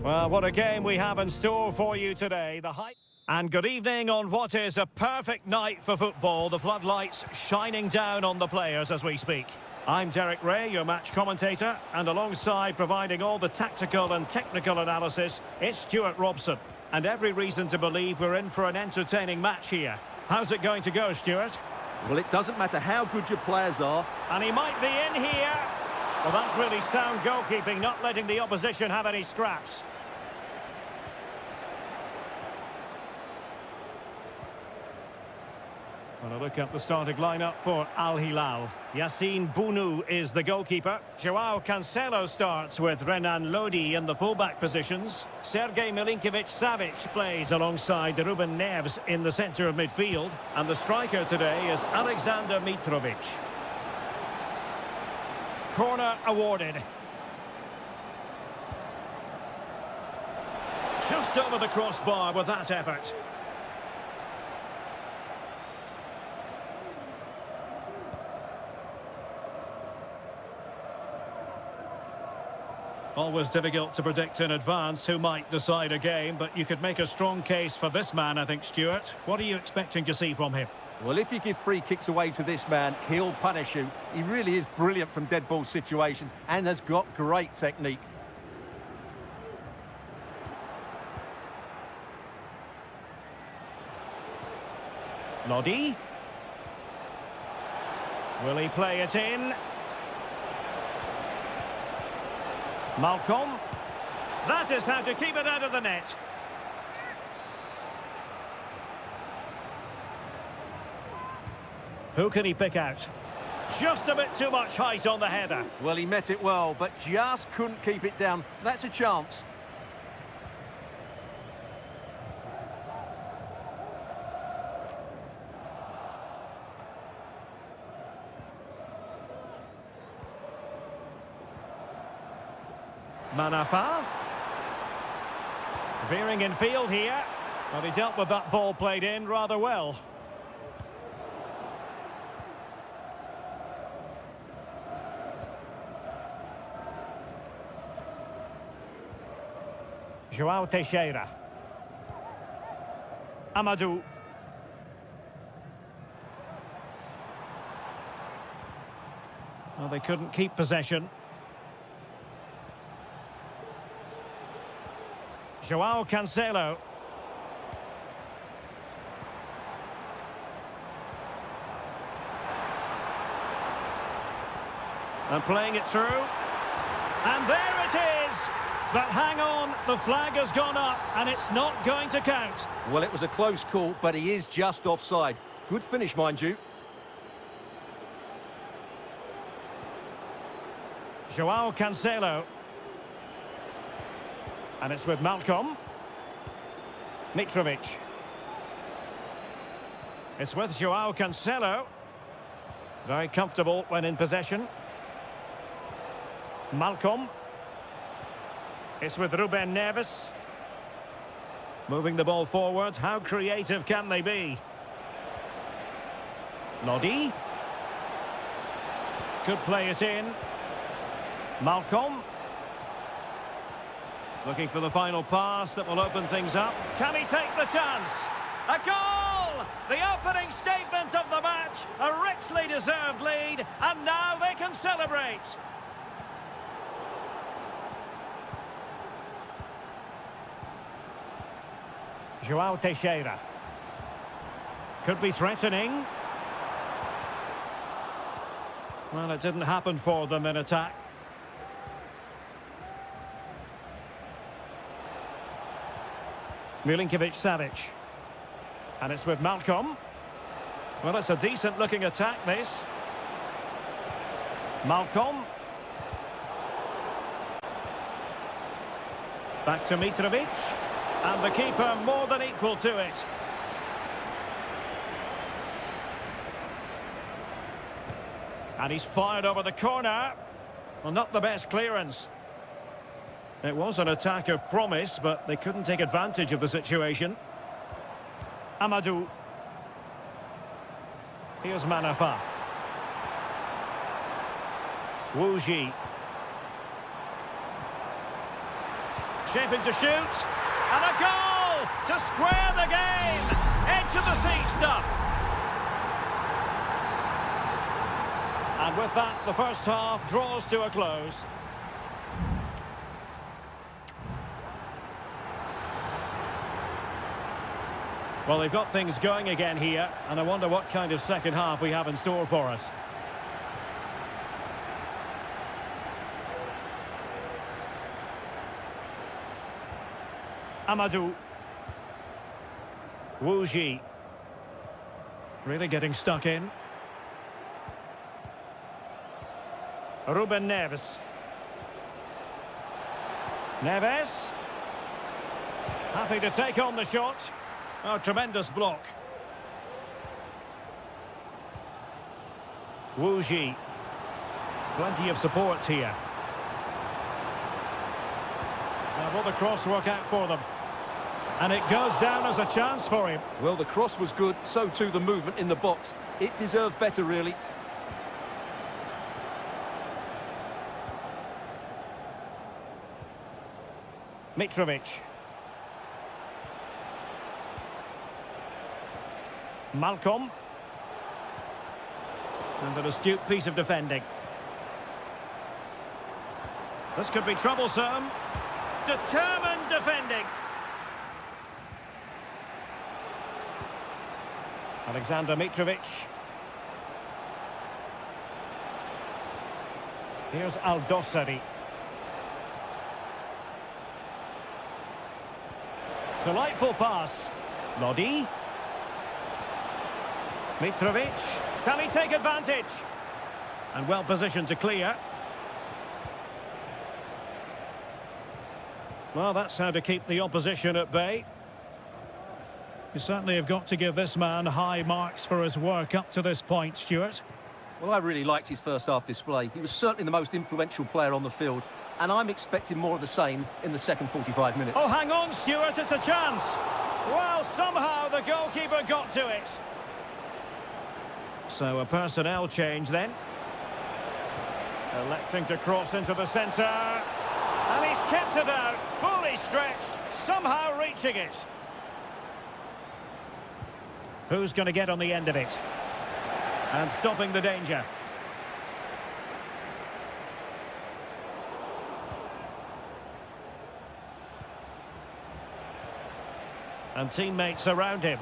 Well, what a game we have in store for you today. And good evening on what is a perfect night for football. The floodlights shining down on the players as we speak. I'm Derek Ray, your match commentator, and alongside providing all the tactical and technical analysis, it's Stuart Robson. And every reason to believe we're in for an entertaining match here. How's it going to go, Stuart? Well, it doesn't matter how good your players are. And he might be in here. Well, that's really sound goalkeeping, not letting the opposition have any scraps. Well, a look at the starting lineup for Al Hilal. Yassine Bounou is the goalkeeper. Joao Cancelo starts with Renan Lodi in the fullback positions. Sergej Milinkovic-Savic plays alongside Ruben Neves in the centre of midfield. And the striker today is Alexander Mitrovic. Corner awarded. Just over the crossbar with that effort. Always difficult to predict in advance who might decide a game, but you could make a strong case for this man, I think, Stuart. What are you expecting to see from him? Well, if you give free kicks away to this man, he'll punish you. He really is brilliant from dead ball situations and has got great technique. Lodi. Will he play it in? Malcolm. That is how to keep it out of the net. Who can he pick out? Just a bit too much height on the header. Well, he met it well, but just couldn't keep it down. That's a chance. Manafa. Veering in field here. But he dealt with that ball played in rather well. Joao Teixeira. Amadou. Well, they couldn't keep possession. Joao Cancelo. And playing it through. And there it is! But hang on, the flag has gone up and it's not going to count. Well, it was a close call, but he is just offside. Good finish, mind you. Joao Cancelo. And it's with Malcolm. Mitrovic. It's with Joao Cancelo. Very comfortable when in possession. Malcolm. It's with Ruben Neves. Moving the ball forward. How creative can they be? Lodi. Could play it in. Malcolm. Looking for the final pass that will open things up. Can he take the chance? A goal! The opening statement of the match. A richly deserved lead. And now they can celebrate. Joao Teixeira. Could be threatening. Well, it didn't happen for them in attack. Milinkovic-Savic. And it's with Malcolm. Well, it's a decent-looking attack, this. Malcolm. Back to Mitrovic. And the keeper more than equal to it. And he's fired over the corner. Well, not the best clearance. It was an attack of promise, but they couldn't take advantage of the situation. Amadou. Here's Manafa. Wu Ji. Shaping to shoot. And a goal to square the game. Edge of the seat stuff. And with that, the first half draws to a close. Well, they've got things going again here, and I wonder what kind of second half we have in store for us. Amadou. Wu Ji. Really getting stuck in. Ruben Neves. Neves. Happy to take on the shot. Oh, tremendous block. Wu Ji. Plenty of support here. Now will the cross work out for them? And it goes down as a chance for him. Well, the cross was good, so too the movement in the box. It deserved better, really. Mitrovic. Malcolm. And an astute piece of defending. This could be troublesome. Determined defending. Alexander Mitrovic. Here's Aldosari. Delightful pass. Lodi. Mitrovic. Can he take advantage? And well positioned to clear. Well, that's how to keep the opposition at bay. You certainly have got to give this man high marks for his work up to this point, Stuart. Well, I really liked his first half display. He was certainly the most influential player on the field, and I'm expecting more of the same in the second 45 minutes. Oh, hang on, Stuart, it's a chance. Well, somehow the goalkeeper got to it. So a personnel change then. Electing to cross into the centre. And he's kept it out, fully stretched, somehow reaching it. Who's going to get on the end of it? And stopping the danger. And teammates around him.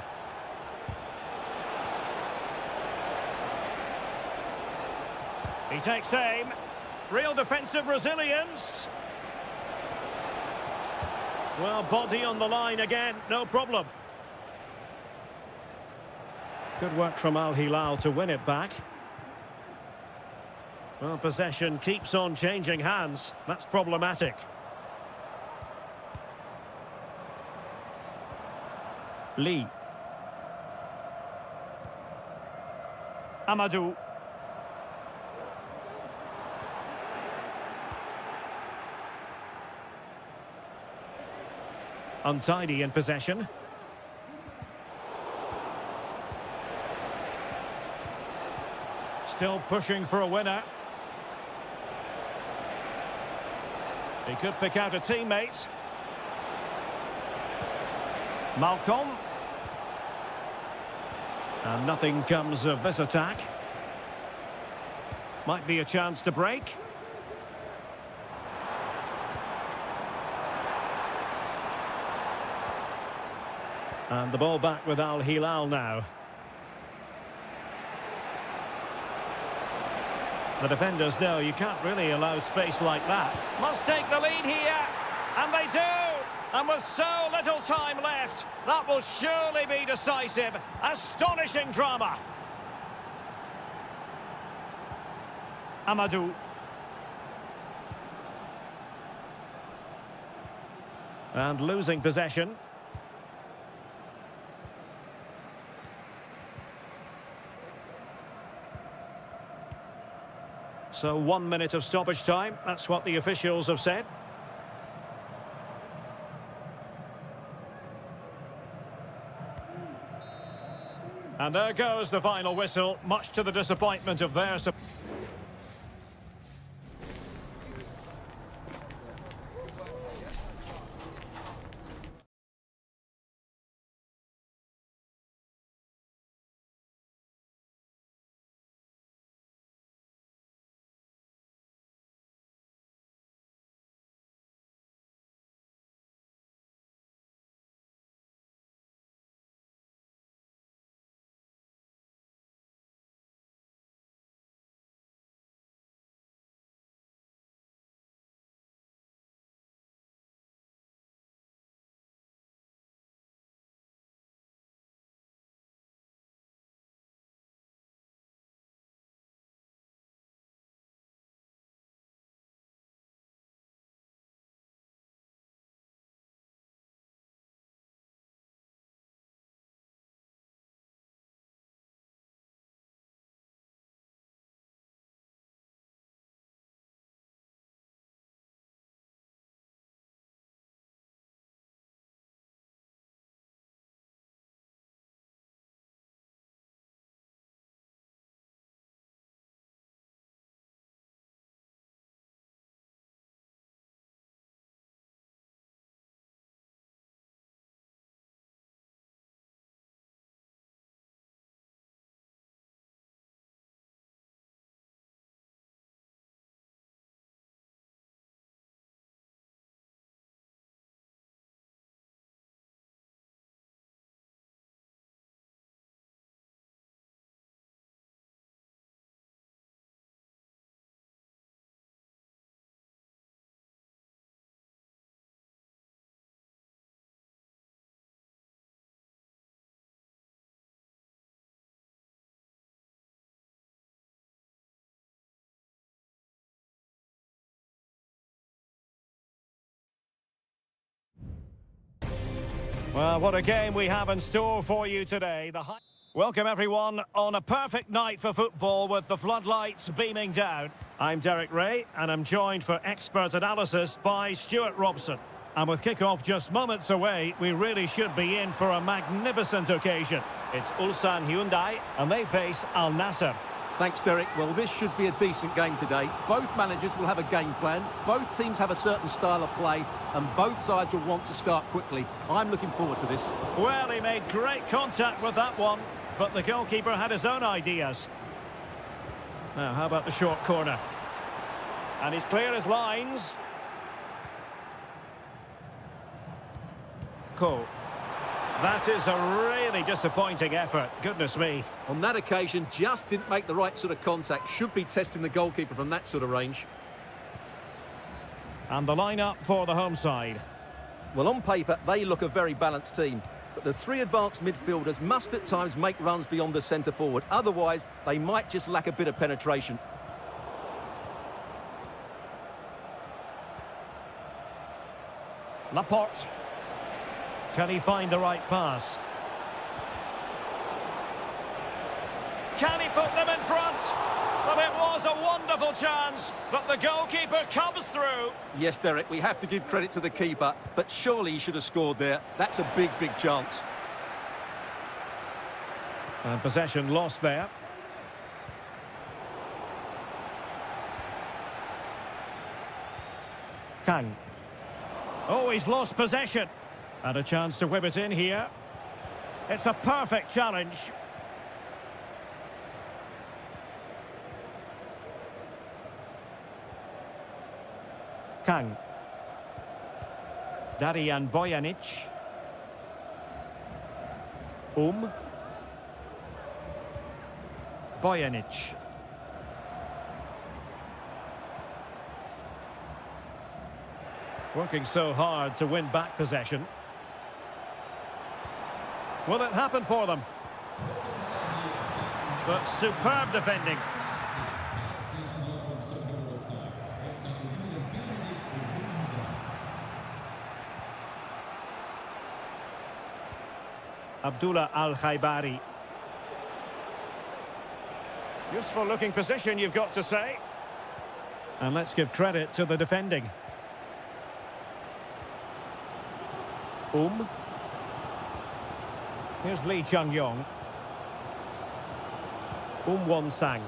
He takes aim. Real defensive resilience. Well, body on the line again, no problem. Good work from Al Hilal to win it back. Well, possession keeps on changing hands. That's problematic. Lee. Amadou. Untidy in possession. Still pushing for a winner. He could pick out a teammate. Malcolm. And nothing comes of this attack. Might be a chance to break. And the ball back with Al Hilal now. The defenders know you can't really allow space like that. Must take the lead here. And they do. And with so little time left, that will surely be decisive. Astonishing drama. Amadou. And losing possession. So 1 minute of stoppage time. That's what the officials have said. And there goes the final whistle, much to the disappointment of their support. Well, what a game we have in store for you today. Welcome everyone on a perfect night for football with the floodlights beaming down. I'm Derek Ray and I'm joined for expert analysis by Stuart Robson. And with kick-off just moments away, we really should be in for a magnificent occasion. It's Ulsan Hyundai and they face Al Nassr. Thanks, Derek. Well, this should be a decent game today. Both managers will have a game plan. Both teams have a certain style of play, and both sides will want to start quickly. I'm looking forward to this. Well, he made great contact with that one, but the goalkeeper had his own ideas. Now, how about the short corner? And he's clear as lines. Cool. That is a really disappointing effort. Goodness me. On that occasion, just didn't make the right sort of contact. Should be testing the goalkeeper from that sort of range. And the lineup for the home side. Well, on paper, they look a very balanced team. But the three advanced midfielders must at times make runs beyond the centre forward. Otherwise, they might just lack a bit of penetration. Laporte. Can he find the right pass? Can he put them in front? Well, it was a wonderful chance, but the goalkeeper comes through. Yes, Derek, we have to give credit to the keeper, but surely he should have scored there. That's a big, big chance. And possession lost there. Kang. Oh, he's lost possession. And a chance to whip it in here. It's a perfect challenge. Kang. Darijan Bojanic. Bojanic. Working so hard to win back possession. Will it happen for them? But superb defending. Abdullah Al-Khaibari. Useful looking position, you've got to say. And let's give credit to the defending. Here's Lee Chung-yong. Won-sang.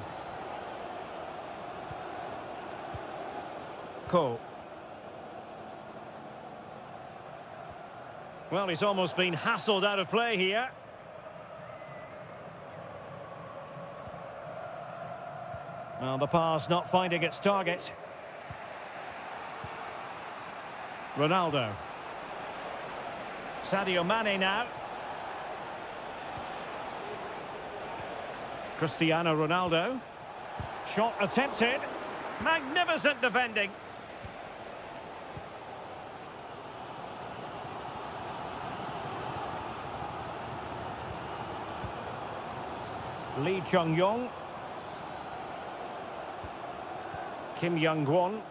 Ko. Well, he's almost been hassled out of play here. Well, the pass not finding its target. Ronaldo. Sadio Mane now. Cristiano Ronaldo. Shot attempted. Magnificent defending. Lee Chung-yong. Kim Young-won.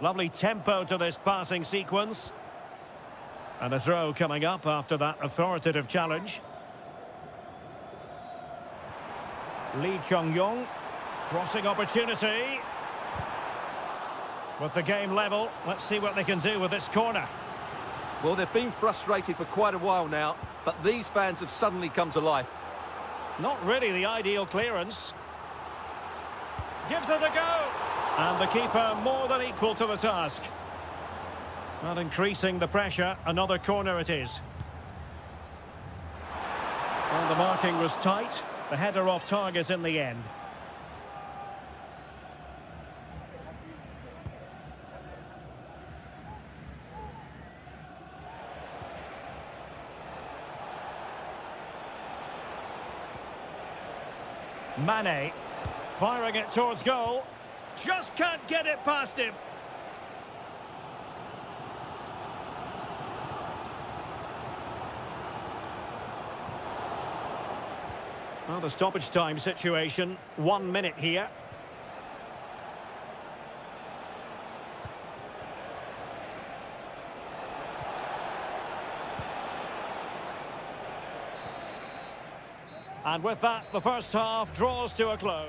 Lovely tempo to this passing sequence. And a throw coming up after that authoritative challenge. Lee Chung-yong, crossing opportunity. With the game level, let's see what they can do with this corner. Well, they've been frustrated for quite a while now, but these fans have suddenly come to life. Not really the ideal clearance. Gives it a go. And the keeper more than equal to the task. Not increasing the pressure, another corner it is. Well, the marking was tight. The header off target in the end. Mane, firing it towards goal. Just can't get it past him. Well, the stoppage time situation, 1 minute here. And with that, the first half draws to a close.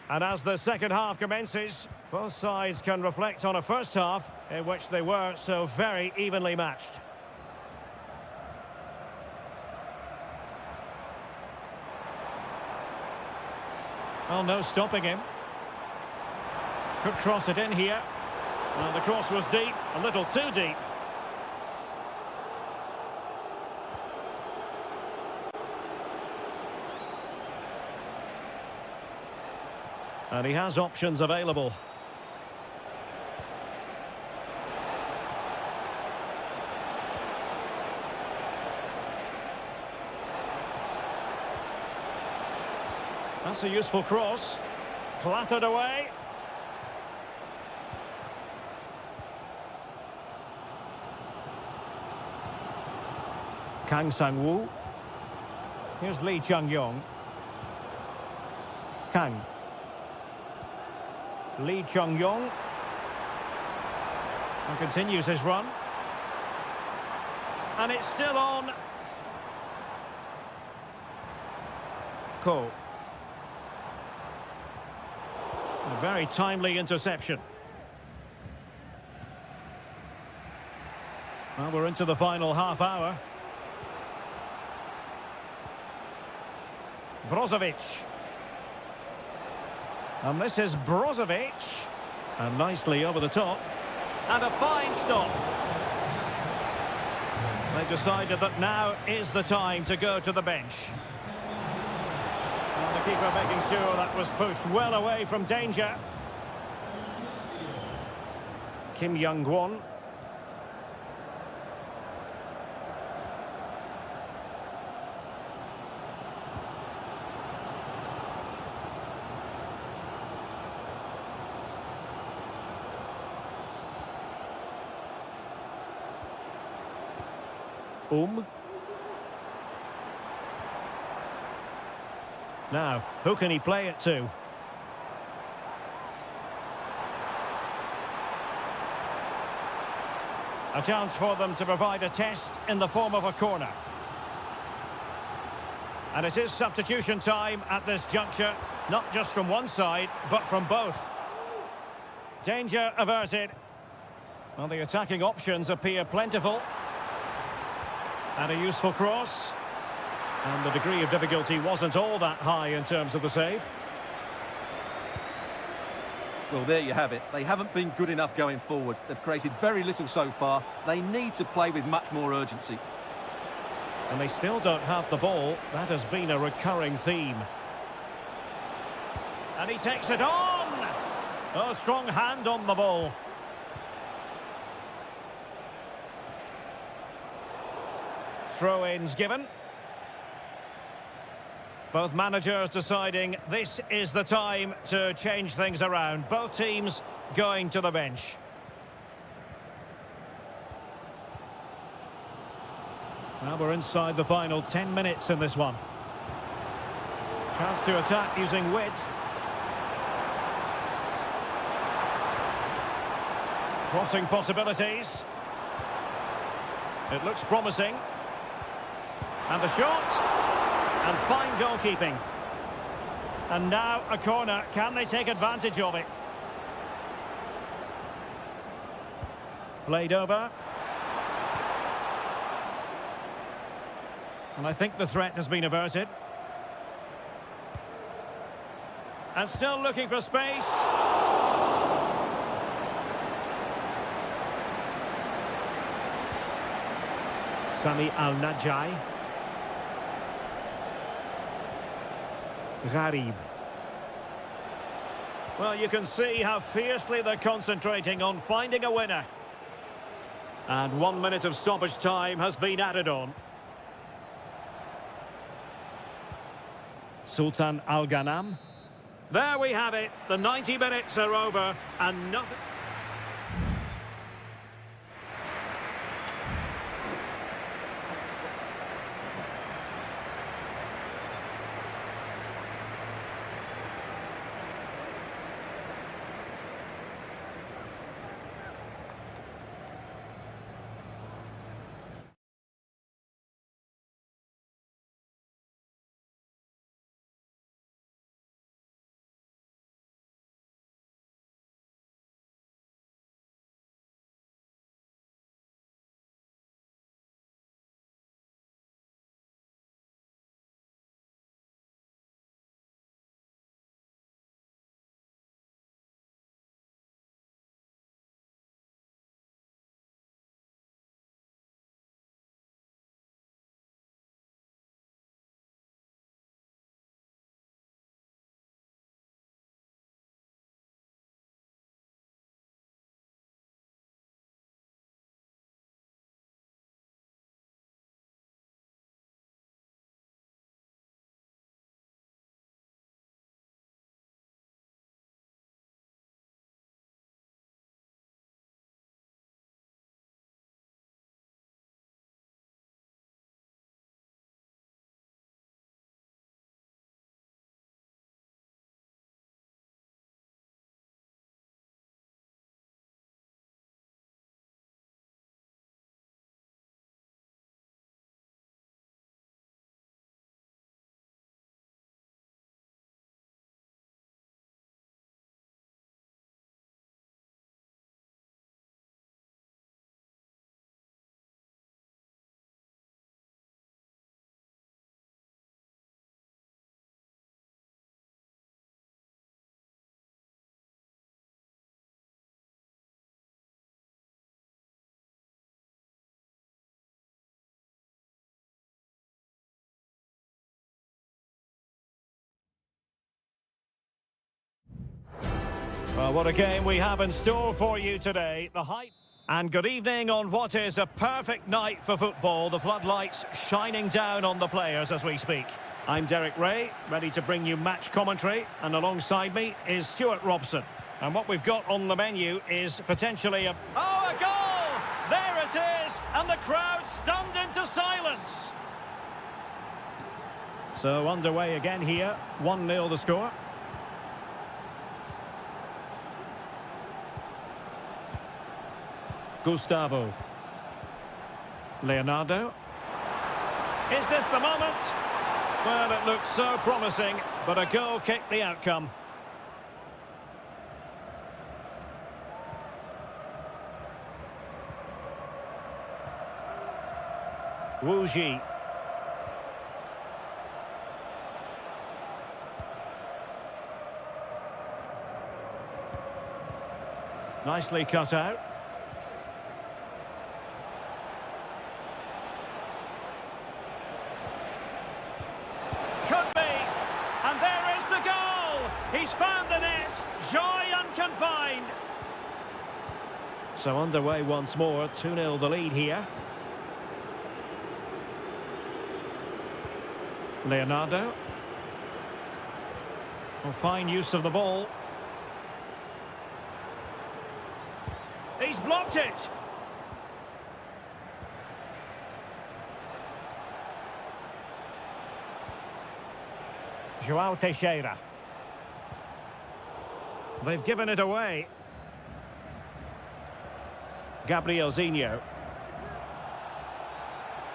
And as the second half commences, both sides can reflect on a first half in which they were so very evenly matched. Well, no stopping him. Could cross it in here. And the cross was deep, a little too deep. And he has options available. That's a useful cross. Clattered away. Kang Sang-woo. Here's Lee Chung-yong. Kang. Lee Chung-yong. And continues his run. And it's still on. Ko. A very timely interception. Well, we're into the final half hour. Brozovic. And this is Brozovic. And nicely over the top. And a fine stop. They've decided that now is the time to go to the bench. And the keeper making sure that was pushed well away from danger. Kim Young-gwon. Now, who can he play it to? A chance for them to provide a test in the form of a corner. And it is substitution time at this juncture, not just from one side, but from both. Danger averted. Well, the attacking options appear plentiful. And a useful cross. And the degree of difficulty wasn't all that high in terms of the save. Well, there you have it. They haven't been good enough going forward. They've created very little so far. They need to play with much more urgency. And they still don't have the ball. That has been a recurring theme. And he takes it on! Oh, strong hand on the ball. Throw-ins given. Both managers deciding this is the time to change things around. Both teams going to the bench. Now we're inside the final 10 minutes in this one. Chance to attack using width. Crossing possibilities. It looks promising. And the shot. And fine goalkeeping. And now a corner. Can they take advantage of it? Played over. And I think the threat has been averted. And still looking for space. Sami Al-Najai. Gharib. Well, you can see how fiercely they're concentrating on finding a winner. And 1 minute of stoppage time has been added on. Sultan Al-Ghanam. There we have it. The 90 minutes are over and nothing... What a game we have in store for you today. The hype. And good evening on what is a perfect night for football. The floodlights shining down on the players as we speak. I'm Derek Ray, ready to bring you match commentary. And alongside me is Stuart Robson. And what we've got on the menu is potentially a... Oh, a goal! There it is! And the crowd stunned into silence. So underway again here. 1-0 the score. Gustavo. Leonardo. Is this the moment? Well, it looks so promising, but a goal kicked the outcome. Wu Ji. Nicely cut out. Could be. And there is the goal. He's found the net. Joy unconfined. So underway once more. 2-0 the lead here. Leonardo. Well, fine use of the ball. He's blocked it. João Teixeira. They've given it away. Gabrielzinho.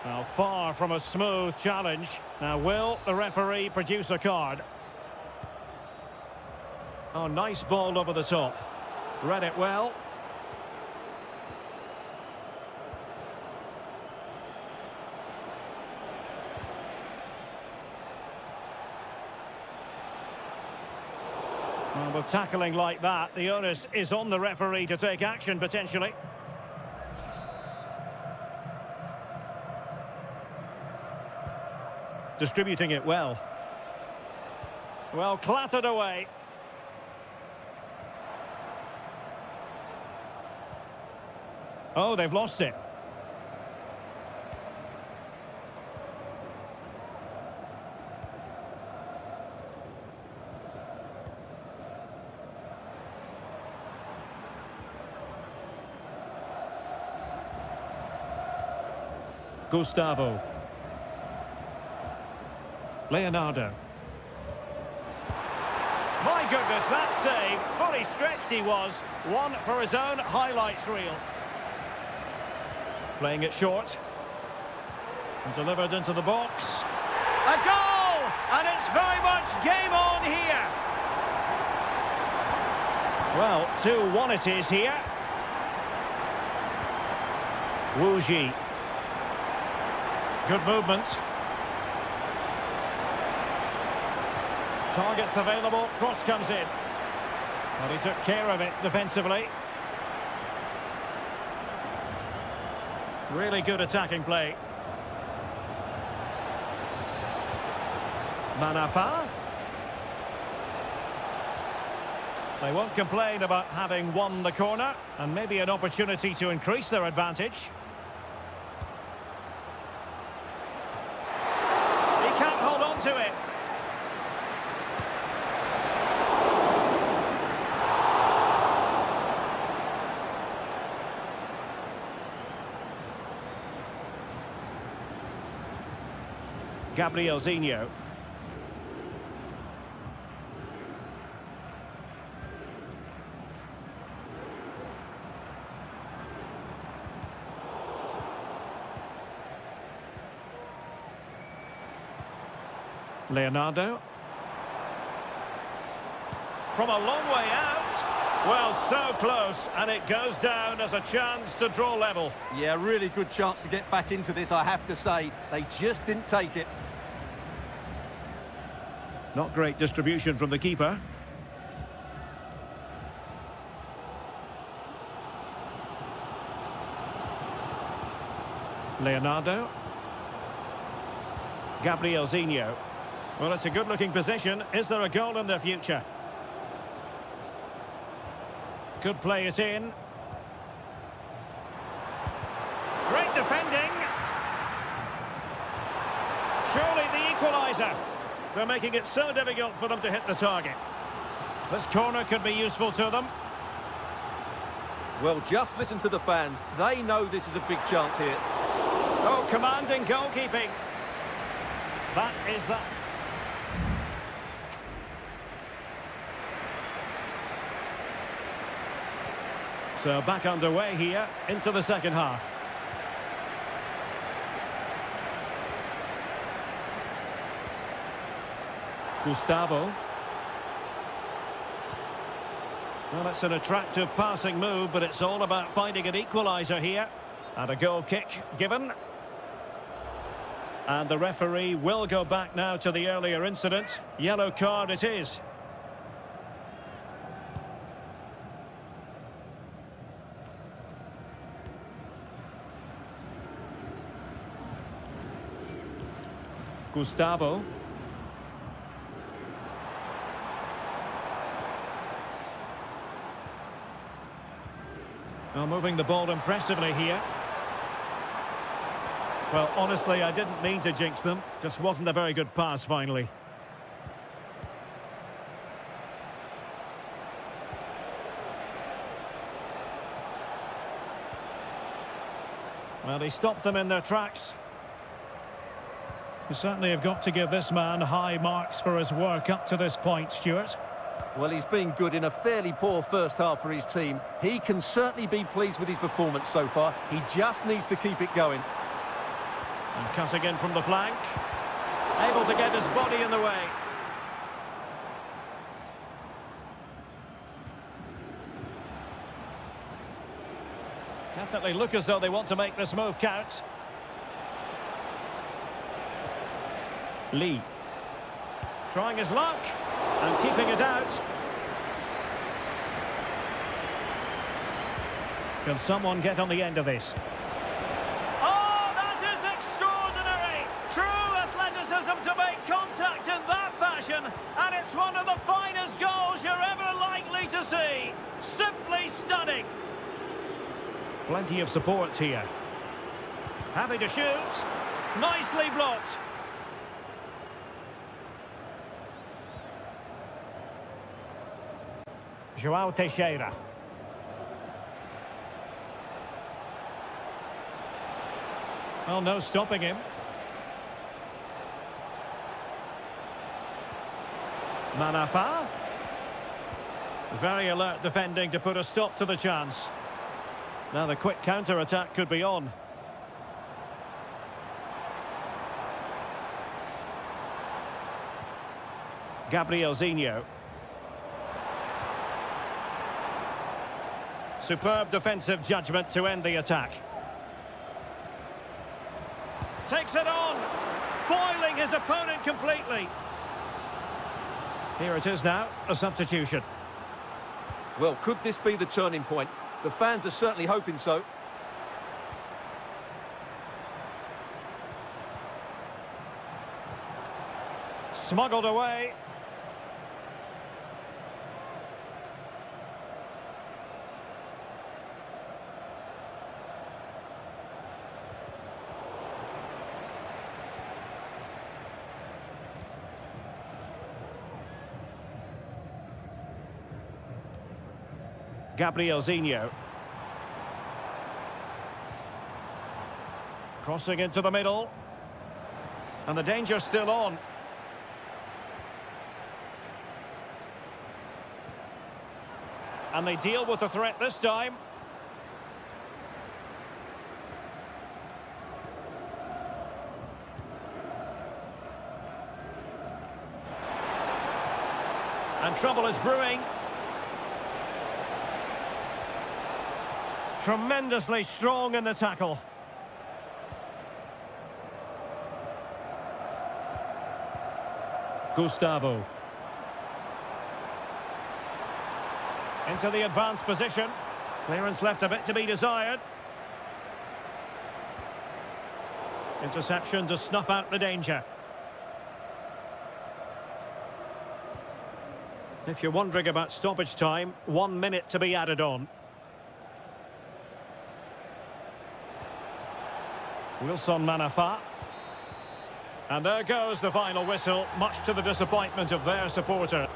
Now, far from a smooth challenge. Now, will the referee produce a card? Oh, nice ball over the top. Read it well. Well, with tackling like that, the onus is on the referee to take action, potentially. Distributing it well. Well, clattered away. Oh, they've lost it. Gustavo. Leonardo. My goodness, that save. Fully stretched he was. One for his own highlights reel. Playing it short. And delivered into the box. A goal! And it's very much game on here. Well, 2-1 it is here. Wu Ji. Good movement. Targets available, cross comes in. But he took care of it defensively. Really good attacking play. Manafa. They won't complain about having won the corner, and maybe an opportunity to increase their advantage. He can't hold on to it. Gabrielzinho. Leonardo. From a long way out. Well, so close, and it goes down as a chance to draw level. Yeah, really good chance to get back into this, I have to say. They just didn't take it. Not great distribution from the keeper. Leonardo. Gabrielzinho. Well, it's a good-looking position. Is there a goal in their future? Could play it in. Great defending. Surely the equaliser. They're making it so difficult for them to hit the target. This corner could be useful to them. Well, just listen to the fans. They know this is a big chance here. Oh, commanding goalkeeping. That is that. So back underway here into the second half. Gustavo. Well, it's an attractive passing move, but it's all about finding an equaliser here. And a goal kick given. And the referee will go back now to the earlier incident. Yellow card it is. Gustavo. Well, moving the ball impressively here. Well, honestly, I didn't mean to jinx them. Just wasn't a very good pass, finally. Well, he stopped them in their tracks. You certainly have got to give this man high marks for his work up to this point, Stuart. Well, he's been good in a fairly poor first half for his team. He can certainly be pleased with his performance so far. He just needs to keep it going. And cutting in from the flank. Able to get his body in the way. Definitely look as though they want to make this move count. Lee. Trying his luck. And keeping it out. Can someone get on the end of this? Oh, that is extraordinary! True athleticism to make contact in that fashion, and it's one of the finest goals you're ever likely to see. Simply stunning. Plenty of support here. Happy to shoot. Nicely blocked. João Teixeira. Well, no stopping him. Manafa. Very alert defending to put a stop to the chance. Now the quick counter-attack could be on. Gabrielzinho. Superb defensive judgment to end the attack. Takes it on, foiling his opponent completely. Here it is now, a substitution. Well, could this be the turning point? The fans are certainly hoping so. Smuggled away. Gabrielzinho. Crossing into the middle. And the danger's still on. And they deal with the threat this time. And trouble is brewing. Tremendously strong in the tackle. Gustavo. Into the advanced position. Clearance left a bit to be desired. Interception to snuff out the danger. If you're wondering about stoppage time, 1 minute to be added on. Wilson Manafa. And there goes the final whistle, much to the disappointment of their supporter.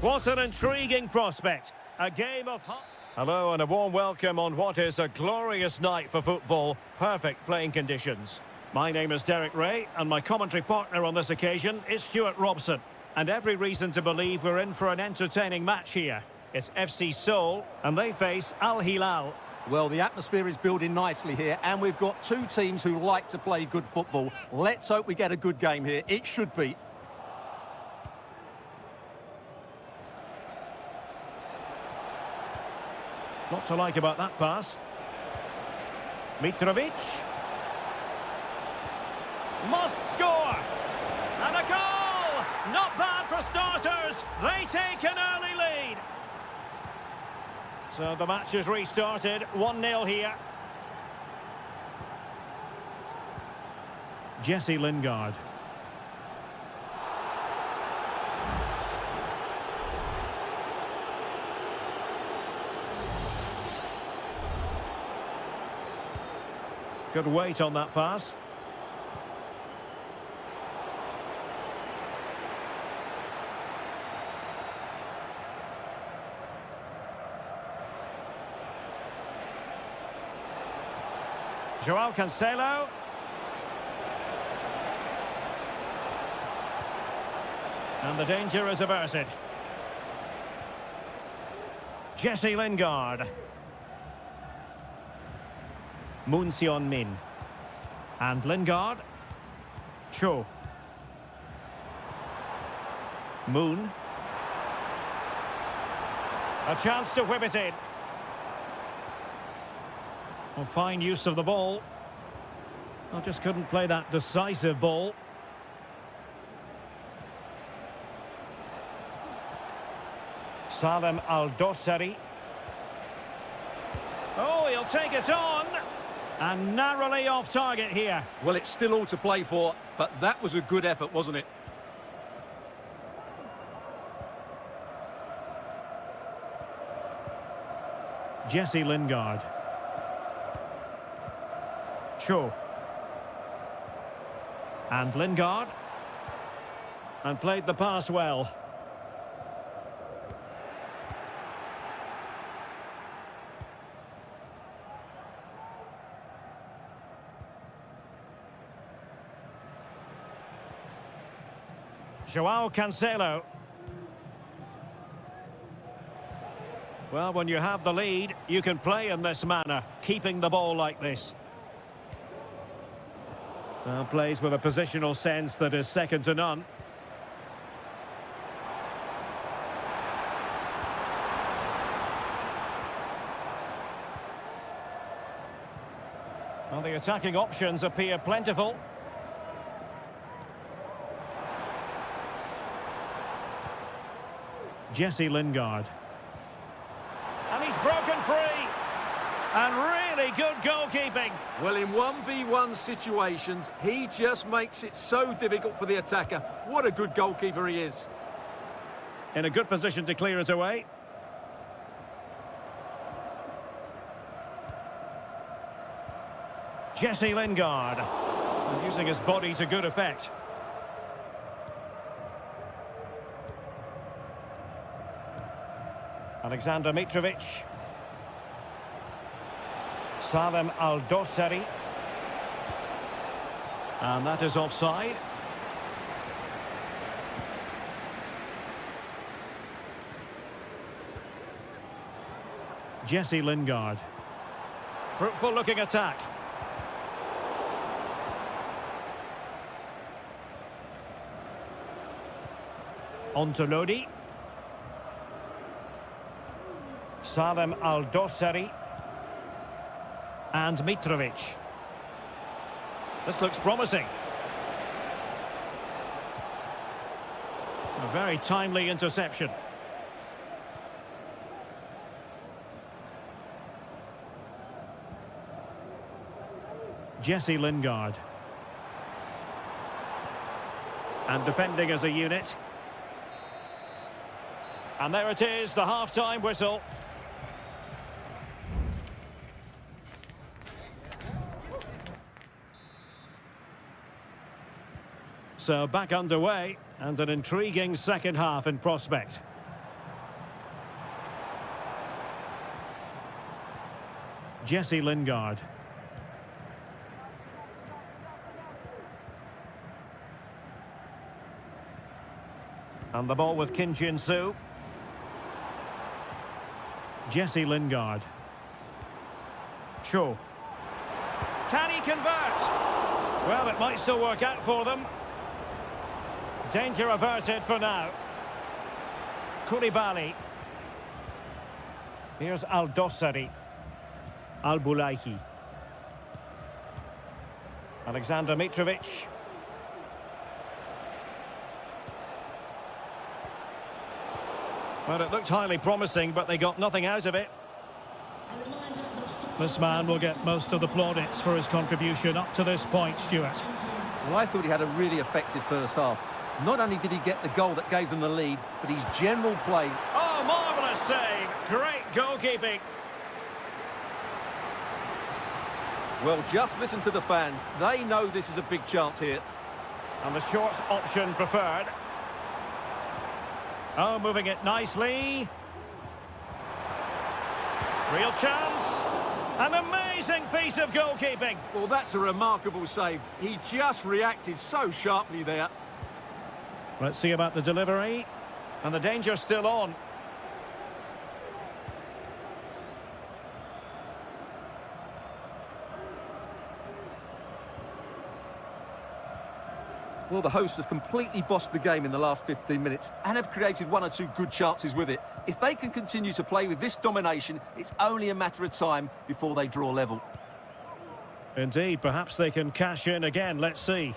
What an intriguing prospect. A game of... Hello and a warm welcome on what is a glorious night for football. Perfect playing conditions. My name is Derek Ray and my commentary partner on this occasion is Stuart Robson. And every reason to believe we're in for an entertaining match here. It's FC Seoul and they face Al Hilal. Well, the atmosphere is building nicely here, and we've got two teams who like to play good football. Let's hope we get a good game here. It should be. Not to like about that pass. Mitrovic. Must score! And a goal! Not bad for starters. They take an early lead. So the match is restarted. 1-0 here. Jesse Lingard. Good weight on that pass. Joao Cancelo. And the danger is averted. Jesse Lingard. Moon Seon-min. And Lingard. Cho. Moon. A chance to whip it in. Well, fine use of the ball. I just couldn't play that decisive ball. Salem Al-Dossari. Oh, he'll take it on. And narrowly off target here. Well, it's still all to play for, but that was a good effort, wasn't it? Jesse Lingard. Cho. And Lingard. And played the pass well. Joao Cancelo. Well, when you have the lead, you can play in this manner, keeping the ball like this. Plays with a positional sense that is second to none. Well, the attacking options appear plentiful. Jesse Lingard. And he's broken free. And really good goalkeeping. Well, in 1v1 situations, he just makes it so difficult for the attacker. What a good goalkeeper he is. In a good position to clear it away. Jesse Lingard. Using his body to good effect. Alexander Mitrovic. Salem Al-Dossari. And that is offside. Jesse Lingard. Fruitful looking attack. On to Lodi. Salem Al-Dossari. And Mitrovic. This looks promising. A very timely interception. Jesse Lingard. And defending as a unit. And there it is, the half-time whistle. So back underway, and an intriguing second half in prospect. Jesse Lingard. And the ball with Kim Jin-soo. Jesse Lingard. Cho. Can he convert? Well, it might still work out for them. Danger averted for now. Koulibaly. Here's Al-Dossari. Al-Bulaihi. Alexander Mitrovic. Well, it looked highly promising, but they got nothing out of it. This man will get most of the plaudits for his contribution up to this point, Stuart. Well, I thought he had a really effective first half. Not only did he get the goal that gave them the lead, but his general play... Oh, marvellous save. Great goalkeeping. Well, just listen to the fans. They know this is a big chance here. And the short option preferred. Oh, moving it nicely. Real chance. An amazing piece of goalkeeping. Well, that's a remarkable save. He just reacted so sharply there. Let's see about the delivery. And the danger's still on. Well, the hosts have completely bossed the game in the last 15 minutes and have created one or two good chances with it. If they can continue to play with this domination, it's only a matter of time before they draw level. Indeed, perhaps they can cash in again. Let's see.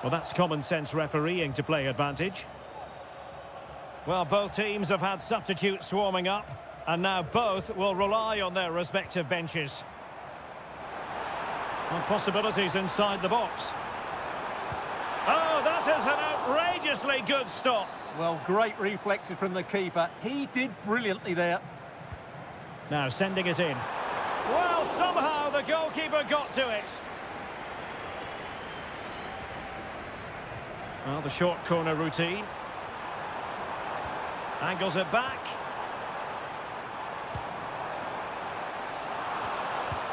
Well, that's common sense refereeing to play advantage. Well, both teams have had substitutes swarming up, and now both will rely on their respective benches. And possibilities inside the box. Oh, that is an outrageously good stop. Well, great reflexes from the keeper. He did brilliantly there. Now sending it in. Well, somehow the goalkeeper got to it. Well, the short corner routine. Angles it back.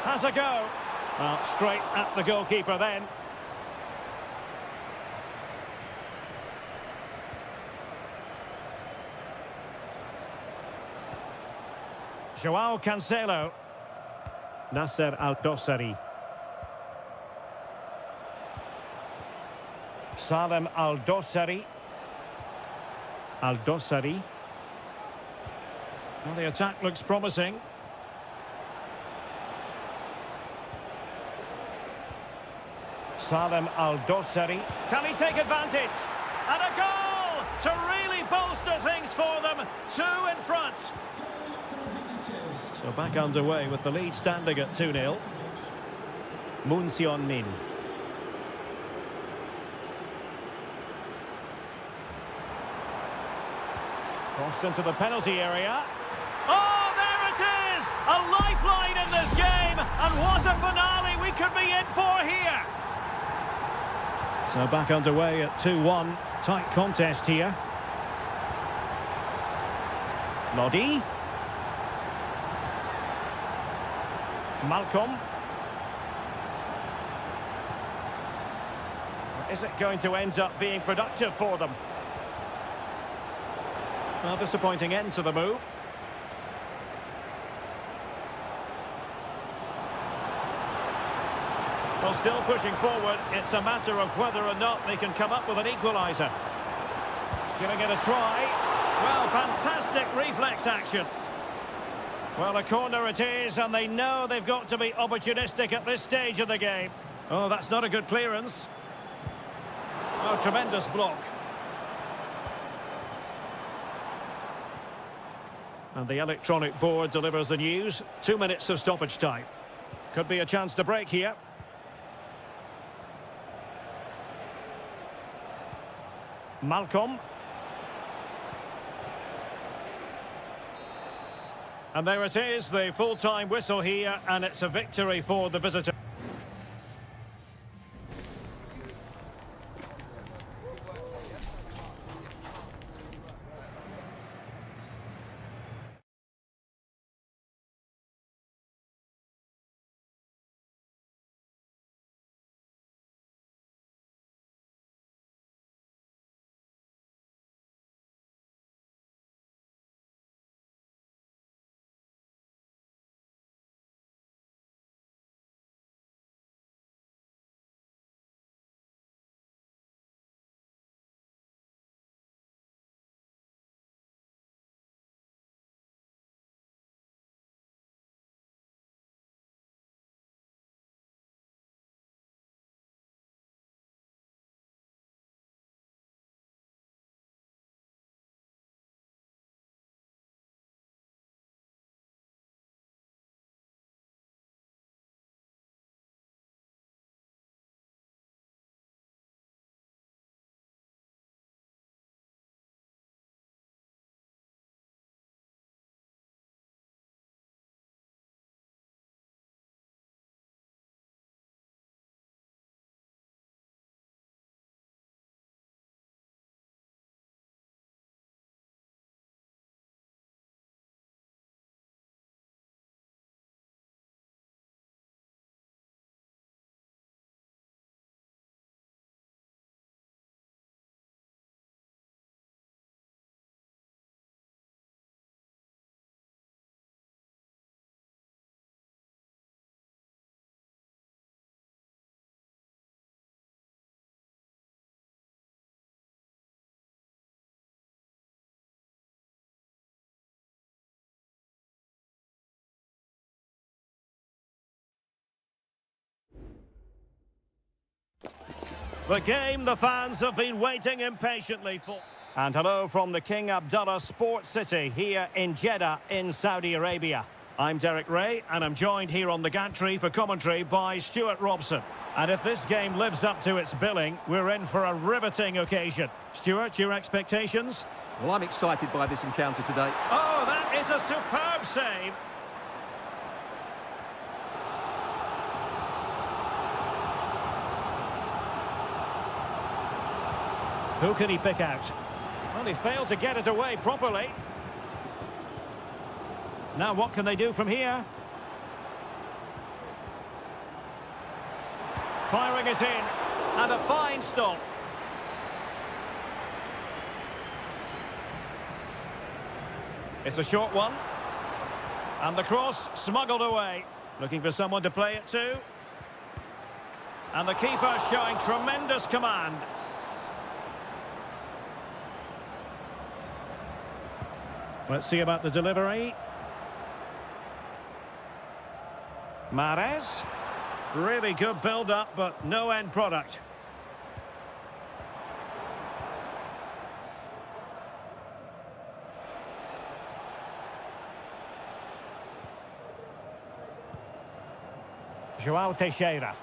Has a go. Well, straight at the goalkeeper then. Joao Cancelo. Nasser Al-Dossari. Salem Al-Dossari. Al-Dossari. Well, the attack looks promising. Salem Al-Dossari. Can he take advantage? And a goal to really bolster things for them. 2 in front. So back underway with the lead standing at 2-0. Moon Sion-min. Crossed into the penalty area. Oh, there it is! A lifeline in this game. And what a finale we could be in for here. So back underway at 2-1. Tight contest here. Lodi. Malcolm. Is it going to end up being productive for them? Well, disappointing end to the move. Well, still pushing forward. It's a matter of whether or not they can come up with an equaliser. Giving it a try. Well, fantastic reflex action. Well, a corner it is, and they know they've got to be opportunistic at this stage of the game. Oh, that's not a good clearance. Oh, tremendous block. And the electronic board delivers the news. 2 minutes of stoppage time. Could be a chance to break here. Malcolm. And there it is, the full-time whistle here, and it's a victory for the visitor. The game the fans have been waiting impatiently for. And hello from the King Abdullah Sports City here in Jeddah in Saudi Arabia. I'm Derek Ray and I'm joined here on the gantry for commentary by Stuart Robson. And if this game lives up to its billing, we're in for a riveting occasion. Stuart, your expectations? Well, I'm excited by this encounter today. Oh, that is a superb save. Who can he pick out? Well, he failed to get it away properly. Now what can they do from here? Firing it in. And a fine stop. It's a short one. And the cross smuggled away. Looking for someone to play it to. And the keeper showing tremendous command. Let's see about the delivery. Mahrez. Really good build-up, but no end product. João Teixeira.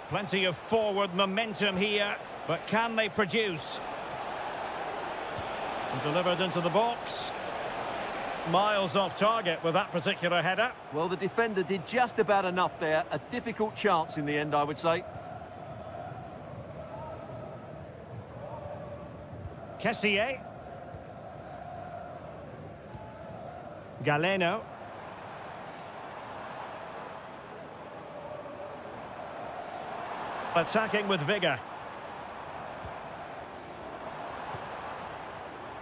Plenty of forward momentum here, but can they produce? And delivered into the box. Miles off target with that particular header. Well, the defender did just about enough there. A difficult chance in the end, I would say. Kessié. Galeno. Attacking with vigour.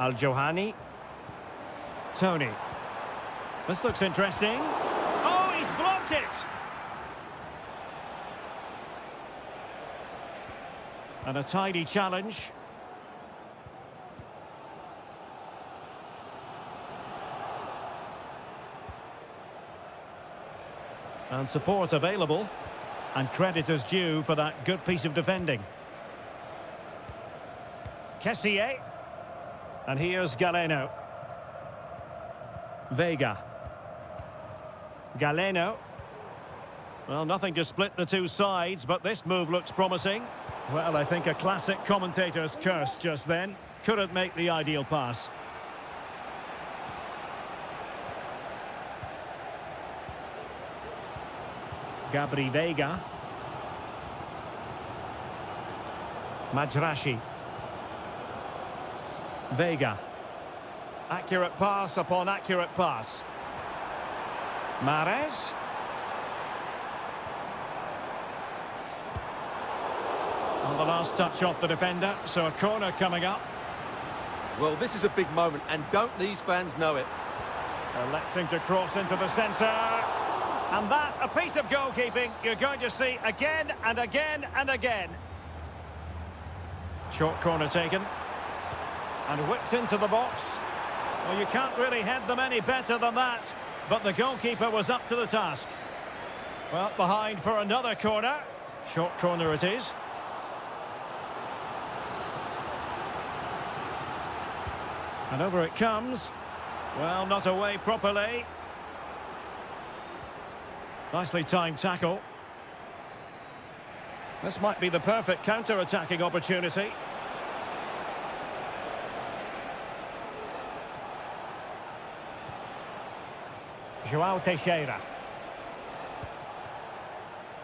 Al-Johani. Tony. This looks interesting. Oh, he's blocked it! And a tidy challenge. And support available. And credit is due for that good piece of defending. Kessié. And here's Galeno. Vega. Galeno. Well, nothing to split the two sides, but this move looks promising. Well, I think a classic commentator's curse just then. Couldn't make the ideal pass. Gabri Vega. Majrashi. Vega. Accurate pass upon accurate pass. Mahrez. On the last touch off the defender, so a corner coming up. Well, this is a big moment, and don't these fans know it? Electing to cross into the centre. And that, a piece of goalkeeping you're going to see again and again and again. Short corner taken. And whipped into the box. Well, you can't really head them any better than that. But the goalkeeper was up to the task. Well, behind for another corner. Short corner it is. And over it comes. Well, not away properly. Nicely timed tackle. This might be the perfect counter-attacking opportunity. João Teixeira.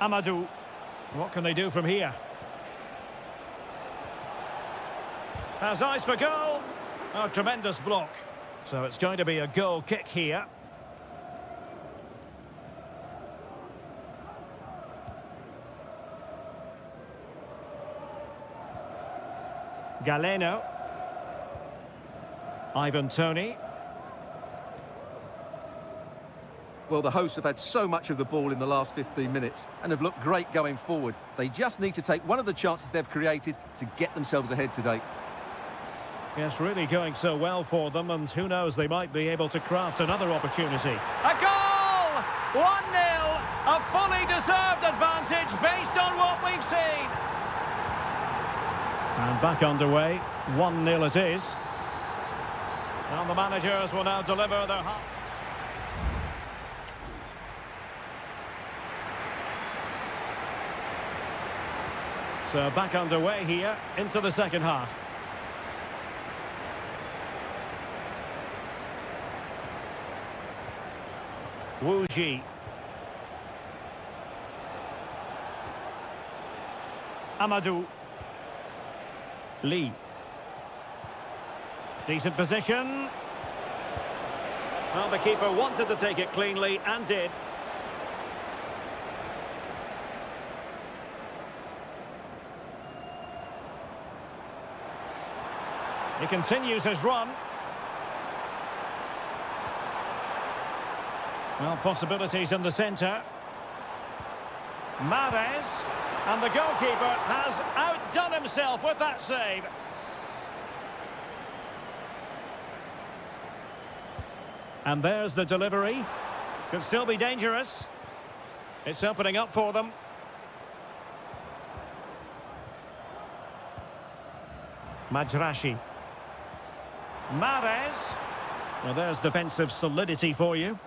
Amadou. What can they do from here? Has eyes for goal. Oh, tremendous block. So it's going to be a goal kick here. Galeno. Ivan Toney. Well, the hosts have had so much of the ball in the last 15 minutes and have looked great going forward. They just need to take one of the chances they've created to get themselves ahead today. Yes, really going so well for them, and who knows, they might be able to craft another opportunity. A goal! 1-0! A fully deserved advantage based on what we've seen. And back underway, 1-0 it is. And the managers will now deliver their... So back underway here into the second half. Wu Ji. Amadou. Lee. Decent position. Well, the keeper wanted to take it cleanly and did. He continues his run. Well, possibilities in the centre. Mahrez. And the goalkeeper has outdone himself with that save. And there's the delivery. Could still be dangerous. It's opening up for them. Madrashi. Mahrez. Well, there's defensive solidity for you.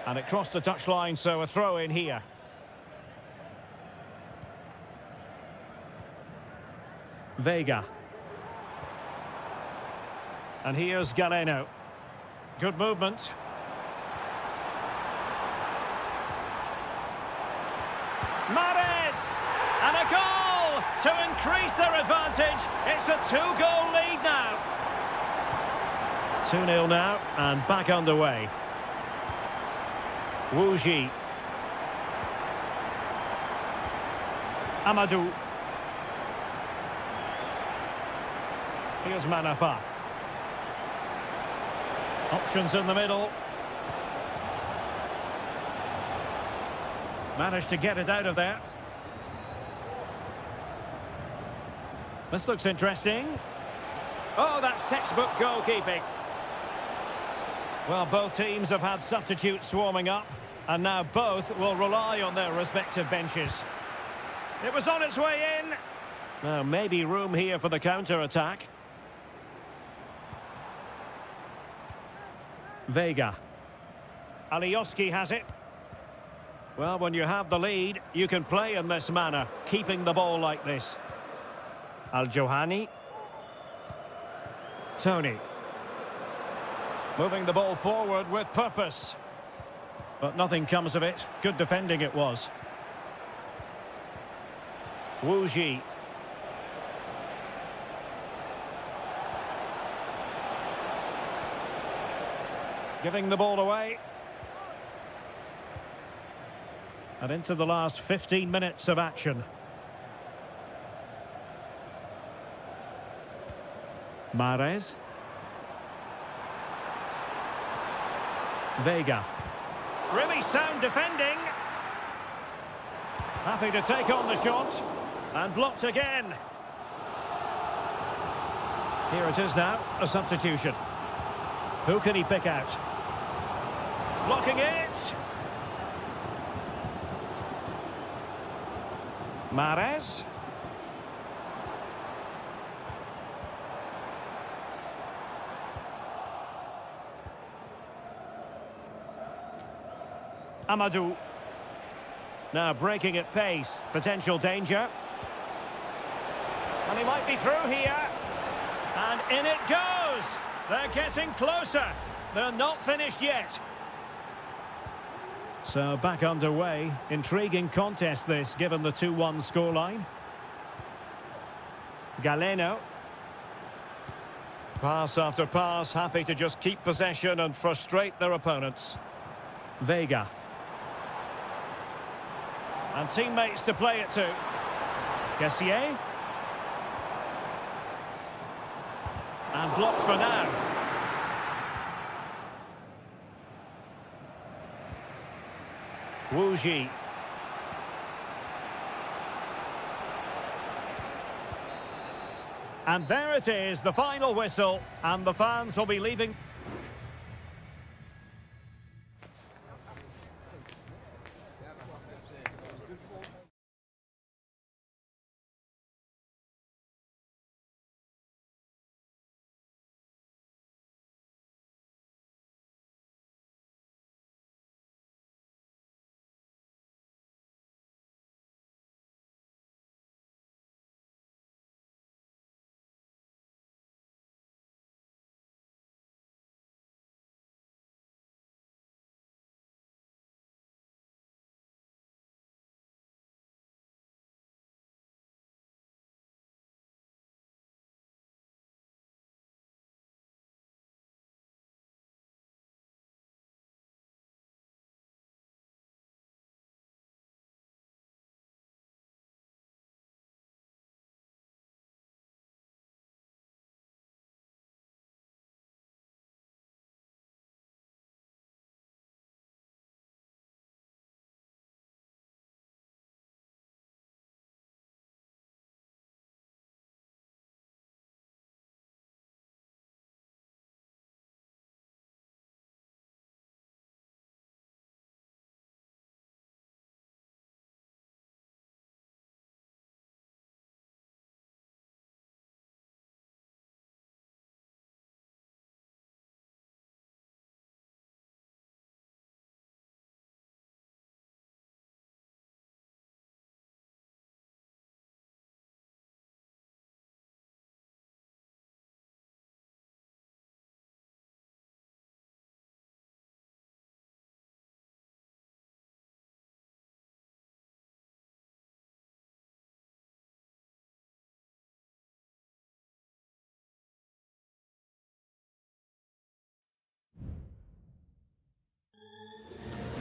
And it crossed the touchline, so a throw in here. Vega. And here's Galeno. Good movement. Mahrez! And a goal to increase their advantage. It's a 2-goal lead now. 2-0 now, and back underway. Wuji. Amadou. Here's Manafa. Options in the middle. Managed to get it out of there. This looks interesting. Oh, that's textbook goalkeeping. Well, both teams have had substitutes swarming up, and now both will rely on their respective benches. It was on its way in. Now, maybe room here for the counter-attack. Vega. Alioski has it. Well, when you have the lead, you can play in this manner, keeping the ball like this. Al-Johani. Tony. Moving the ball forward with purpose. But nothing comes of it. Good defending it was. Wuji. Giving the ball away. And into the last 15 minutes of action. Mahrez. Vega. Really sound defending. Happy to take on the shot. And blocked again. Here it is now, a substitution. Who can he pick out? Blocking it. Mahrez. Amadou. Now breaking at pace. Potential danger. And he might be through here. And in it goes. They're getting closer. They're not finished yet. So back underway. Intriguing contest this, given the 2-1 scoreline. Galeno. Pass after pass, happy to just keep possession and frustrate their opponents. Vega. And teammates to play it to. Kessié. And blocked for now. Wuji. And there it is, the final whistle, and the fans will be leaving.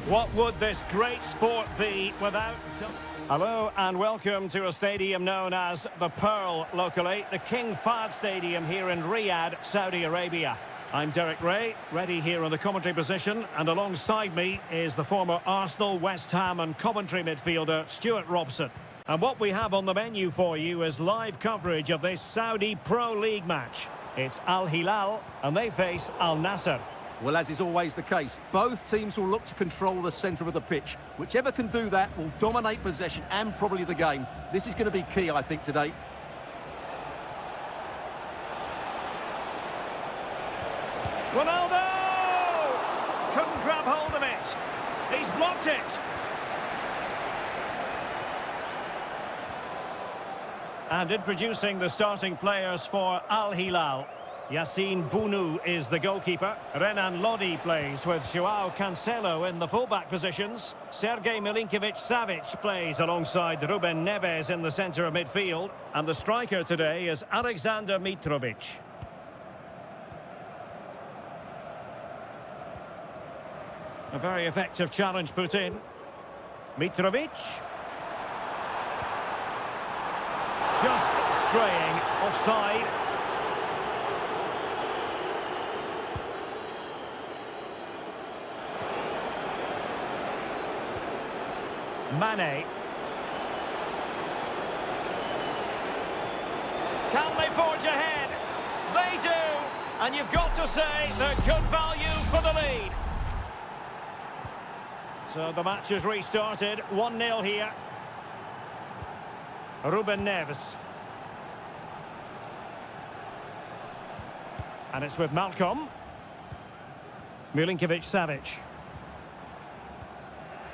What would this great sport be without... Hello and welcome to a stadium known as the Pearl locally, the King Fahd Stadium here in Riyadh, Saudi Arabia. I'm Derek Ray, ready here in the commentary position, and alongside me is the former Arsenal, West Ham and Coventry midfielder Stuart Robson. And what we have on the menu for you is live coverage of this Saudi Pro League match. It's Al Hilal and they face Al Nassr. Well, as is always the case, both teams will look to control the centre of the pitch. Whichever can do that will dominate possession and probably the game. This is going to be key, I think, today. Ronaldo! Couldn't grab hold of it. He's blocked it. And introducing the starting players for Al Hilal. Yassine Bounou is the goalkeeper. Renan Lodi plays with Joao Cancelo in the fullback positions. Sergej Milinkovic-Savic plays alongside Ruben Neves in the centre of midfield. And the striker today is Alexander Mitrovic. A very effective challenge put in. Mitrovic. Just straying offside. Mane. Can they forge ahead? They do! And you've got to say they're good value for the lead. So the match has restarted, 1-0 here. Ruben Neves. And it's with Malcolm. Milinkovic-Savic.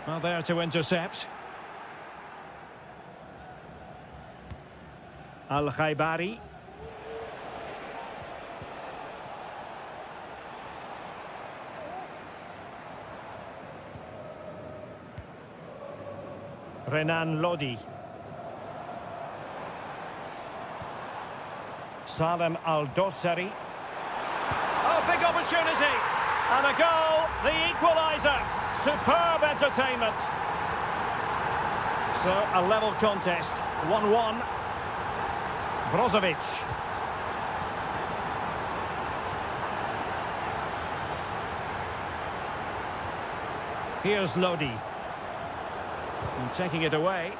Well, there to intercept. Al-Khaibari. Renan Lodi. Salem Al-Dossari. Oh, big opportunity. And a goal, the equaliser. Superb entertainment. So, a level contest. 1-1. Brozovic. Here's Lodi. And taking it away.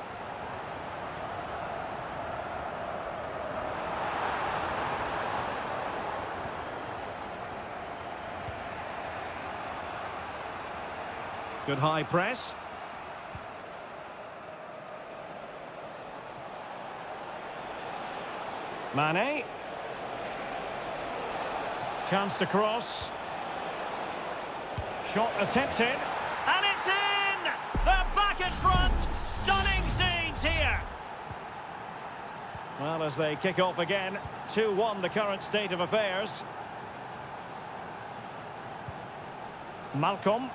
Good high press. Mane. Chance to cross. Shot attempted. And it's in! They're back in front. Stunning scenes here. Well, as they kick off again, 2-1 the current state of affairs. Malcolm.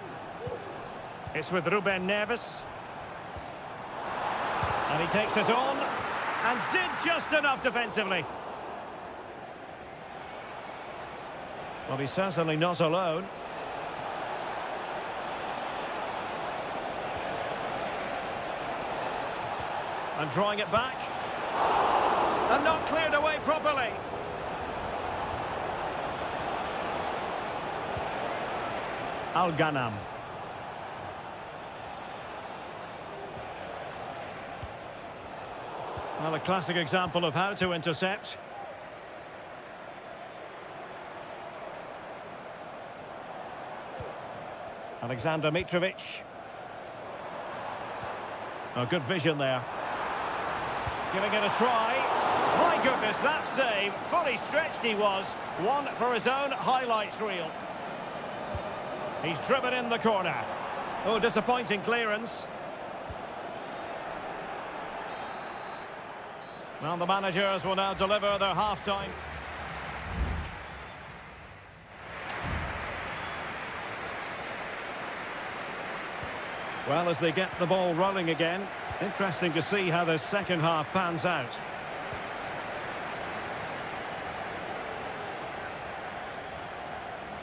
It's with Ruben Neves. And he takes it on. And did just enough defensively. Well, he's certainly not alone. And drawing it back. And not cleared away properly. Al-Ghanam. Well, a classic example of how to intercept. Alexander Mitrovic. Oh, good vision there. Giving it a try. My goodness, that save. Fully stretched he was. One for his own highlights reel. He's driven in the corner. Oh, disappointing clearance. Well, the managers will now deliver their half-time. Well, as they get the ball rolling again, interesting to see how the second half pans out.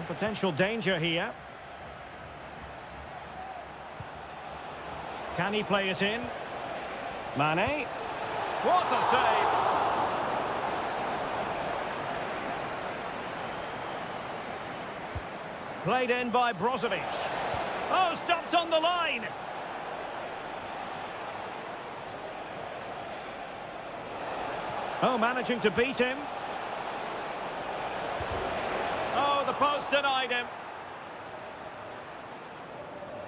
A potential danger here. Can he play it in? Mane. What a save! Played in by Brozovic. Oh, stopped on the line! Oh, managing to beat him. Oh, the post denied him.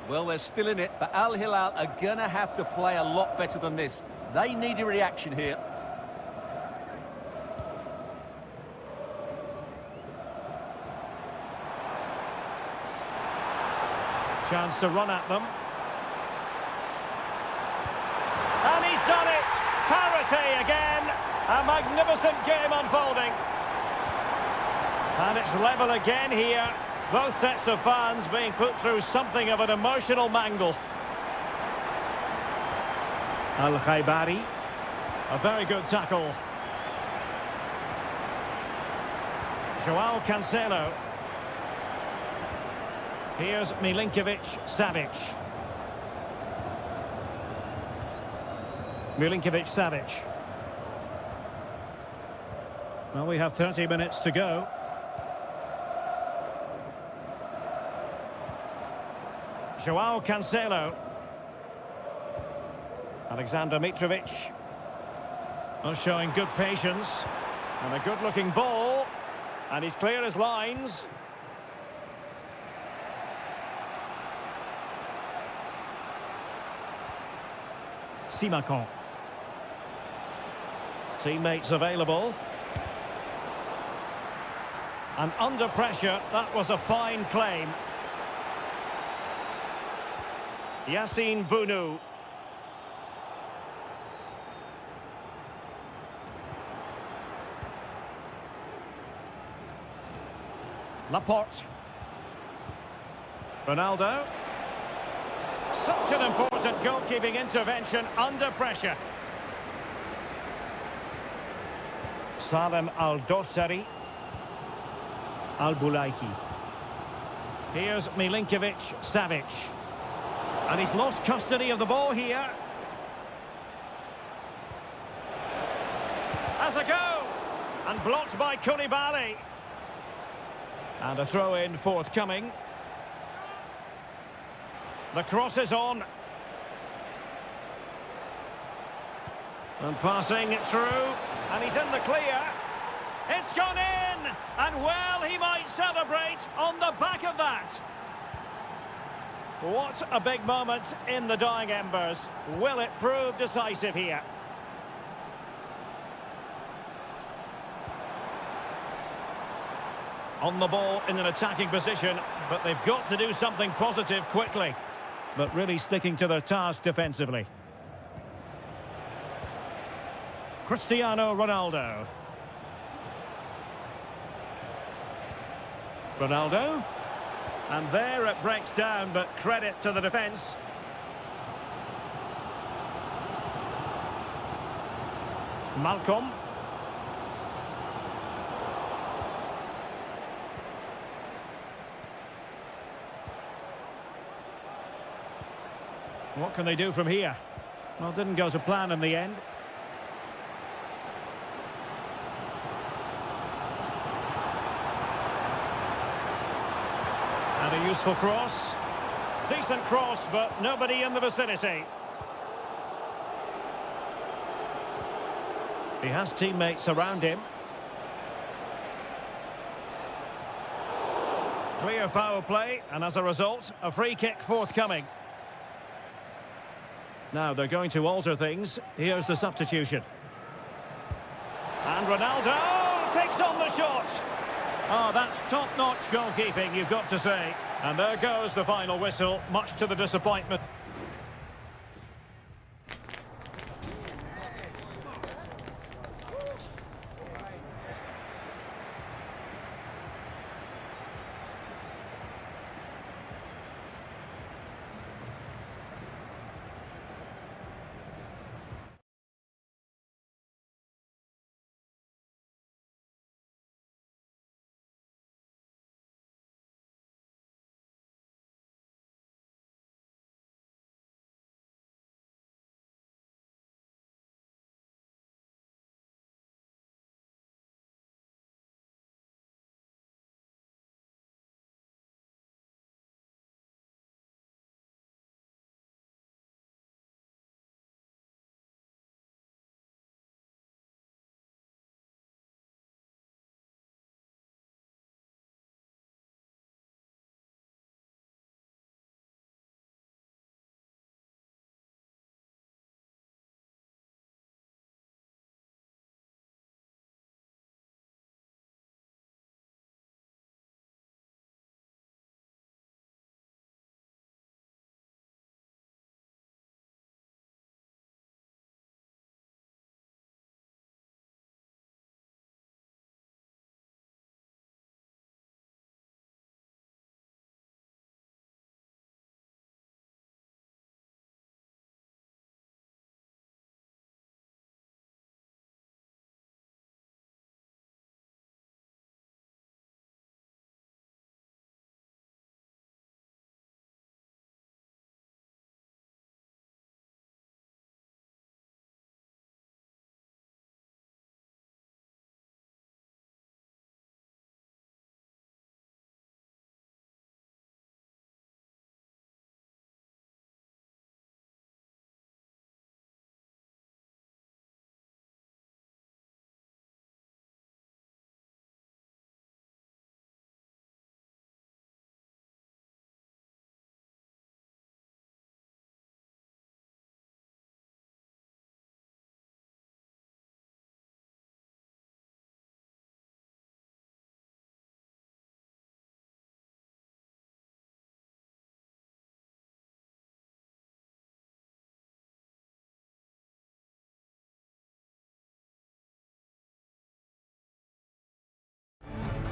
Well, they're still in it, but Al Hilal are going to have to play a lot better than this. They need a reaction here. Chance to run at them. And he's done it! Parity again! A magnificent game unfolding. And it's level again here. Both sets of fans being put through something of an emotional mangle. Al-Khaibari. A very good tackle. Joao Cancelo. Here's Milinkovic-Savic. Milinkovic-Savic. Well, we have 30 minutes to go. Joao Cancelo. Alexander Mitrovic. Oh, showing good patience. And a good-looking ball. And he's clear as lines. Simakon. Teammates available. And under pressure, that was a fine claim. Yassine Bounou. Laporte. Ronaldo. Such an important goalkeeping intervention under pressure. Salem Al-Dossari. Al-Boulaiki. Here's Milinkovic-Savic. And he's lost custody of the ball here. Has a go! And blocked by Koulibaly. And a throw-in forthcoming. The cross is on. And passing it through. And he's in the clear. It's gone in! And well, he might celebrate on the back of that. What a big moment in the dying embers. Will it prove decisive here? On the ball in an attacking position, but they've got to do something positive quickly. But really sticking to their task defensively. Cristiano Ronaldo. Ronaldo. And there it breaks down, but credit to the defence. Malcolm. What can they do from here? Well, didn't go to plan in the end. And a useful cross. Decent cross, but nobody in the vicinity. He has teammates around him. Clear foul play, and as a result, a free kick forthcoming. Now they're going to alter things. Here's the substitution. And Ronaldo takes on the shot. Oh, that's top-notch goalkeeping, you've got to say. And there goes the final whistle, much to the disappointment.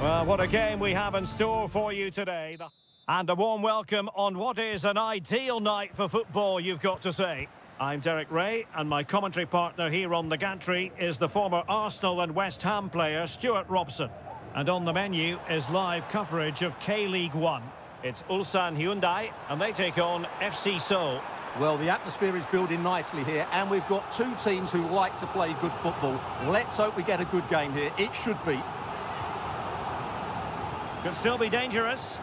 Well, what a game we have in store for you today. And a warm welcome on what is an ideal night for football, you've got to say. I'm Derek Ray, and my commentary partner here on the gantry is the former Arsenal and West Ham player Stuart Robson. And on the menu is live coverage of K-League 1. It's Ulsan Hyundai, and they take on FC Seoul. Well, the atmosphere is building nicely here, and we've got two teams who like to play good football. Let's hope we get a good game here. It should be. Could still be dangerous.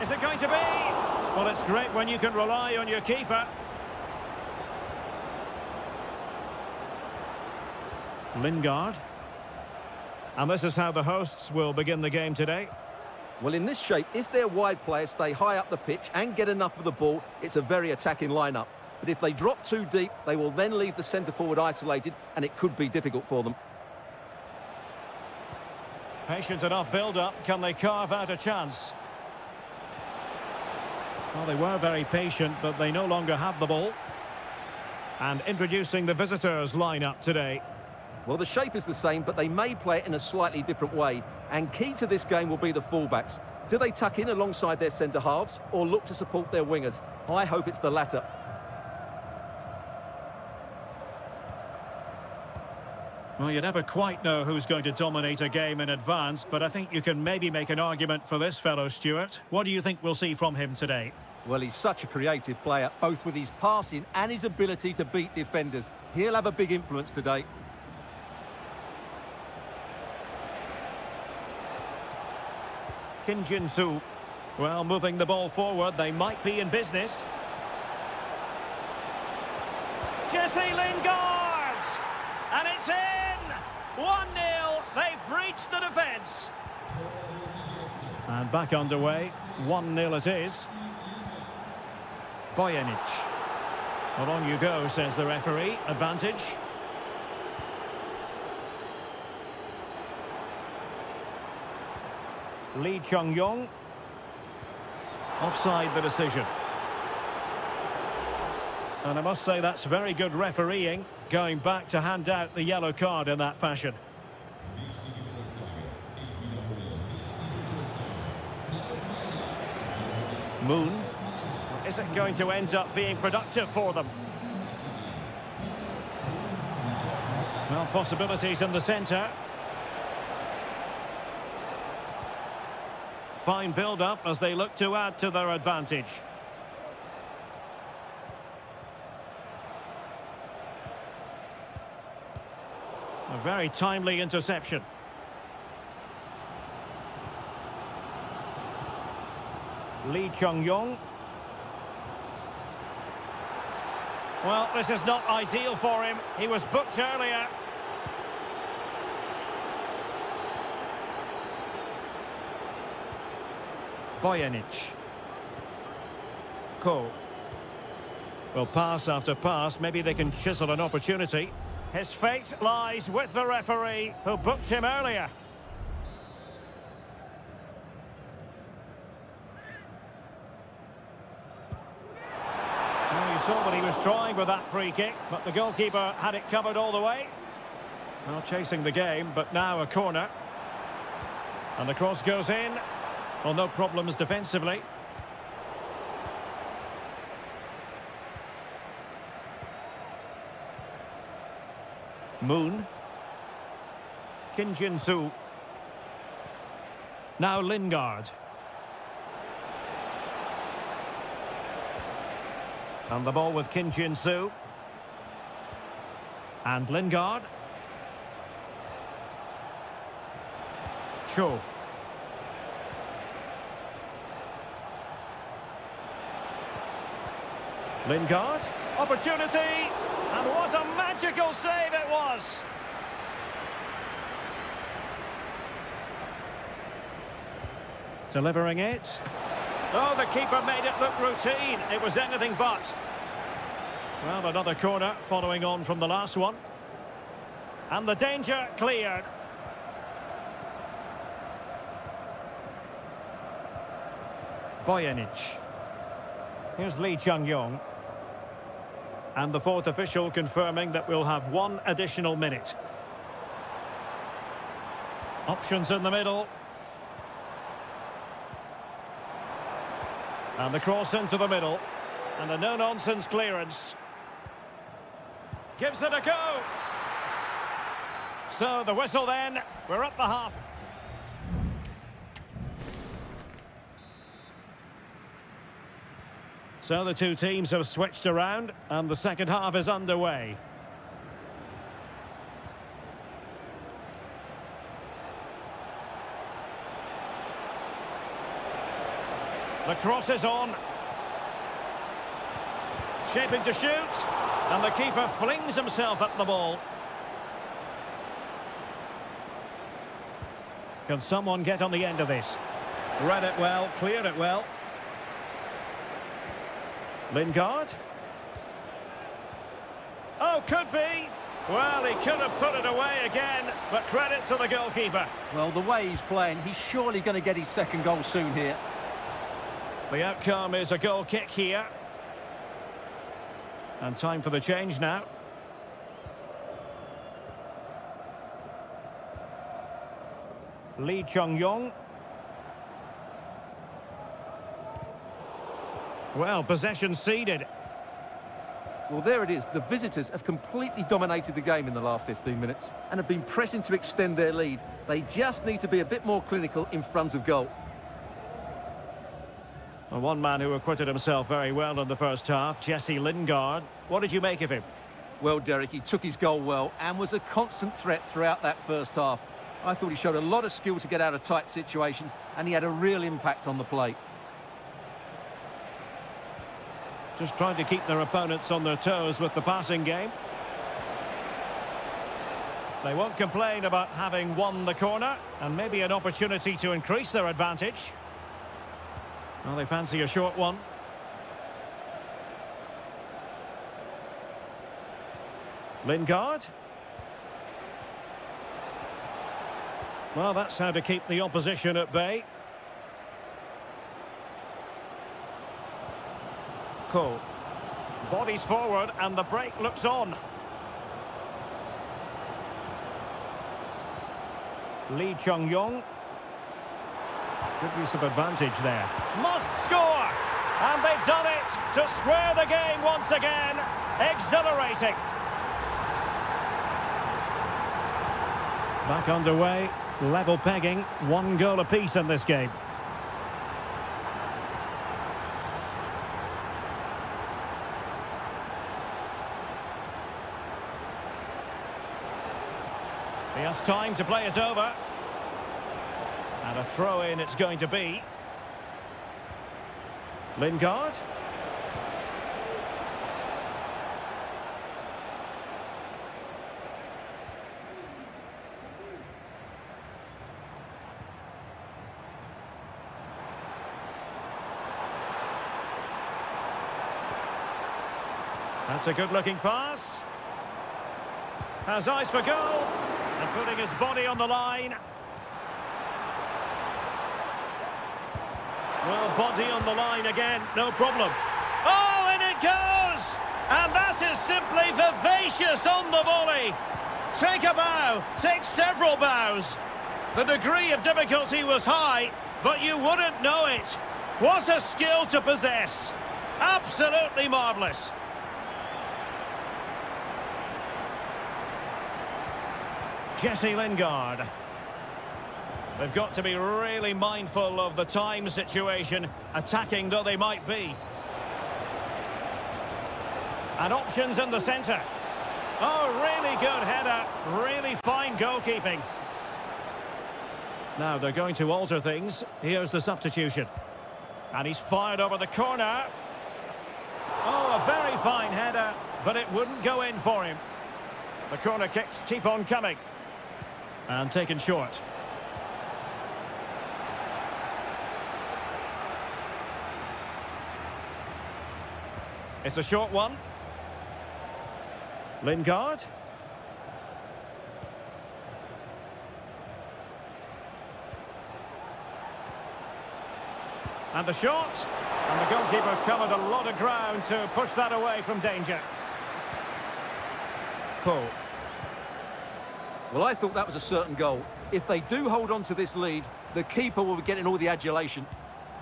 Is it going to be? Well, it's great when you can rely on your keeper. Lingard. And this is how the hosts will begin the game today. Well, in this shape, if their wide players stay high up the pitch and get enough of the ball, it's a very attacking lineup. But if they drop too deep, they will then leave the centre-forward isolated, and it could be difficult for them. Patient enough build-up. Can they carve out a chance? Well, they were very patient, but they no longer have the ball. And introducing the visitors' lineup today. Well, the shape is the same, but they may play it in a slightly different way. And key to this game will be the fullbacks. Do they tuck in alongside their centre-halves or look to support their wingers? I hope it's the latter. Well, you never quite know who's going to dominate a game in advance, but I think you can maybe make an argument for this fellow, Stuart. What do you think we'll see from him today? Well, he's such a creative player, both with his passing and his ability to beat defenders. He'll have a big influence today. Kim Jin-soo. Well, moving the ball forward, they might be in business. Jesse Lingard! And it's in! 1-0, they've breached the defence. And back underway, 1-0 it is. Bojanic. Well, on you go, says the referee. Advantage. Lee Chung-yong. Offside the decision. And I must say that's very good refereeing, going back to hand out the yellow card in that fashion. Moon. Is it going to end up being productive for them? Well, possibilities in the centre. Fine build-up as they look to add to their advantage. A very timely interception. Lee Chung-yong. Well, this is not ideal for him. He was booked earlier. Bojanic. Ko. Well, pass after pass, maybe they can chisel an opportunity. His fate lies with the referee, who booked him earlier. Well, you saw what he was trying with that free kick, but the goalkeeper had it covered all the way. Well, chasing the game, but now a corner. And the cross goes in. Well, no problems defensively. Moon. Kim Jin-soo. Now Lingard. And the ball with Kim Jin-soo. And Lingard. Cho. Lingard, opportunity, and what a magical save it was! Delivering it. Oh, the keeper made it look routine. It was anything but. Well, another corner following on from the last one. And the danger cleared. Bojanic. Here's Lee Chung-yong. And the fourth official confirming that we'll have one additional minute. Options in the middle. And the cross into the middle. And a no-nonsense clearance. Gives it a go. So the whistle then. We're up the half. So the two teams have switched around and the second half is underway. The cross is on. Shaping to shoot. And the keeper flings himself at the ball. Can someone get on the end of this? Read it well, cleared it well. Lingard. Oh, could be. Well, he could have put it away again, but credit to the goalkeeper. Well, the way he's playing, he's surely going to get his second goal soon here. The outcome is a goal kick here. And time for the change now. Lee Chung-yong. Well, possession ceded. Well, there it is. The visitors have completely dominated the game in the last 15 minutes and have been pressing to extend their lead. They just need to be a bit more clinical in front of goal. And one man who acquitted himself very well in the first half, Jesse Lingard. What did you make of him? Well, Derek, he took his goal well and was a constant threat throughout that first half. I thought he showed a lot of skill to get out of tight situations, and he had a real impact on the play. Just trying to keep their opponents on their toes with the passing game. They won't complain about having won the corner, and maybe an opportunity to increase their advantage. Well, they fancy a short one. Lingard. Well, that's how to keep the opposition at bay. Cole. Bodies forward and the break looks on. Lee Chung-yong. Good use of advantage there. Must score! And they've done it to square the game once again. Exhilarating. Back underway. Level pegging. 1 goal apiece in this game. He has time to play it over. And a throw-in it's going to be. Lingard. That's a good-looking pass. Has eyes for goal. And putting his body on the line. Well, body on the line again, no problem. Oh, and it goes! And that is simply vivacious on the volley. Take a bow, take several bows. The degree of difficulty was high, but you wouldn't know it. What a skill to possess. Absolutely marvellous. Jesse Lingard. They've got to be really mindful of the time situation, attacking though they might be. And options in the centre. Oh, really good header. Really fine goalkeeping. Now they're going to alter things. Here's the substitution. And he's fired over the corner. Oh, a very fine header, but it wouldn't go in for him. The corner kicks keep on coming. And taken short. It's a short one. Lingard. And the shot. And the goalkeeper covered a lot of ground to push that away from danger. Cole. Well, I thought that was a certain goal. If they do hold on to this lead, the keeper will be getting all the adulation.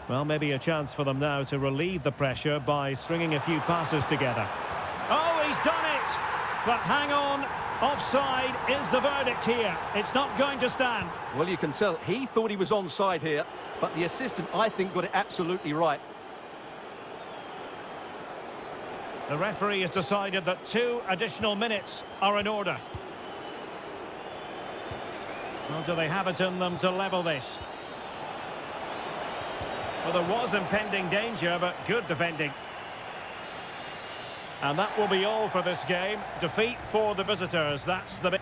Well, maybe a chance for them now to relieve the pressure by stringing a few passes together. Oh, he's done it! But hang on, offside is the verdict here. It's not going to stand. Well, you can tell he thought he was onside here, but the assistant, I think, got it absolutely right. The referee has decided that 2 additional minutes are in order. Well, do they have it in them to level this? Well, there was impending danger, but good defending. And that will be all for this game. Defeat for the visitors. That's the...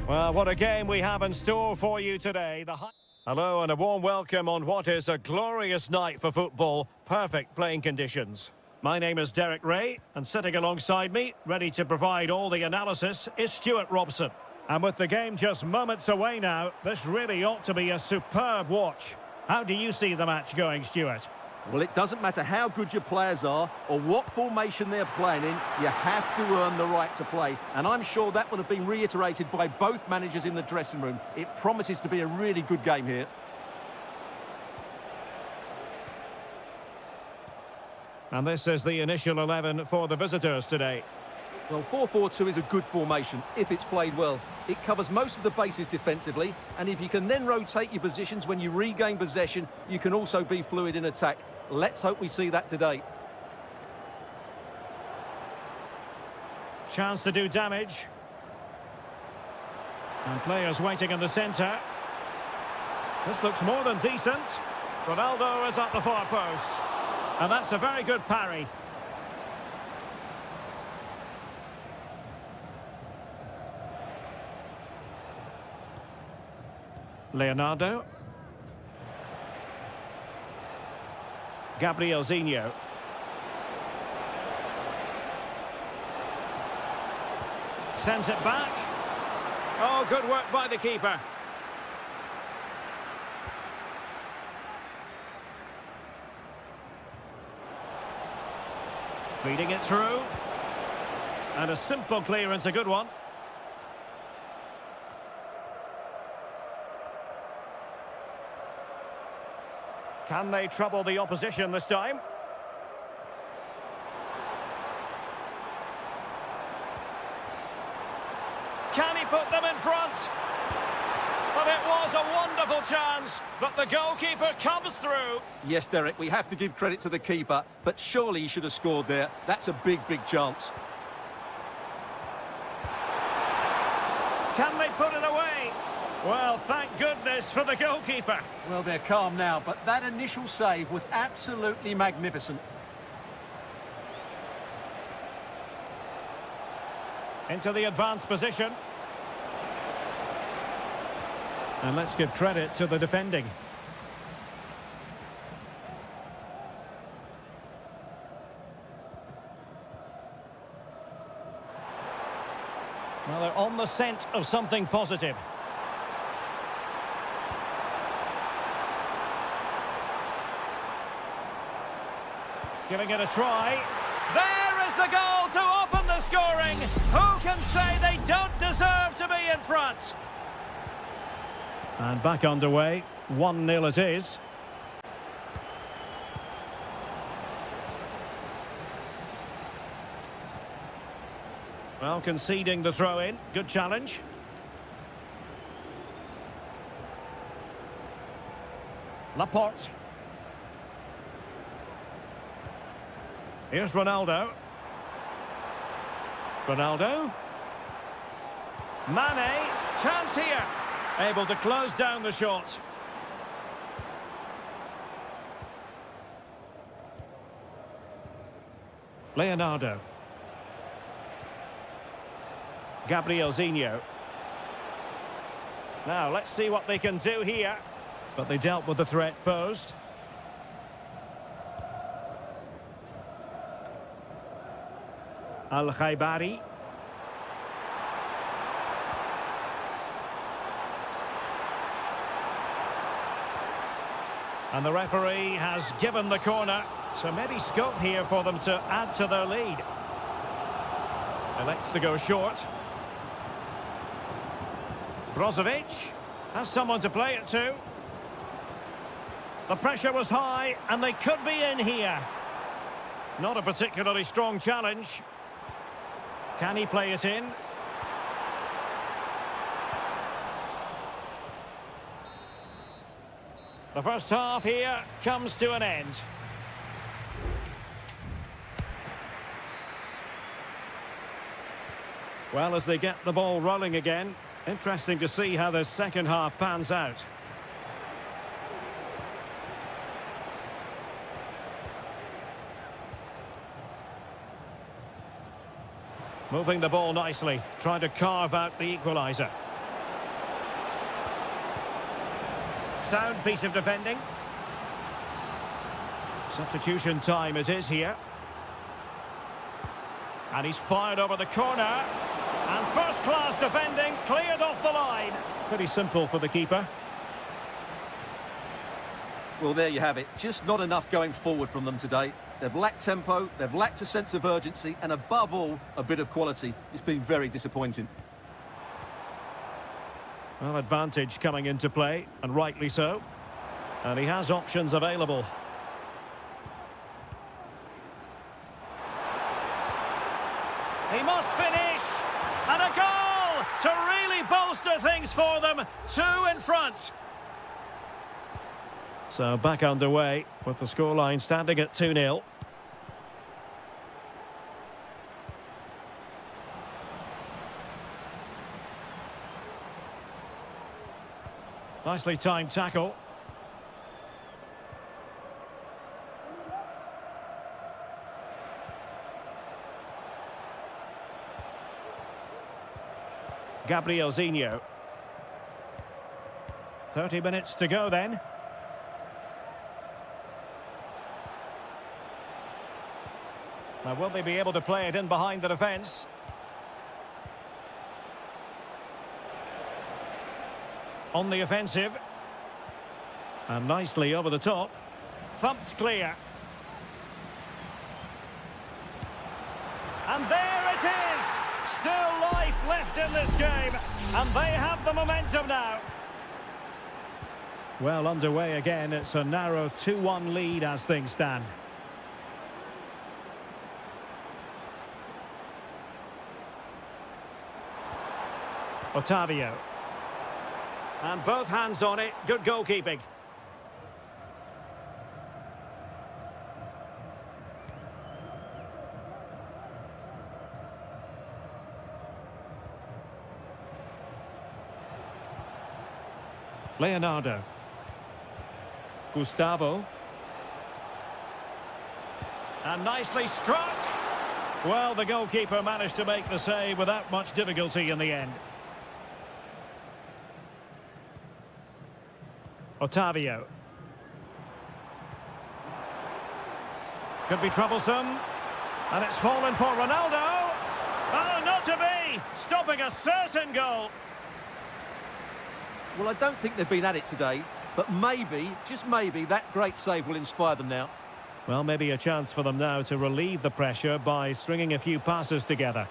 Well, what a game we have in store for you today. Hello and a warm welcome on what is a glorious night for football. Perfect playing conditions. My name is Derek Ray, and sitting alongside me, ready to provide all the analysis, is Stuart Robson. And with the game just moments away now, this really ought to be a superb watch. How do you see the match going, Stuart? Well, it doesn't matter how good your players are or what formation they're playing in, you have to earn the right to play. And I'm sure that will have been reiterated by both managers in the dressing room. It promises to be a really good game here. And this is the initial 11 for the visitors today. Well, 4-4-2 is a good formation if it's played well. It covers most of the bases defensively, and if you can then rotate your positions when you regain possession, you can also be fluid in attack. Let's hope we see that today. Chance to do damage. And players waiting in the centre. This looks more than decent. Ronaldo is at the far post. And that's a very good parry. Leonardo. Gabriel Zinho. Sends it back. Oh, good work by the keeper. Feeding it through. And a simple clearance, a good one. Can they trouble the opposition this time? Can he put them in front? But it was a wonderful chance, but the goalkeeper comes through. Yes, Derek, we have to give credit to the keeper, but surely he should have scored there. That's a big, big chance. Can they put it away? Well, thank goodness for the goalkeeper. Well, they're calm now, but that initial save was absolutely magnificent. Into the advanced position. And let's give credit to the defending. Well, they're on the scent of something positive. Giving it a try. There is the goal to open the scoring. Who can say they don't deserve to be in front? And back underway. 1-0 it is. Well, conceding the throw-in. Good challenge. Laporte. Here's Ronaldo. Ronaldo. Mane. Chance here. Able to close down the shot. Leonardo. Gabrielzinho. Now, let's see what they can do here. But they dealt with the threat posed. Al-Khaibari. And the referee has given the corner. So maybe scope here for them to add to their lead. Elects to go short. Brozovic has someone to play it to. The pressure was high, and they could be in here. Not a particularly strong challenge. Can he play it in? The first half here comes to an end. Well, as they get the ball rolling again, interesting to see how the second half pans out. Moving the ball nicely, trying to carve out the equaliser. Sound piece of defending. Substitution time it is here. And he's fired over the corner. And first-class defending, cleared off the line. Pretty simple for the keeper. Well, there you have it. Just not enough going forward from them today. They've lacked tempo, they've lacked a sense of urgency, and above all, a bit of quality. It's been very disappointing. Well, advantage coming into play, and rightly so. And he has options available. He must finish. And a goal to really bolster things for them. 2 in front. So back underway with the scoreline standing at 2-0. Nicely timed tackle. Gabrielzinho. 30 minutes to go then. Now, will they be able to play it in behind the defence? On the offensive. And nicely over the top. Thumped clear. And there it is! Still life left in this game. And they have the momentum now. Well, underway again. It's a narrow 2-1 lead as things stand. Otavio. And both hands on it. Good goalkeeping. Leonardo. Gustavo. And nicely struck. Well, the goalkeeper managed to make the save without much difficulty in the end. Otavio. Could be troublesome. And it's fallen for Ronaldo. Oh, not to be! Stopping a certain goal. Well, I don't think they've been at it today, but maybe, just maybe, that great save will inspire them now. Well, maybe a chance for them now to relieve the pressure by stringing a few passes together.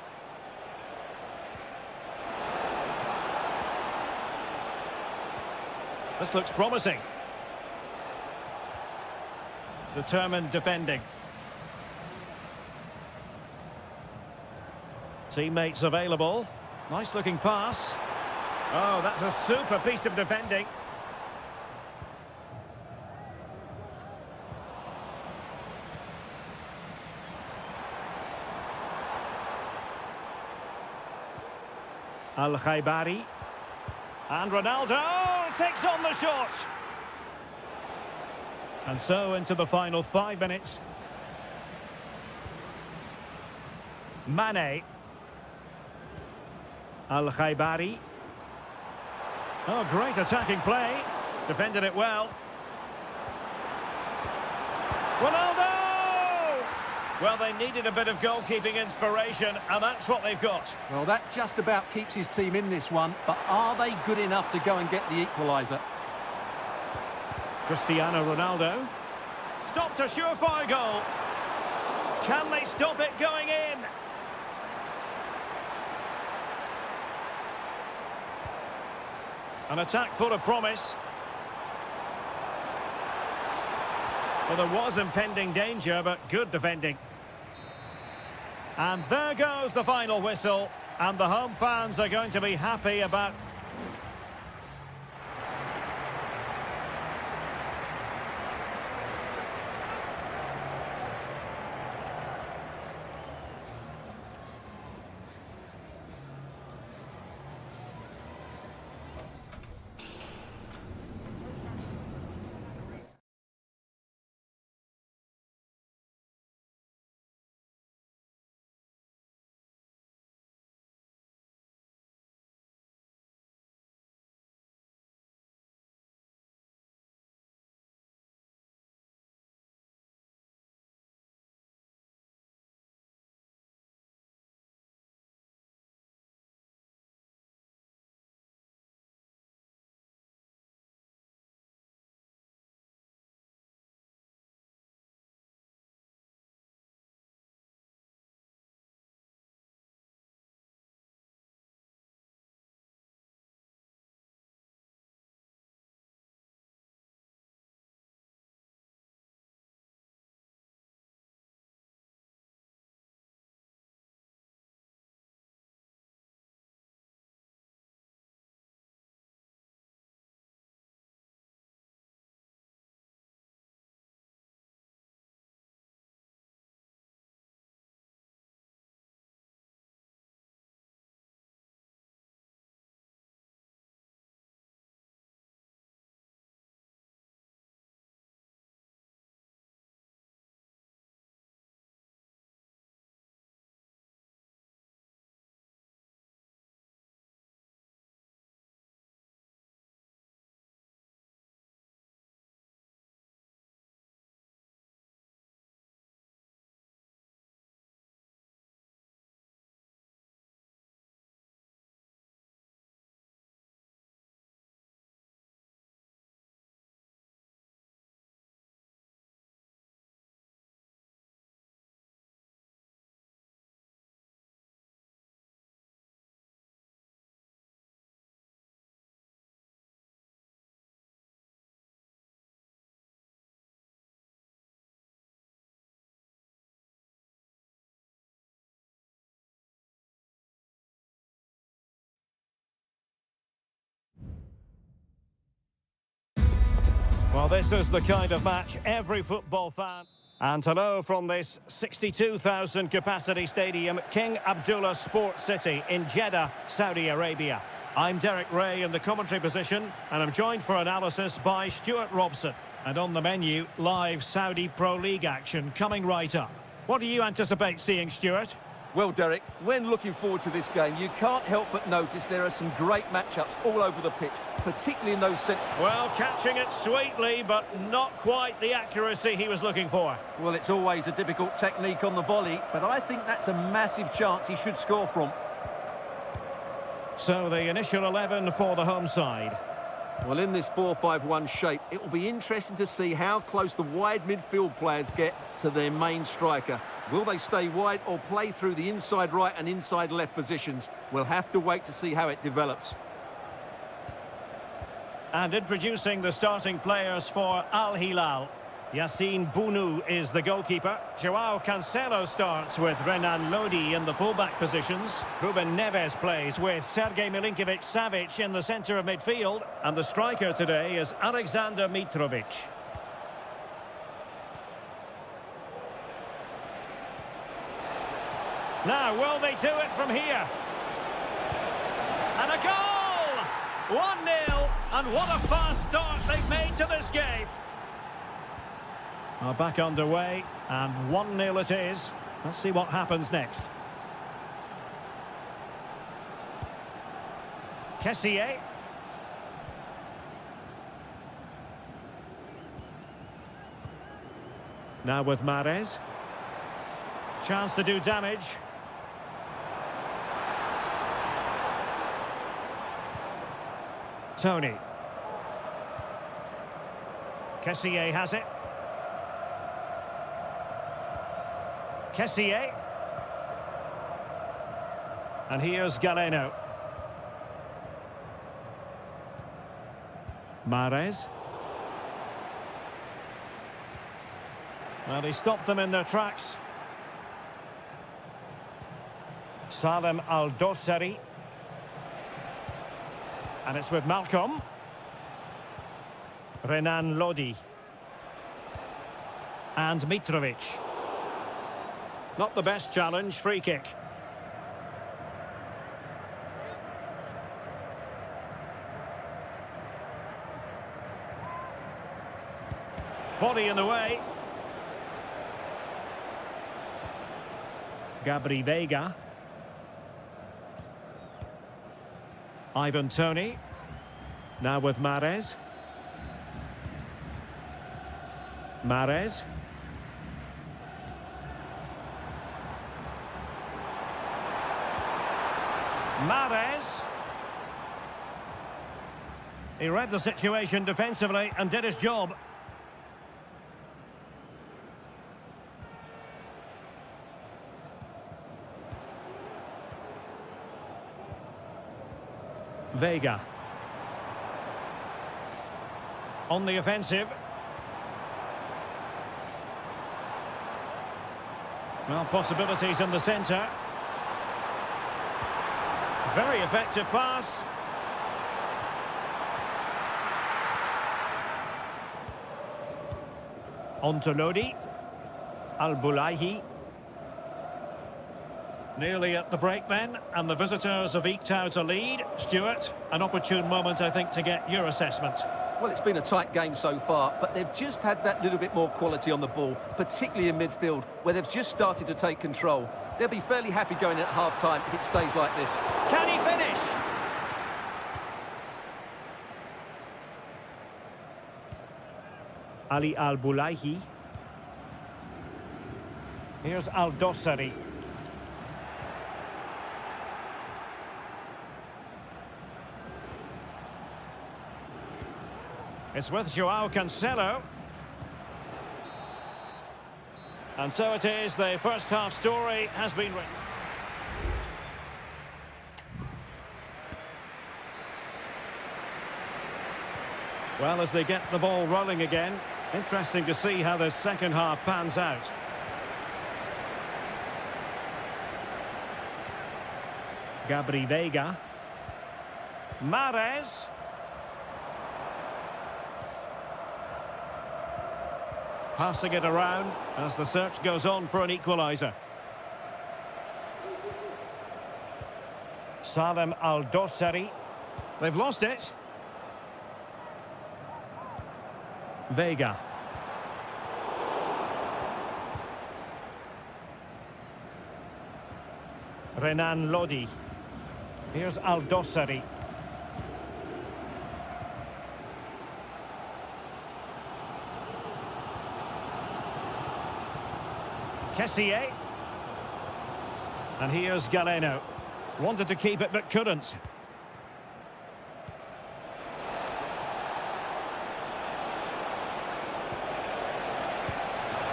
This looks promising. Determined defending. Teammates available. Nice looking pass. Oh, that's a super piece of defending. Al-Khaibari. And Ronaldo takes on the shot. And so into the final 5 minutes. Mane. Al-Khaibari. Oh, great attacking play. Defended it well. Ronaldo! Well, they needed a bit of goalkeeping inspiration, and that's what they've got. Well, that just about keeps his team in this one, but are they good enough to go and get the equaliser? Cristiano Ronaldo. Stopped a surefire goal. Can they stop it going in? An attack full of promise. Well, there was impending danger, but good defending. And there goes the final whistle. And the home fans are going to be happy about... Well, this is the kind of match every football fan... And hello from this 62,000 capacity stadium, King Abdullah Sports City in Jeddah, Saudi Arabia. I'm Derek Ray in the commentary position, and I'm joined for analysis by Stuart Robson. And on the menu, live Saudi Pro League action coming right up. What do you anticipate seeing, Stuart? Well, Derek, when looking forward to this game, you can't help but notice there are some great matchups all over the pitch, particularly in those centres. Well, catching it sweetly, but not quite the accuracy he was looking for. Well, it's always a difficult technique on the volley, but I think that's a massive chance he should score from. So the initial 11 for the home side. Well, in this 4-5-1 shape, it will be interesting to see how close the wide midfield players get to their main striker. Will they stay wide or play through the inside right and inside left positions? We'll have to wait to see how it develops. And introducing the starting players for Al Hilal. Yassine Bounou is the goalkeeper. Joao Cancelo starts with Renan Lodi in the fullback positions. Ruben Neves plays with Sergej Milinkovic-Savic in the centre of midfield. And the striker today is Alexander Mitrovic. Now, will they do it from here? And a goal! 1-0, and what a fast start they've made to this game. Well, back underway, and 1-0 it is. Let's see what happens next. Kessié. Now with Mahrez. Chance to do damage. Tony. Kessié has it. Kessié. And here's Galeno. Mahrez. Well, he stopped them in their tracks. Salem Al-Dossari. And it's with Malcolm. Renan Lodi. And Mitrovic. Not the best challenge, free kick. Body in the way. Gabri Veiga. Ivan Toney. Now with Mahrez. Mahrez. Mahrez. He read the situation defensively and did his job. Veiga. On the offensive. Well, possibilities in the centre. Very effective pass. On to Lodi. Al-Bulaihi. Nearly at the break then, and the visitors have eked out a lead. Stuart, an opportune moment, I think, to get your assessment. Well, it's been a tight game so far, but they've just had that little bit more quality on the ball, particularly in midfield, where they've just started to take control. They'll be fairly happy going in at half-time if it stays like this. Can he finish? Ali Al-Bulaihi. Here's Al-Dossari. It's with Joao Cancelo. And so it is, the first half story has been written. Well, as they get the ball rolling again, interesting to see how the second half pans out. Gabri Veiga. Mahrez. Passing it around as the search goes on for an equaliser. Salem Al-Dossari. They've lost it. Veiga. Renan Lodi. Here's Al-Dossari. Kessié. And here's Galeno. Wanted to keep it but couldn't.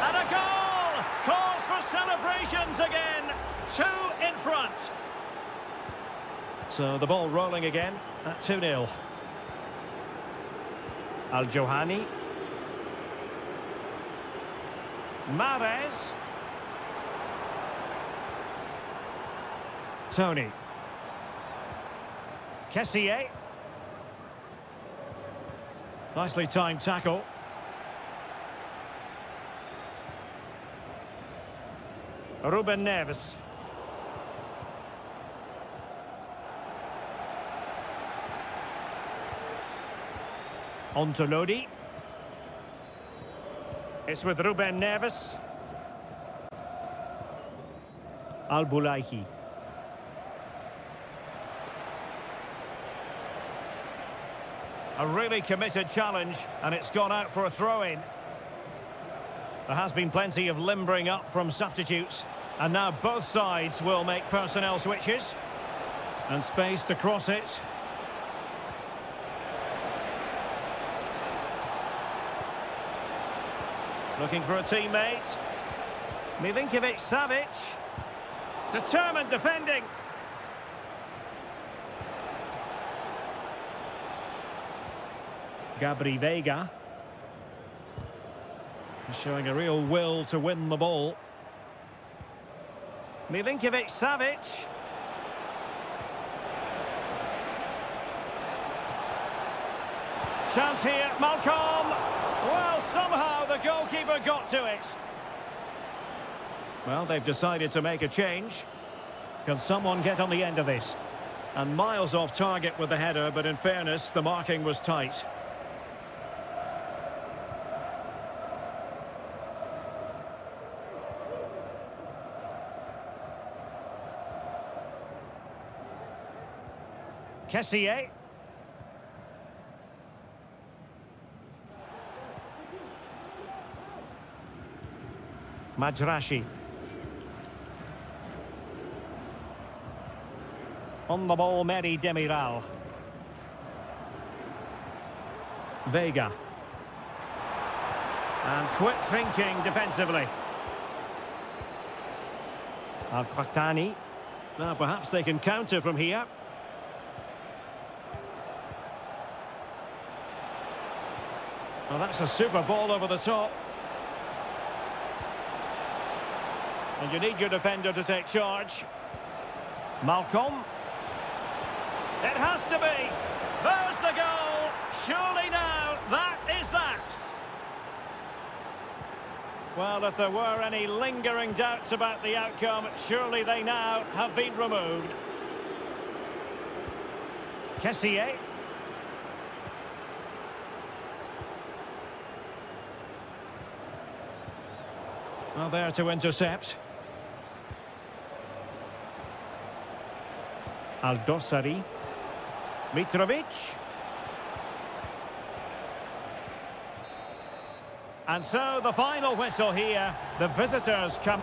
And a goal! Cause for celebrations again. 2 in front. So the ball rolling again at 2-0. Al-Johani. Mahrez. Tony. Kessié. Nicely timed tackle. Ruben Neves. On to Lodi. It's with Ruben Neves. Al-Bulaihi. A really committed challenge, and it's gone out for a throw-in. There has been plenty of limbering up from substitutes, and now both sides will make personnel switches. And space to cross it. Looking for a teammate. Milinkovic-Savic. Determined defending. Gabri Veiga. Showing a real will to win the ball. Milinkovic-Savic. Chance here, Malcolm. Well, somehow the goalkeeper got to it. Well, they've decided to make a change. Can someone get on the end of this? And miles off target with the header, but in fairness, the marking was tight. Kessié. Majrashi. On the ball, Meri Demiral. Veiga. And quick thinking defensively. Al-Qahtani. Now perhaps they can counter from here. Well, that's a super ball over the top. And you need your defender to take charge. Malcolm. It has to be. There's the goal. Surely now, that is that. Well, if there were any lingering doubts about the outcome, surely they now have been removed. Kessié. Well, there to intercept. Aldosari. Mitrovic. And so the final whistle here. The visitors come.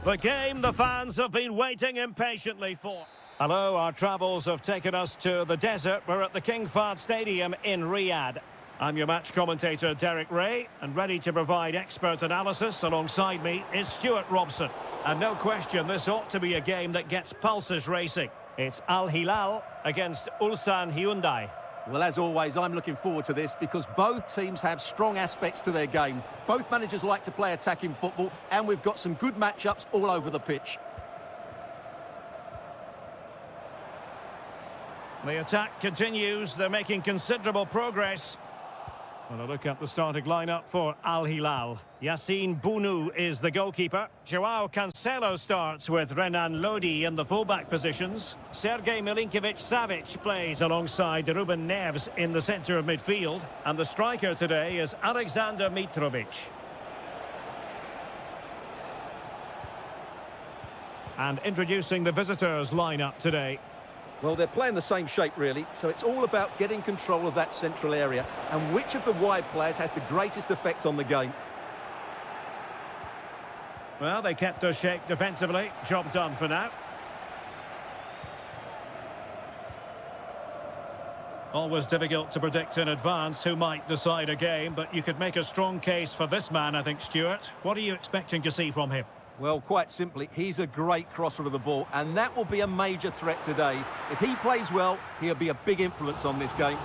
The game the fans have been waiting impatiently for. Hello, our travels have taken us to the desert. We're at the King Fahd Stadium in Riyadh. I'm your match commentator, Derek Ray, and ready to provide expert analysis alongside me is Stuart Robson. And no question, this ought to be a game that gets pulses racing. It's Al Hilal against Ulsan Hyundai. Well, as always, I'm looking forward to this because both teams have strong aspects to their game. Both managers like to play attacking football, and we've got some good matchups all over the pitch. The attack continues. They're making considerable progress. Well, a look at the starting lineup for Al Hilal. Yassine Bounou is the goalkeeper. Joao Cancelo starts with Renan Lodi in the fullback positions. Sergej Milinkovic-Savic plays alongside Ruben Neves in the centre of midfield. And the striker today is Alexander Mitrovic. And introducing the visitors' lineup today. Well, they're playing the same shape, really, so it's all about getting control of that central area and which of the wide players has the greatest effect on the game. Well, they kept their shape defensively. Job done for now. Always difficult to predict in advance who might decide a game, but you could make a strong case for this man, I think, Stuart. What are you expecting to see from him? Well, quite simply, he's a great crosser of the ball, and that will be a major threat today. If he plays well, he'll be a big influence on this game.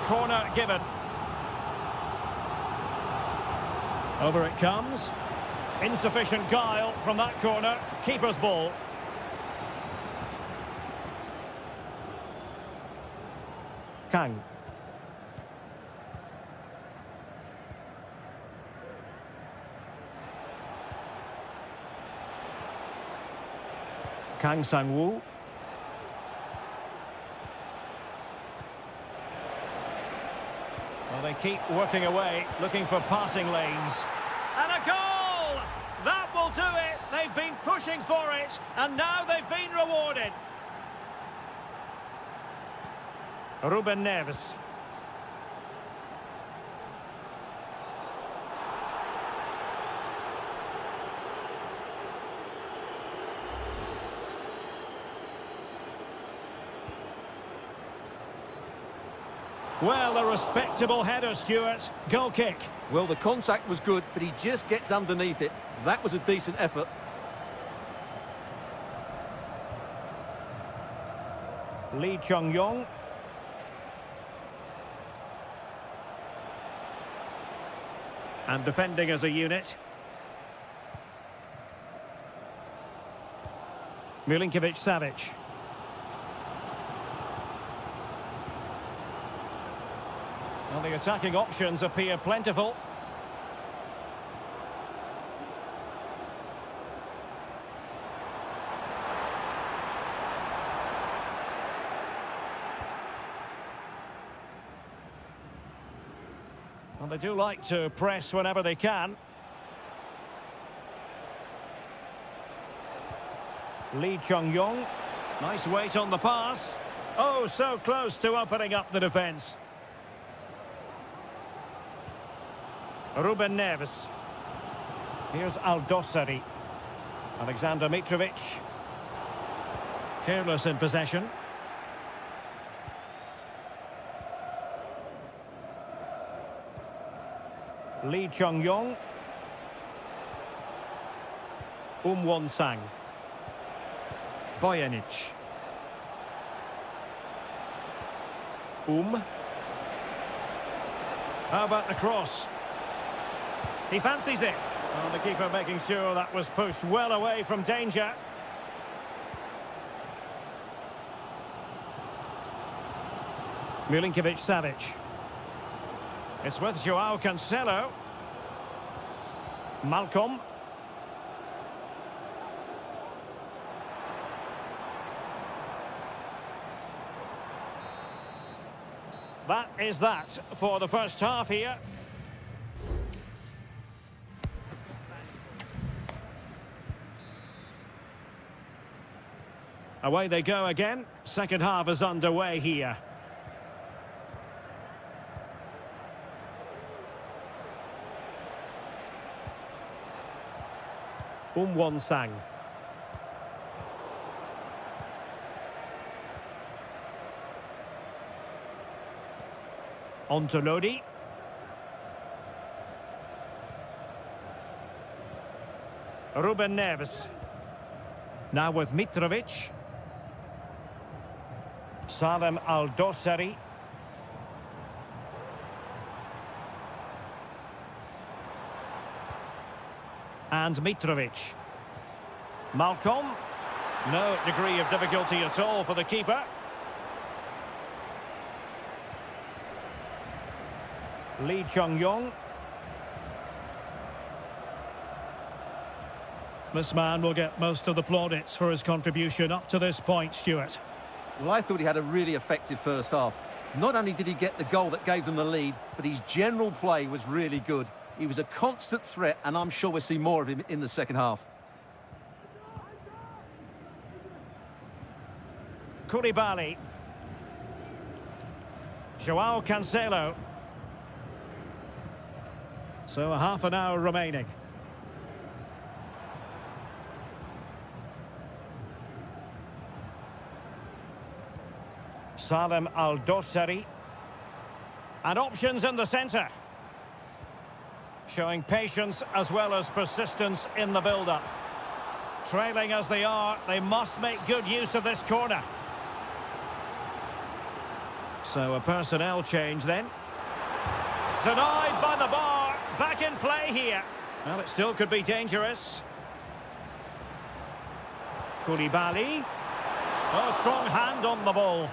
Corner given. Over it comes. Insufficient guile from that corner. Keeper's ball. Kang. Kang Sang-woo. Well, they keep working away, looking for passing lanes. And a goal! That will do it. They've been pushing for it, and now they've been rewarded. Ruben Neves. Well, a respectable header, Stuart. Goal kick. Well, the contact was good, but he just gets underneath it. That was a decent effort. Lee Chung-yong. And defending as a unit. Milinkovic-Savic. Well, the attacking options appear plentiful. Well, they do like to press whenever they can. Lee Chung-yong. Nice weight on the pass. Oh, so close to opening up the defence. Ruben Neves. Here's Aldosari. Alexander Mitrovic. Careless in possession. Lee Chung-yong. Won-sang. Bojanic. How about the cross? He fancies it. Well, the keeper making sure that was pushed well away from danger. Milinkovic-Savic. It's with Joao Cancelo. Malcolm. That is that for the first half here. Away they go again. Second half is underway here. Sang. On to Lodi. Ruben Neves. Now with Mitrovic. Salem Al-Dossari. And Mitrovic. Malcolm. No degree of difficulty at all for the keeper. Lee Chung-yong. This man will get most of the plaudits for his contribution up to this point, Stuart. Well, I thought he had a really effective first half. Not only did he get the goal that gave them the lead, but his general play was really good. He was a constant threat, and I'm sure we'll see more of him in the second half. Koulibaly. Joao Cancelo. So a half an hour remaining. Salem Al-Dossari. And options in the centre. Showing patience as well as persistence in the build-up. Trailing as they are, they must make good use of this corner. So a personnel change then. Denied by the bar. Back in play here. Well, it still could be dangerous. Koulibaly. Oh, strong hand on the ball.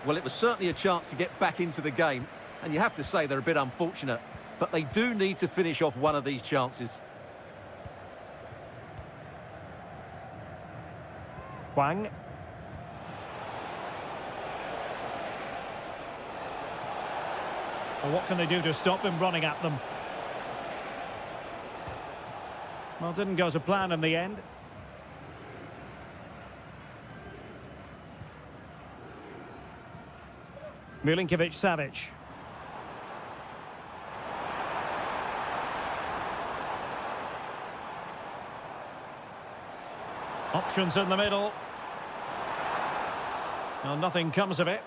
Well, it was certainly a chance to get back into the game, and you have to say they're a bit unfortunate, but they do need to finish off one of these chances. Hwang. Well, what can they do to stop him running at them? Well, didn't go to plan in the end. Milinkovic-Savic. Options in the middle. Well, nothing comes of it.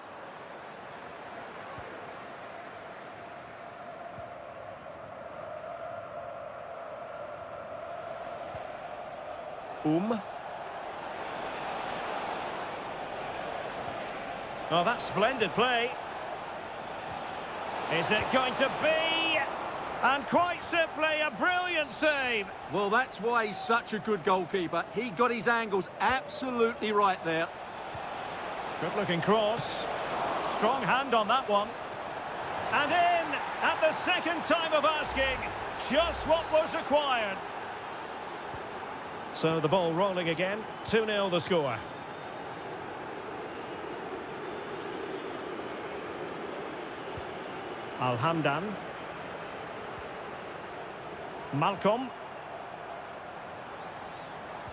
Oh, that's splendid play. Is it going to be? And quite simply, a brilliant save. Well, that's why he's such a good goalkeeper. He got his angles absolutely right there. Good-looking cross. Strong hand on that one. And in at the second time of asking. Just what was required. So the ball rolling again. 2-0 the score. Al-Hamdan. Malcolm.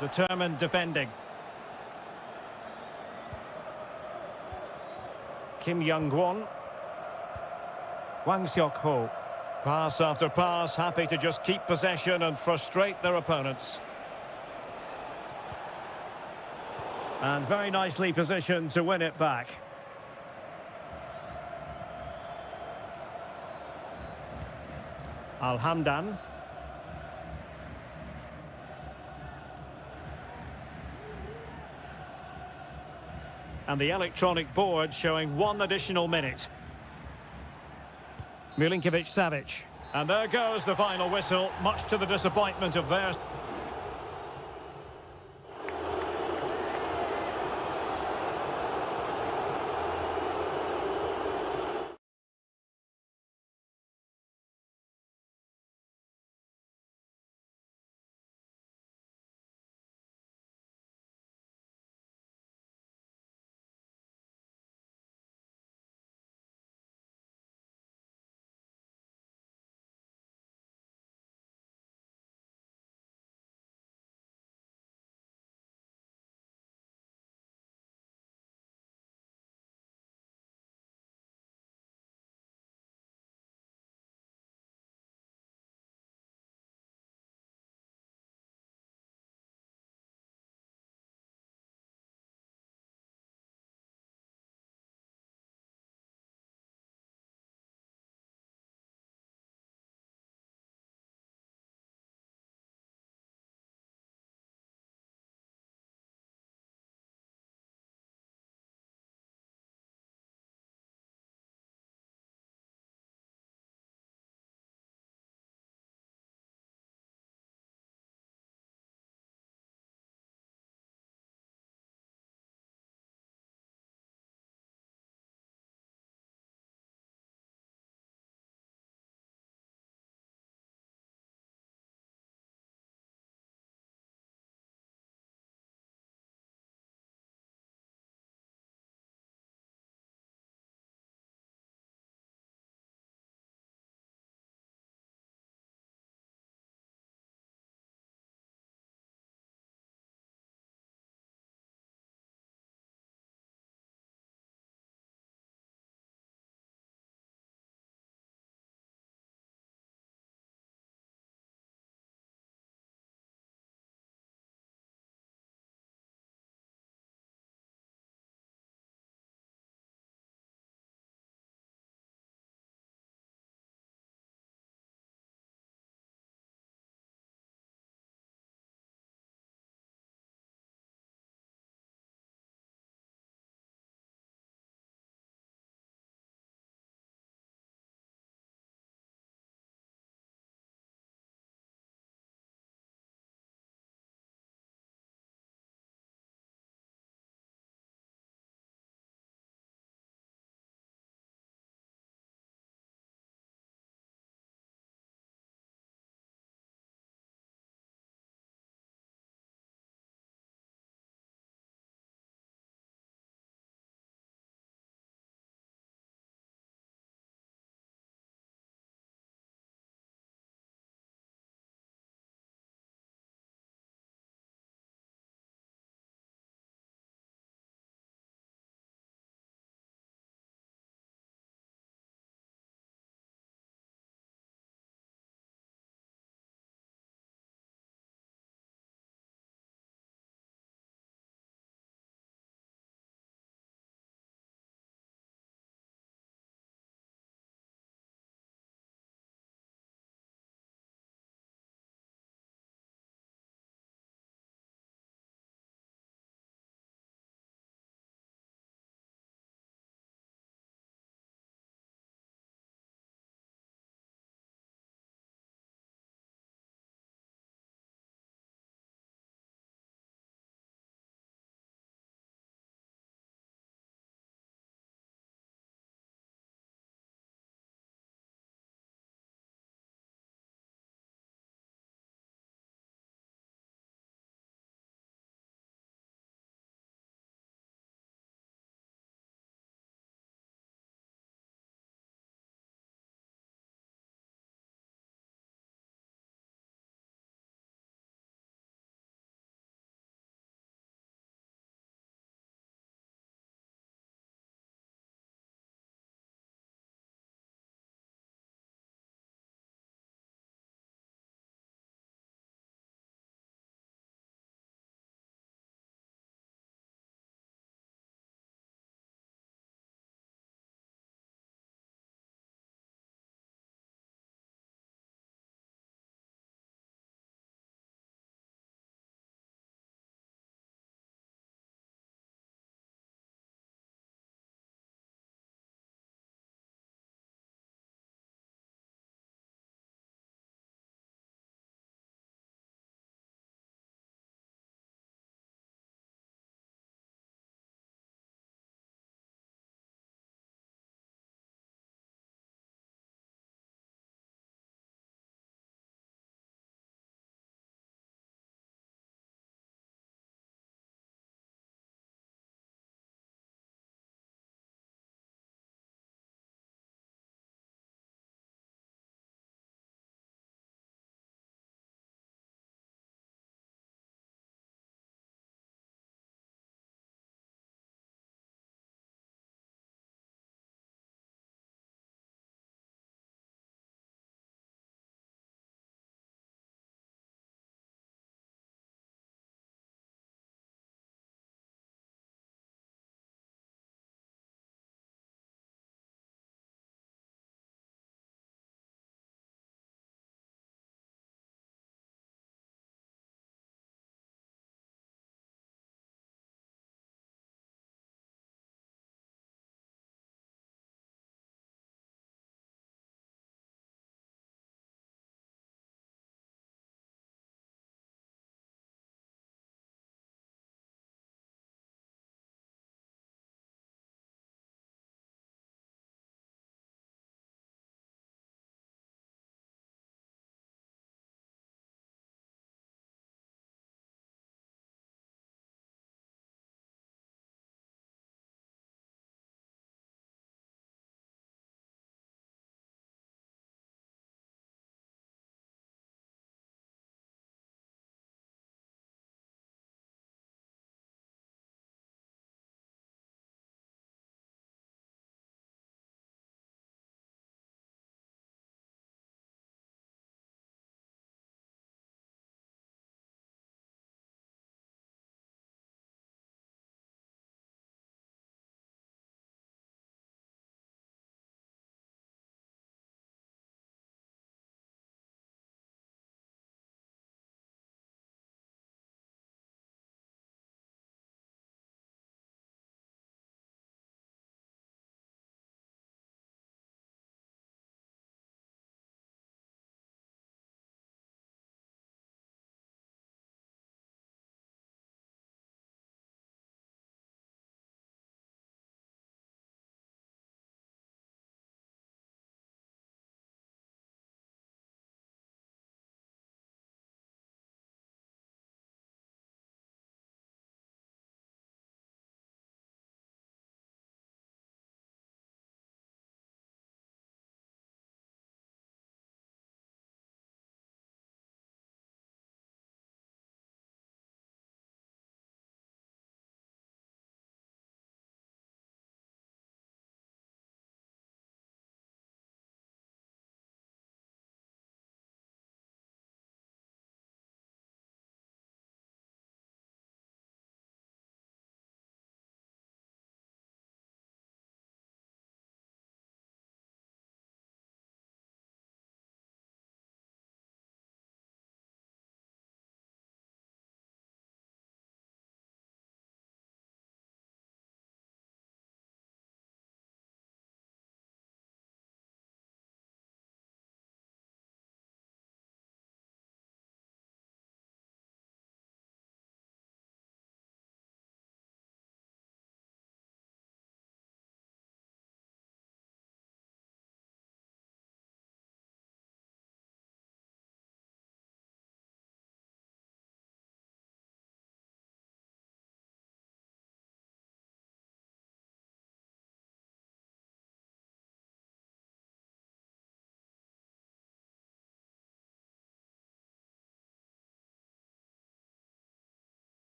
Determined defending. Kim Young-won. Wang Seok-ho. Pass after pass, happy to just keep possession and frustrate their opponents. And very nicely positioned to win it back. Al-Hamdan. And the electronic board showing 1 additional minute. Milinkovic-Savic. And there goes the final whistle, much to the disappointment of theirs.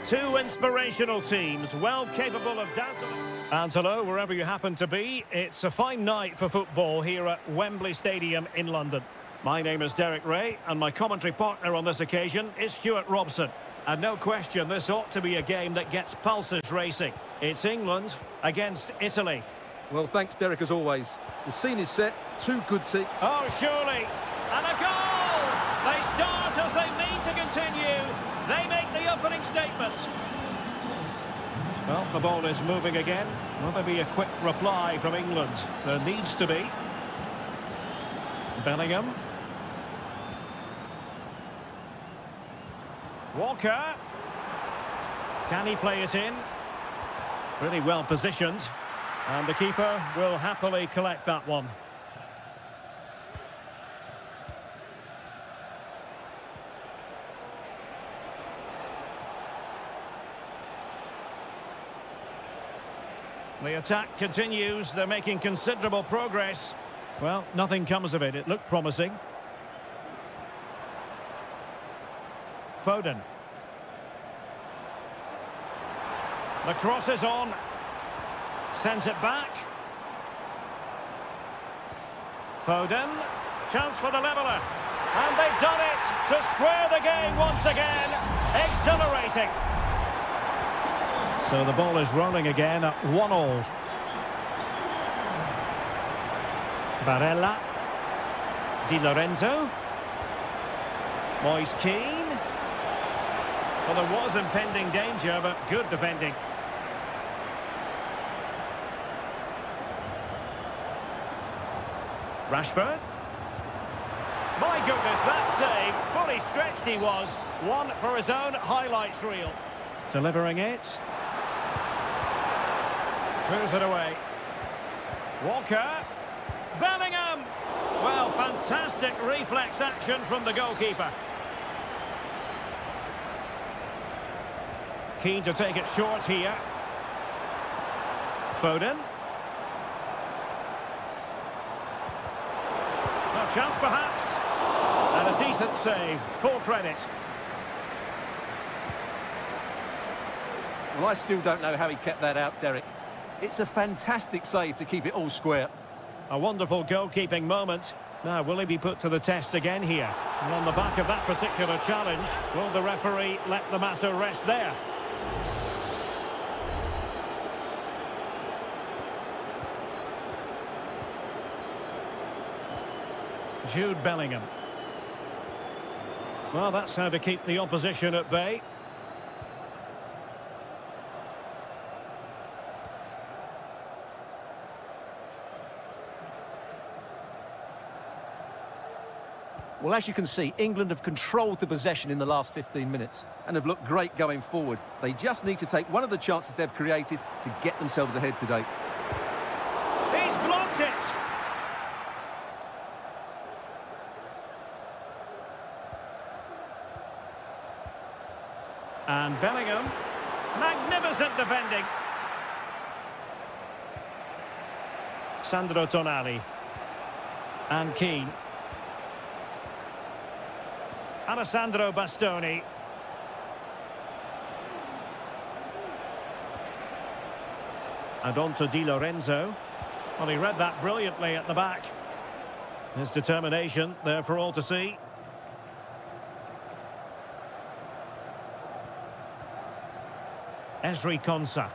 Two inspirational teams, well capable of dazzling. And hello, wherever you happen to be, it's a fine night for football here at Wembley Stadium in London. My name is Derek Ray, and my commentary partner on this occasion is Stuart Robson. And no question, this ought to be a game that gets pulses racing. It's England against Italy. Well, thanks, Derek, as always. The scene is set. Two good teams. Oh, surely. And a goal! They start as they mean to continue. They make the opening statement. Well, the ball is moving again. Will there be a quick reply from England? There needs to be. Bellingham. Walker. Can he play it in? Really well positioned. And the keeper will happily collect that one. The attack continues. They're making considerable progress. Well, nothing comes of it. It looked promising. Foden. The cross is on. Sends it back. Foden. Chance for the leveller. And they've done it to square the game once again. Exhilarating. So the ball is rolling again at 1-1. Barella. Di Lorenzo. Moise Keane. Well, there was impending danger, but good defending. Rashford. My goodness, that save. Fully stretched he was. One for his own highlights reel. Delivering it. Clears it away. Walker. Bellingham. Well, fantastic reflex action from the goalkeeper. Keen to take it short here. Foden. A chance perhaps. And a decent save. Full credit. Well, I still don't know how he kept that out, Derek. It's a fantastic save to keep it all square. A wonderful goalkeeping moment. Now, will he be put to the test again here? And on the back of that particular challenge, will the referee let the matter rest there? Jude Bellingham. Well, that's how to keep the opposition at bay. Well, as you can see, England have controlled the possession in the last 15 minutes and have looked great going forward. They just need to take one of the chances they've created to get themselves ahead today. He's blocked it! And Bellingham. Magnificent defending. Sandro Tonali. And Keane. Alessandro Bastoni. And on to Di Lorenzo. Well, he read that brilliantly at the back. His determination there for all to see. Ezri Konsa.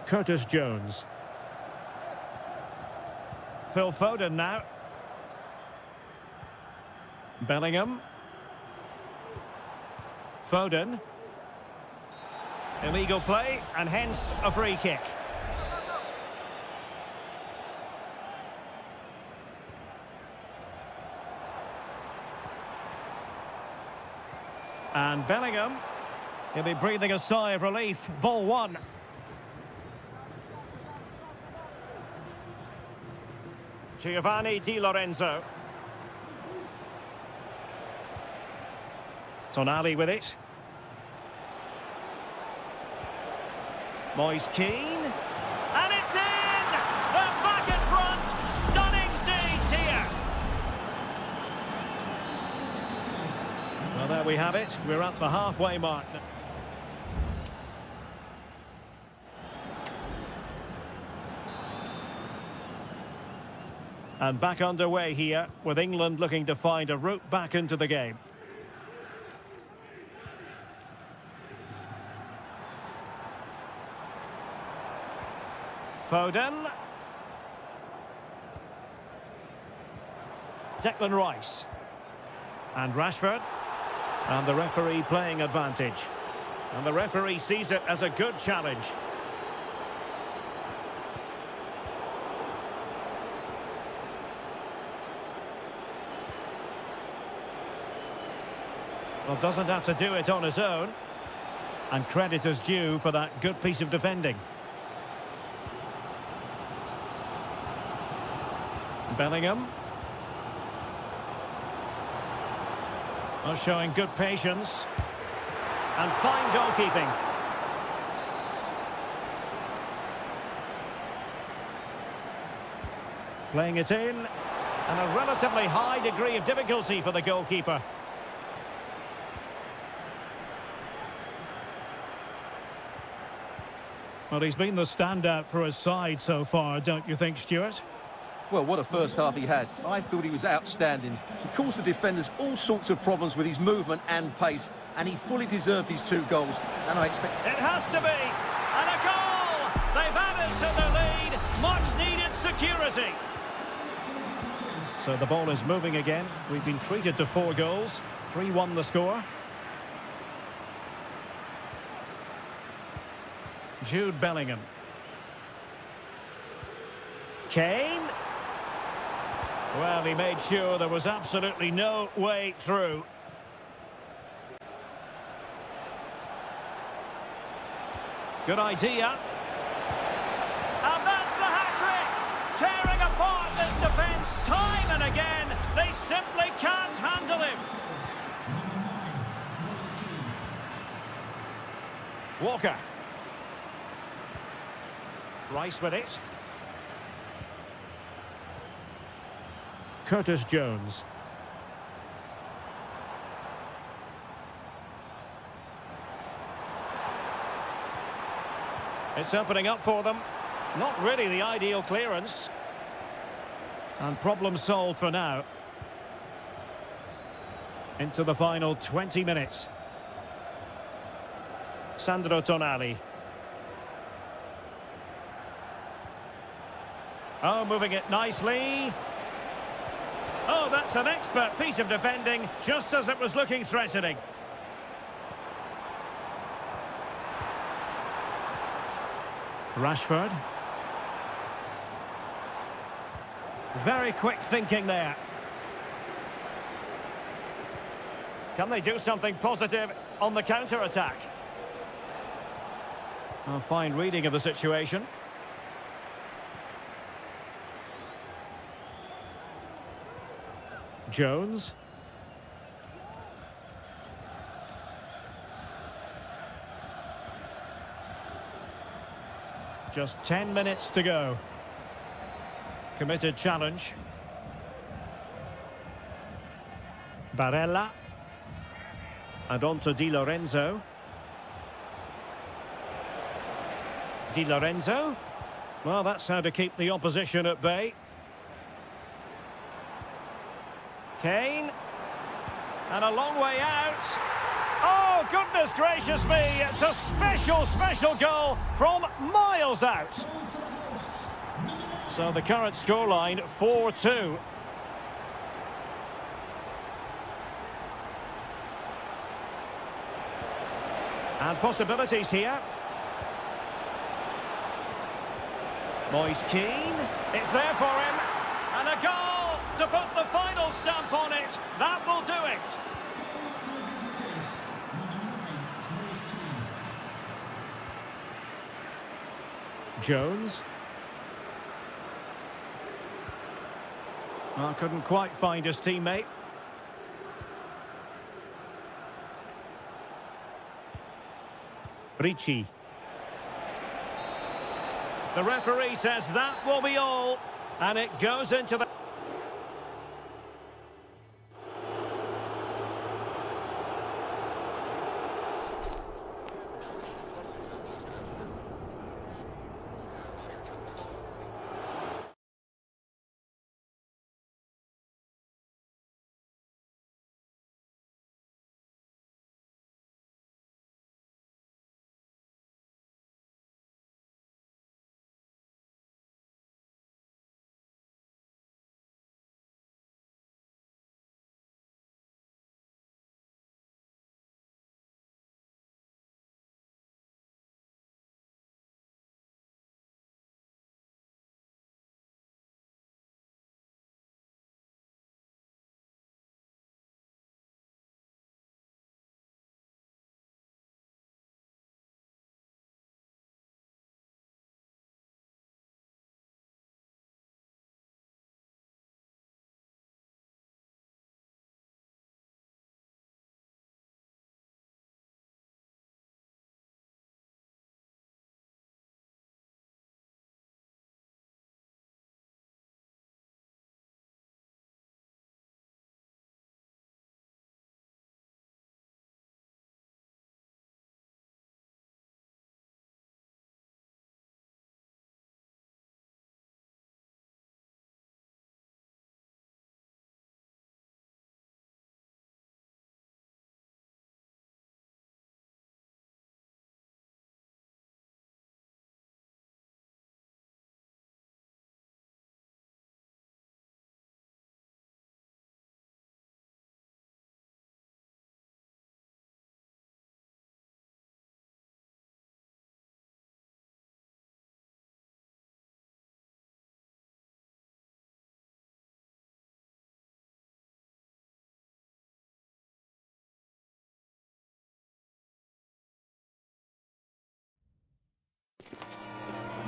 Curtis Jones. Phil Foden now. Bellingham. Foden. Illegal play, and hence a free kick. And Bellingham, he'll be breathing a sigh of relief. Ball one. Giovanni Di Lorenzo. Tonali with it. Moise Keane. And it's in! They're back in front! Stunning scenes here! Well, there we have it. We're at the halfway mark. And back underway here, with England looking to find a route back into the game. Foden. Declan Rice. And Rashford. And the referee playing advantage. And the referee sees it as a good challenge. Well, doesn't have to do it on his own. And credit is due for that good piece of defending. Bellingham. Well, showing good patience. And fine goalkeeping. Playing it in. And a relatively high degree of difficulty for the goalkeeper. Well, he's been the standout for his side so far, don't you think, Stuart? Well, what a first half he had. I thought he was outstanding. He caused the defenders all sorts of problems with his movement and pace, and he fully deserved his 2 goals. And I expect... It has to be! And a goal! They've added to the lead. Much needed security. So the ball is moving again. We've been treated to 4 goals. 3-1 the score. Jude Bellingham. Kane. Well, he made sure there was absolutely no way through. Good idea. And that's the hat-trick! Tearing apart this defence time and again. They simply can't handle him. Walker. Rice with it. Curtis Jones. It's opening up for them. Not really the ideal clearance. And problem solved for now. Into the final 20 minutes. Sandro Tonali. Oh, moving it nicely. Oh, that's an expert piece of defending, just as it was looking threatening. Rashford. Very quick thinking there. Can they do something positive on the counter-attack? A fine reading of the situation. Jones. Just 10 minutes to go. Committed challenge. Barella. And on to Di Lorenzo. Di Lorenzo. Well, that's how to keep the opposition at bay. Kane. And a long way out. Oh, goodness gracious me. It's a special goal from miles out. So the current scoreline, 4-2. And possibilities here. Moise Keane. It's there for him. And a goal to put the final stamp on it. That will do it. Jones. Well, couldn't quite find his teammate. Ricci. The referee says that will be all, and it goes into the...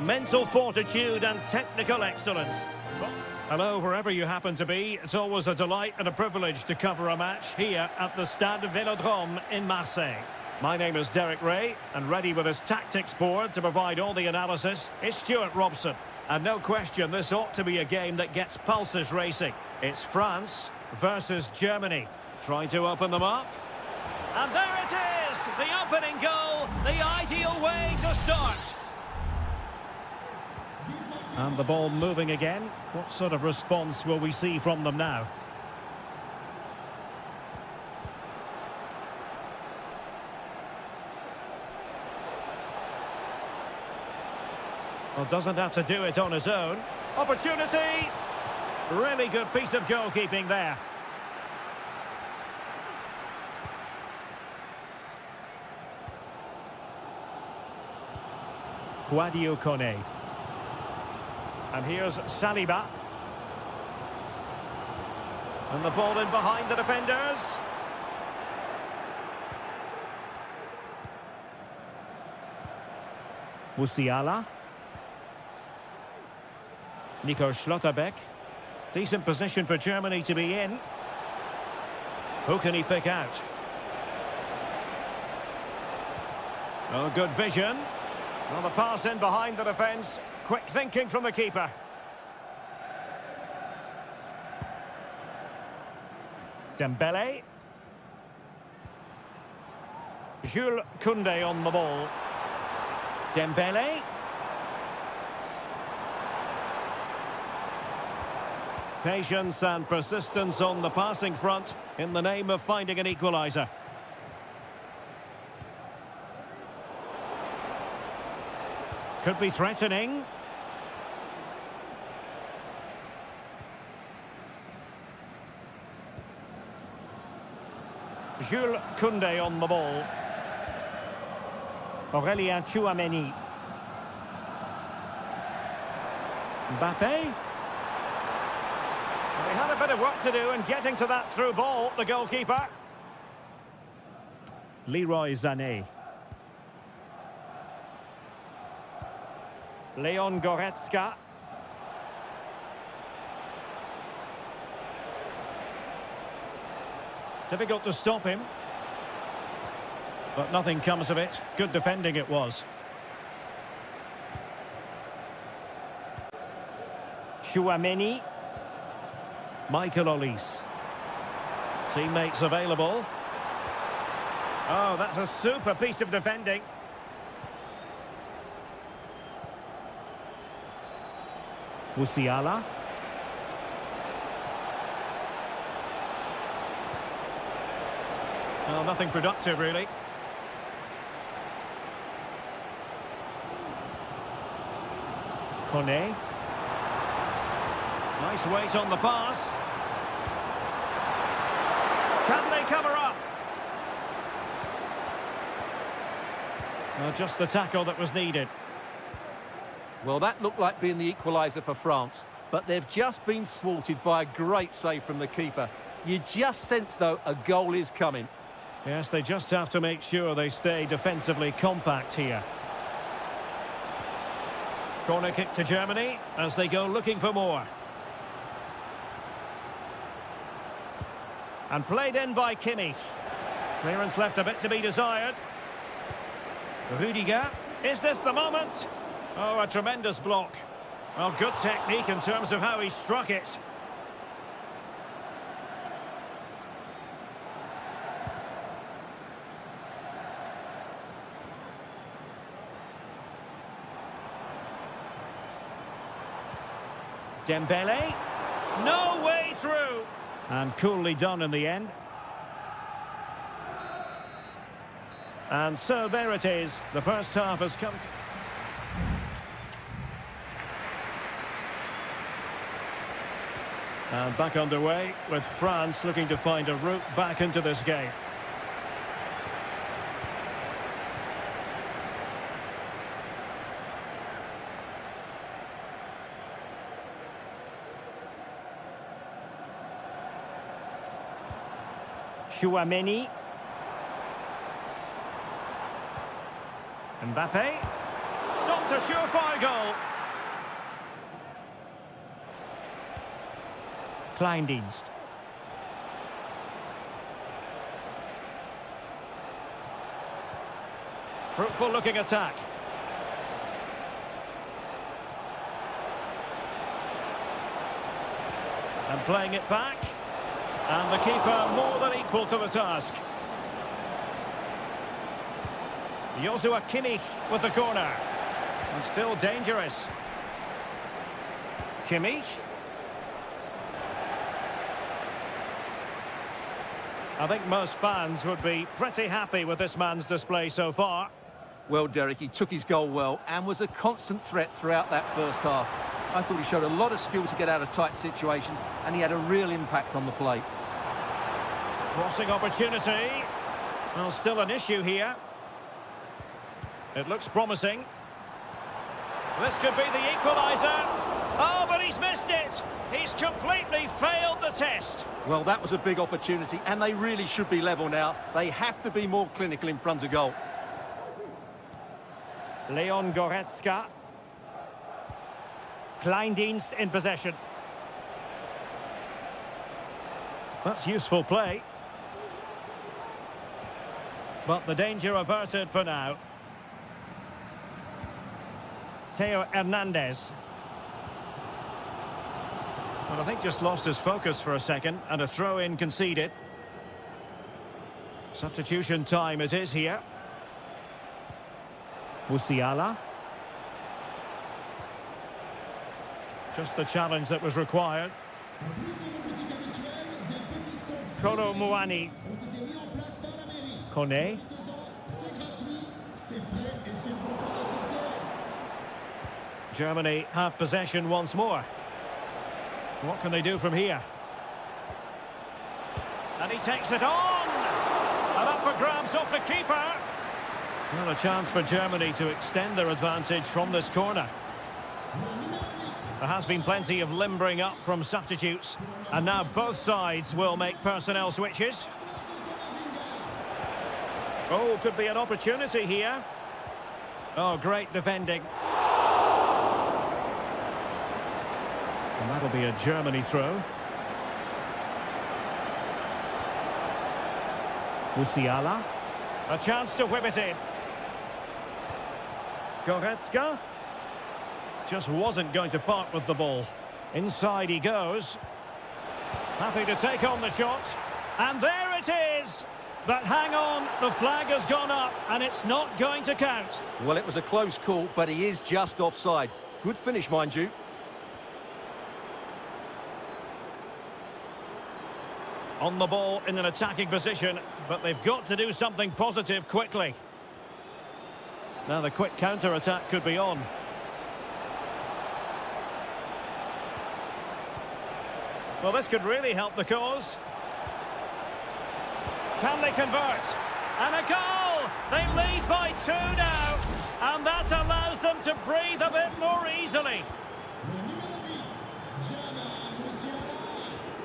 mental fortitude and technical excellence. Hello, wherever you happen to be. It's always a delight and a privilege to cover a match here at the Stade Vélodrome in Marseille. My name is Derek Ray, and ready with his tactics board to provide all the analysis is Stuart Robson. And no question, this ought to be a game that gets pulses racing. It's France versus Germany. Trying to open them up. And there it is! The opening goal, the ideal way to start. And the ball moving again. What sort of response will we see from them now? Well, doesn't have to do it on his own. Opportunity! Really good piece of goalkeeping there. Guadio Kone. And here's Saliba. And the ball in behind the defenders. Musiala. Nico Schlotterbeck. Decent position for Germany to be in. Who can he pick out? Oh, good vision. Well, the pass in behind the defence. Quick thinking from the keeper. Dembele. Jules Koundé on the ball. Dembele. Patience and persistence on the passing front in the name of finding an equaliser. Could be threatening. Jules Koundé on the ball. Aurélien Tchouameni. Mbappé. They had a bit of work to do in getting to that through ball, the goalkeeper. Leroy Sané. Leon Goretzka. Difficult to stop him. But nothing comes of it. Good defending it was. Tchouameni. Michael Olise. Teammates available. Oh, that's a super piece of defending. Musiala. Well, nothing productive, really. Kone. Nice weight on the pass. Can they cover up? Well, just the tackle that was needed. Well, that looked like being the equaliser for France, but they've just been thwarted by a great save from the keeper. You just sense, though, a goal is coming. Yes, they just have to make sure they stay defensively compact here. Corner kick to Germany as they go looking for more. And played in by Kimmich. Clearance left a bit to be desired. Rudiger. Is this the moment? Oh, a tremendous block. Well, good technique in terms of how he struck it. Dembele. No way through. And coolly done in the end. And so there it is. The first half has come to... And back underway with France looking to find a route back into this game. Tchouameni. Mbappé. Stop It's a surefire goal. Kleindienst. Fruitful looking attack. And playing it back. And the keeper more than equal to the task. Joshua Kimmich with the corner. And still dangerous. Kimmich. I think most fans would be pretty happy with this man's display so far. Well, Derek, he took his goal well and was a constant threat throughout that first half. I thought he showed a lot of skill to get out of tight situations, and he had a real impact on the play. Crossing opportunity. Well, still an issue here. It looks promising. This could be the equaliser. Oh, but he's missed it. He's completely failed the test. Well, that was a big opportunity, and they really should be level now. They have to be more clinical in front of goal. Leon Goretzka. Kleindienst in possession. That's useful play. But the danger averted for now. Theo Hernandez. Well, I think just lost his focus for a second, and a throw-in conceded. Substitution time it is here. Musiala. Just the challenge that was required. Kolo Muani. Kone. Germany have possession once more. What can they do from here? And he takes it on! And up for grabs off the keeper. Well, a chance for Germany to extend their advantage from this corner. There has been plenty of limbering up from substitutes. And now both sides will make personnel switches. Oh, could be an opportunity here. Oh, great defending. And that'll be a Germany throw. Musiala. A chance to whip it in. Goretzka. Just wasn't going to part with the ball. Inside he goes. Happy to take on the shot. And there it is! But hang on, the flag has gone up and it's not going to count. Well, it was a close call, but he is just offside. Good finish, mind you. On the ball in an attacking position, but they've got to do something positive quickly. Now the quick counter-attack could be on. Well, this could really help the cause. Can they convert? And a goal! They lead by 2 now. And that allows them to breathe a bit more easily.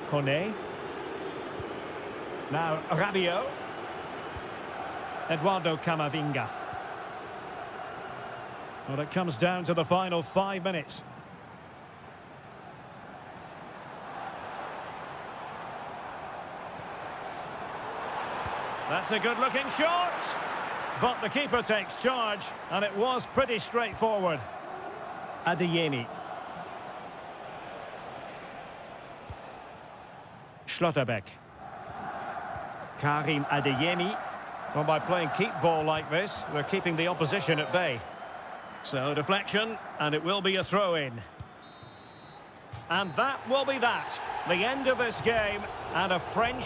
Kone. Now Rabiot. Eduardo Camavinga. Well, it comes down to the final 5 minutes. That's a good-looking shot. But the keeper takes charge, and it was pretty straightforward. Adeyemi. Schlotterbeck. Karim Adeyemi. Well, by playing keep ball like this, they're keeping the opposition at bay. So, deflection, and it will be a throw-in. And that will be that. The end of this game, and a French...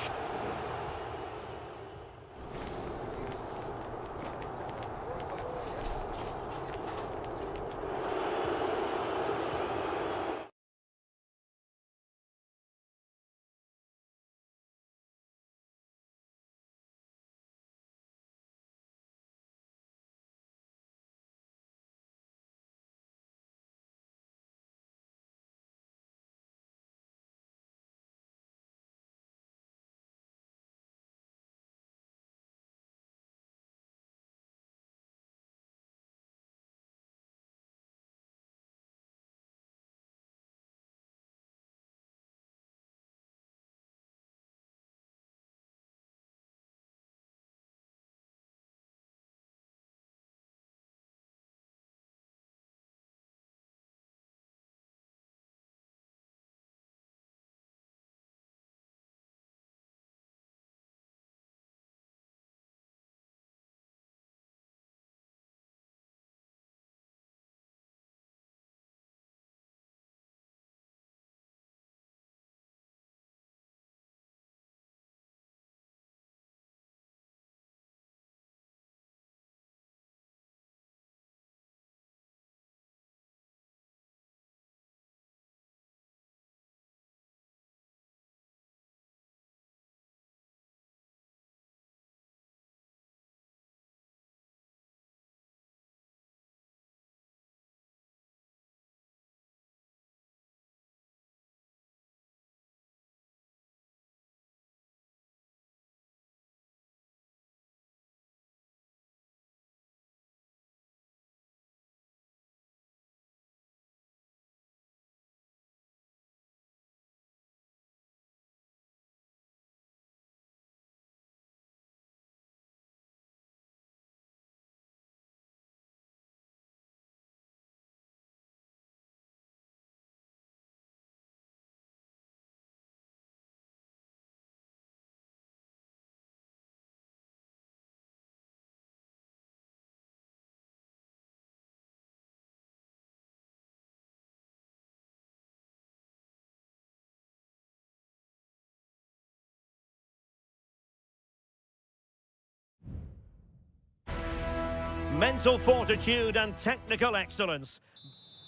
mental fortitude and technical excellence.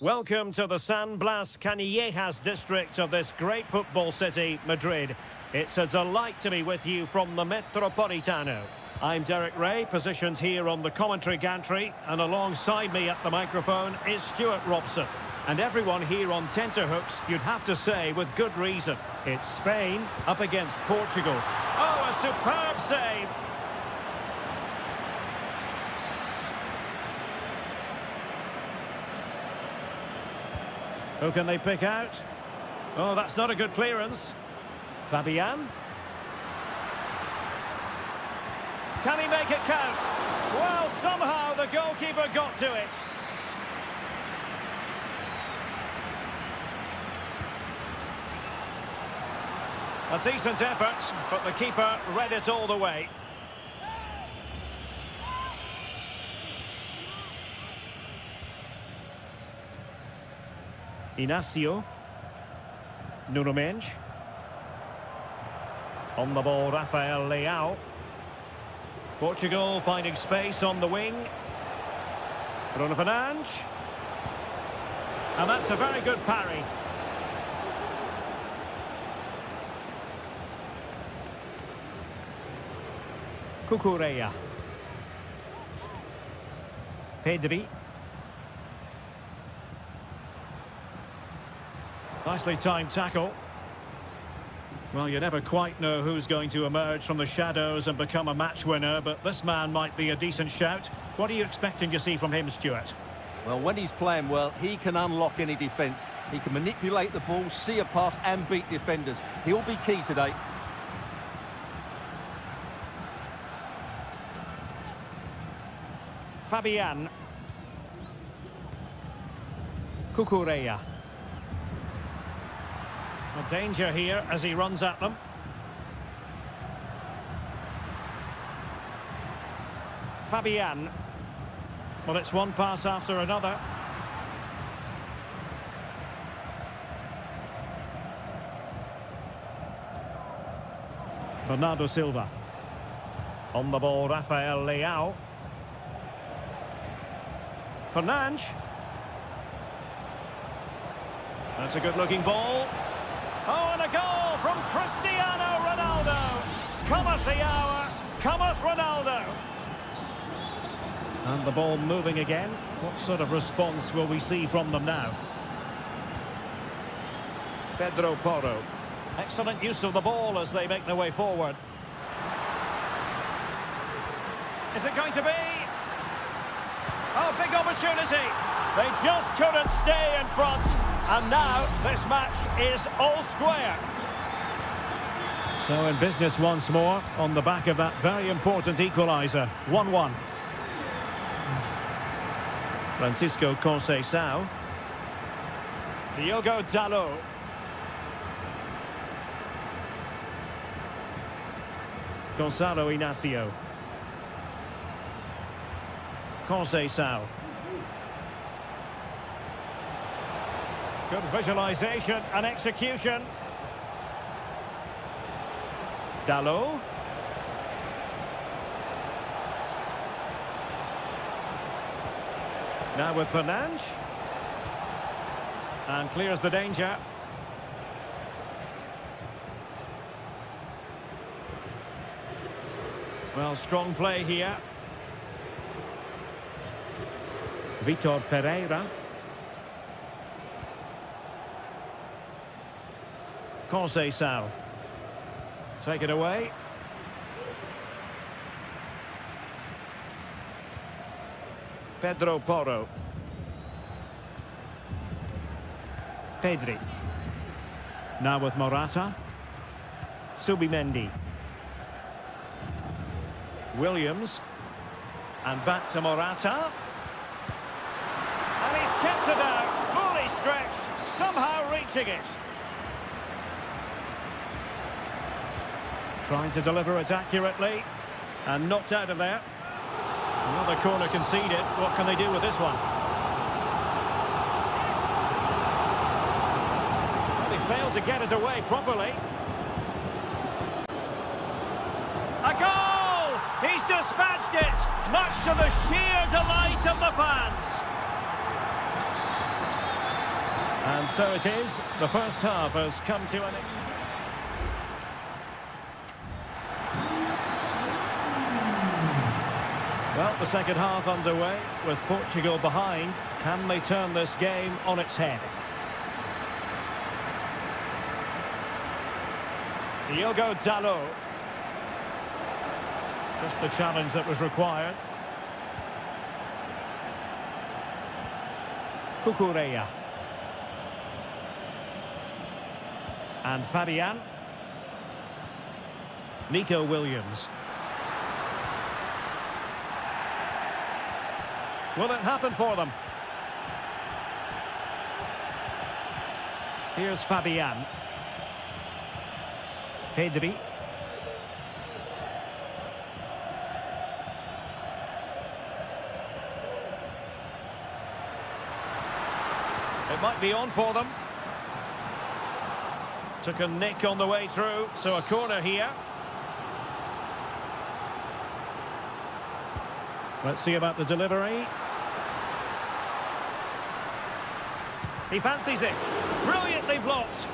Welcome to the San Blas Canillejas district of this great football city, Madrid. It's a delight to be with you from the Metropolitano. I'm Derek Ray, positioned here on the commentary gantry, and alongside me at the microphone is Stuart Robson. And everyone here on tenterhooks, you'd have to say with good reason. It's Spain up against Portugal. Oh, a superb save! Who can they pick out? Oh, that's not a good clearance. Fabian. Can he make it count? Well, somehow the goalkeeper got to it. A decent effort, but the keeper read it all the way. Inacio. Nuno Mendes. On the ball, Rafael Leao. Portugal finding space on the wing. Bruno Fernandes. And that's a very good parry. Cucurella. Pedri. Nicely timed tackle. Well, you never quite know who's going to emerge from the shadows and become a match winner, but this man might be a decent shout. What are you expecting to see from him, Stuart? Well, when he's playing well, he can unlock any defence. He can manipulate the ball, see a pass and beat defenders. He'll be key today. Fabian. Cucurella. A danger here as he runs at them. Fabian. Well, it's one pass after another. Bernardo Silva. On the ball, Rafael Leao. Fernandes. That's a good-looking ball. Oh, and a goal from Cristiano Ronaldo. Cometh the hour, cometh Ronaldo. And the ball moving again. What sort of response will we see from them now? Pedro Porro. Excellent use of the ball as they make their way forward. Is it going to be? Oh, big opportunity. They just couldn't stay in front. And now this match is all square. So in business once more on the back of that very important equaliser. 1-1. Francisco Conceição. Diogo Dalot. Gonzalo Inacio. Conceição. Good visualisation and execution. Dalot. Now with Fernandes. And clears the danger. Well, strong play here. Vitor Ferreira. Conceição. Take it away. Pedro Porro. Pedri. Now with Morata. Subimendi. Williams. And back to Morata. And he's kept it out, fully stretched, somehow reaching it. Trying to deliver it accurately, and knocked out of there. Another corner conceded. What can they do with this one? Well, he failed to get it away properly. A goal! He's dispatched it! much to the sheer delight of the fans. And so it is. The first half has come to an end. Well, the second half underway with Portugal behind. Can they turn this game on its head? Diogo Dalot. Just the challenge that was required. Cucurella. And Fabian. Nico Williams. Will it happen for them? Here's Fabian. Pedri. It might be on for them. Took a nick on the way through, so a corner here. Let's see about the delivery. He fancies it. Brilliantly blocked.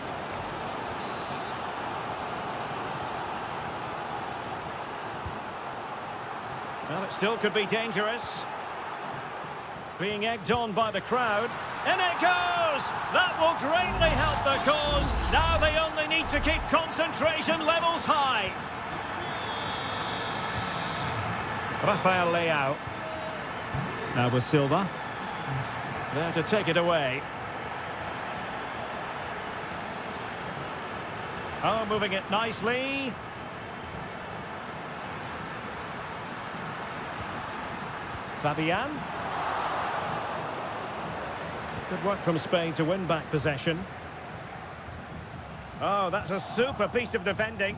Well, it still could be dangerous. Being egged on by the crowd. In it goes! That will greatly help the cause. Now they only need to keep concentration levels high. Rafael Leao. Now with Silva. There to take it away. Oh, moving it nicely. Fabian. Good work from Spain to win back possession. Oh, that's a super piece of defending.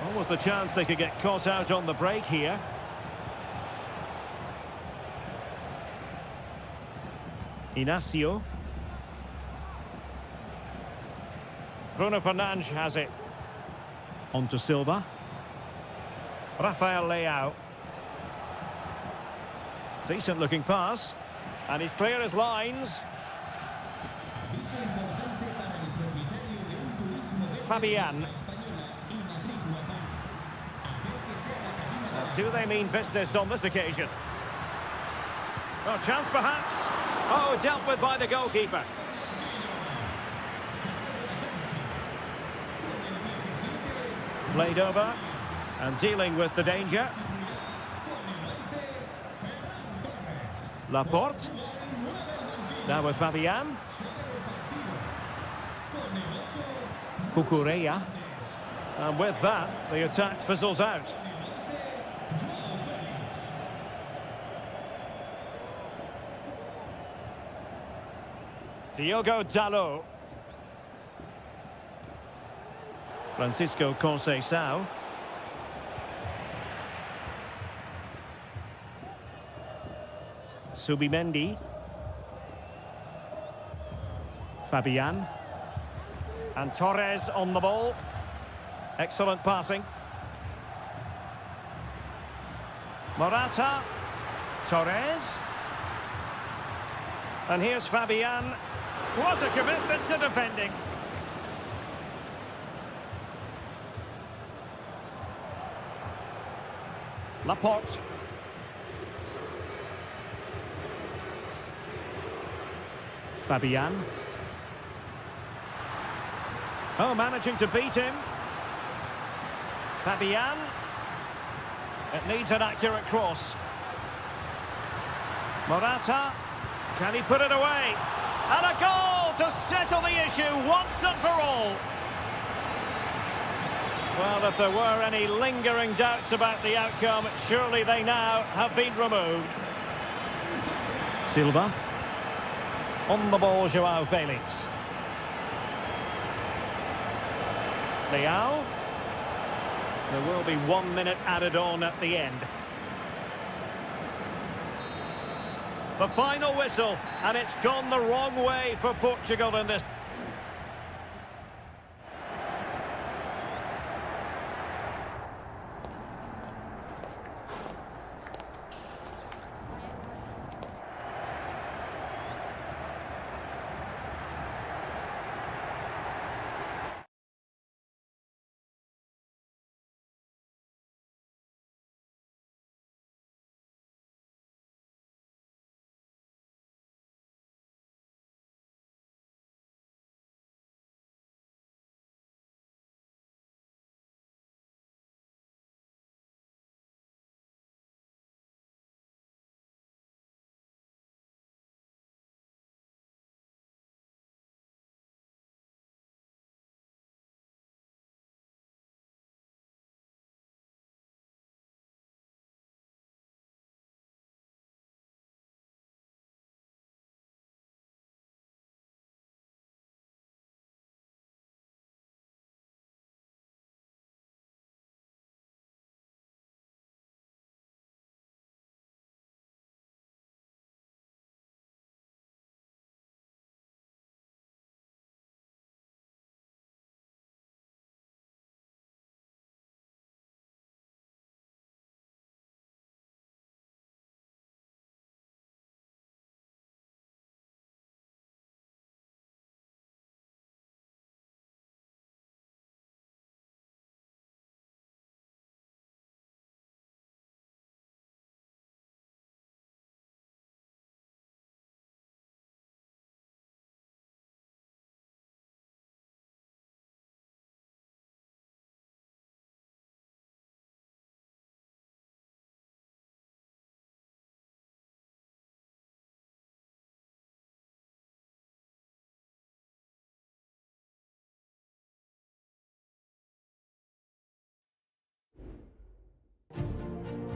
Almost the chance they could get caught out on the break here. Inacio. Bruno Fernandes has it. On to Silva. Rafael Leao. Decent looking pass. And he's clear as lines. Fabian. Do they mean business on this occasion? Well, chance perhaps. Oh, dealt with by the goalkeeper. Played over and dealing with the danger. Laporte. Now with Fabian. Cucurella. And with that, the attack fizzles out. Diogo Dalot. Francisco Conceição. Subimendi. Fabian. And Torres on the ball. Excellent passing. Morata. Torres. And here's Fabian. What a commitment to defending. Laporte. Fabian. Oh, managing to beat him. Fabian. It needs an accurate cross. Morata. Can he put it away? And a goal to settle the issue once and for all. Well, if there were any lingering doubts about the outcome, surely they now have been removed. Silva. On the ball, João Felix. Leao. There will be 1 minute added on at the end. The final whistle, and it's gone the wrong way for Portugal in this.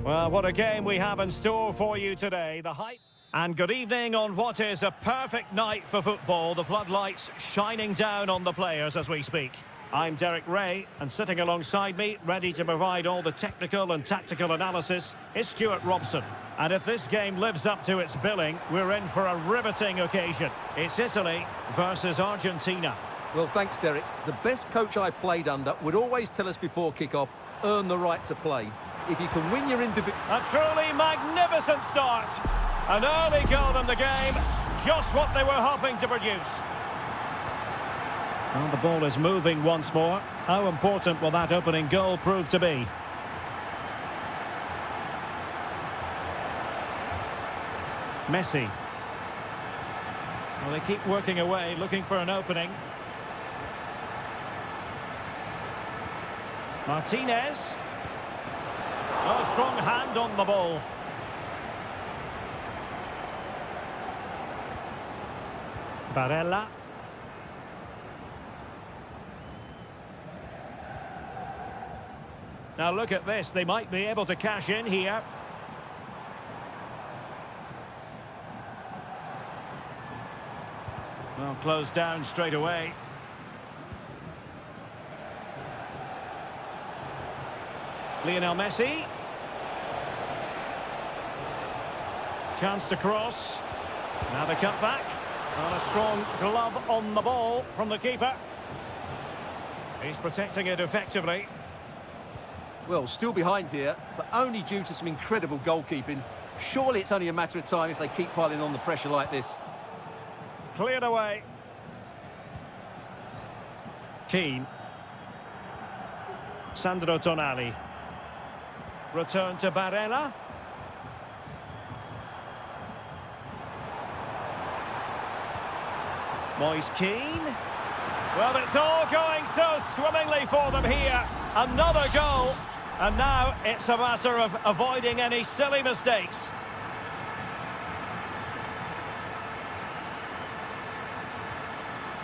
Well, what a game we have in store for you today. The hype. And good evening on what is a perfect night for football. The floodlights shining down on the players as we speak. I'm Derek Ray, and sitting alongside me, ready to provide all the technical and tactical analysis, is Stuart Robson. And if this game lives up to its billing, we're in for a riveting occasion. It's Italy versus Argentina. Well, thanks, Derek. The best coach I played under would always tell us before kick-off, earn the right to play. If you can win your individual... A truly magnificent start. An early goal in the game, just what they were hoping to produce. Well, the ball is moving once more. How important will that opening goal prove to be? Messi. Well, they keep working away, looking for an opening. Martinez. Oh, strong hand on the ball. Barella. Now look at this, they might be able to cash in here. Well, closed down straight away. Lionel Messi. Chance to cross. Now the cut back. And a strong glove on the ball from the keeper. He's protecting it effectively. Well, still behind here, but only due to some incredible goalkeeping. Surely it's only a matter of time if they keep piling on the pressure like this. Cleared away. Keane. Sandro Tonali. Return to Barella. Moise Keane. Well, it's all going so swimmingly for them here. Another goal. And now it's a matter of avoiding any silly mistakes.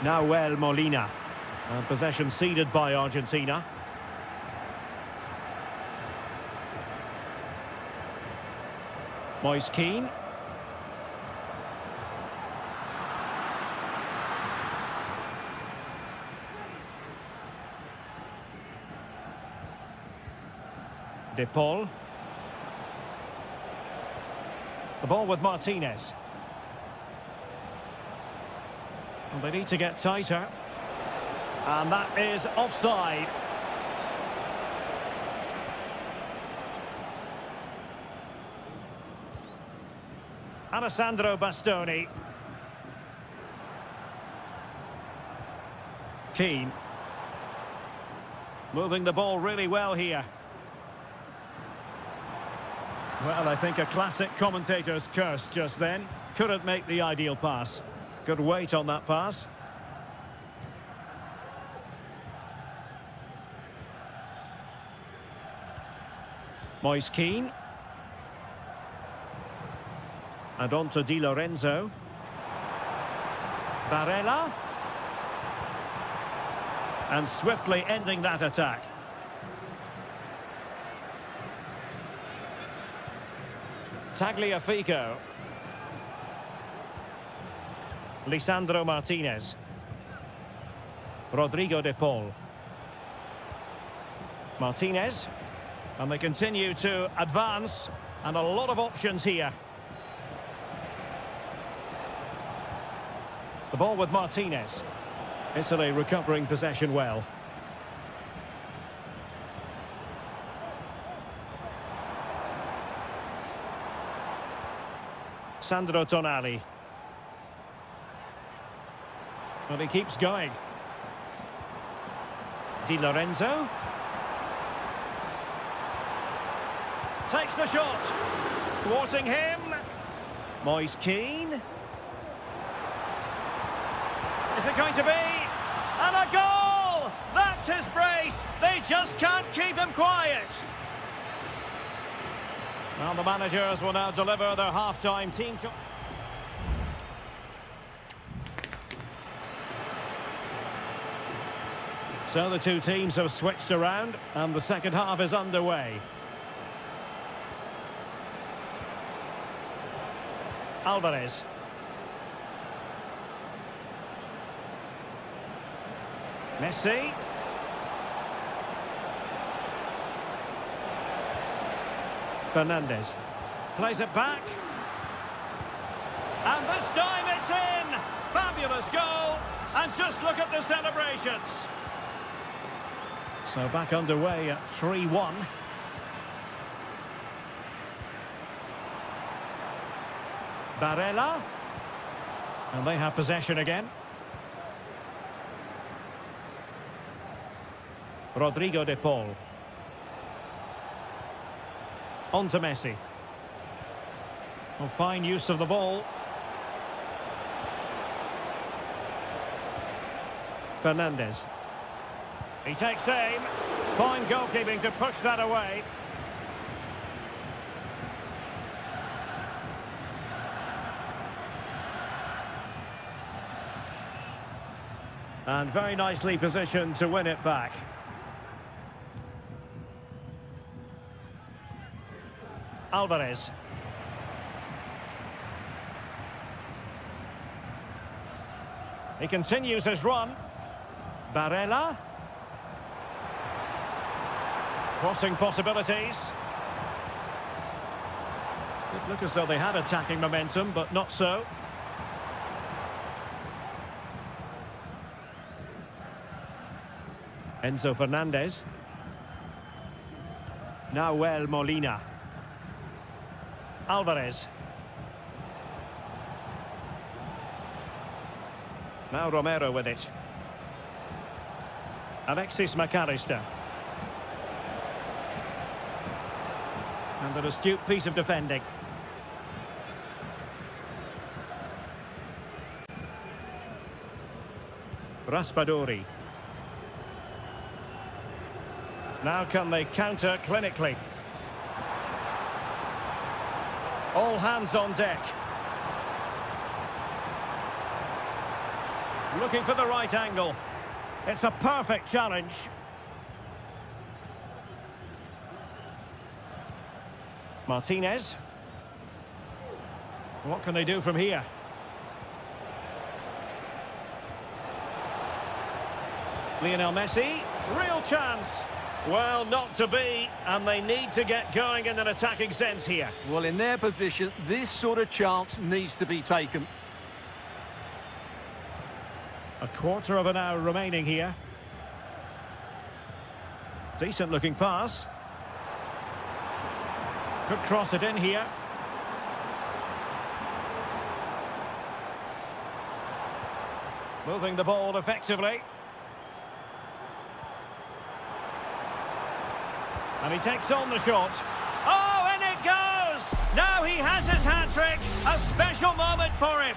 Nahuel Molina. And possession ceded by Argentina. Moise Keane. De Paul. The ball with Martinez. Well, they need to get tighter. And that is offside. Alessandro Bastoni. Keane. Moving the ball really well here. Well, I think a classic commentator's curse just then. Couldn't make the ideal pass. Good weight on that pass. Moise Keane. And on to Di Lorenzo. Barella. And swiftly ending that attack. Tagliafico. Lisandro Martinez. Rodrigo de Paul. Martinez. And they continue to advance. And a lot of options here. The ball with Martinez. Italy recovering possession well. Sandro Tonali. Well, he keeps going. Di Lorenzo. Takes the shot. Thwarting him. Moise Keane. Is it going to be? And a goal! That's his brace. They just can't keep him quiet. Well, the managers will now deliver their half-time team choice. So the two teams have switched around and the second half is underway. Alvarez. Messi. Fernandez. Plays it back. And this time it's in! Fabulous goal! And just look at the celebrations. So back underway at 3-1. Barella. And they have possession again. Rodrigo de Paul. On to Messi. Well, fine use of the ball. Fernandez. He takes aim. Fine goalkeeping to push that away. And very nicely positioned to win it back. Alvarez. He continues his run. Barella. Crossing possibilities. Did look as though they had attacking momentum, but not so. Enzo Fernandez. Nahuel Molina. Alvarez. Now Romero with it. Alexis McAllister. And an astute piece of defending. Raspadori. Now can they counter clinically? All hands on deck. Looking for the right angle. It's a perfect challenge. Martinez. What can they do from here? Lionel Messi. Real chance. Well, not to be, and they need to get going in an attacking sense here. Well, in their position, this sort of chance needs to be taken. A quarter of an hour remaining here. Decent looking pass. Could cross it in here. Moving the ball effectively. And he takes on the shot. Oh, and it goes! Now he has his hat-trick. A special moment for him.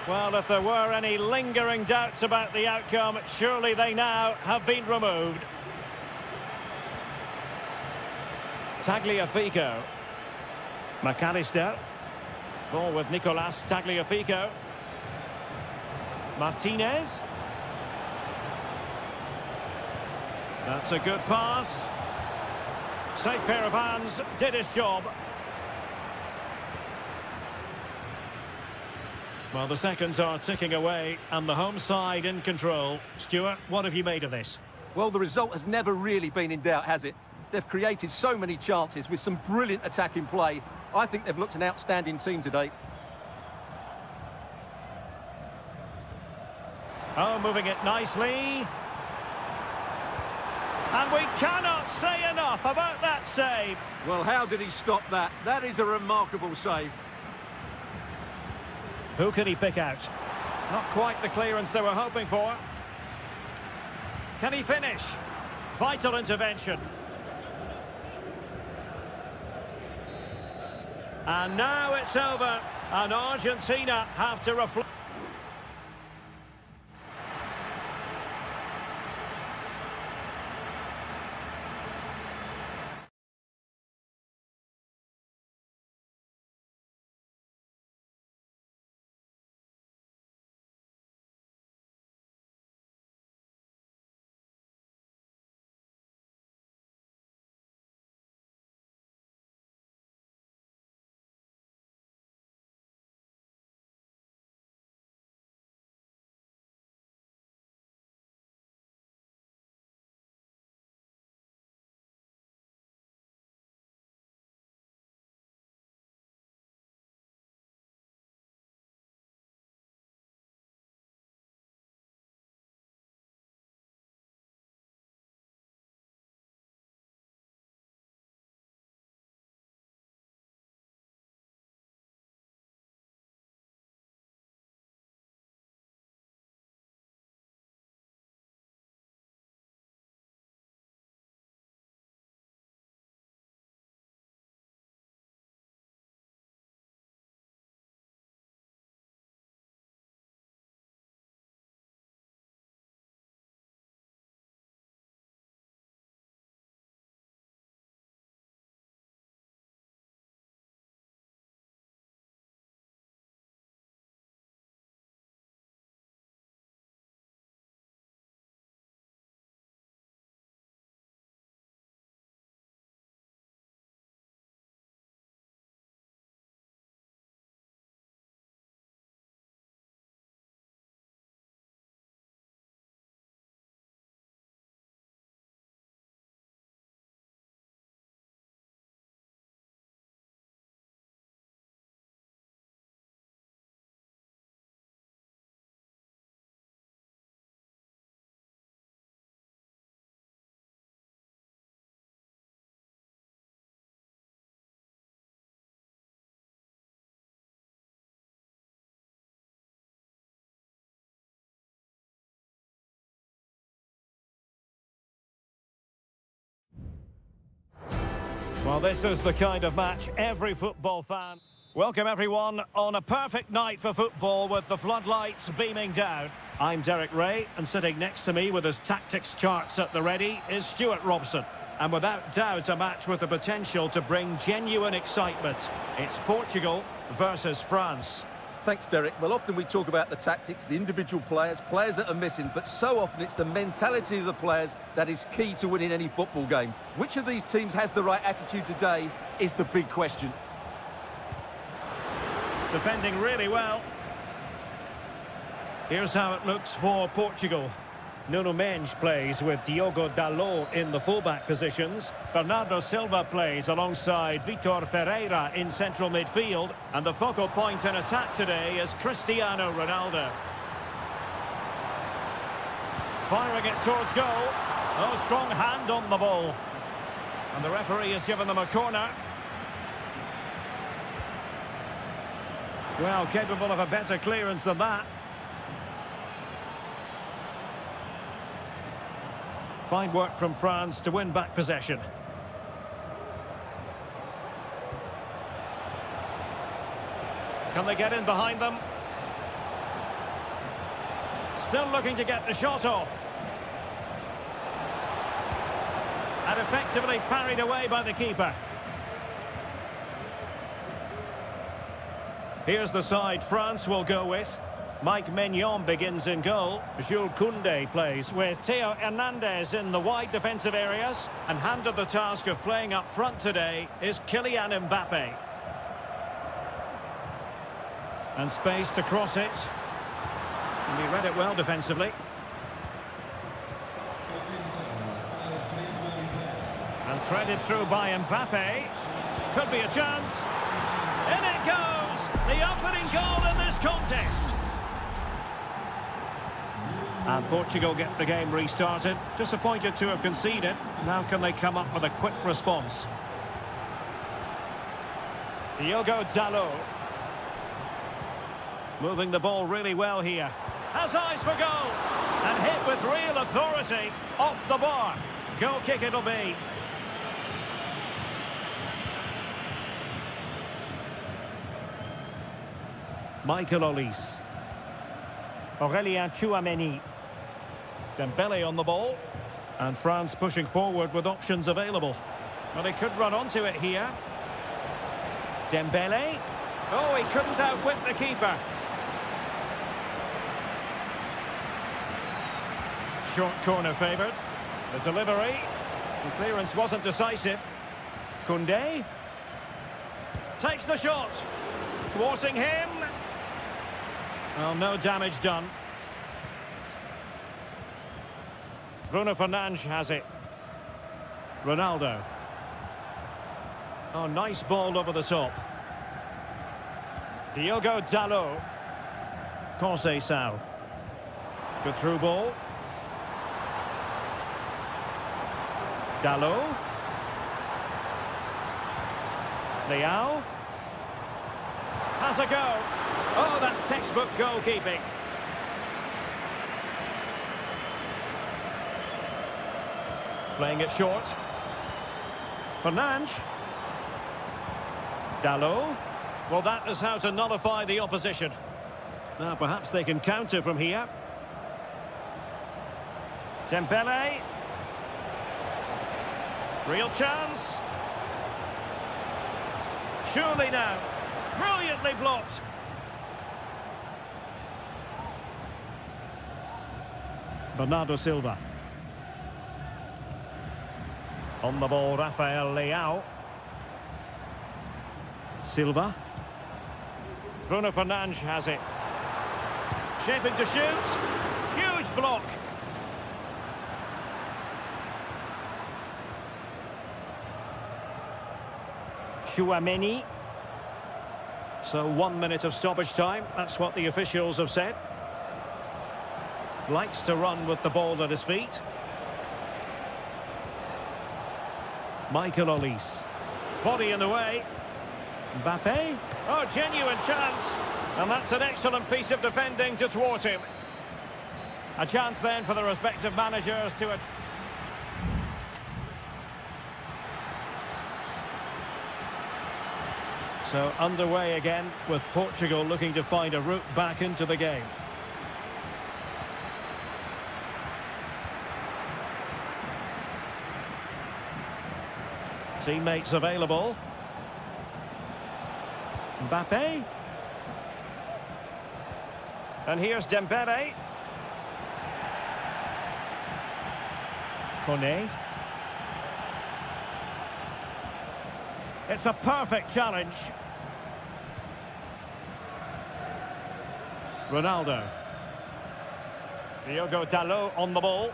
Well, if there were any lingering doubts about the outcome, surely they now have been removed. Tagliafico. McAllister. Ball with Nicolas Tagliafico. Martinez. That's a good pass. Safe pair of hands, did his job. Well, the seconds are ticking away and the home side in control. Stuart, what have you made of this? Well, the result has never really been in doubt, has it? They've created so many chances with some brilliant attacking play. I think they've looked an outstanding team today. Oh, moving it nicely. And we cannot say enough about that save. Well, how did he stop that? That is a remarkable save. Who can he pick out? Not quite the clearance they were hoping for. Can he finish? Vital intervention. And now it's over. And Argentina have to reflect. Well, this is the kind of match every football fan... Welcome, everyone, on a perfect night for football with the floodlights beaming down. I'm Derek Ray, and sitting next to me with his tactics charts at the ready is Stuart Robson. And without doubt, a match with the potential to bring genuine excitement. It's Portugal versus France. Thanks, Derek. Well, often we talk about the tactics, the individual players that are missing, but so often it's the mentality of the players that is key to winning any football game. Which of these teams has the right attitude today is the big question. Defending really well. Here's how it looks for Portugal. Nuno Mendes plays with Diogo Dalot in the fullback positions. Bernardo Silva plays alongside Vitor Ferreira in central midfield. And the focal point in attack today is Cristiano Ronaldo. Firing it towards goal. Oh, strong hand on the ball. And the referee has given them a corner. Well, capable of a better clearance than that. Fine work from France to win back possession. Can they get in behind them? Still looking to get the shot off. And effectively parried away by the keeper. Here's the side France will go with. Mike Maignan begins in goal. Jules Koundé plays with Theo Hernandez in the wide defensive areas. And handed the task of playing up front today is Kylian Mbappe. And space to cross it. And he read it well defensively. And threaded through by Mbappe. Could be a chance. In it goes! The opening goal in this contest. And Portugal get the game restarted. Disappointed to have conceded. Now can they come up with a quick response? Diogo Dalot. Moving the ball really well here. Has eyes for goal. And hit with real authority off the bar. Goal kick it'll be. Michael Olise. Aurélien Tchouameni. Dembele on the ball. And France pushing forward with options available. Well, he could run onto it here. Dembele. Oh, he couldn't outwit the keeper. Short corner favoured. The delivery. The clearance wasn't decisive. Koundé. Takes the shot. Thwarting him. Well, no damage done. Bruno Fernandes has it. Ronaldo. Oh, nice ball over the top. Diogo Dalot. Conceição. Good through ball. Dalot. Leao. Has a go. Oh, that's textbook goalkeeping. Playing it short. Fernandes. Dalot. Well, that is how to nullify the opposition. Now, perhaps they can counter from here. Dembele. Real chance. Surely now. Brilliantly blocked. Bernardo Silva. On the ball, Rafael Leao. Silva. Bruno Fernandes has it. Shaping to shoot. Huge block. Tchouameni. So 1 minute of stoppage time. That's what the officials have said. Likes to run with the ball at his feet. Michael Olise. Body in the way. Mbappe. Oh, genuine chance. And that's an excellent piece of defending to thwart him. A chance then for the respective managers to... So underway again with Portugal looking to find a route back into the game. Teammates available. Mbappe. And here's Dembele. Kone. It's a perfect challenge. Ronaldo. Diogo Dalot on the ball.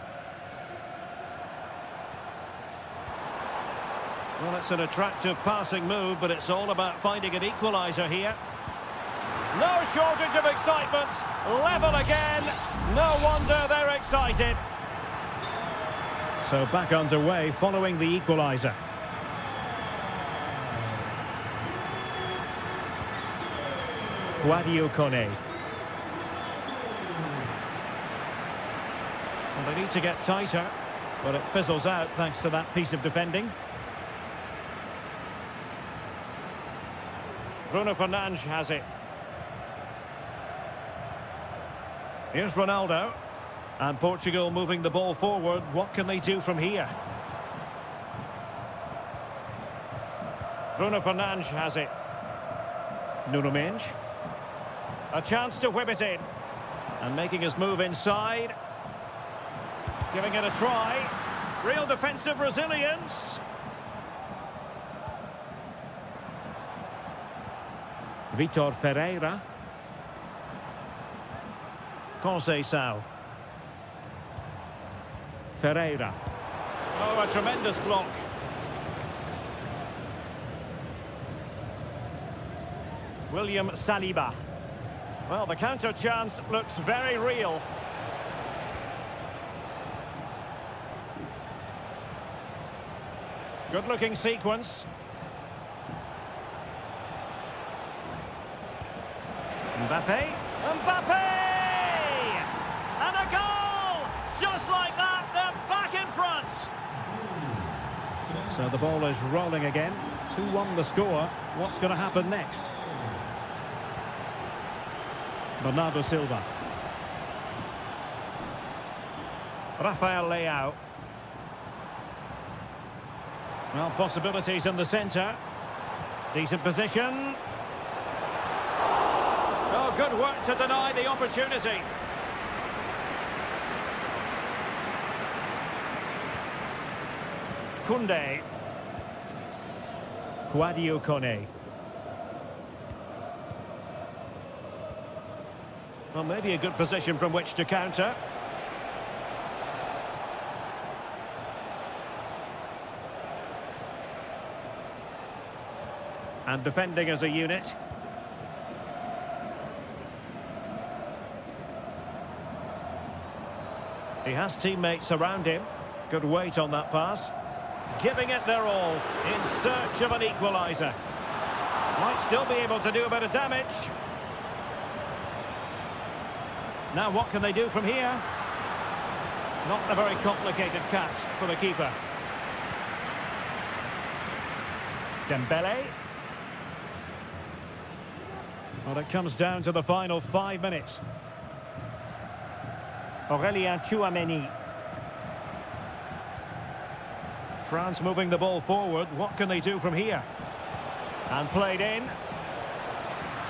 Well, it's an attractive passing move, but it's all about finding an equaliser here. No shortage of excitement. Level again. No wonder they're excited. So back underway following the equaliser. Sadio Kone. Well, they need to get tighter, but it fizzles out thanks to that piece of defending. Bruno Fernandes has it. Here's Ronaldo. And Portugal moving the ball forward. What can they do from here? Bruno Fernandes has it. Nuno Mendes. A chance to whip it in. And making his move inside. Giving it a try. Real defensive resilience. Vitor Ferreira. Conceição. Ferreira. Oh, a tremendous block. William Saliba. Well, the counter chance looks very real. Good-looking sequence. Mbappe. Mbappe! And a goal! Just like that, they're back in front. So the ball is rolling again. 2-1 the score. What's going to happen next? Bernardo Silva. Rafael Leao. Well, possibilities in the centre. Decent position. Oh, good work to deny the opportunity. Koundé. Sadio Kone. Well, maybe a good position from which to counter. And defending as a unit. He has teammates around him. Good weight on that pass. Giving it their all in search of an equaliser. Might still be able to do a bit of damage. Now what can they do from here? Not a very complicated catch for the keeper. Dembele. Well, it comes down to the final 5 minutes. Aurélien Tchouaméni. France moving the ball forward. What can they do from here? And played in.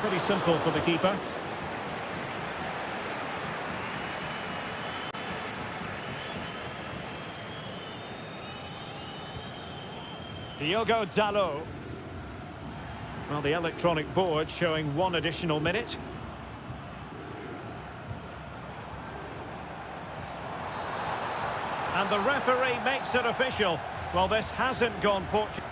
Pretty simple for the keeper. Diogo Dalot. Well, the electronic board showing 1 additional minute. And the referee makes it official. Well, this hasn't gone Portugal.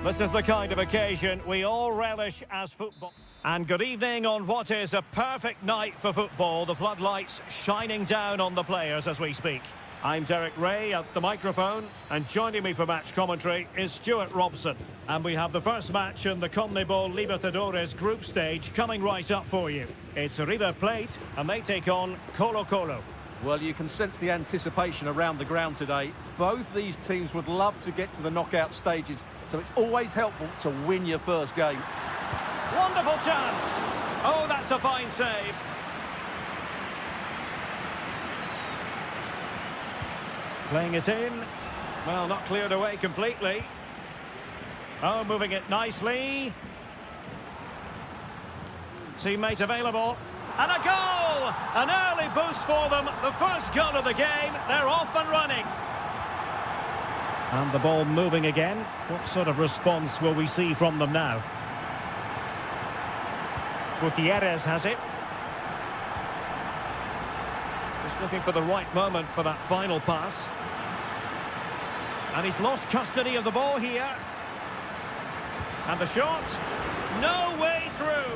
This is the kind of occasion we all relish as football. And good evening on what is a perfect night for football. The floodlights shining down on the players as we speak. I'm Derek Ray at the microphone, and joining me for match commentary is Stuart Robson. And we have the first match in the CONMEBOL Libertadores group stage coming right up for you. It's River Plate, and they take on Colo-Colo. Well, you can sense the anticipation around the ground today. Both these teams would love to get to the knockout stages, so it's always helpful to win your first game. Wonderful chance! Oh, that's a fine save. Playing it in. Well, not cleared away completely. Oh, moving it nicely. Teammate available. And a goal! An early boost for them. The first goal of the game. They're off and running. And the ball moving again. What sort of response will we see from them now? Gutierrez has it. Just looking for the right moment for that final pass. And he's lost custody of the ball here. And the shot. No way through.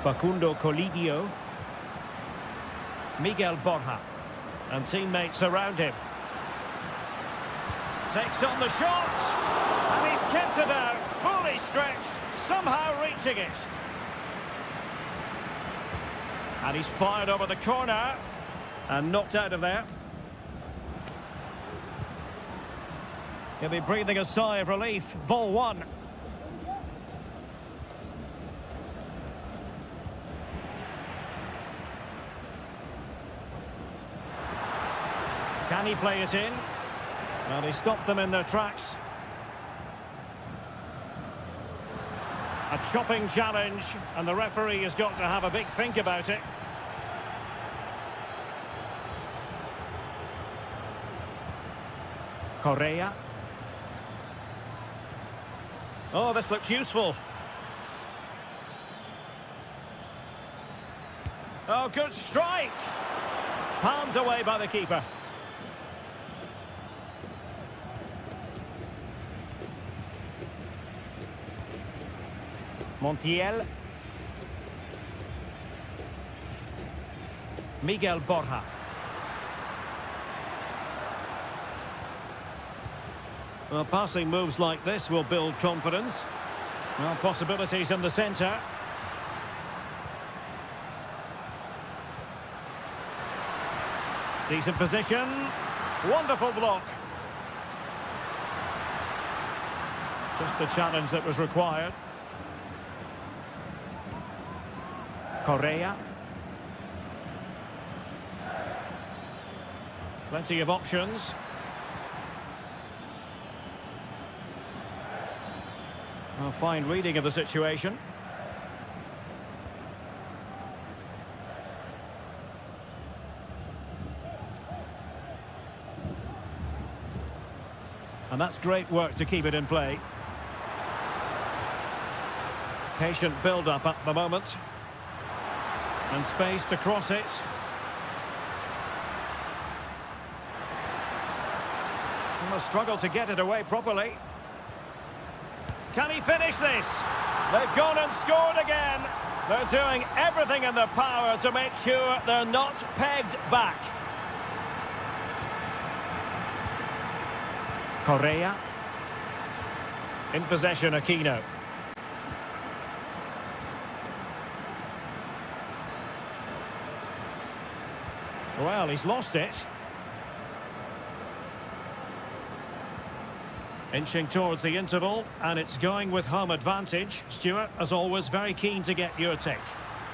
Facundo Colidio. Miguel Borja. And teammates around him. Takes on the shot. And he's kept it out. Fully stretched. Somehow reaching it. And he's fired over the corner. And knocked out of there. He'll be breathing a sigh of relief. Ball one. Can he play it in? Well, he stopped them in their tracks. A chopping challenge, and the referee has got to have a big think about it. Correa. Oh, this looks useful. Oh, good strike! Palmed away by the keeper. Montiel. Miguel Borja. Well, passing moves like this will build confidence. Well, possibilities in the centre. Decent position. Wonderful block. Just the challenge that was required. Correa. Plenty of options. A fine reading of the situation. And that's great work to keep it in play. Patient build-up at the moment. And space to cross it. He must struggle to get it away properly. Can he finish this? They've gone and scored again. They're doing everything in their power to make sure they're not pegged back. Correa. In possession, Aquino. Well, he's lost it. Inching towards the interval, and it's going with home advantage. Stuart, as always, very keen to get your take.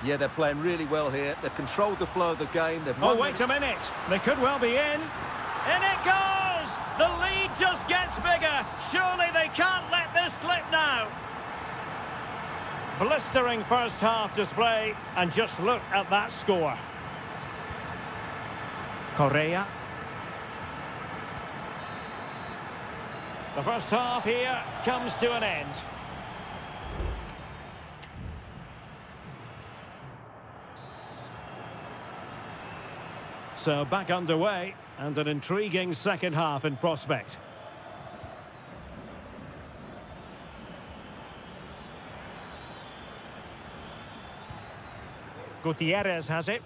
Yeah, they're playing really well here. They've controlled the flow of the game. Oh, wait a minute. They could well be in. In it goes! The lead just gets bigger. Surely they can't let this slip now. Blistering first half display, and just look at that score. Correa. The first half here comes to an end. So back underway and an intriguing second half in prospect. Gutierrez has it.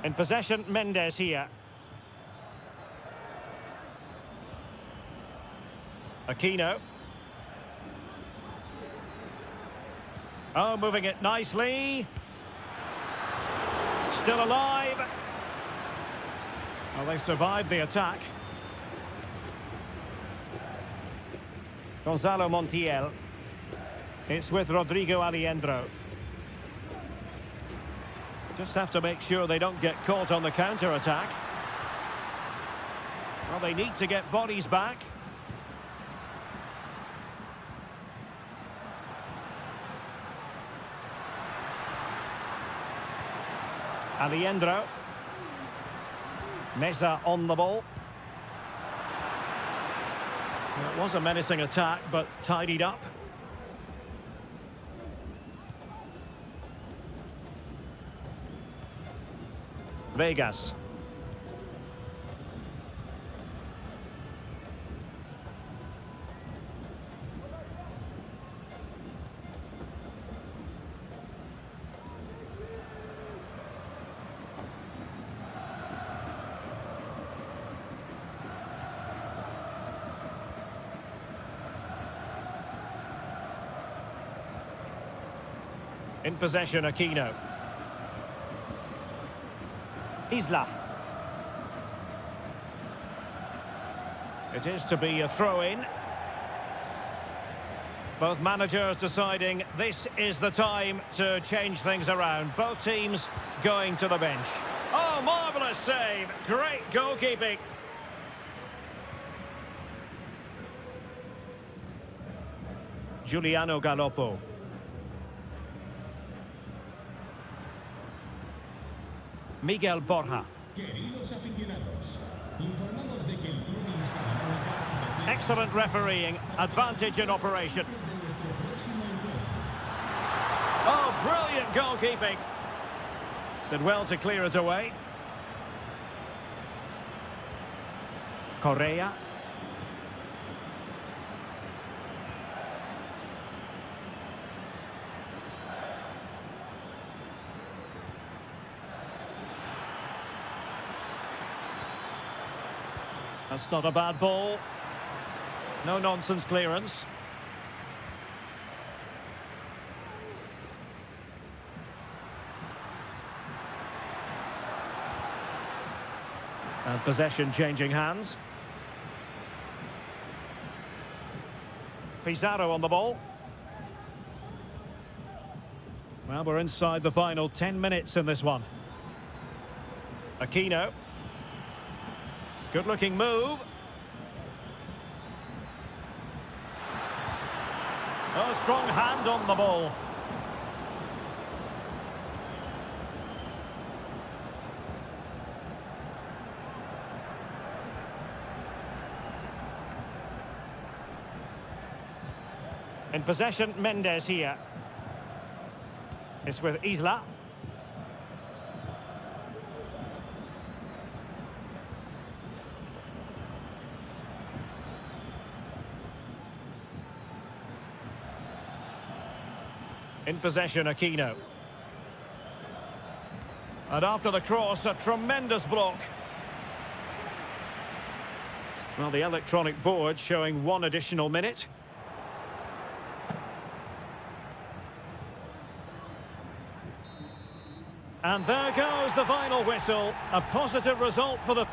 In possession, Mendes here. Aquino. Oh, moving it nicely. Still alive. Well, they survived the attack. Gonzalo Montiel. It's with Rodrigo Aliendro. Just have to make sure they don't get caught on the counter-attack. Well, they need to get bodies back. Aliendro. Meza on the ball. Well, it was a menacing attack, but tidied up. Vegas. In possession, Aquino. Isla. It is to be a throw-in. Both managers deciding this is the time to change things around. Both teams going to the bench. Oh, marvellous save. Great goalkeeping. Giuliano Galoppo. Miguel Borja. Queridos aficionados, informados de que el club instalará Excellent refereeing, advantage in operation. de nuestro próximo encuentro. Oh, brilliant goalkeeping. Did well to clear it away. Correa. That's not a bad ball. No nonsense clearance. And possession changing hands. Pizarro on the ball. Well, we're inside the final 10 minutes in this one. Aquino. Good-looking move. Oh, strong hand on the ball. In possession, Mendes here. It's with Isla. In possession, Aquino. And after the cross, a tremendous block. Well, the electronic board showing one additional minute. And there goes the final whistle. A positive result for the...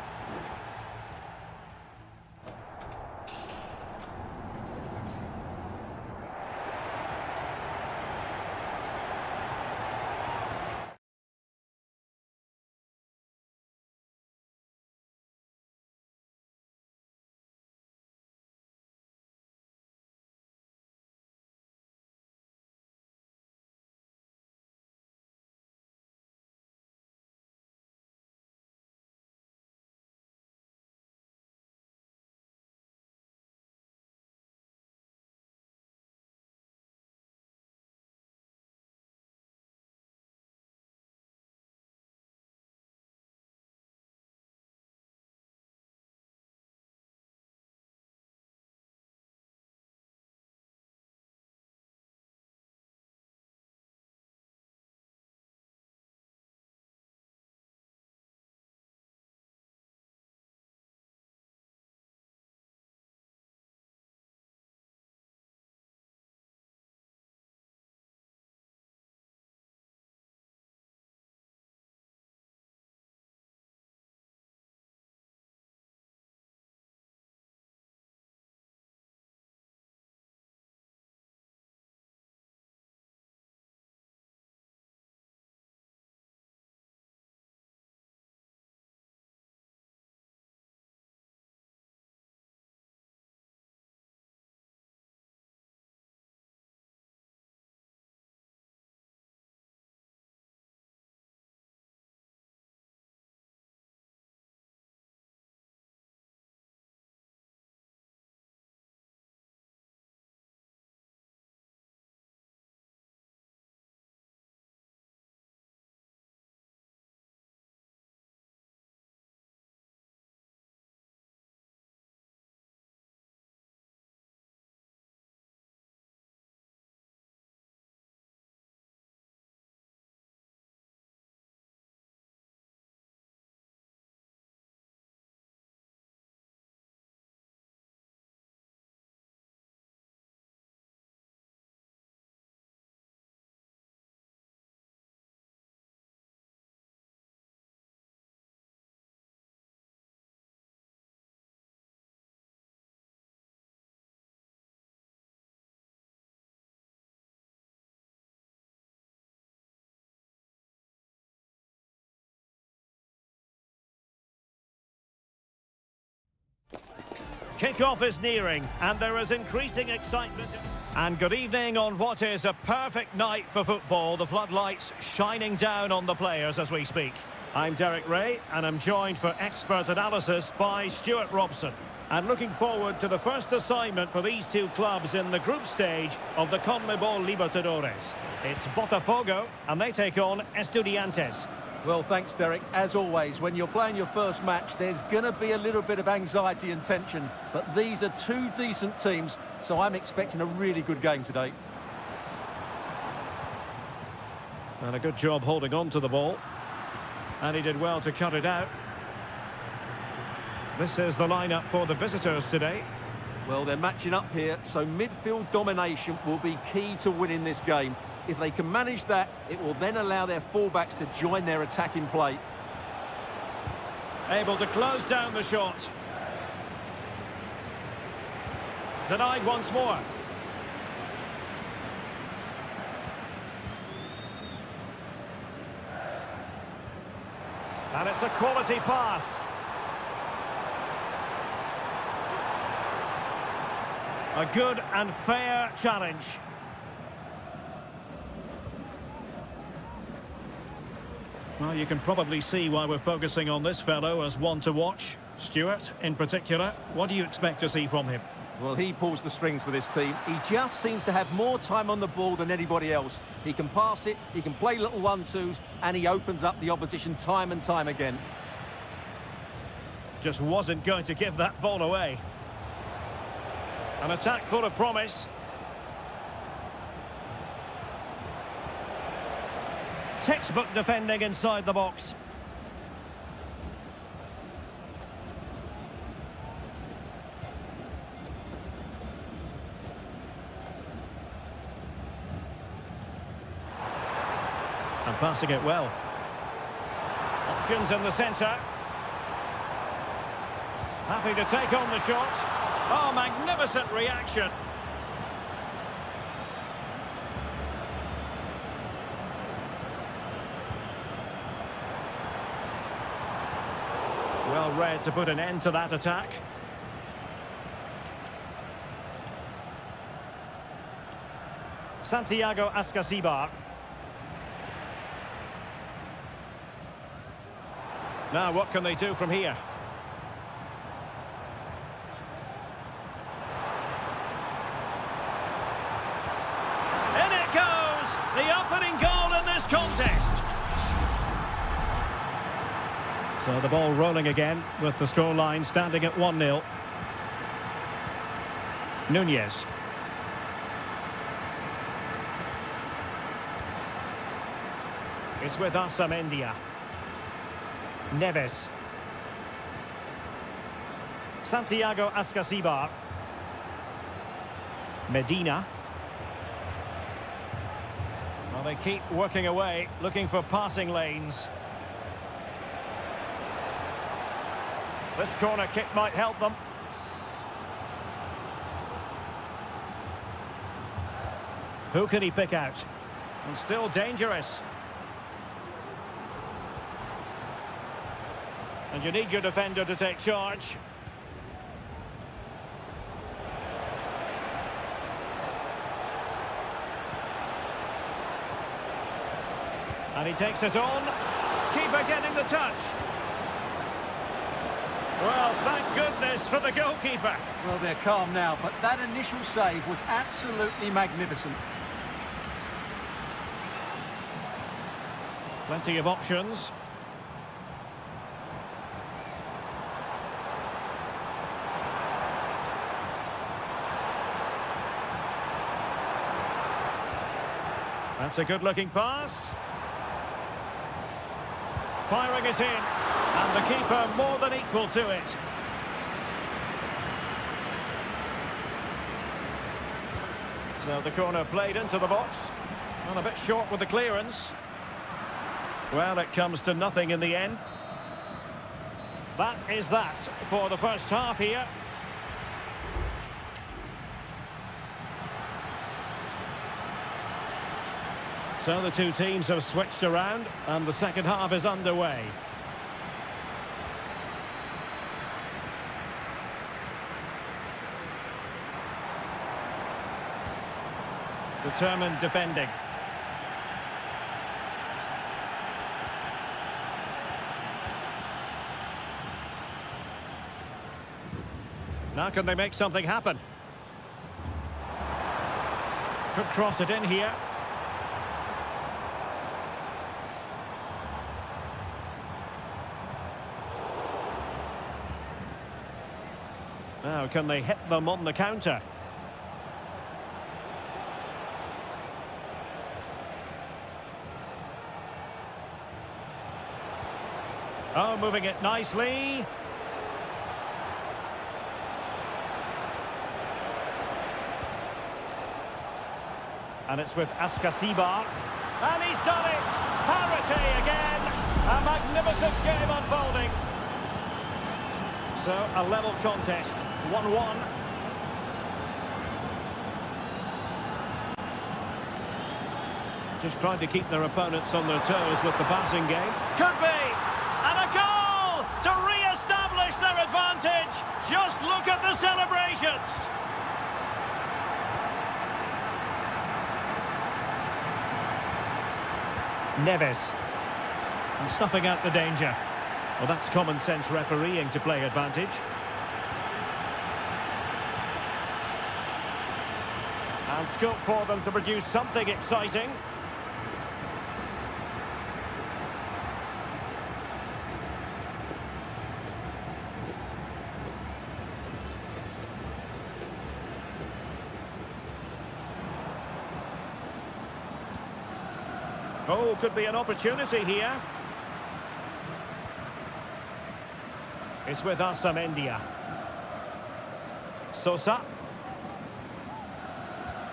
Kick-off is nearing, and there is increasing excitement. And good evening on what is a perfect night for football. The floodlights shining down on the players as we speak. I'm Derek Ray, and I'm joined for expert analysis by Stuart Robson. And looking forward to the first assignment for these two clubs in the group stage of the CONMEBOL Libertadores. It's Botafogo, and they take on Estudiantes. Well, thanks, Derek. As always, when you're playing your first match, there's going to be a little bit of anxiety and tension. But these are two decent teams, so I'm expecting a really good game today. And a good job holding on to the ball. And he did well to cut it out. This is the lineup for the visitors today. Well, they're matching up here, so midfield domination will be key to winning this game. If they can manage that, it will then allow their fullbacks to join their attacking play. Able to close down the shot. Denied once more. And it's a quality pass. A good and fair challenge. Well, you can probably see why we're focusing on this fellow as one to watch. Stuart, in particular, what do you expect to see from him? Well, he pulls the strings for this team. He just seems to have more time on the ball than anybody else. He can pass it, he can play little one-twos, and he opens up the opposition time and time again. Just wasn't going to give that ball away. An attack full of promise. Textbook defending inside the box. And passing it well. Options in the centre. Happy to take on the shot. Oh, magnificent reaction. Well read to put an end to that attack. Santiago Ascasibar. Now what can they do from here? In it goes! The opening goal in this contest. So the ball rolling again with the scoreline standing at 1-0. Nunez. It's with Amendia. Neves. Santiago Ascasibar. Medina. Well, they keep working away, looking for passing lanes. This corner kick might help them. Who can he pick out? And still dangerous. And you need your defender to take charge. And he takes it on. Keeper getting the touch. Well, thank goodness for the goalkeeper. Well, they're calm now, but that initial save was absolutely magnificent. Plenty of options. That's a good-looking pass. Firing it in. And the keeper more than equal to it. So the corner played into the box. And a bit short with the clearance. Well, it comes to nothing in the end. That is that for the first half here. So the two teams have switched around and the second half is underway. Determined defending. Now can they make something happen? Could cross it in here. Now can they hit them on the counter? Oh, moving it nicely. And it's with Askasibar. And he's done it! Parity again! A magnificent game unfolding. So, a level contest. 1-1. Just trying to keep their opponents on their toes with the passing game. Could be! And a goal to re-establish their advantage! Just look at the celebrations! Neves. And snuffing out the danger. Well, that's common sense refereeing to play advantage. And scope for them to produce something exciting. Oh, could be an opportunity here. It's with Arsamendia. Sosa.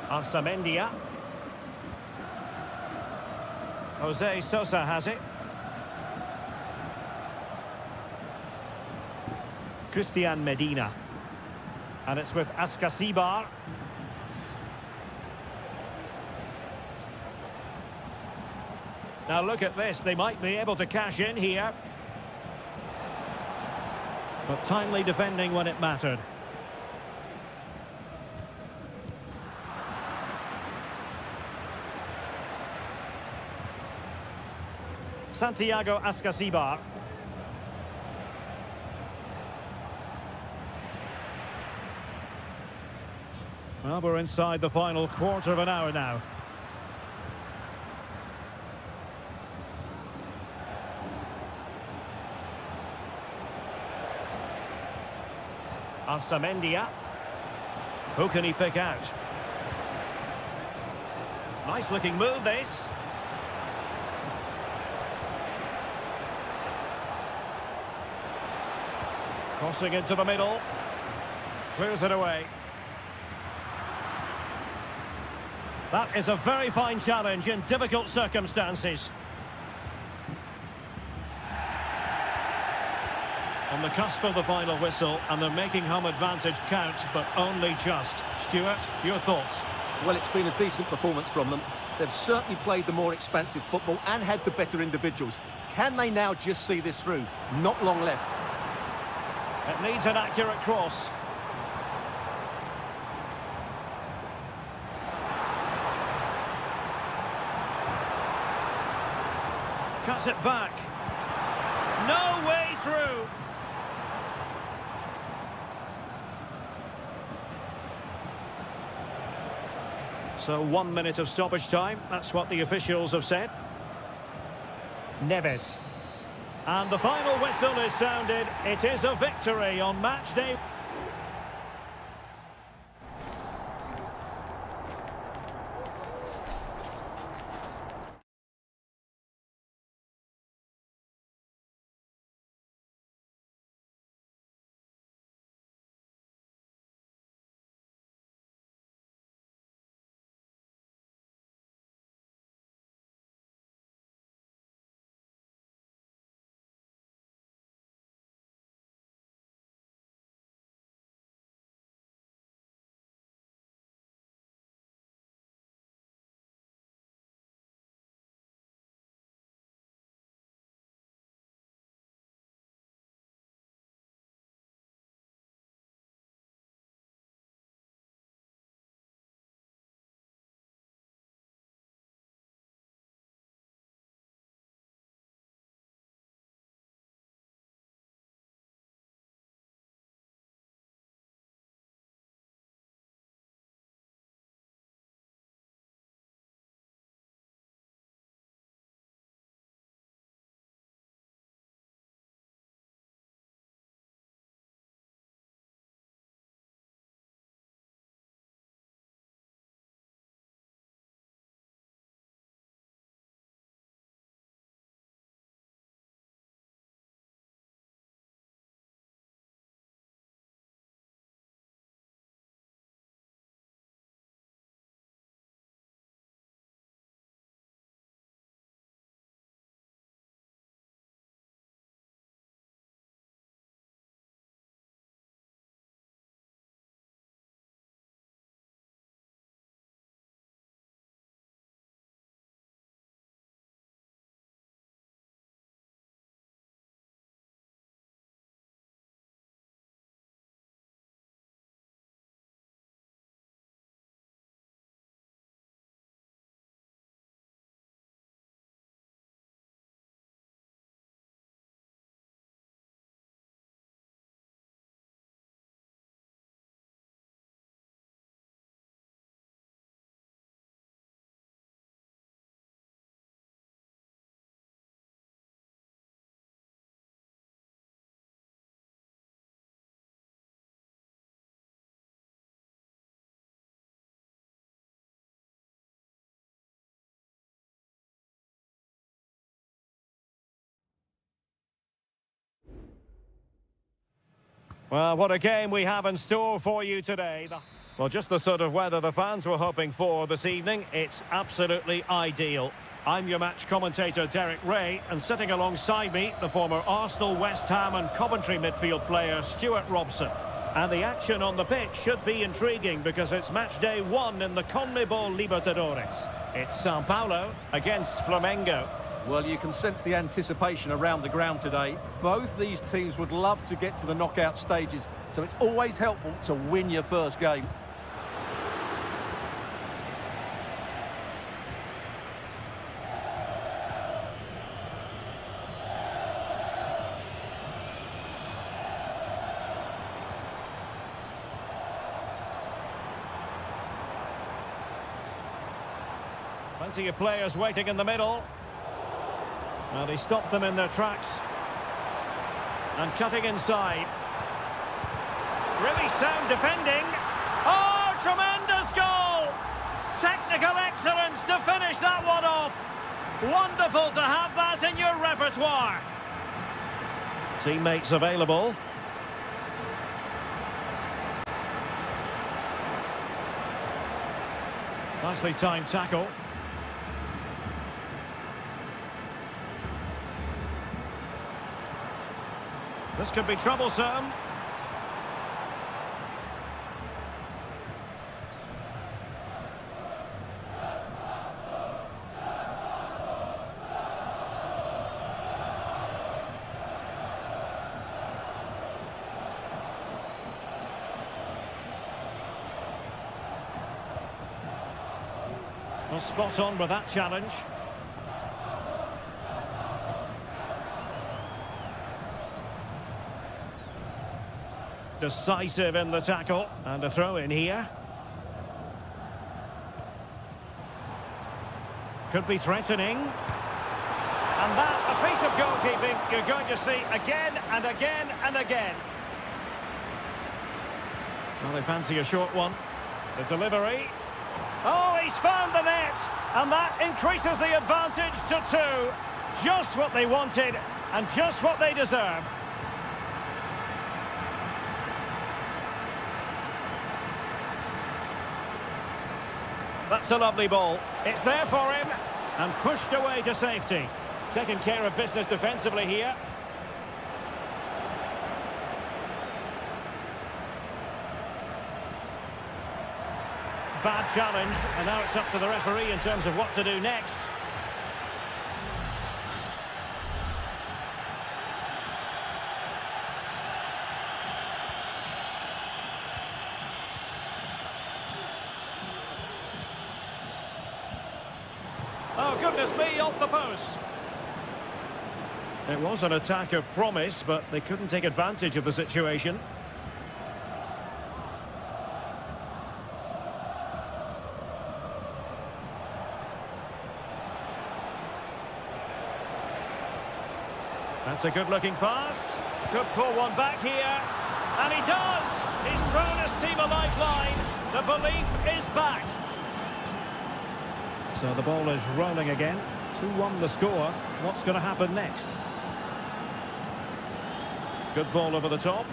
Arsamendia. Jose Sosa has it. Christian Medina. And it's with Askasibar. Now look at this, they might be able to cash in here. But timely defending when it mattered. Santiago Askasibar. Well, we're inside the final quarter of an hour now. Arsamendia. Who can he pick out? Nice looking move, this. Crossing into the middle. Clears it away. That is a very fine challenge in difficult circumstances. On the cusp of the final whistle, and they're making home advantage count, but only just. Stuart, your thoughts? Well, it's been a decent performance from them. They've certainly played the more expansive football and had the better individuals. Can they now just see this through? Not long left. It needs an accurate cross. Cuts it back. No way through! So 1 minute of stoppage time, that's what the officials have said. Neves. And the final whistle is sounded. It is a victory on match day. Well, what a game we have in store for you today. Well, just the sort of weather the fans were hoping for this evening. It's absolutely ideal. I'm your match commentator, Derek Ray, and sitting alongside me, the former Arsenal, West Ham and Coventry midfield player, Stuart Robson. And the action on the pitch should be intriguing because it's match day 1 in the CONMEBOL Libertadores. It's Sao Paulo against Flamengo. Well, you can sense the anticipation around the ground today. Both these teams would love to get to the knockout stages, so it's always helpful to win your first game. Plenty of players waiting in the middle. Well, he stopped them in their tracks. And cutting inside. Really sound defending. Oh, tremendous goal! Technical excellence to finish that one off. Wonderful to have that in your repertoire. Teammates available. Nicely timed tackle. This could be troublesome. Well, spot on with that challenge. Decisive in the tackle, and a throw in here. Could be threatening. And that, a piece of goalkeeping you're going to see again and again and again. Well, they fancy a short one. The delivery. Oh, he's found the net, and that increases the advantage to 2. Just what they wanted, and just what they deserve. That's a lovely ball. It's there for him, and pushed away to safety. Taking care of business defensively here. Bad challenge, and now it's up to the referee in terms of what to do next. Oh, goodness me, off the post. It was an attack of promise, but they couldn't take advantage of the situation. That's a good-looking pass. Could pull one back here. And he does! He's thrown his team a lifeline. The belief is back. So the ball is rolling again. 2-1 the score. What's going to happen next? Good ball over the top.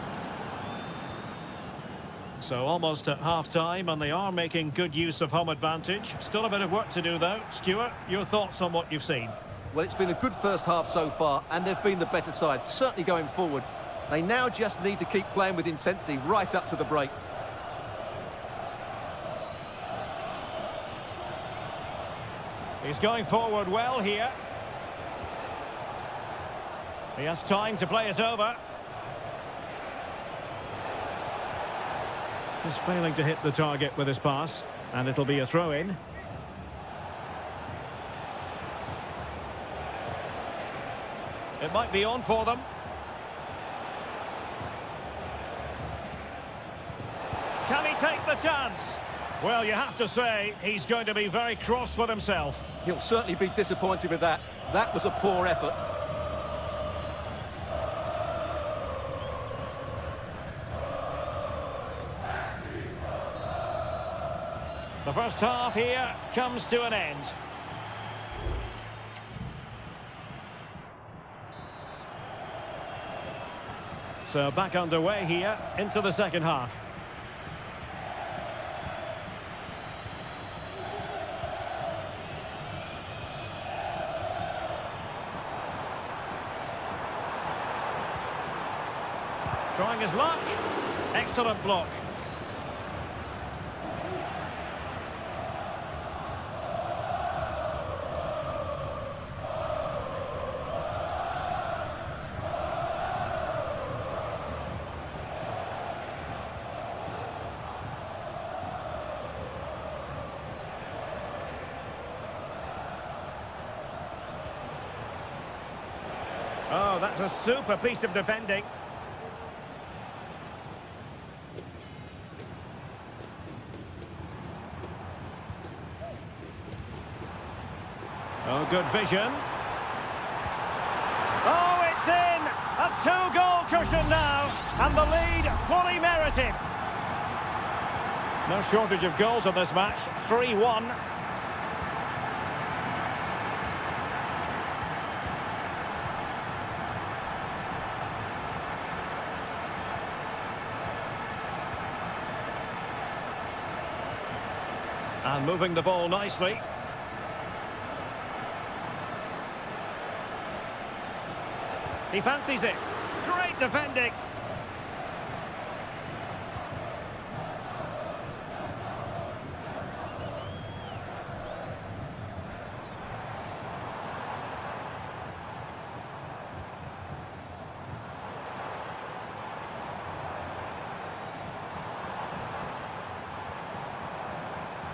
So almost at half-time, and they are making good use of home advantage. Still a bit of work to do, though. Stuart, your thoughts on what you've seen? Well, it's been a good first half so far, and they've been the better side, certainly going forward. They now just need to keep playing with intensity right up to the break. He's going forward well here. He has time to play it over. He's failing to hit the target with his pass, and it'll be a throw-in. It might be on for them. Can he take the chance? Well, you have to say, he's going to be very cross with himself. He'll certainly be disappointed with that. That was a poor effort. The first half here comes to an end. So back underway here into the second half. Trying his luck. Excellent block. Oh, that's a super piece of defending. Oh, good vision. Oh, it's in! A two-goal cushion now, and the lead fully merited. No shortage of goals in this match, 3-1. And moving the ball nicely. He fancies it. Great defending.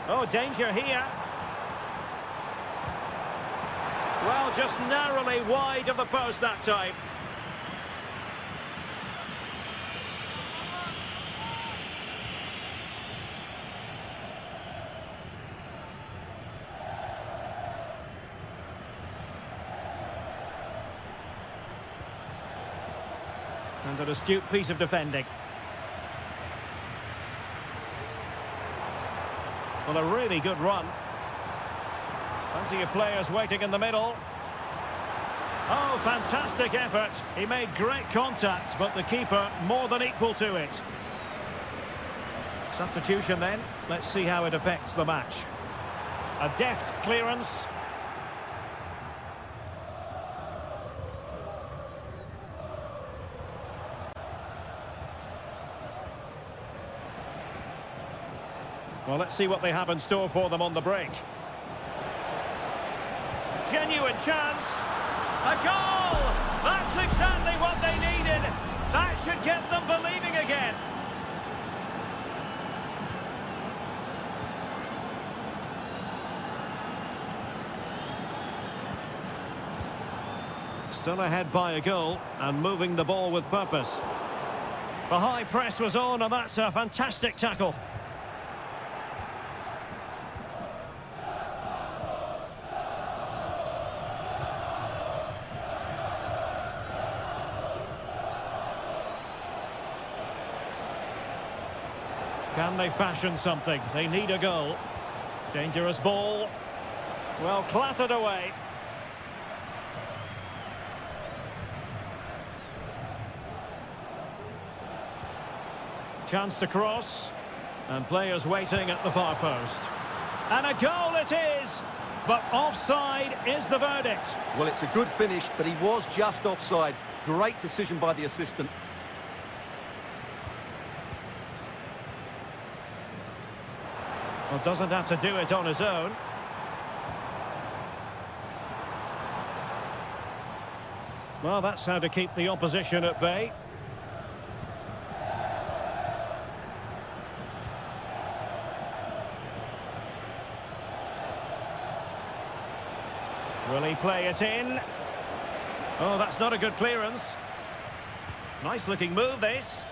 Oh, danger here. Well, just narrowly wide of the post that time. And an astute piece of defending. Well, a really good run. Plenty of players waiting in the middle. Oh, fantastic effort. He made great contact, but the keeper more than equal to it. Substitution then. Let's see how it affects the match. A deft clearance. Well, let's see what they have in store for them on the break. Genuine chance. A goal! That's exactly what they needed. That should get them believing again. Still ahead by a goal and moving the ball with purpose. The high press was on, and that's a fantastic tackle. Can they fashion something? They need a goal. Dangerous ball. Well, clattered away. Chance to cross. And players waiting at the far post. And a goal it is! But offside is the verdict. Well, it's a good finish, but he was just offside. Great decision by the assistant. Well, doesn't have to do it on his own. Well, that's how to keep the opposition at bay. Will he play it in? Oh, that's not a good clearance. Nice looking move, this.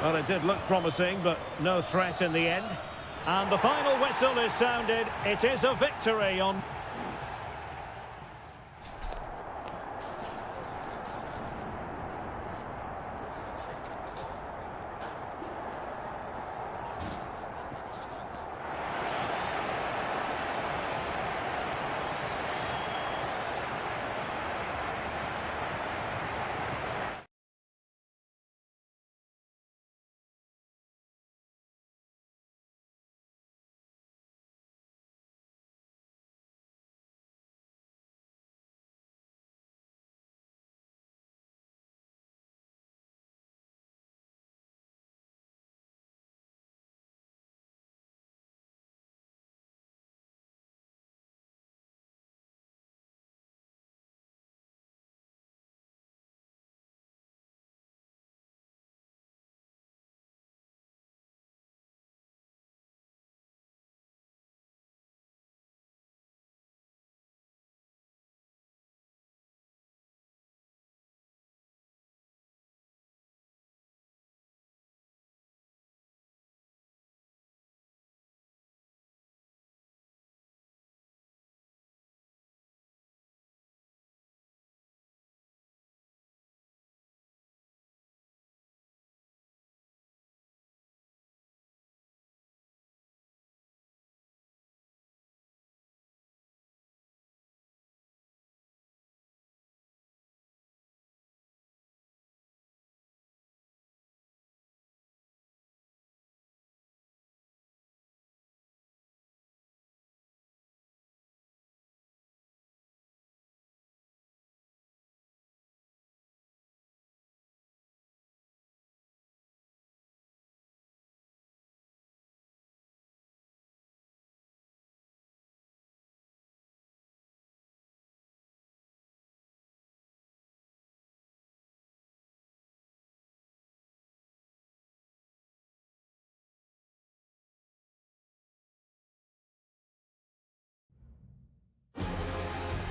Well, it did look promising, but no threat in the end. And the final whistle is sounded. It is a victory on...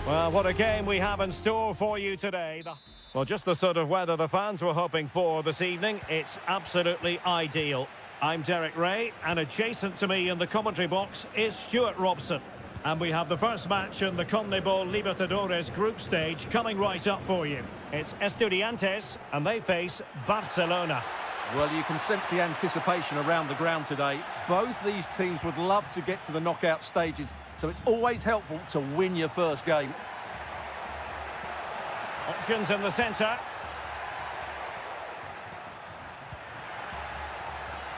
Well, what a game we have in store for you today. Well, just the sort of weather the fans were hoping for this evening. It's absolutely ideal. I'm Derek Ray, and adjacent to me in the commentary box is Stuart Robson. And we have the first match in the CONMEBOL Libertadores group stage coming right up for you. It's Estudiantes, and they face Barcelona. Well, you can sense the anticipation around the ground today. Both these teams would love to get to the knockout stages, so it's always helpful to win your first game. Options in the centre.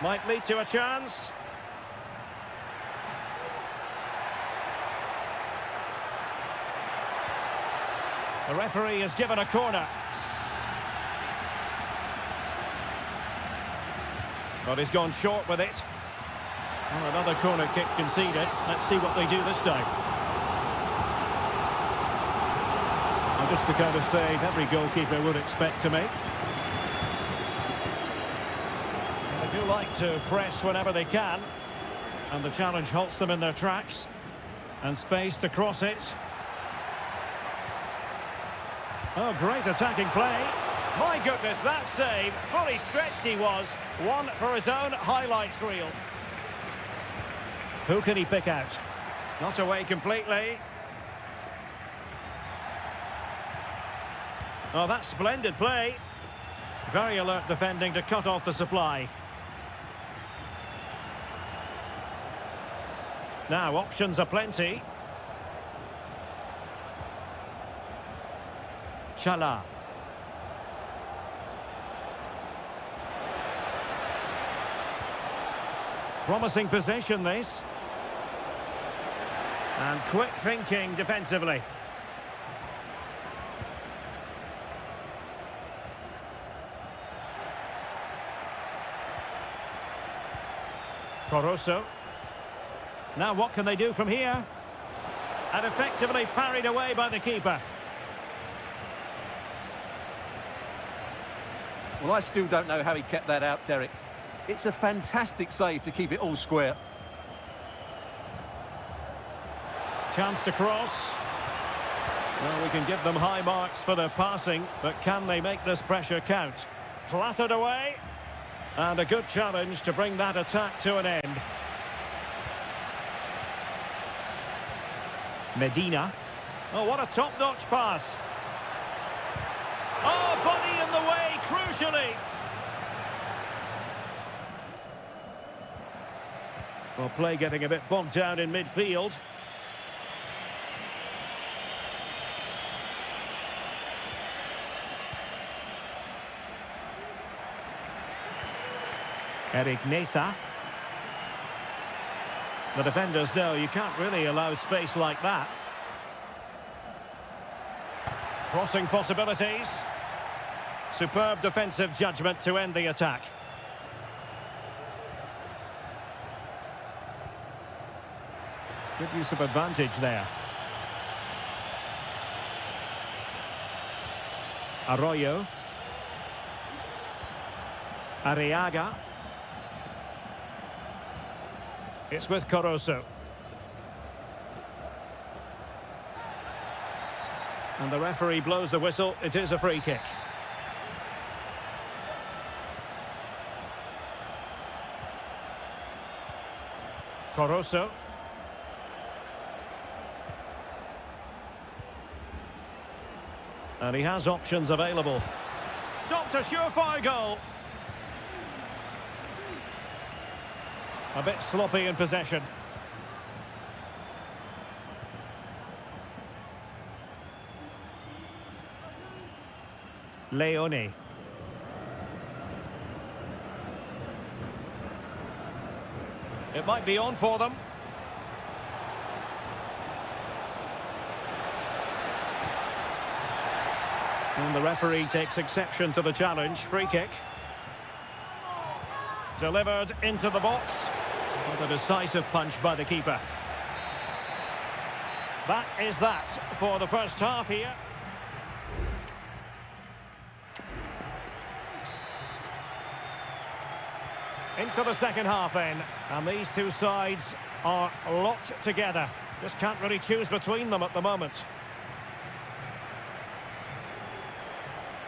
Might lead to a chance. The referee has given a corner. But he's gone short with it. Well, another corner kick conceded. Let's see what they do this time. And just the kind of save every goalkeeper would expect to make. And they do like to press whenever they can. And the challenge halts them in their tracks. And space to cross it. Oh, great attacking play. My goodness, that save. Fully stretched he was. One for his own highlights reel. Who can he pick out? Not away completely. Oh, that's splendid play. Very alert defending to cut off the supply. Now, options are plenty. Chala. Promising possession, this. And quick thinking defensively. Coroso. Now what can they do from here? And effectively parried away by the keeper. Well, I still don't know how he kept that out, Derek. It's a fantastic save to keep it all square. Chance to cross. Well, we can give them high marks for their passing, but can they make this pressure count? Clattered away. And a good challenge to bring that attack to an end. Medina. Oh, what a top-notch pass. Oh, body in the way, crucially. Well, play getting a bit bogged down in midfield. Eric Nesa. The defenders know you can't really allow space like that. Crossing possibilities. Superb defensive judgment to end the attack. Good use of advantage there. Arroyo. Arriaga. It's with Coroso. And the referee blows the whistle. It is a free kick. Coroso. And he has options available. Stopped a surefire goal. A bit sloppy in possession. Leone. It might be on for them. And the referee takes exception to the challenge. Free kick. Delivered into the box. What a decisive punch by the keeper. That is that for the first half here. Into the second half then. And these two sides are locked together. Just can't really choose between them at the moment.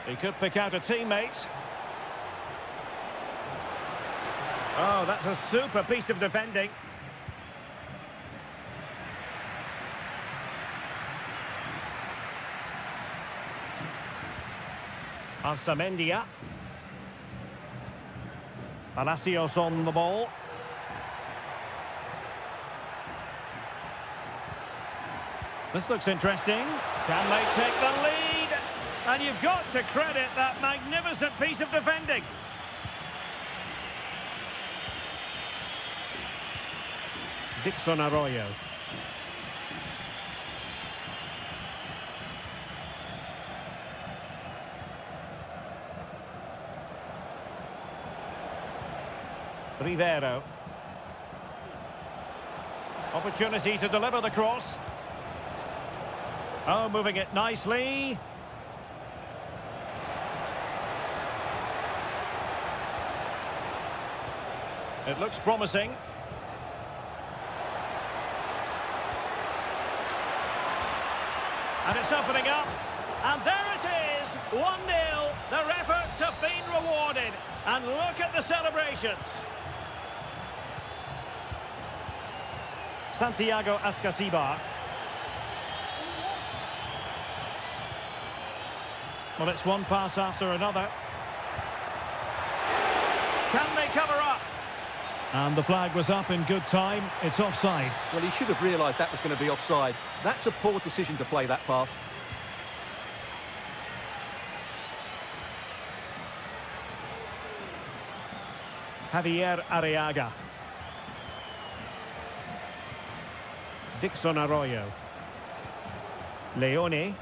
He could pick out a teammate. Oh, that's a super piece of defending. Arsamendia. Palacios on the ball. This looks interesting. Can they take the lead? And you've got to credit that magnificent piece of defending. Dixon Arroyo. Rivero. Opportunity to deliver the cross. Oh, moving it nicely. It looks promising. And it's opening up. And there it is, 1-0. Their efforts have been rewarded. And look at the celebrations. Santiago Ascasibar. Well, it's one pass after another. Can they cover up? And the flag was up in good time. It's offside. Well, he should have realised that was going to be offside. That's a poor decision to play that pass. Javier Arriaga. Dixon Arroyo. Leone.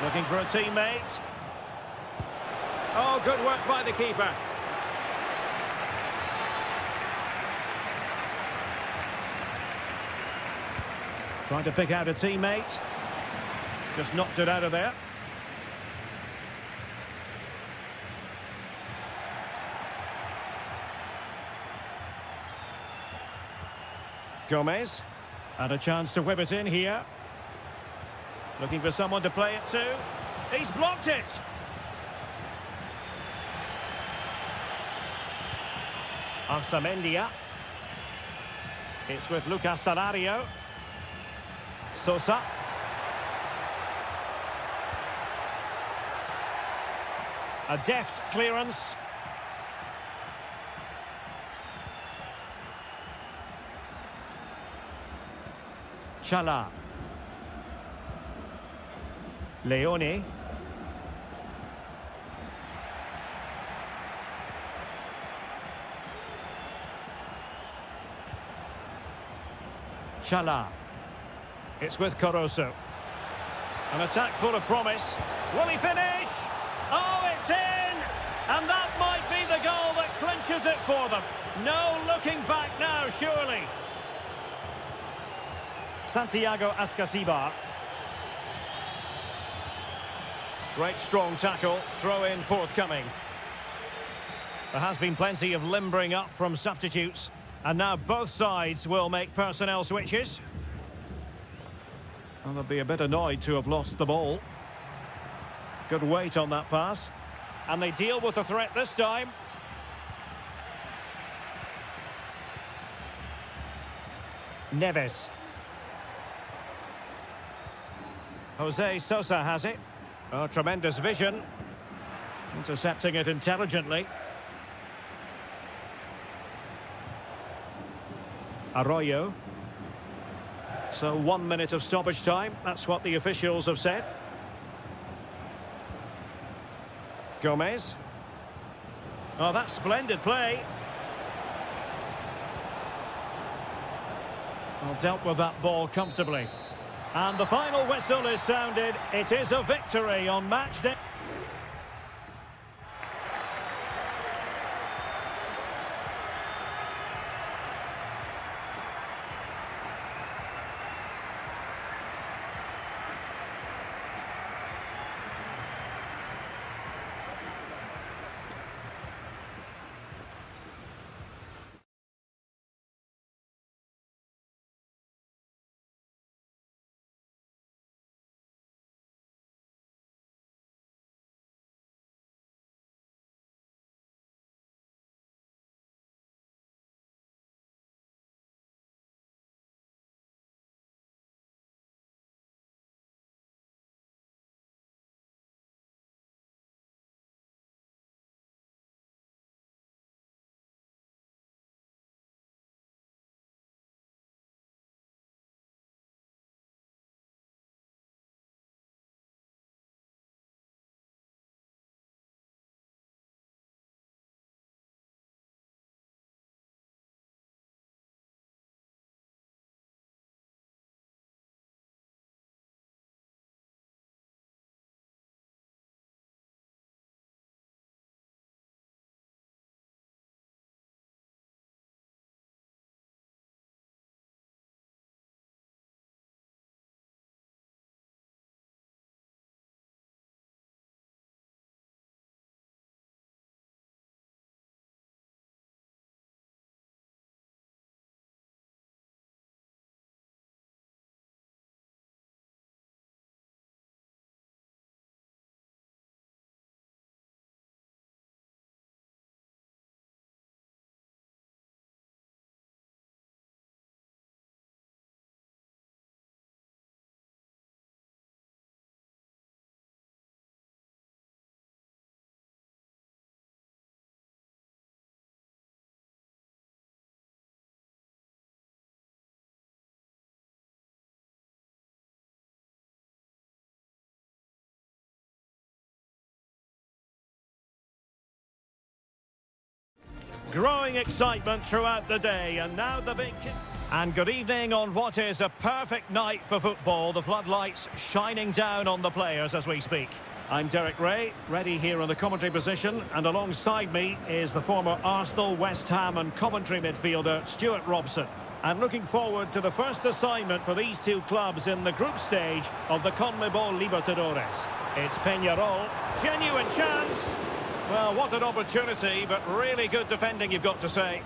Looking for a teammate. Oh, good work by the keeper. Trying to pick out a teammate. Just knocked it out of there. Gomez. And a chance to whip it in here. Looking for someone to play it to. He's blocked it. Arsamendia. It's with Lucas Salario. Sosa. A deft clearance. Chala. Leone. Chala. It's with Caruso. An attack full of promise. Will he finish? Oh, it's in! And that might be the goal that clinches it for them. No looking back now, surely. Santiago Ascasibar. Great strong tackle, throw in forthcoming. There has been plenty of limbering up from substitutes, and now both sides will make personnel switches. And they'll be a bit annoyed to have lost the ball. Good weight on that pass. And they deal with the threat this time. Neves. Jose Sosa has it. Oh, tremendous vision. Intercepting it intelligently. Arroyo. So 1 minute of stoppage time. That's what the officials have said. Gomez. Oh, that's splendid play. Well, dealt with that ball comfortably. And the final whistle is sounded. It is a victory on match day. Growing excitement throughout the day, and now the big... And good evening on what is a perfect night for football. The floodlights shining down on the players as we speak. I'm Derek Ray, ready here in the commentary position, and alongside me is the former Arsenal, West Ham and Coventry midfielder Stuart Robson. And looking forward to the first assignment for these two clubs in the group stage of the CONMEBOL Libertadores. It's Peñarol, genuine chance. Well, what an opportunity, but really good defending, you've got to say.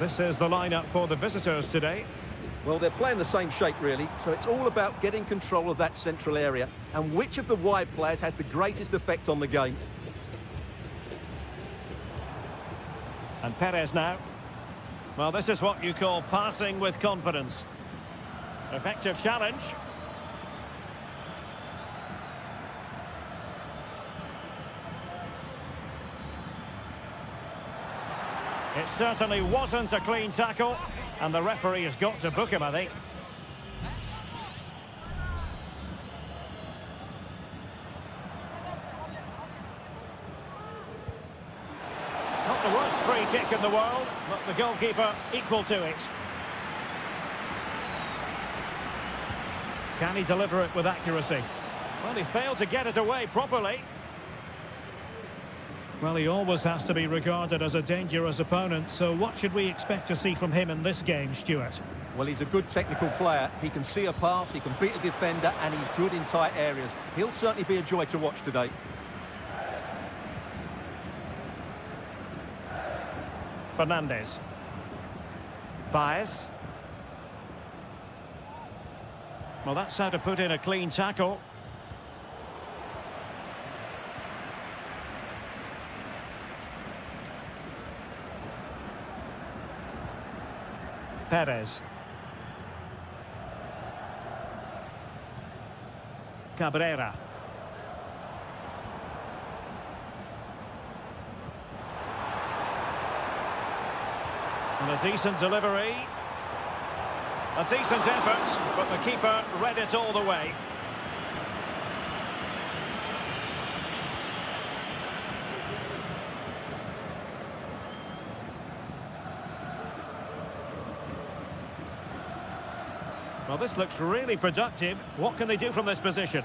This is the lineup for the visitors today. Well, they're playing the same shape, really, so it's all about getting control of that central area and which of the wide players has the greatest effect on the game. And Perez now. Well, this is what you call passing with confidence. Effective challenge. It certainly wasn't a clean tackle, and the referee has got to book him, I think. Not the worst free kick in the world, but the goalkeeper equal to it. Can he deliver it with accuracy? Well, he failed to get it away properly. Well, he always has to be regarded as a dangerous opponent, so what should we expect to see from him in this game, Stuart? Well, he's a good technical player. He can see a pass, he can beat a defender, and he's good in tight areas. He'll certainly be a joy to watch today. Fernandez. Baez. Well, that's how to put in a clean tackle. Perez. Cabrera. And a decent delivery. A decent effort, but the keeper read it all the way. Well, this looks really productive. What can they do from this position?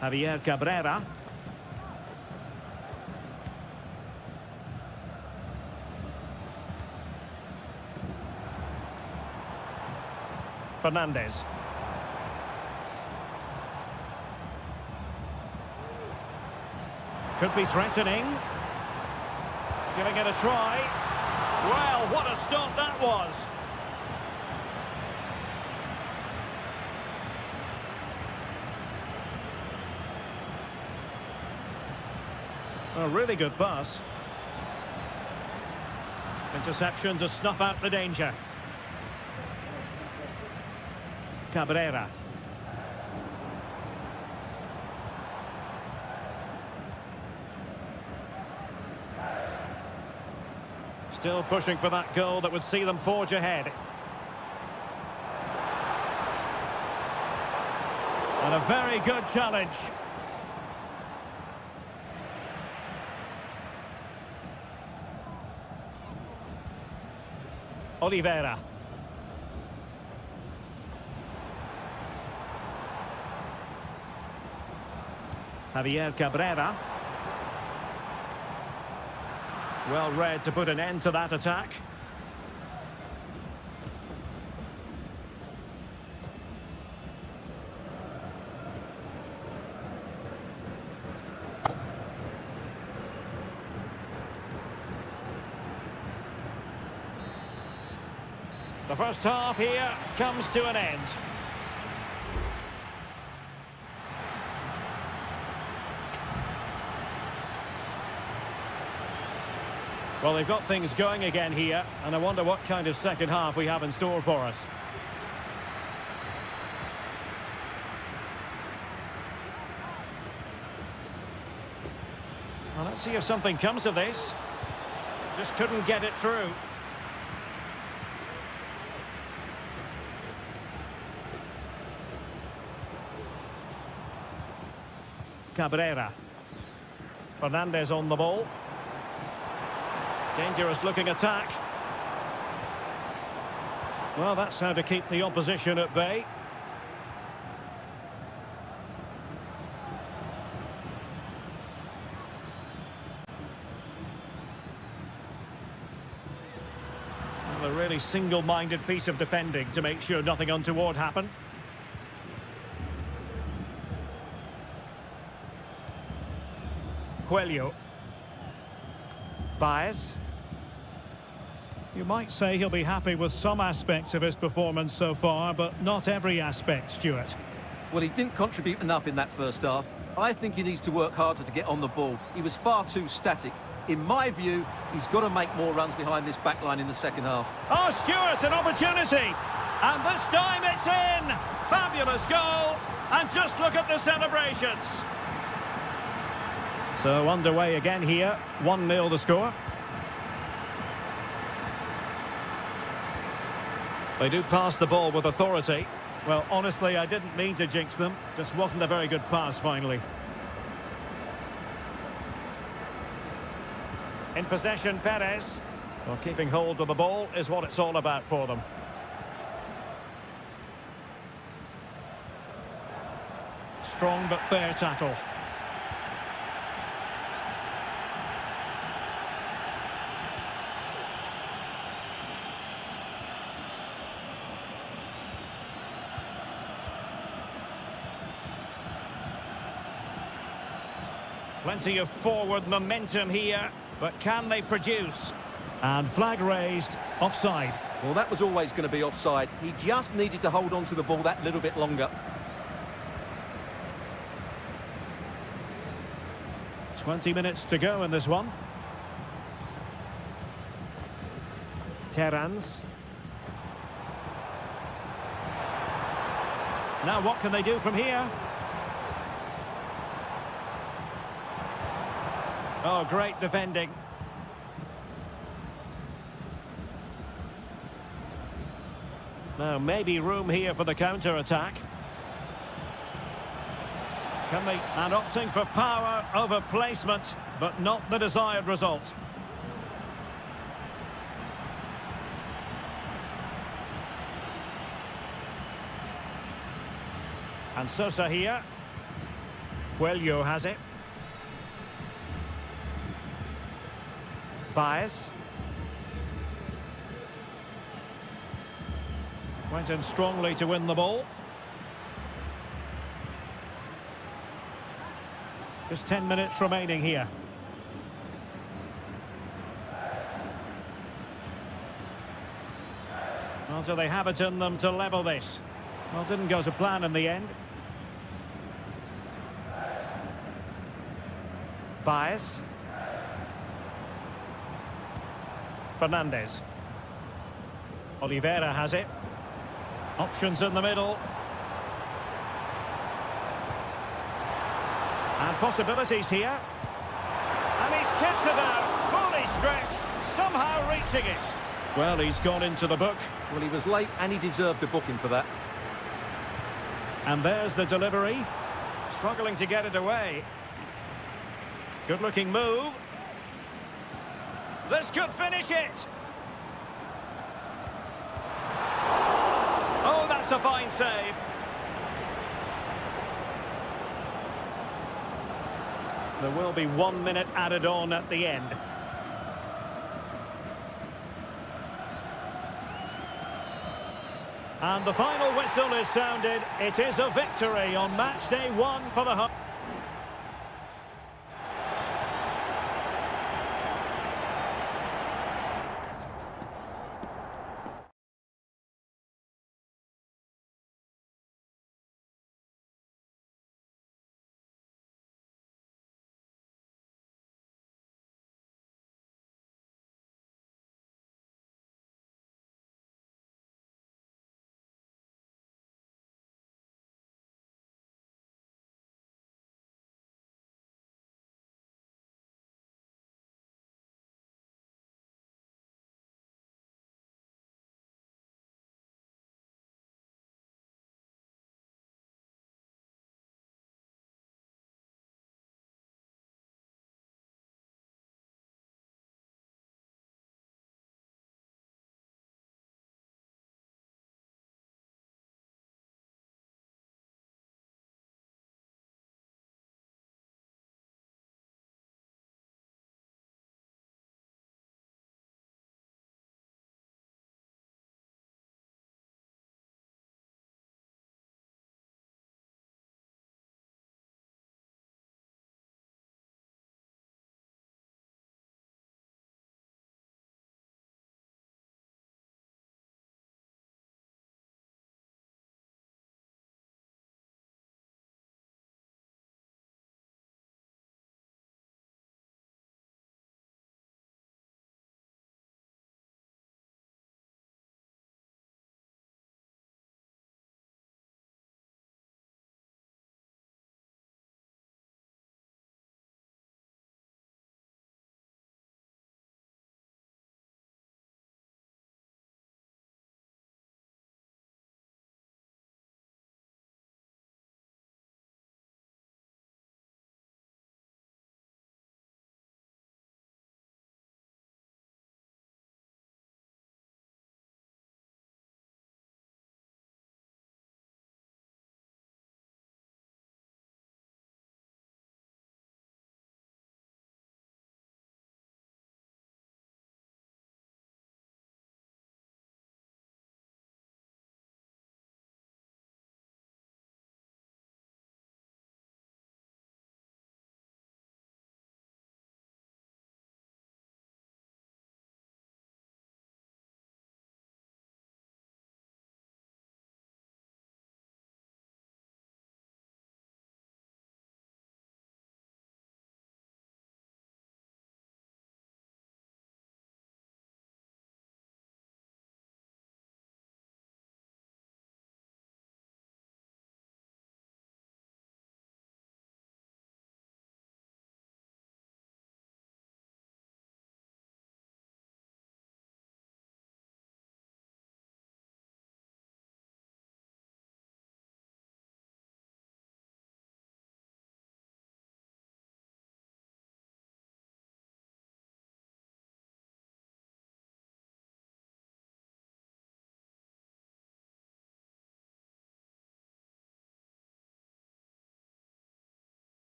Javier Cabrera. Fernandez. Could be threatening. Giving it a try. Well, what a stop that was. A really good pass. Interception to snuff out the danger. Cabrera. Still pushing for that goal that would see them forge ahead. And a very good challenge. Oliveira. Javier Cabrera. Well read to put an end to that attack. The first half here comes to an end. Well, they've got things going again here, and I wonder what kind of second half we have in store for us. Well, let's see if something comes of this. Just couldn't get it through. Cabrera. Fernandez on the ball. Dangerous looking attack. Well, that's how to keep the opposition at bay. Well, a really single-minded piece of defending to make sure nothing untoward happened. Coelho. Baez. You might say he'll be happy with some aspects of his performance so far, but not every aspect, Stuart. Well, he didn't contribute enough in that first half. I think he needs to work harder to get on the ball. He was far too static. In my view, he's got to make more runs behind this back line in the second half. Oh, Stuart, an opportunity! And this time it's in! Fabulous goal! And just look at the celebrations! So underway again here, 1-0 the score. They do pass the ball with authority. Well, honestly, I didn't mean to jinx them. Just wasn't a very good pass, finally. In possession, Perez. Well, keeping hold of the ball is what it's all about for them. Strong but fair tackle. Plenty of forward momentum here, but can they produce? And flag raised, offside. Well, that was always going to be offside. He just needed to hold on to the ball that little bit longer. 20 minutes to go in this one. Terrans. Now what can they do from here? Oh, great defending. Now, maybe room here for the counter-attack. Can they... And opting for power over placement, but not the desired result. And Sosa here. Coelho has it. Baez. Went in strongly to win the ball. Just 10 minutes remaining here. Well, do they have it in them to level this? Well, didn't go to plan in the end. Baez. Fernandez. Oliveira has it. Options in the middle. And possibilities here. And he's kept it out, fully stretched, somehow reaching it. Well, he's gone into the book. Well, he was late and he deserved a booking for that. And there's the delivery. Struggling to get it away. Good-looking move. This could finish it. Oh, that's a fine save. There will be 1 minute added on at the end. And the final whistle is sounded. It is a victory on match day 1 for the...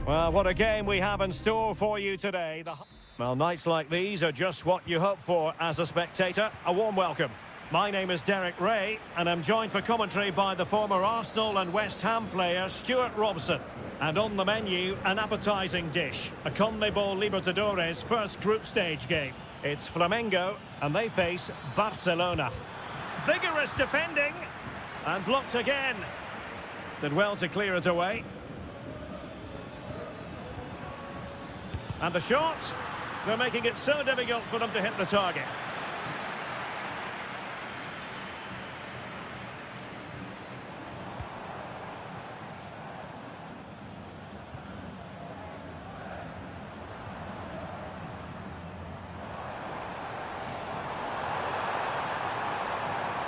Well, what a game we have in store for you today. Well, nights like these are just what you hope for as a spectator. A warm welcome. My name is Derek Ray, and I'm joined for commentary by the former Arsenal and West Ham player Stuart Robson. And on the menu, an appetising dish, a CONMEBOL Libertadores first group stage game. It's Flamengo, and they face Barcelona. Vigorous defending, and blocked again. Did well to clear it away. And the shot, they're making it so difficult for them to hit the target.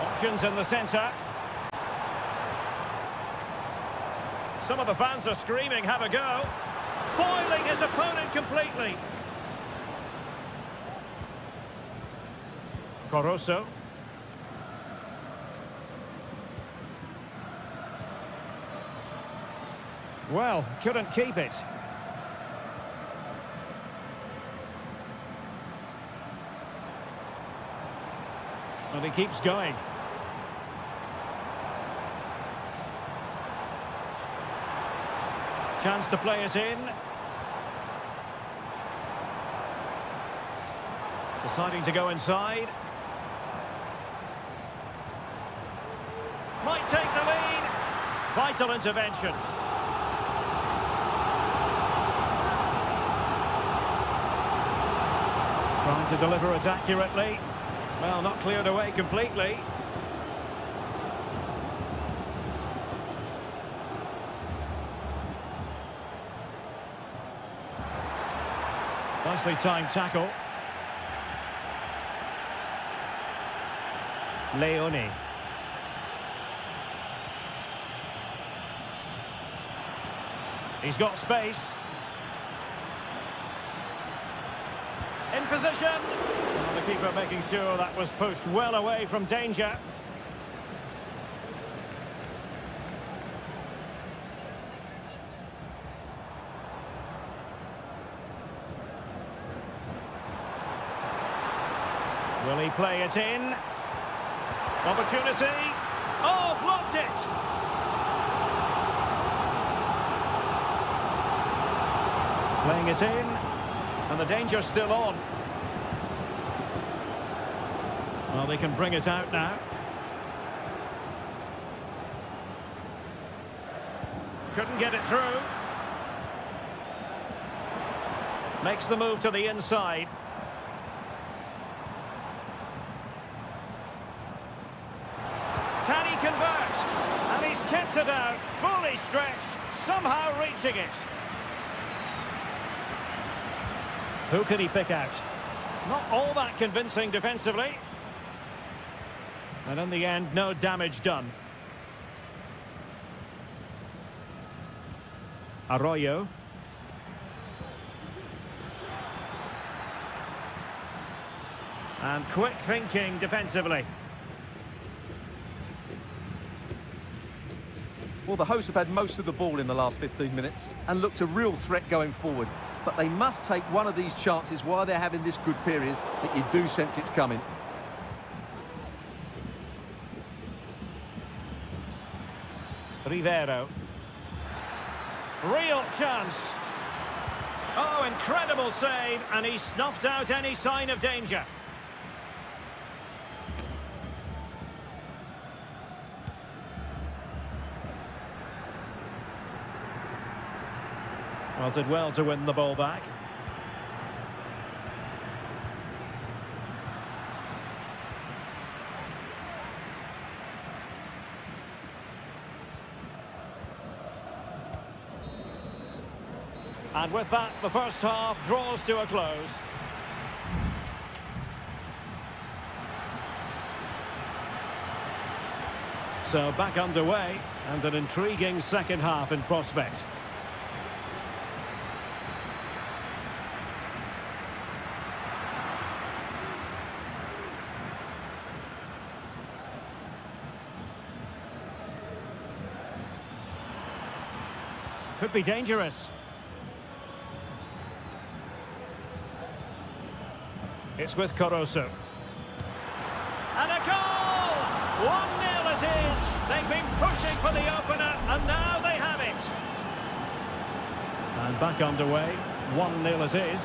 Options in the centre. Some of the fans are screaming, have a go. Foiling his opponent completely. Coroso. Well, couldn't keep it. And he keeps going. Chance to play it in. Deciding to go inside. Might take the lead. Vital intervention. Trying to deliver it accurately. Well, not cleared away completely. Nicely timed tackle. Leone. He's got space. In position. Well, the keeper making sure that was pushed well away from danger. Will he play it in? Opportunity. Oh, blocked it! Playing it in. And the danger's still on. Well, they can bring it out now. Couldn't get it through. Makes the move to the inside. Can he convert? And he's kept it out, fully stretched, somehow reaching it. Who can he pick out? Not all that convincing defensively. And in the end, no damage done. Arroyo. And quick thinking defensively. Well, the hosts have had most of the ball in the last 15 minutes and looked a real threat going forward. But they must take one of these chances while they're having this good period that you do sense it's coming. Rivero. Real chance. Oh, incredible save, and he snuffed out any sign of danger. Well, did well to win the ball back. And with that, the first half draws to a close. So back underway, and an intriguing second half in prospect. Could be dangerous. It's with Caruso. And a goal! 1-0 it is. They've been pushing for the opener, and now they have it. And back underway. 1-0 it is.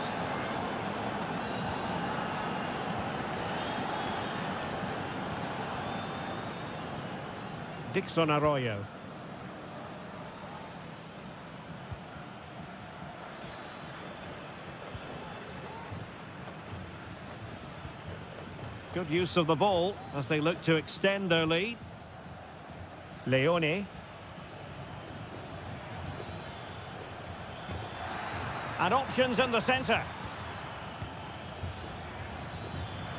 Dixon Arroyo. Good use of the ball as they look to extend their lead. Leone. And options in the centre.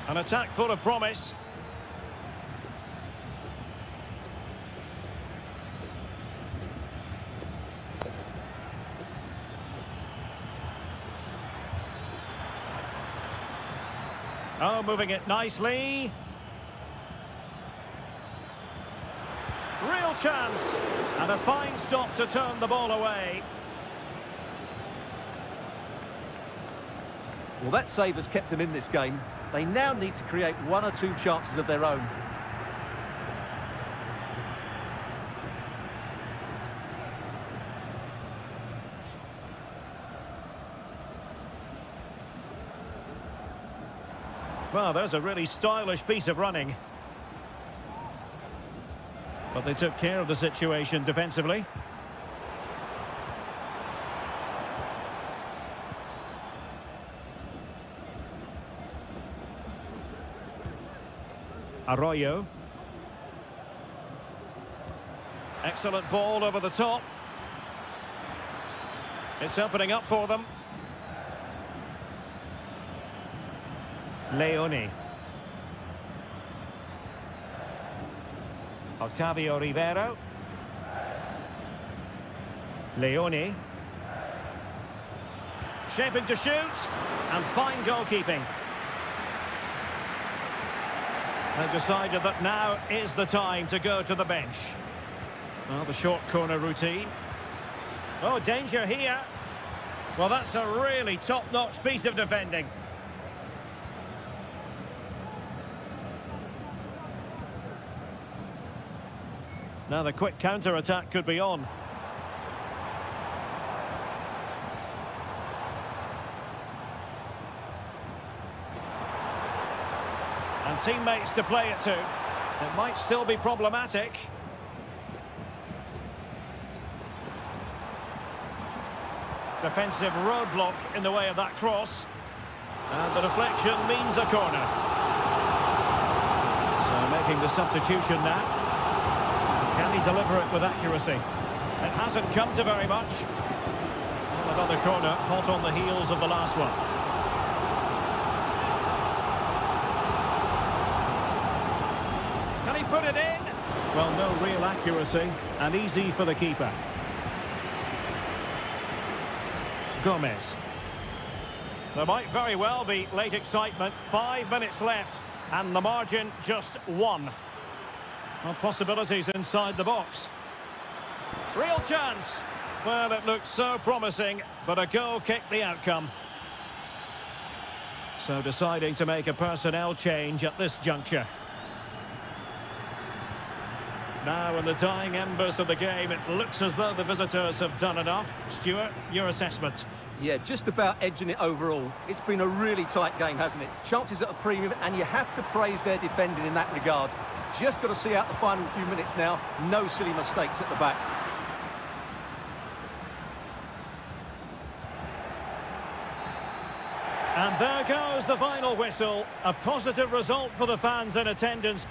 An attack full of promise. Oh, moving it nicely. Real chance. And a fine stop to turn the ball away. Well, that save has kept them in this game. They now need to create 1 or 2 chances of their own. Well, there's a really stylish piece of running. But they took care of the situation defensively. Arroyo. Excellent ball over the top. It's opening up for them. Leone. Octavio Rivero. Leone. Shaping to shoot. And fine goalkeeping. They've decided that now is the time to go to the bench. Well, the short corner routine. Oh, danger here. Well, that's a really top-notch piece of defending. Now the quick counter-attack could be on. And teammates to play it to. It might still be problematic. Defensive roadblock in the way of that cross. And the deflection means a corner. So making the substitution now. Can he deliver it with accuracy? It hasn't come to very much. Another corner, hot on the heels of the last one. Can he put it in? Well, no real accuracy, and easy for the keeper. Gomez. There might very well be late excitement. 5 minutes left, and the margin just 1. Well, possibilities inside the box. Real chance. Well, it looked so promising, but a goal kicked the outcome. So deciding to make a personnel change at this juncture. Now in the dying embers of the game, it looks as though the visitors have done enough. Stuart, your assessment? Yeah, just about edging it overall. It's been a really tight game, hasn't it? Chances at a premium, and you have to praise their defending in that regard. Just got to see out the final few minutes now. No silly mistakes at the back. And there goes the final whistle. A positive result for the fans in attendance.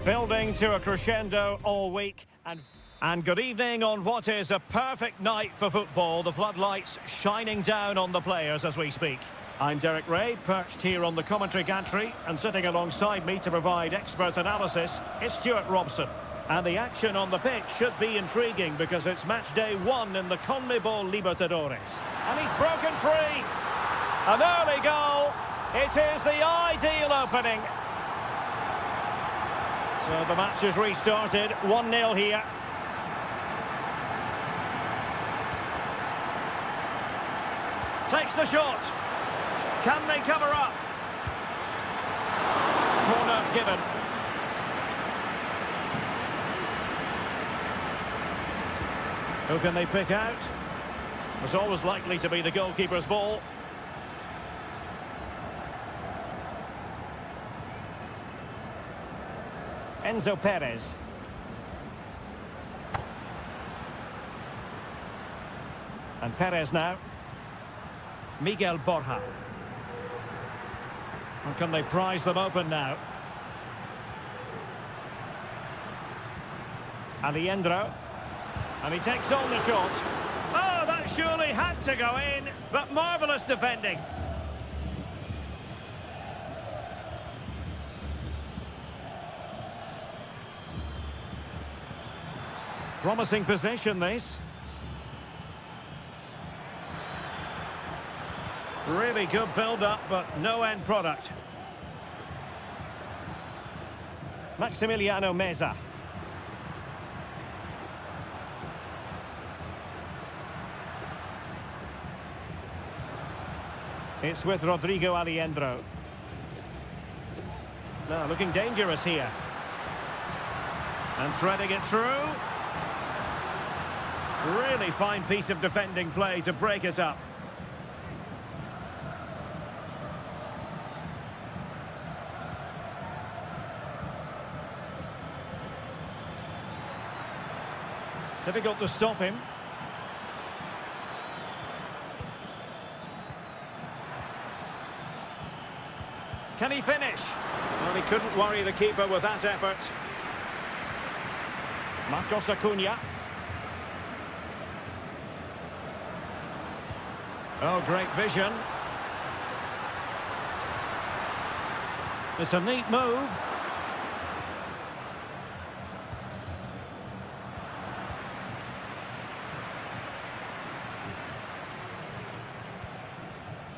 Building to a crescendo all week. And good evening on what is a perfect night for football. The floodlights shining down on the players as we speak. I'm Derek Ray, perched here on the commentary gantry, and sitting alongside me to provide expert analysis is Stuart Robson. And the action on the pitch should be intriguing because it's match day 1 in the CONMEBOL Libertadores. And he's broken free. An early goal. It is the ideal opening. So the match is restarted. 1-0 here. Takes the shot. Can they cover up? Corner given. Who can they pick out? It's always likely to be the goalkeeper's ball. Enzo Perez. And Perez now. Miguel Borja. And can they prise them open now? Aliendro. And he takes on the shot. Oh, that surely had to go in, but marvellous defending. Promising possession, this. Really good build-up, but no end product. Maximiliano Meza. It's with Rodrigo Aliendro. Now, looking dangerous here. And threading it through. Really fine piece of defending play to break us up. Difficult to stop him. Can he finish? Well, he couldn't worry the keeper with that effort. Marcos Acuna. Oh, great vision. It's a neat move.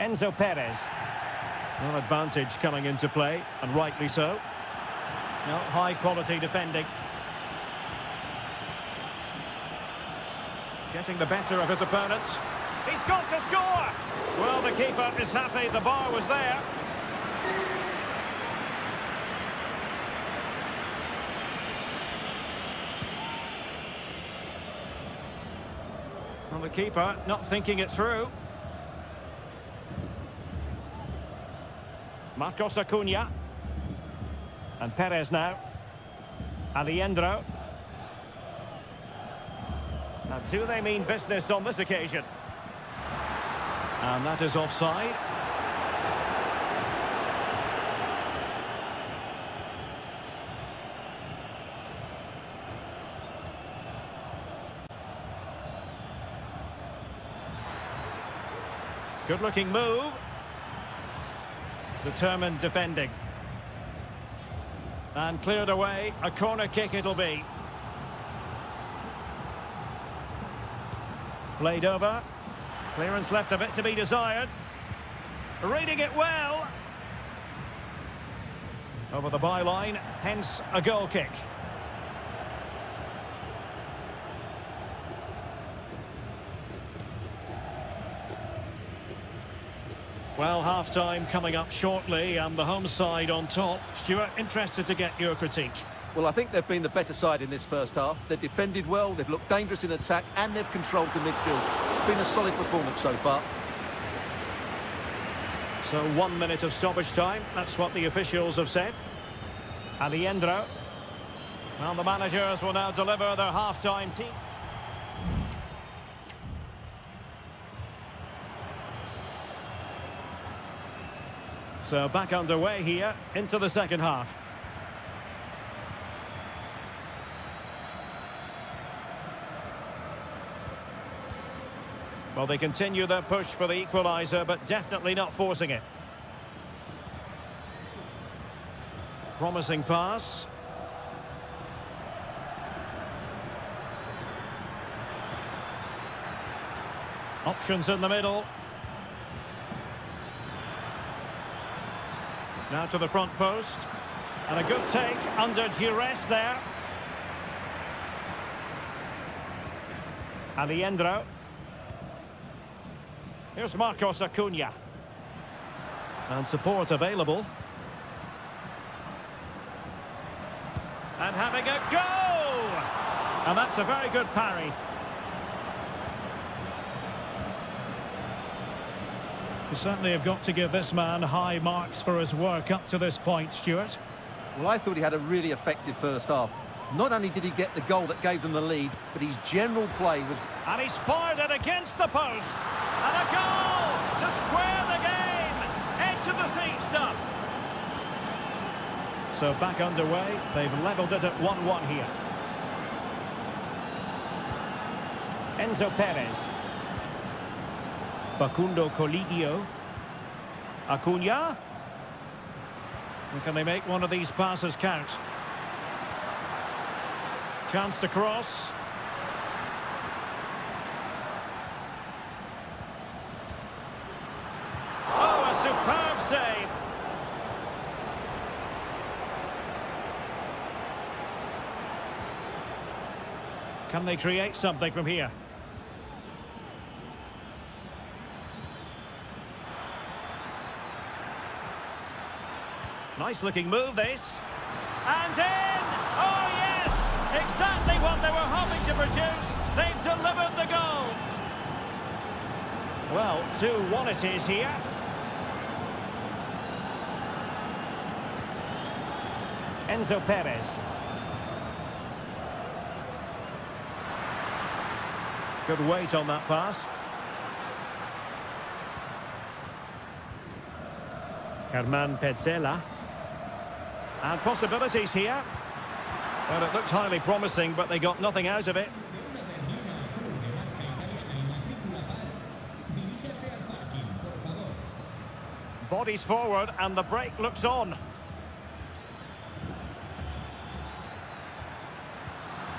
Enzo Perez. Well, advantage coming into play, and rightly so. No, high-quality defending. Getting the better of his opponent. He's got to score! Well, the keeper is happy the bar was there. Well, the keeper not thinking it through. Marcos Acuna. And Perez now. Aliendro. Now, do they mean business on this occasion? And that is offside. Good-looking move. Determined defending. And cleared away. A corner kick it'll be. Played over. Clearance left a bit to be desired. Reading it well. Over the byline, hence a goal kick. Well, half-time coming up shortly and the home side on top. Stuart, interested to get your critique. Well, I think they've been the better side in this first half. They've defended well, they've looked dangerous in attack, and they've controlled the midfield. It's been a solid performance so far. So 1 minute of stoppage time, that's what the officials have said. Aliendro. Well, the managers will now deliver their half-time team. So back underway here into the second half. Well, they continue their push for the equaliser, but definitely not forcing it. Promising pass. Options in the middle. Now to the front post. And a good take under duress there. Alejandro. Here's Marcos Acuna. And support available. And having a go! And that's a very good parry. You certainly have got to give this man high marks for his work up to this point, Stuart. Well, I thought he had a really effective first half. Not only did he get the goal that gave them the lead, but his general play was... And he's fired it against the post. And a goal to square the game. Edge of the seat stuff. So back underway. They've levelled it at 1-1 here. Enzo Perez. Facundo Colidio. Acuna. And can they make one of these passes count? Chance to cross. Oh, a superb save. Can they create something from here? Nice looking move, this. And in! Oh, yes! Exactly what they were hoping to produce. They've delivered the goal. Well, 2-1 it is here. Enzo Perez. Good weight on that pass. Herman Petzela. And possibilities here. Well, it looked highly promising, but they got nothing out of it. Bodies forward, and the break looks on.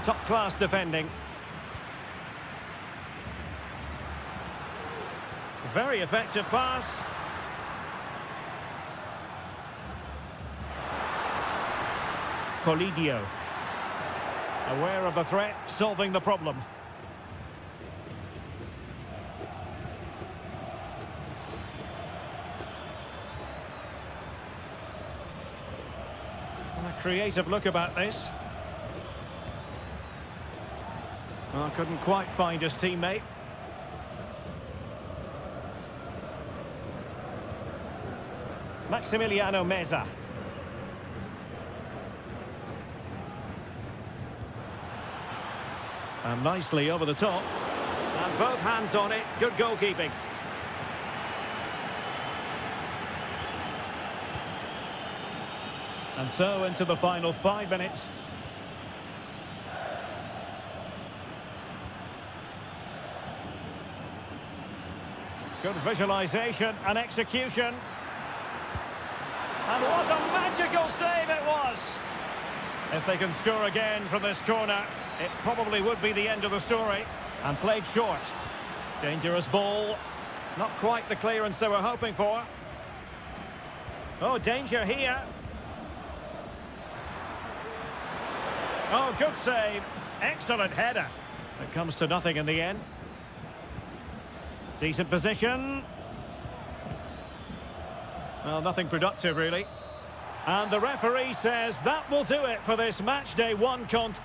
Top-class defending. Very effective pass. Colidio. Aware of the threat, solving the problem. And a creative look about this. Well, couldn't quite find his teammate. Maximiliano Meza. And nicely over the top. And both hands on it. Good goalkeeping. And so into the final 5 minutes. Good visualisation and execution. And what a magical save it was! If they can score again from this corner, it probably would be the end of the story. And played short. Dangerous ball. Not quite the clearance they were hoping for. Oh, danger here. Oh, good save. Excellent header. It comes to nothing in the end. Decent position. Well, nothing productive, really. And the referee says that will do it for this match day 1 contest.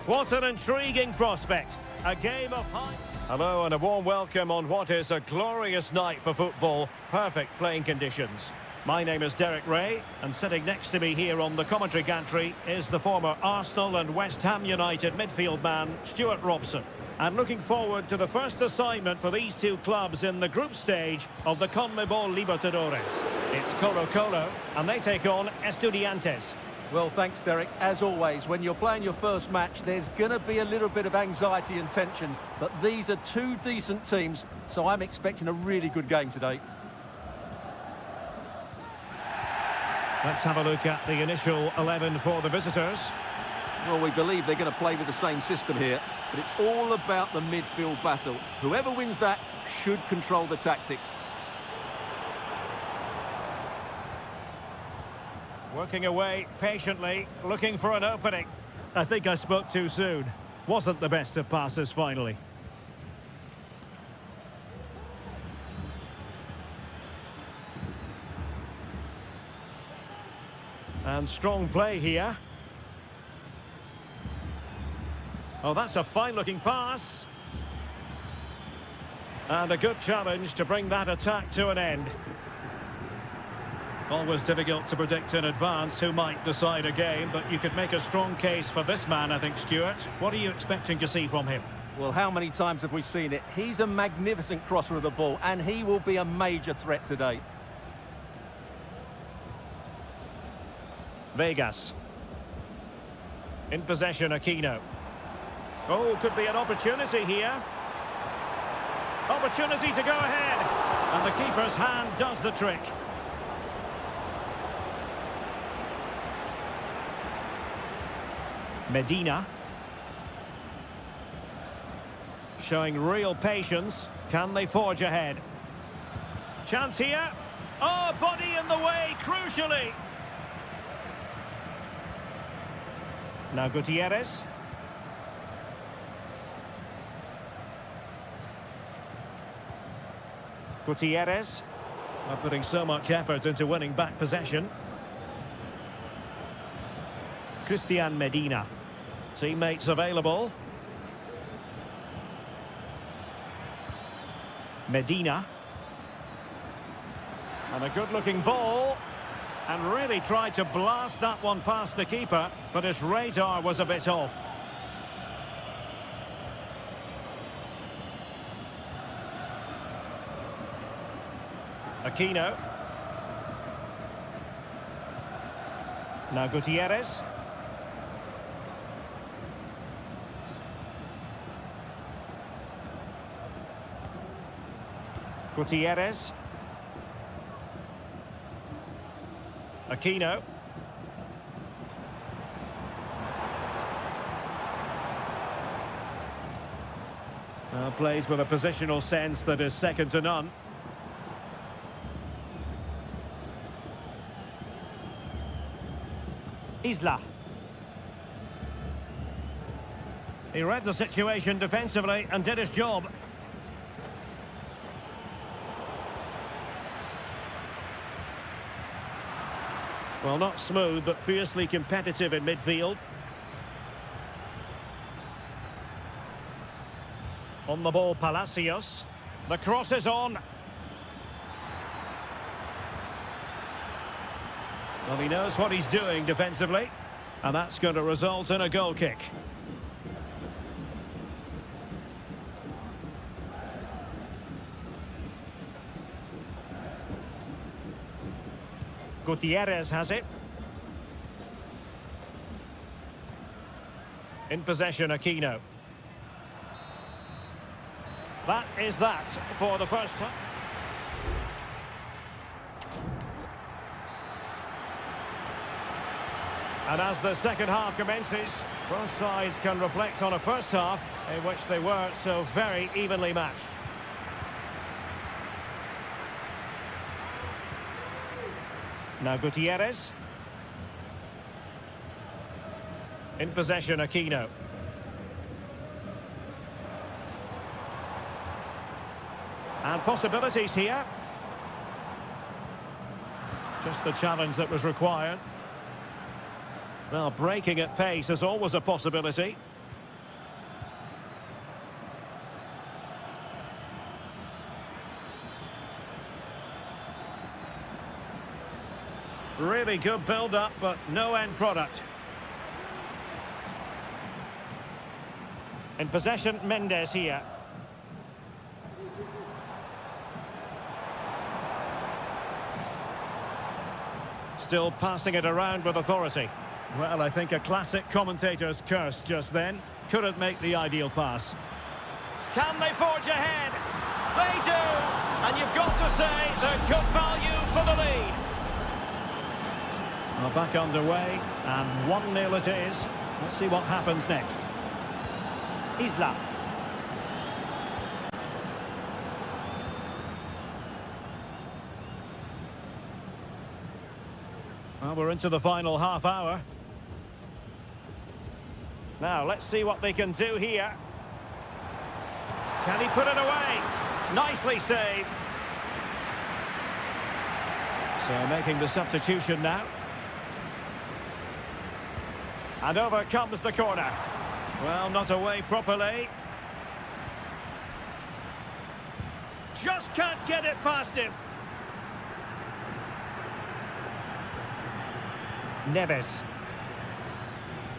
What an intriguing prospect. A game of high... Hello and a warm welcome on what is a glorious night for football. Perfect playing conditions. My name is Derek Ray, and sitting next to me here on the commentary gantry is the former Arsenal and West Ham United midfield man, Stuart Robson. And looking forward to the first assignment for these two clubs in the group stage of the CONMEBOL Libertadores. It's Colo-Colo, and they take on Estudiantes. Well, thanks, Derek. As always, when you're playing your first match, there's going to be a little bit of anxiety and tension. But these are two decent teams, so I'm expecting a really good game today. Let's have a look at the initial 11 for the visitors. Well, we believe they're going to play with the same system here, but it's all about the midfield battle. Whoever wins that should control the tactics. Working away patiently, looking for an opening. I think I spoke too soon. Wasn't the best of passes finally. And strong play here. Oh, that's a fine-looking pass. And a good challenge to bring that attack to an end. Always difficult to predict in advance who might decide a game, but you could make a strong case for this man, I think, Stuart. What are you expecting to see from him? Well, how many times have we seen it? He's a magnificent crosser of the ball, and he will be a major threat today. Vegas. In possession, Aquino. Oh, could be an opportunity here. Opportunity to go ahead. And the keeper's hand does the trick. Medina. Showing real patience. Can they forge ahead? Chance here. Oh, body in the way, crucially. Now Gutierrez. Gutierrez. Not putting so much effort into winning back possession. Christian Medina. Teammates available. Medina. And a good-looking ball. And really tried to blast that one past the keeper, but his radar was a bit off. Aquino. Now Gutierrez. Gutierrez. Aquino. Plays with a positional sense that is second to none. Isla. He read the situation defensively and did his job. Well, not smooth, but fiercely competitive in midfield. On the ball, Palacios. The cross is on. Well, he knows what he's doing defensively, and that's going to result in a goal kick. Gutierrez has it. In possession, Aquino. That is that for the first time. And as the second half commences, both sides can reflect on a first half in which they were so very evenly matched. Now Gutierrez. In possession, Aquino. And possibilities here. Just the challenge that was required. Well, breaking at pace is always a possibility. Really good build-up, but no end product. In possession, Mendes here. Still passing it around with authority. Well, I think a classic commentator's curse just then. Couldn't make the ideal pass. Can they forge ahead? They do! And you've got to say they're good value for the lead. Well, back underway, and 1-0 it is. Let's see what happens next. Isla. Well, we're into the final half hour. Now, let's see what they can do here. Can he put it away? Nicely saved. So making the substitution now. And over comes the corner. Well, not away properly. Just can't get it past him. Neves.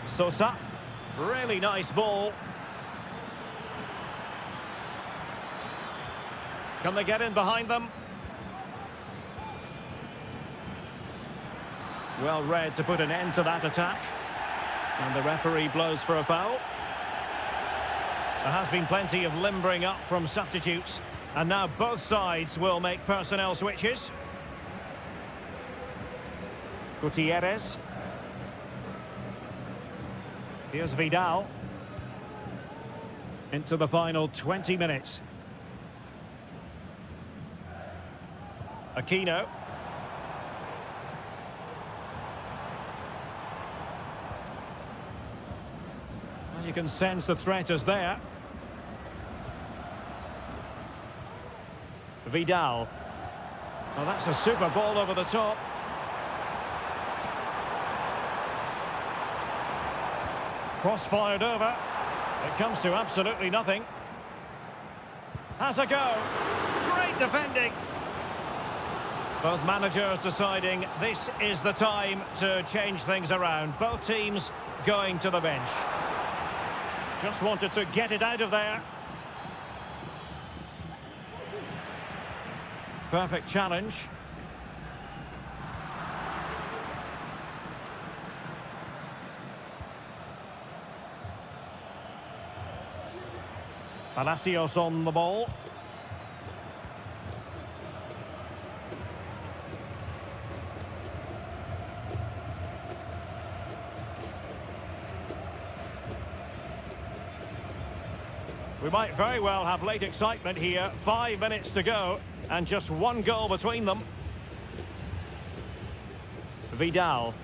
Sosa. Really nice ball. Can they get in behind them? Well read to put an end to that attack. And the referee blows for a foul. There has been plenty of limbering up from substitutes. And now both sides will make personnel switches. Gutierrez. Here's Vidal. Into the final 20 minutes. Aquino. Well, you can sense the threat is there. Vidal. Well, that's a super ball over the top. Cross fired over. It comes to absolutely nothing. Has a go. Great defending. Both managers deciding this is the time to change things around. Both teams going to the bench. Just wanted to get it out of there. Perfect challenge. Palacios on the ball. We might very well have late excitement here. 5 minutes to go and just one goal between them. Vidal.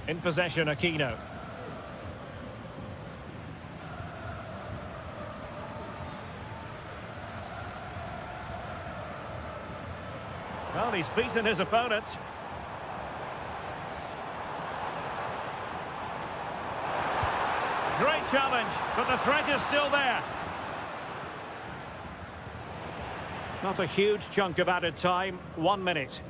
In possession, Aquino. Well, he's beaten his opponent. Great challenge, but the threat is still there. Not a huge chunk of added time, 1 minute.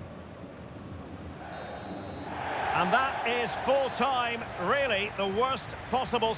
And that is full time, really the worst possible...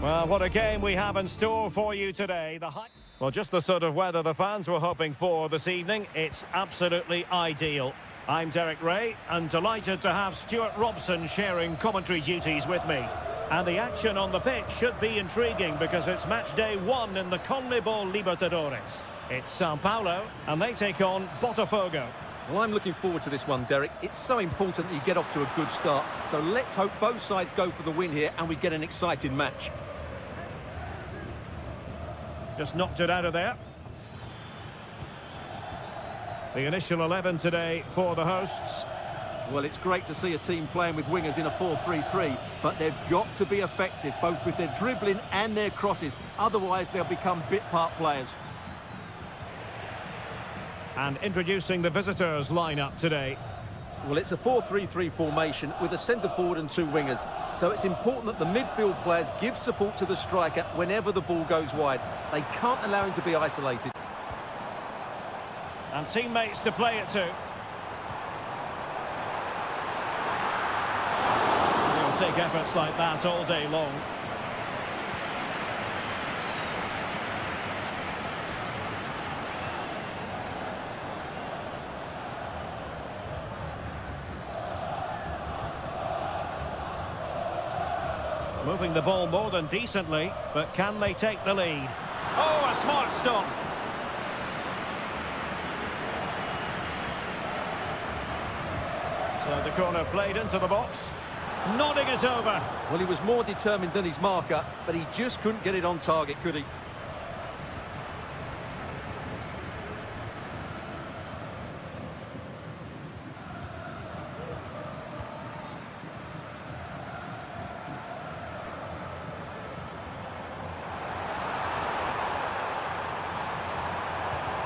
Well, what a game we have in store for you today. Well, just the sort of weather the fans were hoping for this evening. It's absolutely ideal. I'm Derek Ray, and delighted to have Stuart Robson sharing commentary duties with me. And the action on the pitch should be intriguing because it's match day 1 in the CONMEBOL Libertadores. It's Sao Paulo, and they take on Botafogo. Well, I'm looking forward to this one, Derek. It's so important that you get off to a good start. So let's hope both sides go for the win here and we get an exciting match. Just knocked it out of there. The initial 11 today for the hosts. Well, it's great to see a team playing with wingers in a 4-3-3, but they've got to be effective, both with their dribbling and their crosses. Otherwise, they'll become bit-part players. And introducing the visitors' lineup today. Well, it's a 4-3-3 formation with a centre-forward and 2 wingers. So it's important that the midfield players give support to the striker whenever the ball goes wide. They can't allow him to be isolated. And teammates to play it to. He'll take efforts like that all day long. Moving the ball more than decently, but can they take the lead? Oh, a smart stop. So the corner played into the box. Nodding it over. Well, he was more determined than his marker, but he just couldn't get it on target, could he?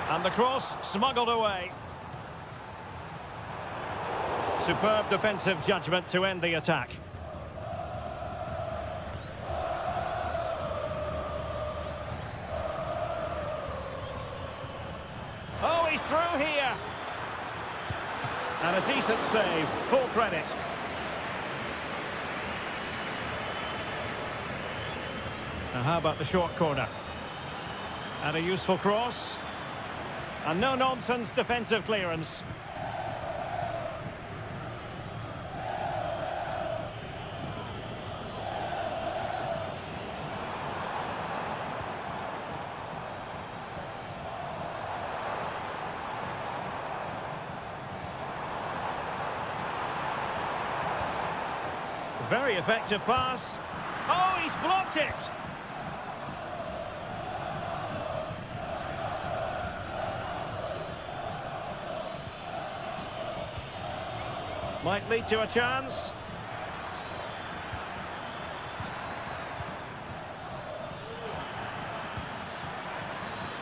And the cross smuggled away. Superb defensive judgment to end the attack. Oh, he's through here. And a decent save, full credit. Now how about the short corner? And a useful cross. And no-nonsense defensive clearance. Very effective pass. Oh, he's blocked it. Might lead to a chance.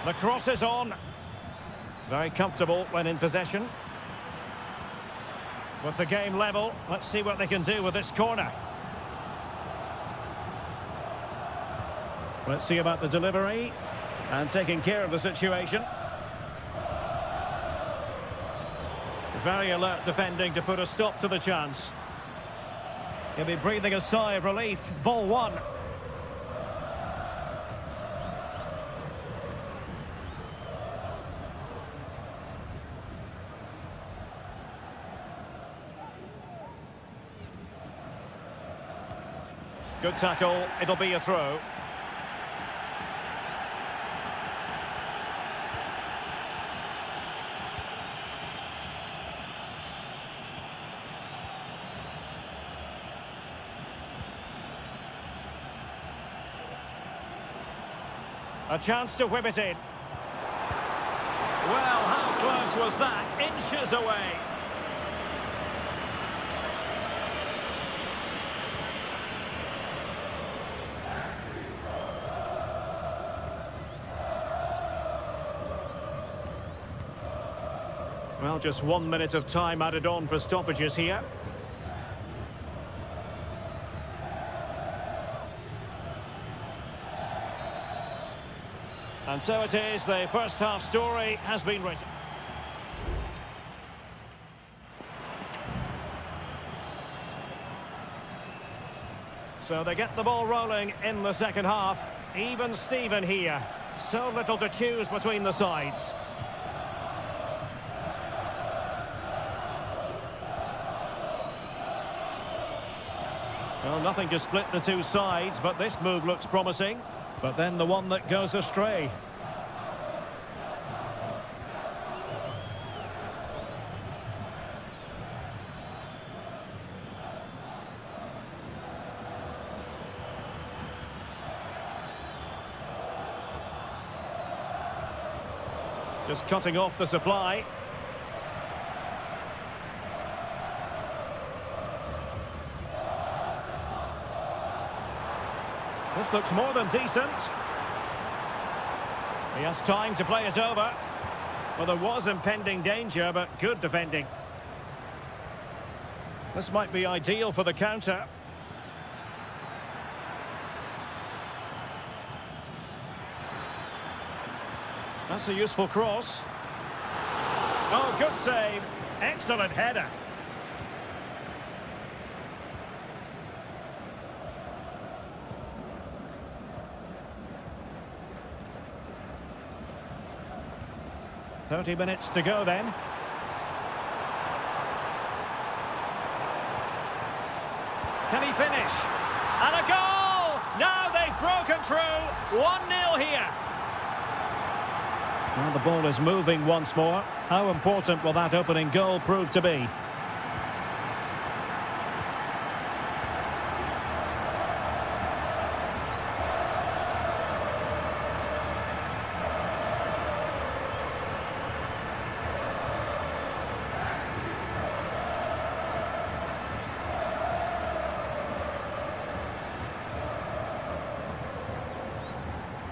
The cross is on. Very comfortable when in possession. With the game level, let's see what they can do with this corner. Let's see about the delivery and taking care of the situation. Very alert defending to put a stop to the chance. He'll be breathing a sigh of relief. Ball one. Good tackle. It'll be a throw. A chance to whip it in. Well, how close was that? Inches away. Well, just 1 minute of time added on for stoppages here. And so it is, the first half story has been written. So they get the ball rolling in the second half. Even Steven here. So little to choose between the sides. Well, nothing to split the two sides, but this move looks promising. But then the one that goes astray. Just cutting off the supply. This looks more than decent. He has time to play it over. Well, there was impending danger, but good defending. This might be ideal for the counter. That's a useful cross. Oh, good save. Excellent header. "30 minutes to go then." Can he finish? And a goal! Now they've broken through. 1-0 here. Now the ball is moving once more. How important will that opening goal prove to be?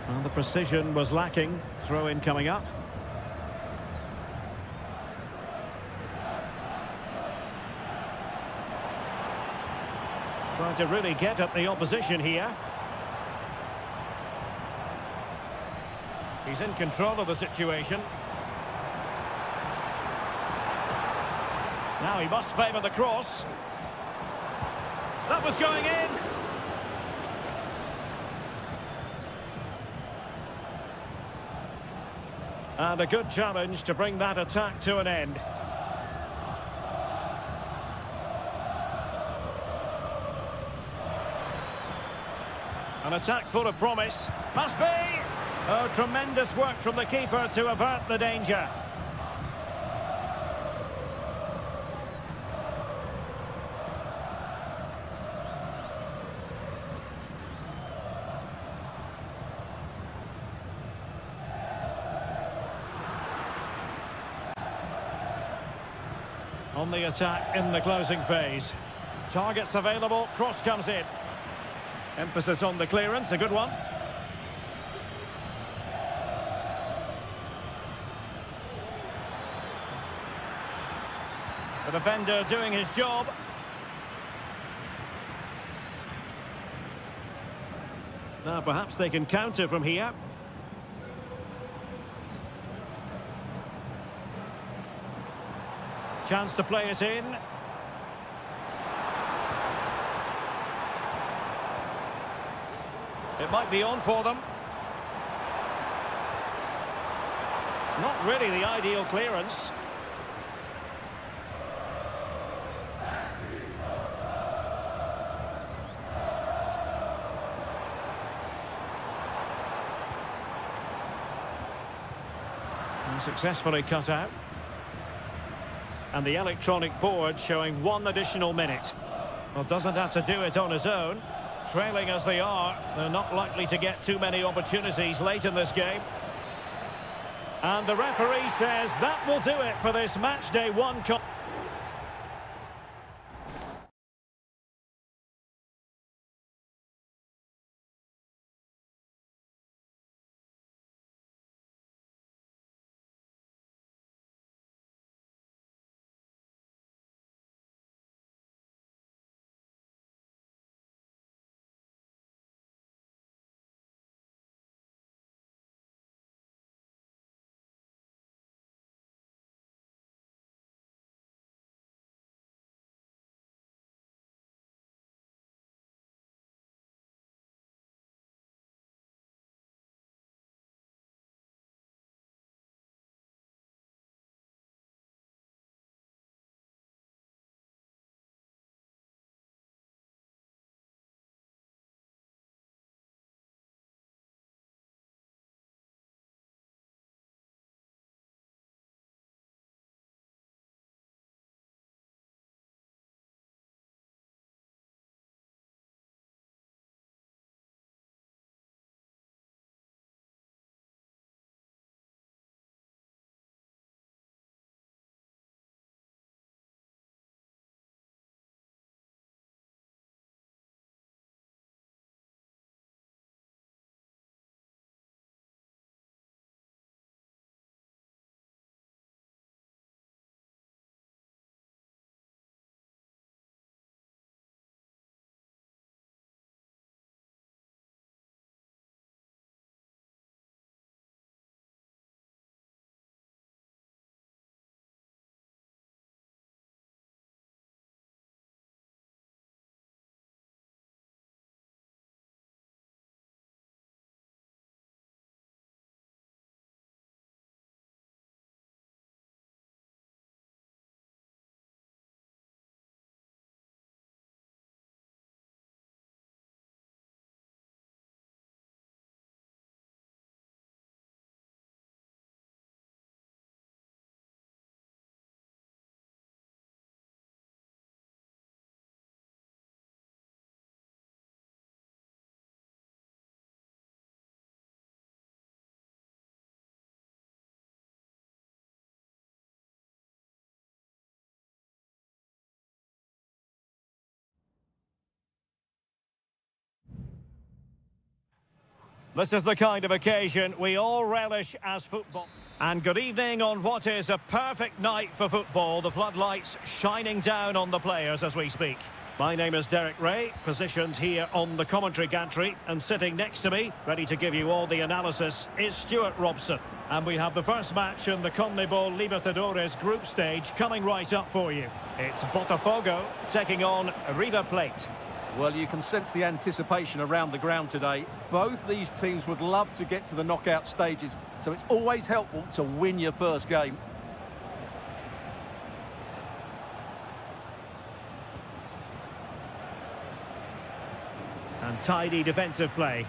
Well, the precision was lacking. Throw-in coming up. Trying to really get at the opposition here. He's in control of the situation. Now he must favour the cross. That was going in. And a good challenge to bring that attack to an end. An attack full of promise. Must be! Oh, tremendous work from the keeper to avert the danger. On the attack in the closing phase. Targets available, cross comes in. Emphasis on the clearance, a good one. The defender doing his job. Now perhaps they can counter from here. Chance to play it in. It might be on for them. Not really the ideal clearance. And successfully cut out. And the electronic board showing 1 additional minute. Well, doesn't have to do it on his own. Trailing as they are, they're not likely to get too many opportunities late in this game. And the referee says that will do it for this match day 1. This is the kind of occasion we all relish as football. And good evening on what is a perfect night for football. The floodlights shining down on the players as we speak. My name is Derek Ray, positioned here on the commentary gantry, and sitting next to me, ready to give you all the analysis, is Stuart Robson. And we have the first match in the CONMEBOL Libertadores group stage coming right up for you. It's Botafogo taking on River Plate. Well, you can sense the anticipation around the ground today. Both these teams would love to get to the knockout stages, so it's always helpful to win your first game. And tidy defensive play.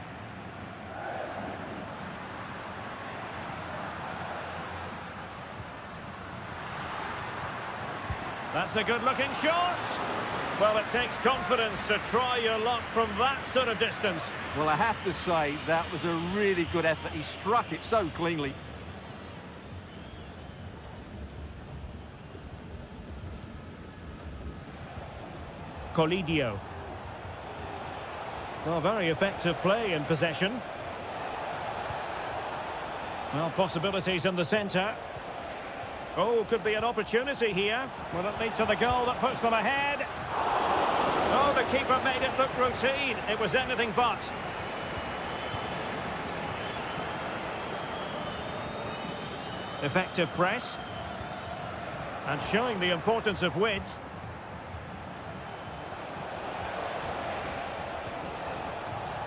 That's a good-looking shot. Well, it takes confidence to try your luck from that sort of distance. Well, I have to say, that was a really good effort. He struck it so cleanly. Colidio. Well, very effective play in possession. Well, possibilities in the centre. Oh, could be an opportunity here. Will it lead to the goal that puts them ahead? Oh, the keeper made it look routine. It was anything but. Effective press. And showing the importance of width.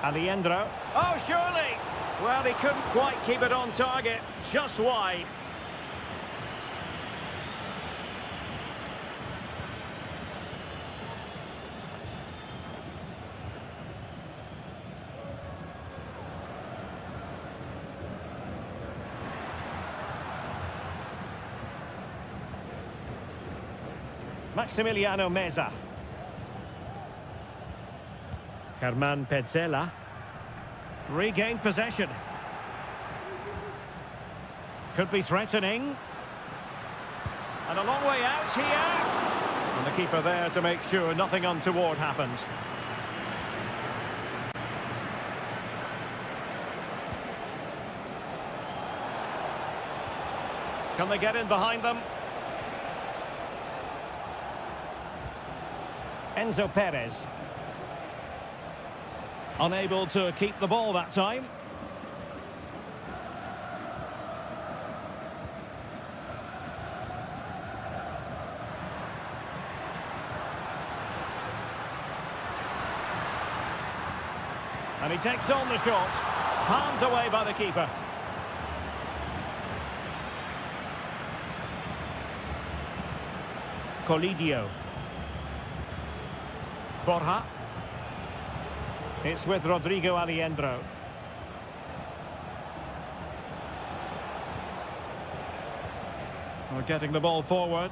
Alejandro. Oh, surely! Well, he couldn't quite keep it on target. Just wide. Maximiliano Meza. Herman Petzela. Regained possession. Could be threatening. And a long way out here. And the keeper there to make sure nothing untoward happened. Can they get in behind them? Enzo Perez. Unable to keep the ball that time. And he takes on the shot. Palmed away by the keeper. Colidio. Borja. It's with Rodrigo Alejandro. We're getting the ball forward.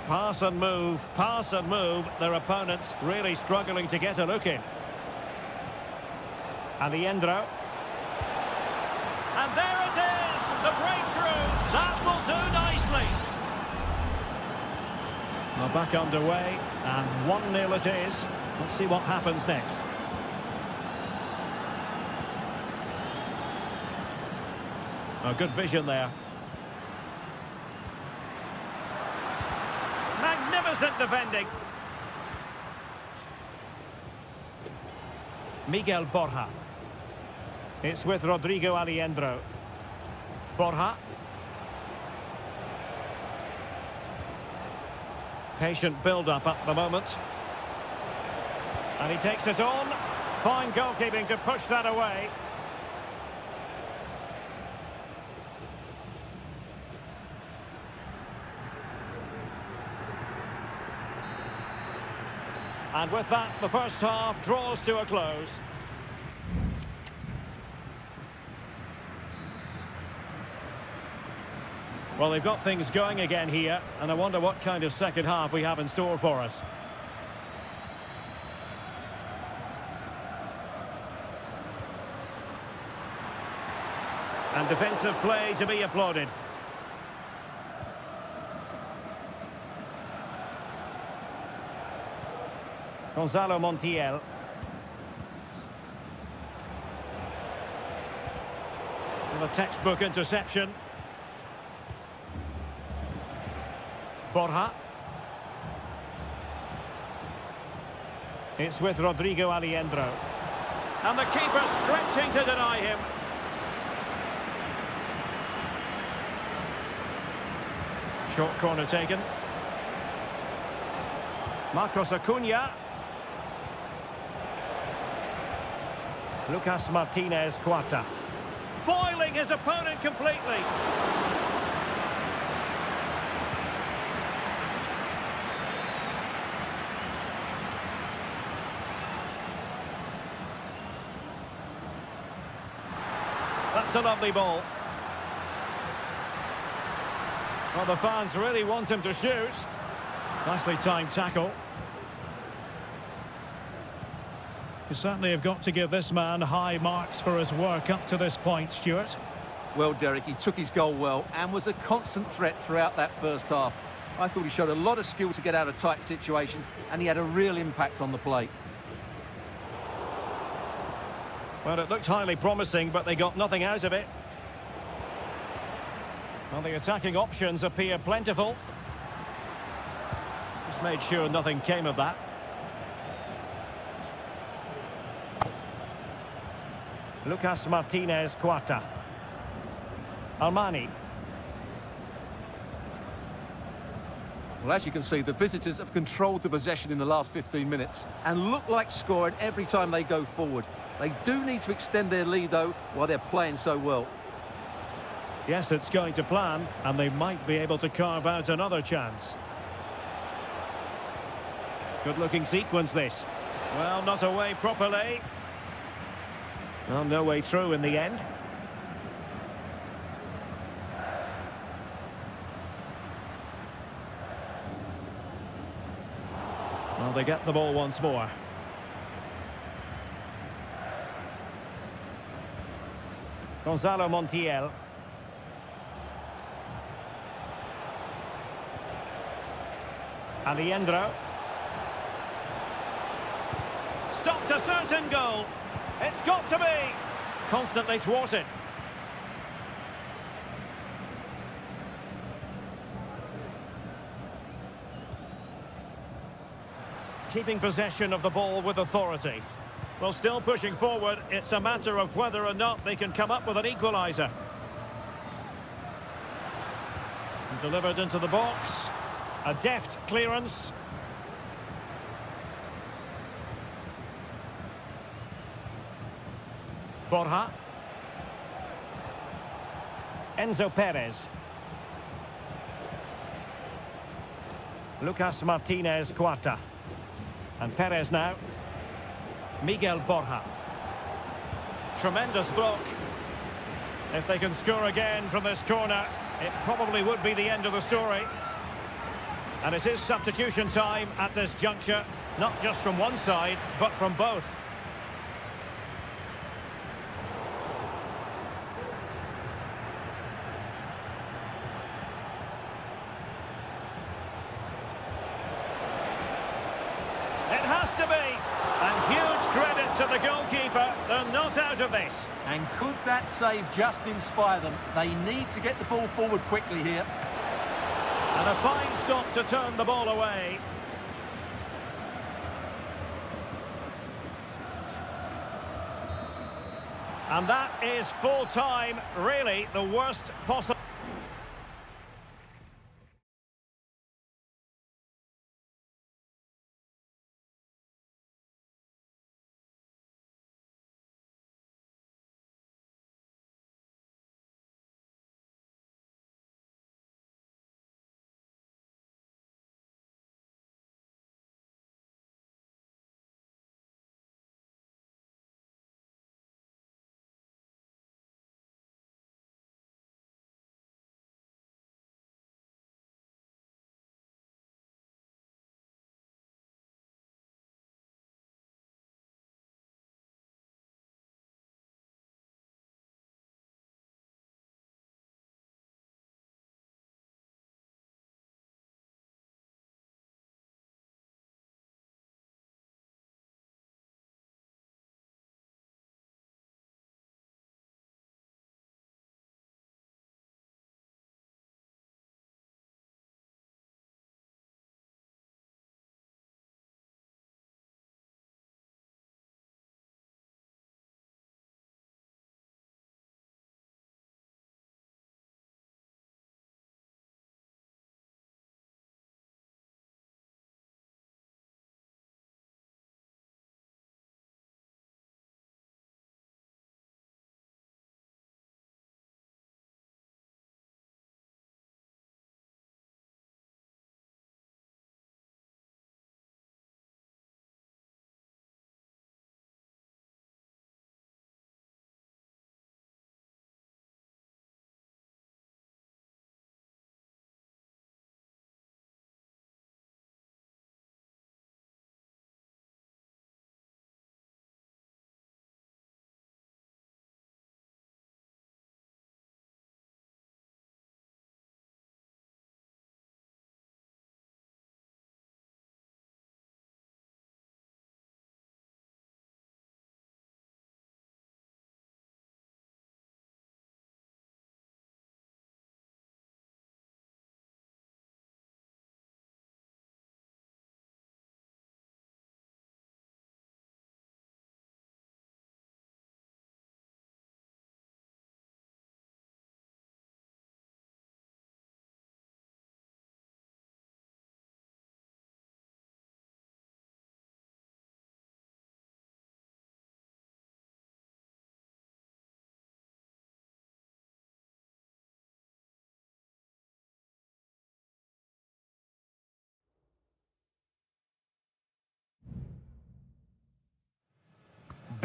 Pass and move, pass and move. Their opponents really struggling to get a look in. Alejandro. And there it is! The breakthrough! That will do nicely! Well, back underway, and 1-0 it is. Let's see what happens next. Oh, good vision there. Magnificent defending. Miguel Borja. It's with Rodrigo Alejandro. Borja. Patient build-up at the moment. And he takes it on. Fine goalkeeping to push that away. And with that, the first half draws to a close. Well, they've got things going again here, and I wonder what kind of second half we have in store for us. And defensive play to be applauded. Gonzalo Montiel. The textbook interception. Borja. It's with Rodrigo Aliendro. And the keeper stretching to deny him. Short corner taken. Marcos Acuna. Lucas Martinez Cuarta. Foiling his opponent completely. That's a lovely ball. Well, the fans really want him to shoot. Nicely timed tackle. You certainly have got to give this man high marks for his work up to this point, Stuart. Well, Derek, he took his goal well and was a constant threat throughout that first half. I thought he showed a lot of skill to get out of tight situations, and he had a real impact on the plate. Well, it looked highly promising, but they got nothing out of it. Well, the attacking options appear plentiful. Just made sure nothing came of that. Lucas Martinez Cuarta. Armani. Well, as you can see, the visitors have controlled the possession in the last 15 minutes and look like scoring every time they go forward. They do need to extend their lead, though, while they're playing so well. Yes, it's going to plan, and they might be able to carve out another chance. Good-looking sequence, this. Well, not away properly. Well, no way through in the end. Well, they get the ball once more. Gonzalo Montiel. Aliendro. Stopped a certain goal. It's got to be. Constantly thwarted. Keeping possession of the ball with authority. Well, still pushing forward. It's a matter of whether or not they can come up with an equaliser. And delivered into the box. A deft clearance. Borja. Enzo Perez. Lucas Martinez Cuarta. And Perez now. Miguel Borja. Tremendous block. If they can score again from this corner, it probably would be the end of the story. And it is substitution time at this juncture, not just from one side, but from both. It has to be. And huge credit to the goalkeeper. They're not out of this. And could that save just inspire them? They need to get the ball forward quickly here. And a fine stop to turn the ball away. And that is full time, really the worst possible.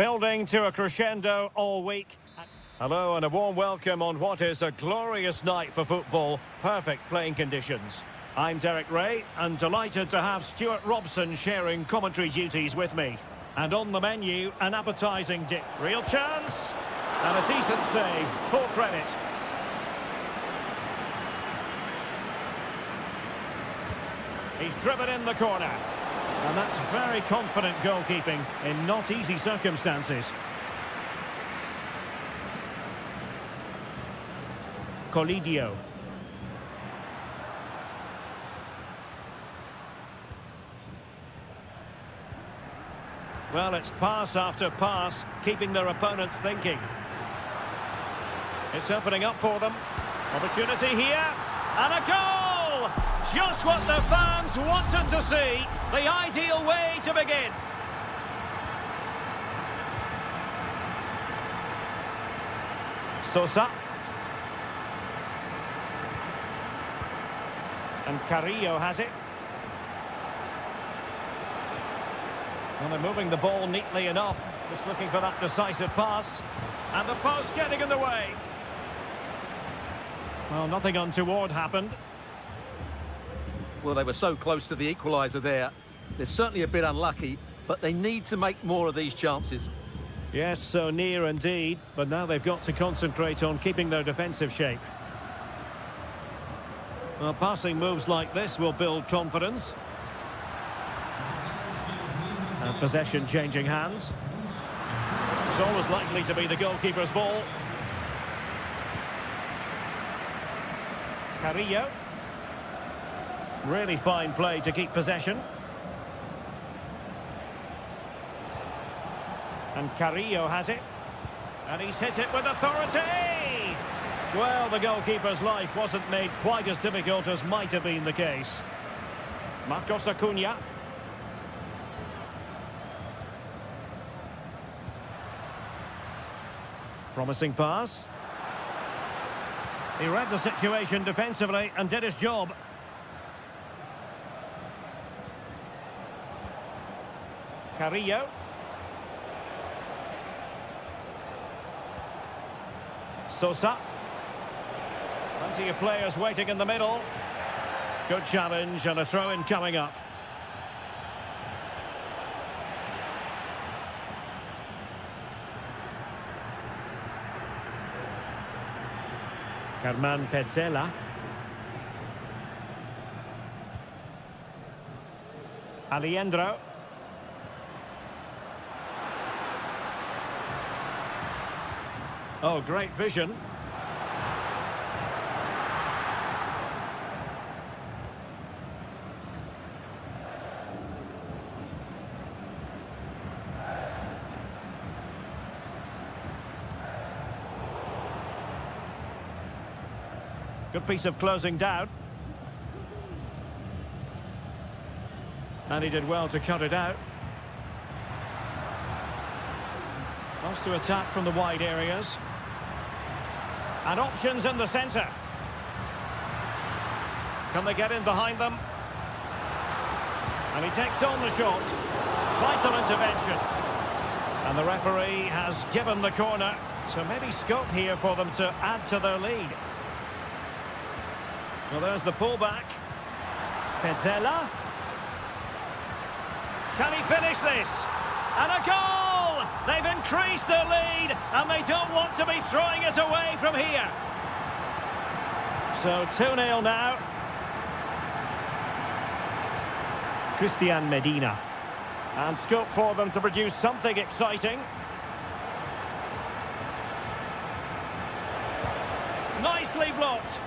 Building to a crescendo all week. Hello and a warm welcome on what is a glorious night for football. Perfect playing conditions. I'm Derek Ray and delighted to have Stuart Robson sharing commentary duties with me. And on the menu, an appetising dip. Real chance and a decent save. Full credit. He's driven in the corner. And that's very confident goalkeeping in not easy circumstances. Colidio. Well, it's pass after pass, keeping their opponents thinking. It's opening up for them. Opportunity here, and a goal! Just what the fans wanted to see. The ideal way to begin. Sosa. And Carrillo has it. Well, they're moving the ball neatly enough. Just looking for that decisive pass. And the post getting in the way. Well, nothing untoward happened. Well, they were so close to the equaliser there. They're certainly a bit unlucky, but they need to make more of these chances. Yes, so near indeed. But now they've got to concentrate on keeping their defensive shape. Well, passing moves like this will build confidence. And possession changing hands. It's always likely to be the goalkeeper's ball. Carrillo. Really fine play to keep possession. And Carrillo has it. And he's hit it with authority! Well, the goalkeeper's life wasn't made quite as difficult as might have been the case. Marcos Acuna. Promising pass. He read the situation defensively and did his job. Carrillo. Sosa. Plenty of players waiting in the middle. Good challenge and a throw-in coming up. Germán Petzela. Alejandro. Oh, great vision. Good piece of closing down. And he did well to cut it out. Wants to attack from the wide areas. And options in the centre. Can they get in behind them? And he takes on the shot. Vital intervention. And the referee has given the corner. So maybe scope here for them to add to their lead. Well, there's the pullback. Petzela. Can he finish this? And a goal! They've increased their lead, and they don't want to be throwing it away from here. So 2-0 now. Christian Medina. And scope for them to produce something exciting. Nicely blocked.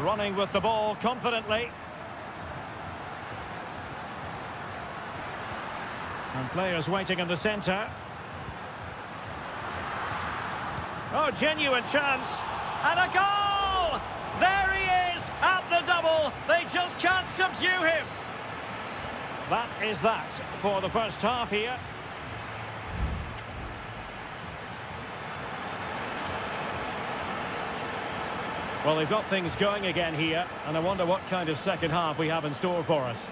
Running with the ball confidently. And players waiting in the centre. Oh, genuine chance. And a goal! There he is at the double. They just can't subdue him. That is that for the first half here. Well, they've got things going again here, and I wonder what kind of second half we have in store for us.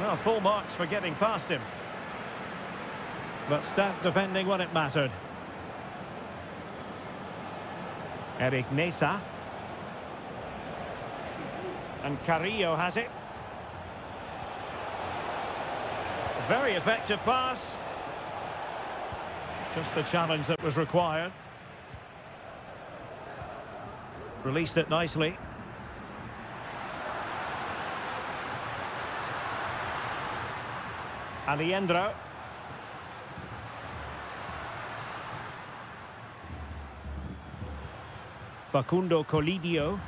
Well, full marks for getting past him. But stout defending when it mattered. Eric Mesa. And Carrillo has it. Very effective pass. Just the challenge that was required. Released it nicely. Alejandro. Facundo Colidio.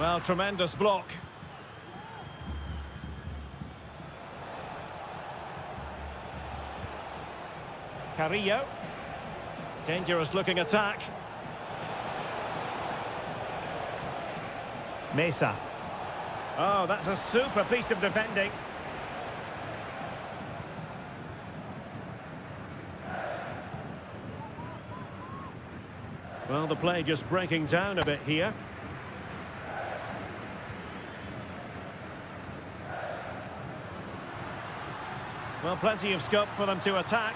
Well, tremendous block. Carrillo. Dangerous looking attack. Mesa. Oh, that's a super piece of defending. Well, the play just breaking down a bit here. Well, plenty of scope for them to attack.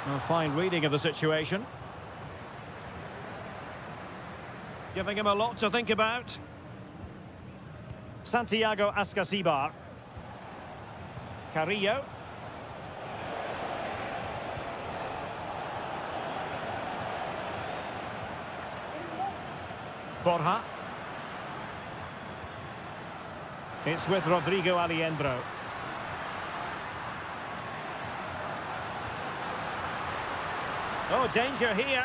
A fine reading of the situation. Giving him a lot to think about. Santiago Ascasibar. Carrillo. Borja. It's with Rodrigo Alejandro. Oh, danger here.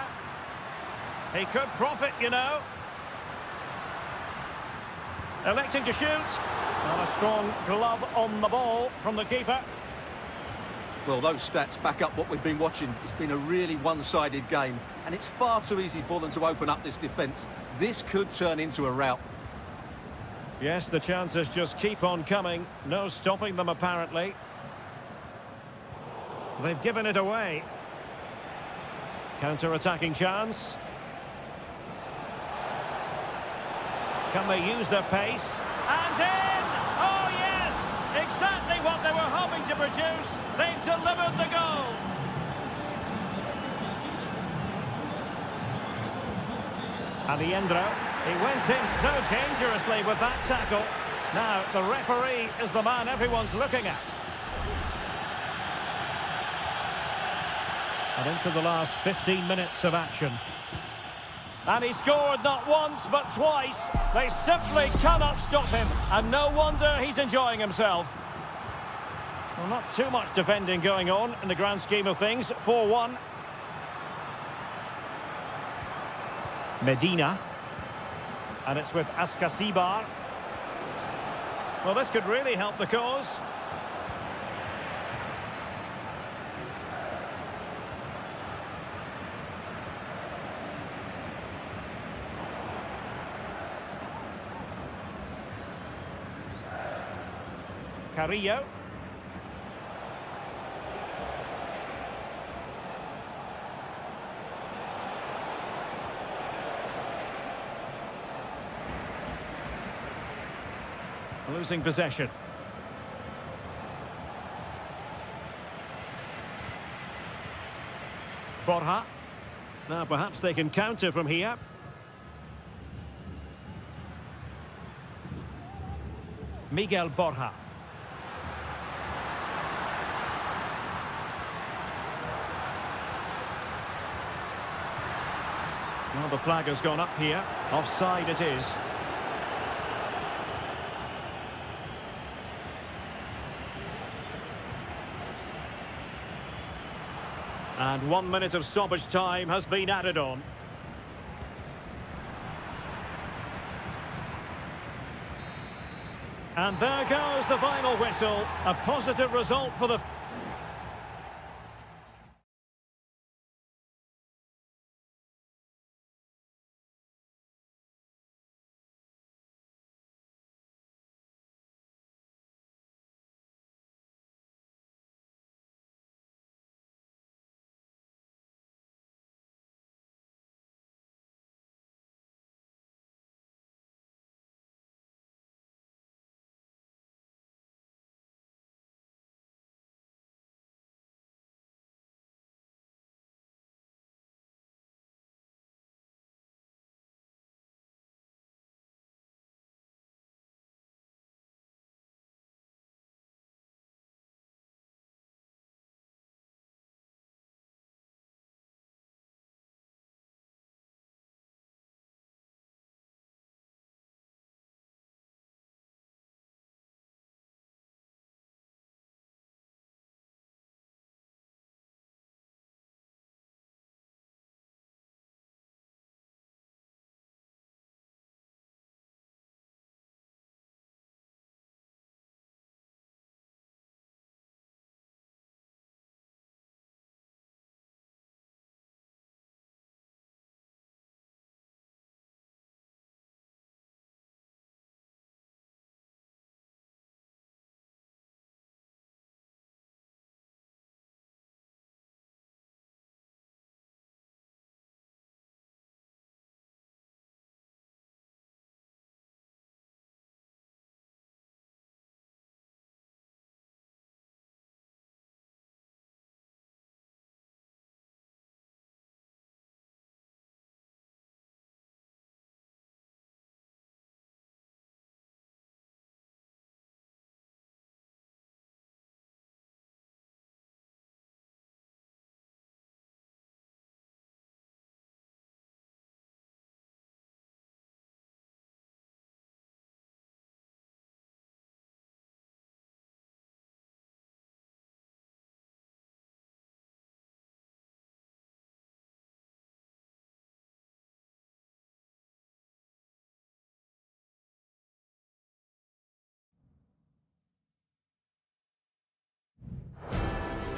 He could profit, you know. Electing to shoot. And a strong glove on the ball from the keeper. Well, those stats back up what we've been watching. It's been a really one-sided game, and it's far too easy for them to open up this defence. This could turn into a rout. Yes, the chances just keep on coming. No stopping them, apparently. They've given it away. Counter-attacking chance. Can they use their pace? And in! Oh, yes! Exactly what they were hoping to produce. They've delivered the goal. Alejandro. He went in so dangerously with that tackle. Now, the referee is the man everyone's looking at. And into the last 15 minutes of action. And he scored not once, but twice. They simply cannot stop him. And no wonder he's enjoying himself. Well, not too much defending going on in the grand scheme of things. 4-1. Medina. And it's with Ascasibar. Well, this could really help the cause. Carrillo. Losing possession. Borja. Now perhaps they can counter from here. Miguel Borja. Well, the flag has gone up here. Offside it is. And 1 minute of stoppage time has been added on. And there goes the final whistle. A positive result for the...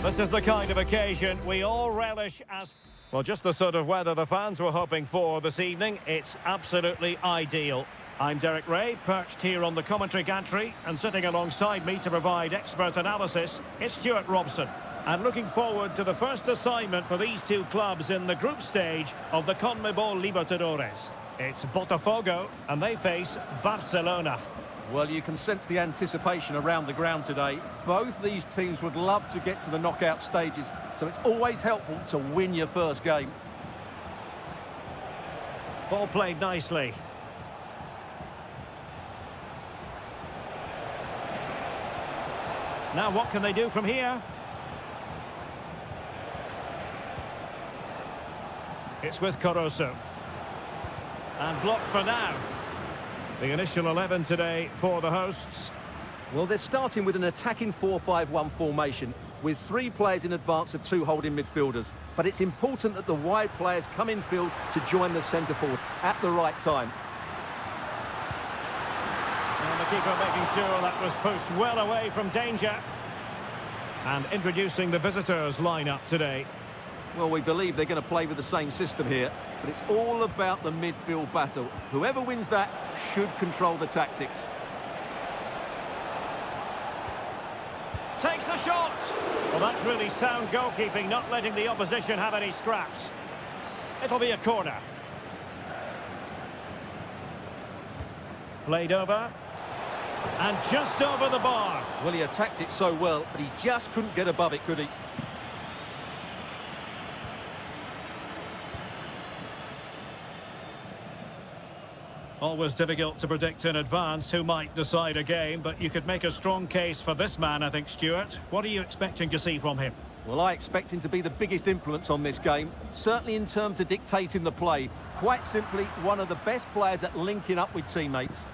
This is the kind of occasion we all relish as... Well, just the sort of weather the fans were hoping for this evening. It's absolutely ideal. I'm Derek Ray, perched here on the commentary gantry, and sitting alongside me to provide expert analysis is Stuart Robson. And looking forward to the first assignment for these two clubs in the group stage of the CONMEBOL Libertadores. It's Botafogo, and they face Barcelona. Well, you can sense the anticipation around the ground today. Both these teams would love to get to the knockout stages, so it's always helpful to win your first game. Ball played nicely. Now what can they do from here? It's with Caruso. And blocked for now. The initial 11 today for the hosts. Well, they're starting with an attacking 4-5-1 formation with 3 players in advance of 2 holding midfielders. But it's important that the wide players come in field to join the centre forward at the right time. And the keeper making sure that was pushed well away from danger. And introducing the visitors' lineup today. Well, we believe they're going to play with the same system here, but it's all about the midfield battle. Whoever wins that should control the tactics. Takes the shot! Well, that's really sound goalkeeping, not letting the opposition have any scraps. It'll be a corner. Played over. And just over the bar. Well, he attacked it so well, but he just couldn't get above it, could he? Always difficult to predict in advance who might decide a game, but you could make a strong case for this man, I think, Stuart. What are you expecting to see from him? Well, I expect him to be the biggest influence on this game, certainly in terms of dictating the play. Quite simply, one of the best players at linking up with teammates.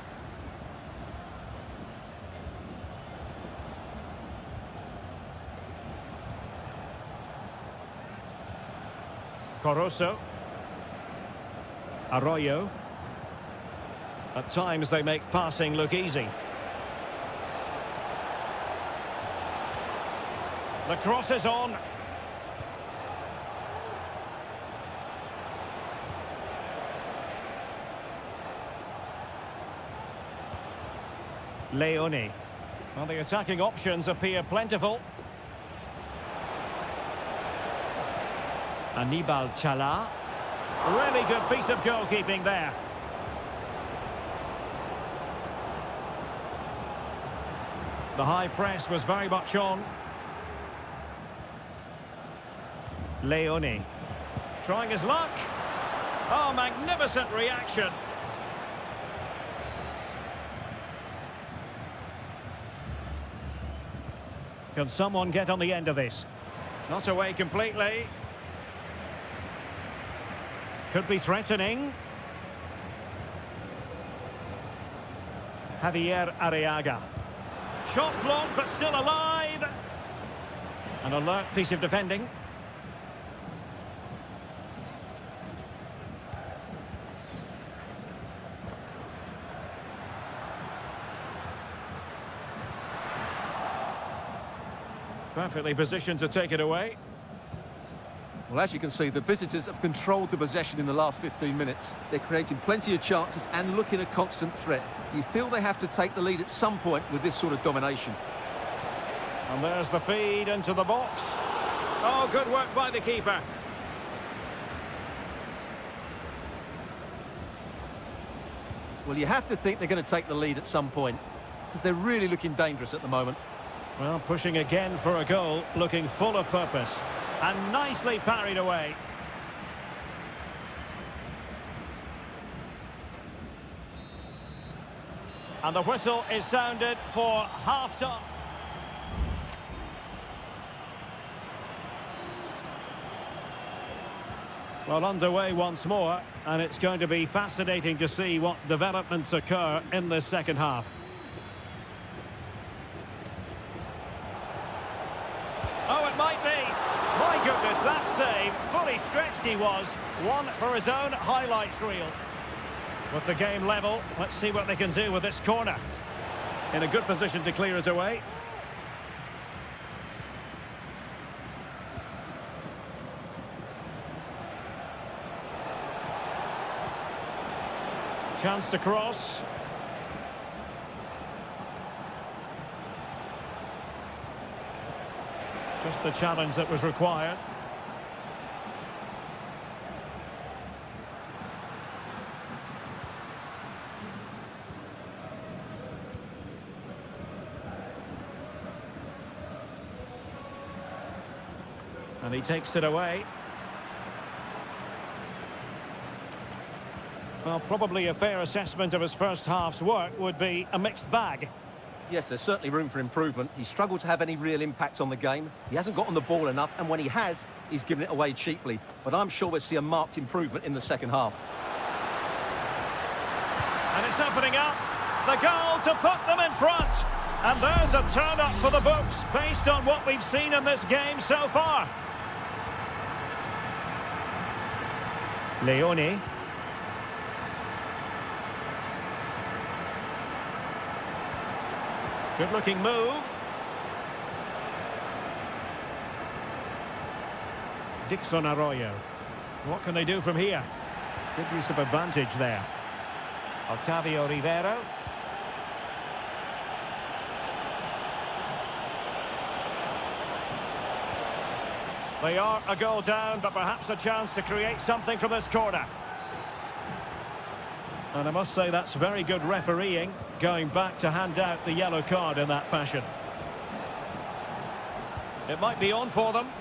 Caruso. Arroyo. At times they make passing look easy. The cross is on. Leone. Well, the attacking options appear plentiful. Anibal Chala. Really good piece of goalkeeping there. The high press was very much on. Leone. Trying his luck. Oh, magnificent reaction. Can someone get on the end of this? Not away completely. Could be threatening. Javier Arriaga. Shot blocked, but still alive. An alert piece of defending. Perfectly positioned to take it away. Well, as you can see, the visitors have controlled the possession in the last 15 minutes. They're creating plenty of chances and looking a constant threat. You feel they have to take the lead at some point with this sort of domination. And there's the feed into the box. Oh, good work by the keeper. Well, you have to think they're going to take the lead at some point, because they're really looking dangerous at the moment. Well, pushing again for a goal, looking full of purpose. And nicely parried away. And the whistle is sounded for half-time. Well, underway once more, and it's going to be fascinating to see what developments occur in this second half. Oh, it might be. My goodness, that save. Fully stretched he was. One for his own highlights reel. With the game level, let's see what they can do with this corner. In a good position to clear it away. Chance to cross. Just the challenge that was required. And he takes it away. Well, probably a fair assessment of his first half's work would be a mixed bag. Yes, there's certainly room for improvement. He struggled to have any real impact on the game. He hasn't got on the ball enough, and when he has, he's given it away cheaply. But I'm sure we'll see a marked improvement in the second half. And it's opening up. The goal to put them in front. And there's a turn-up for the books, based on what we've seen in this game so far. Leone. Good-looking move. Dixon Arroyo. What can they do from here? Good use of advantage there. Octavio Rivero. They are a goal down, but perhaps a chance to create something from this corner. And I must say that's very good refereeing, going back to hand out the yellow card in that fashion. It might be on for them.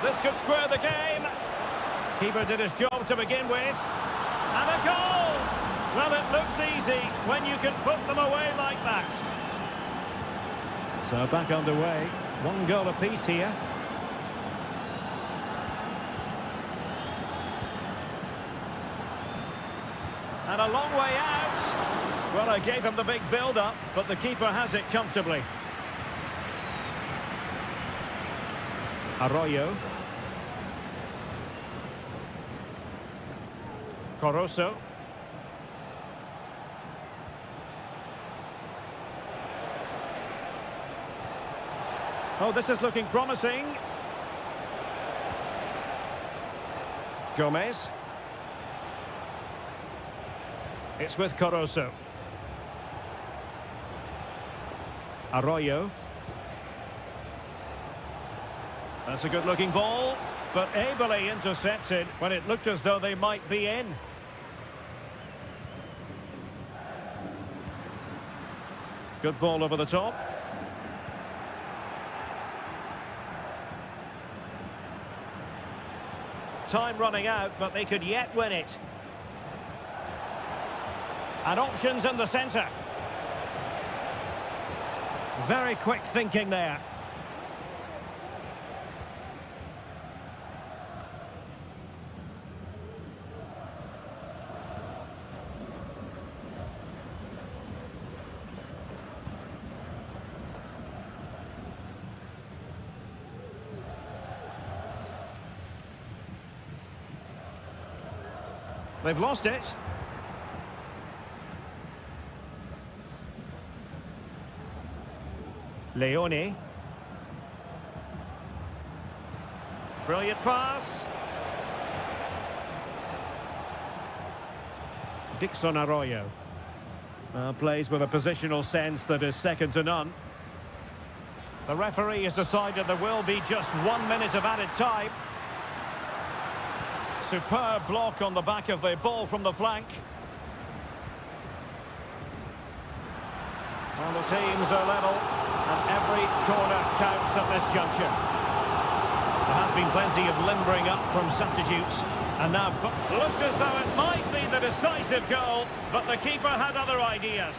This could square the game. Keeper did his job to begin with. And a goal! Well, it looks easy when you can put them away like that. So back underway. One goal apiece here. And a long way out. Well, I gave him the big build-up, but the keeper has it comfortably. Arroyo. Coroso. Oh, this is looking promising. Gomez. It's with Coroso. Arroyo. That's a good-looking ball, but ably intercepted when it looked as though they might be in. Good ball over the top. Time running out, but they could yet win it. And options in the centre. Very quick thinking there. They've lost it. Leone. Brilliant pass. Dixon Arroyo. Plays with a positional sense that is second to none. The referee has decided there will be just 1 minute of added time. Superb block on the back of the ball from the flank. Well, the teams are level, and every corner counts at this juncture. There has been plenty of limbering up from substitutes, and now looked as though it might be the decisive goal, but the keeper had other ideas.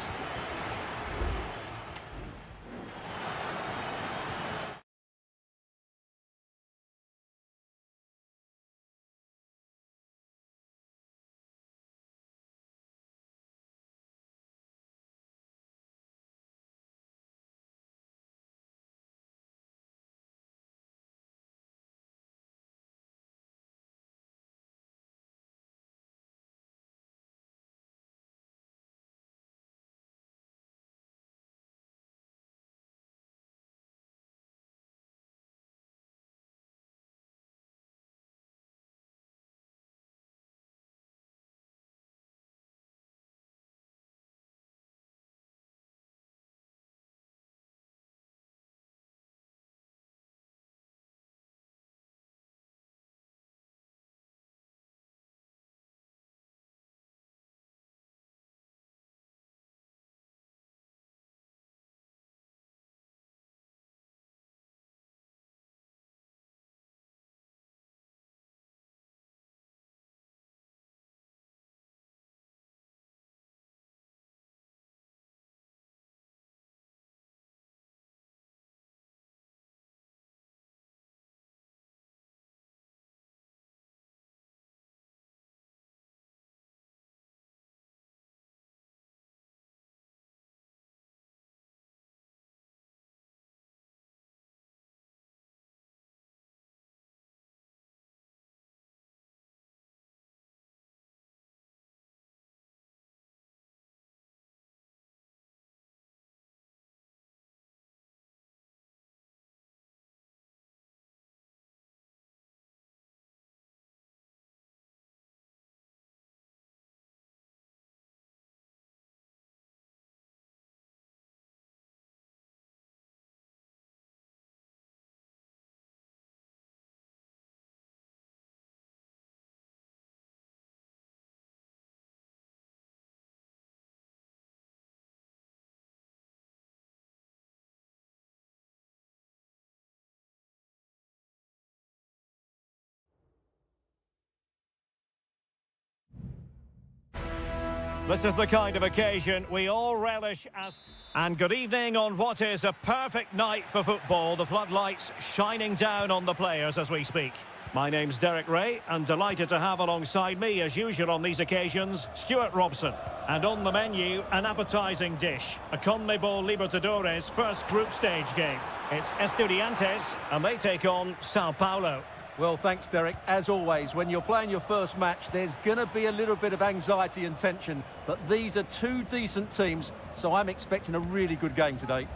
This is the kind of occasion we all relish as... And good evening on what is a perfect night for football. The floodlights shining down on the players as we speak. My name's Derek Ray, and delighted to have alongside me, as usual on these occasions, Stuart Robson. And on the menu, an appetising dish, a CONMEBOL Libertadores first group stage game. It's Estudiantes, and they take on Sao Paulo. Well, thanks, Derek. As always, when you're playing your first match, there's going to be a little bit of anxiety and tension. But these are two decent teams, so I'm expecting a really good game today.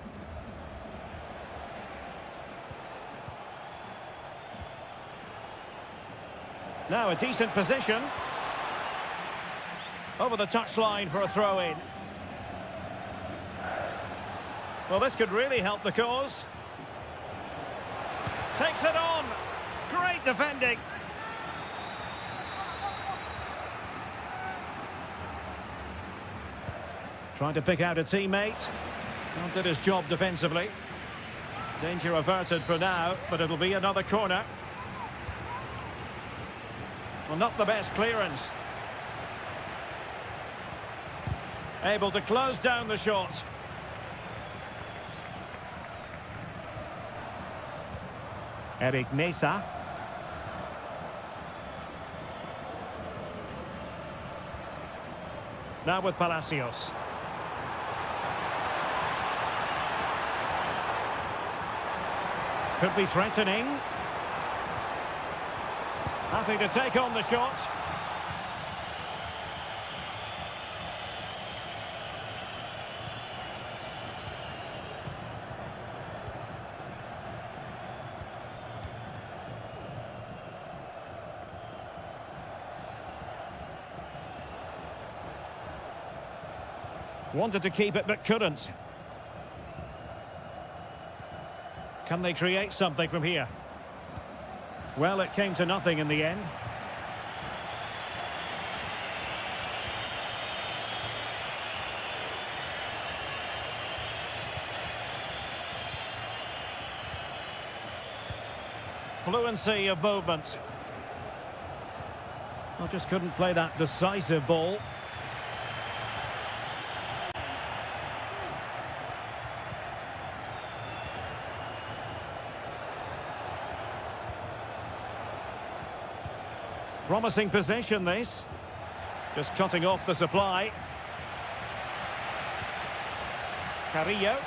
Now a decent position. Over the touchline for a throw-in. Well, this could really help the cause. Takes it on. Great defending. Trying to pick out a teammate. Well, did his job defensively. Danger averted for now, but it'll be another corner. Well, not the best clearance. Able to close down the shot. Eric Mesa. Now with Palacios. Could be threatening. Happy to take on the shot. Wanted to keep it but couldn't. Can they create something from here? Well, it came to nothing in the end. Fluency of movement. I just couldn't play that decisive ball. Promising possession, this. Just cutting off the supply. Carrillo.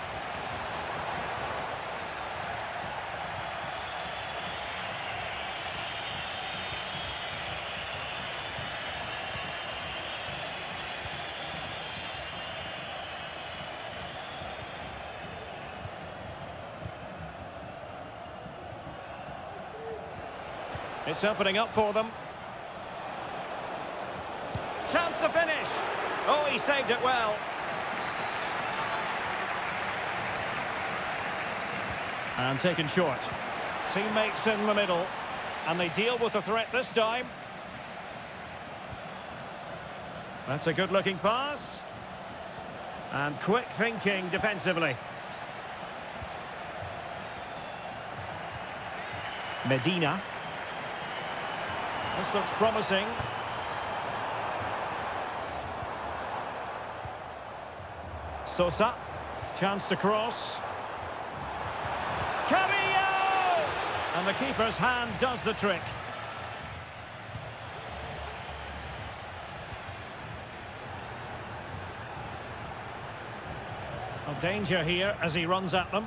It's opening up for them. Chance to finish. Oh, he saved it well. And taken short. Teammates in the middle. And they deal with the threat this time. That's a good-looking pass. And quick thinking defensively. Medina. This looks promising. Sosa, chance to cross. Carrillo! And the keeper's hand does the trick. Well, danger here as he runs at them.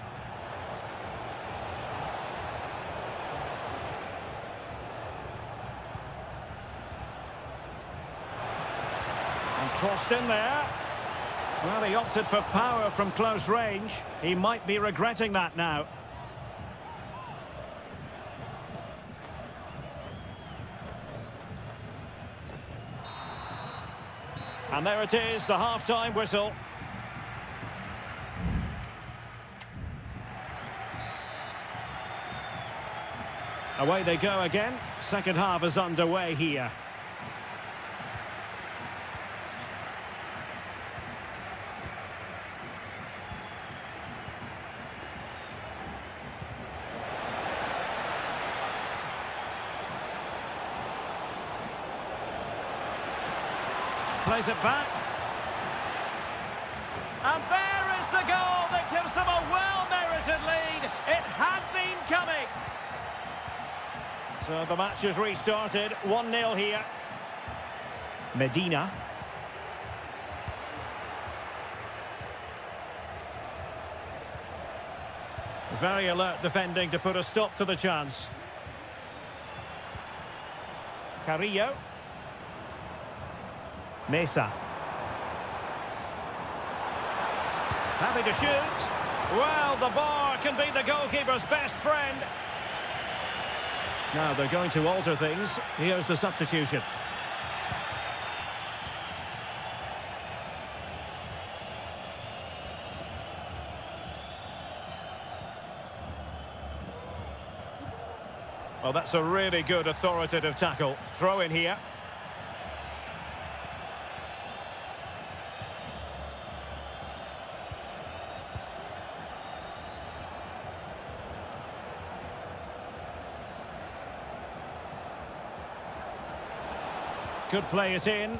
And crossed in there. Well, he opted for power from close range. He might be regretting that now. And there it is, the half-time whistle. Away they go again. Second half is underway here. Plays it back. And there is the goal that gives them a well-merited lead. It had been coming. So the match has restarted. 1-0 here. Medina. Very alert defending to put a stop to the chance. Carrillo. Mesa. Happy to shoot. Well, the bar can be the goalkeeper's best friend. Now they're going to alter things. Here's the substitution. Well, that's a really good authoritative tackle. Throw in here. Could play it in.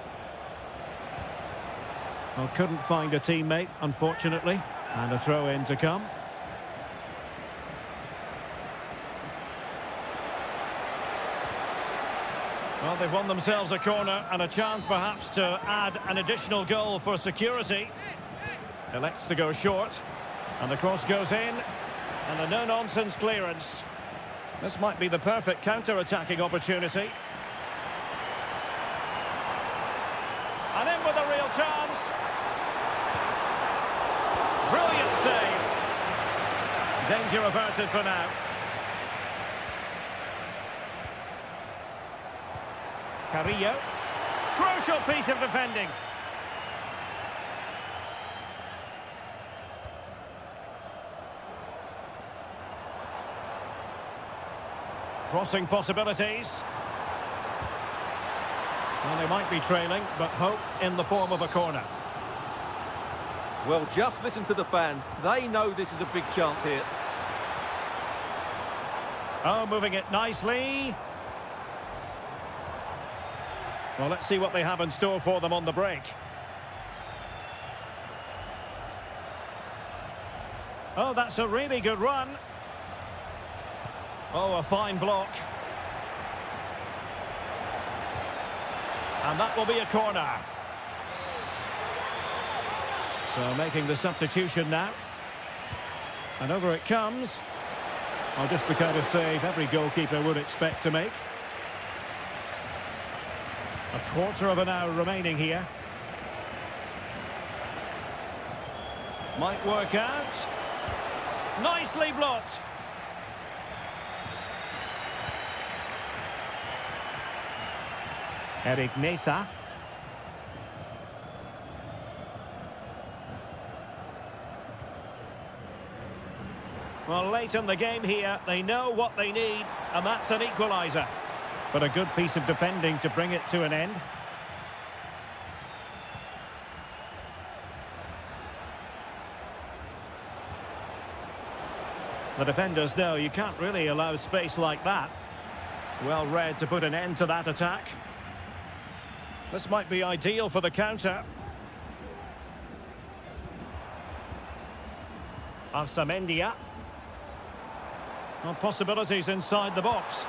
Well, couldn't find a teammate, unfortunately. And a throw in to come. Well, they've won themselves a corner and a chance perhaps to add an additional goal for security. Elects to go short. And the cross goes in. And a no-nonsense clearance. This might be the perfect counter-attacking opportunity. And in with a real chance. Brilliant save. Danger averted for now. Carrillo. Crucial piece of defending. Crossing possibilities. Well, they might be trailing, but hope in the form of a corner. Well, just listen to the fans. They know this is a big chance here. Oh, moving it nicely. Well, let's see what they have in store for them on the break. Oh, that's a really good run. Oh, a fine block. And that will be a corner. So making the substitution now. And over it comes. Oh, just the kind of save every goalkeeper would expect to make. A quarter of an hour remaining here. Might work out. Nicely blocked. Eric Mesa. Well, late in the game here, they know what they need, and that's an equaliser. But a good piece of defending to bring it to an end. The defenders know you can't really allow space like that. Well read to put an end to that attack. This might be ideal for the counter. Arsamendia. Well, possibilities inside the box.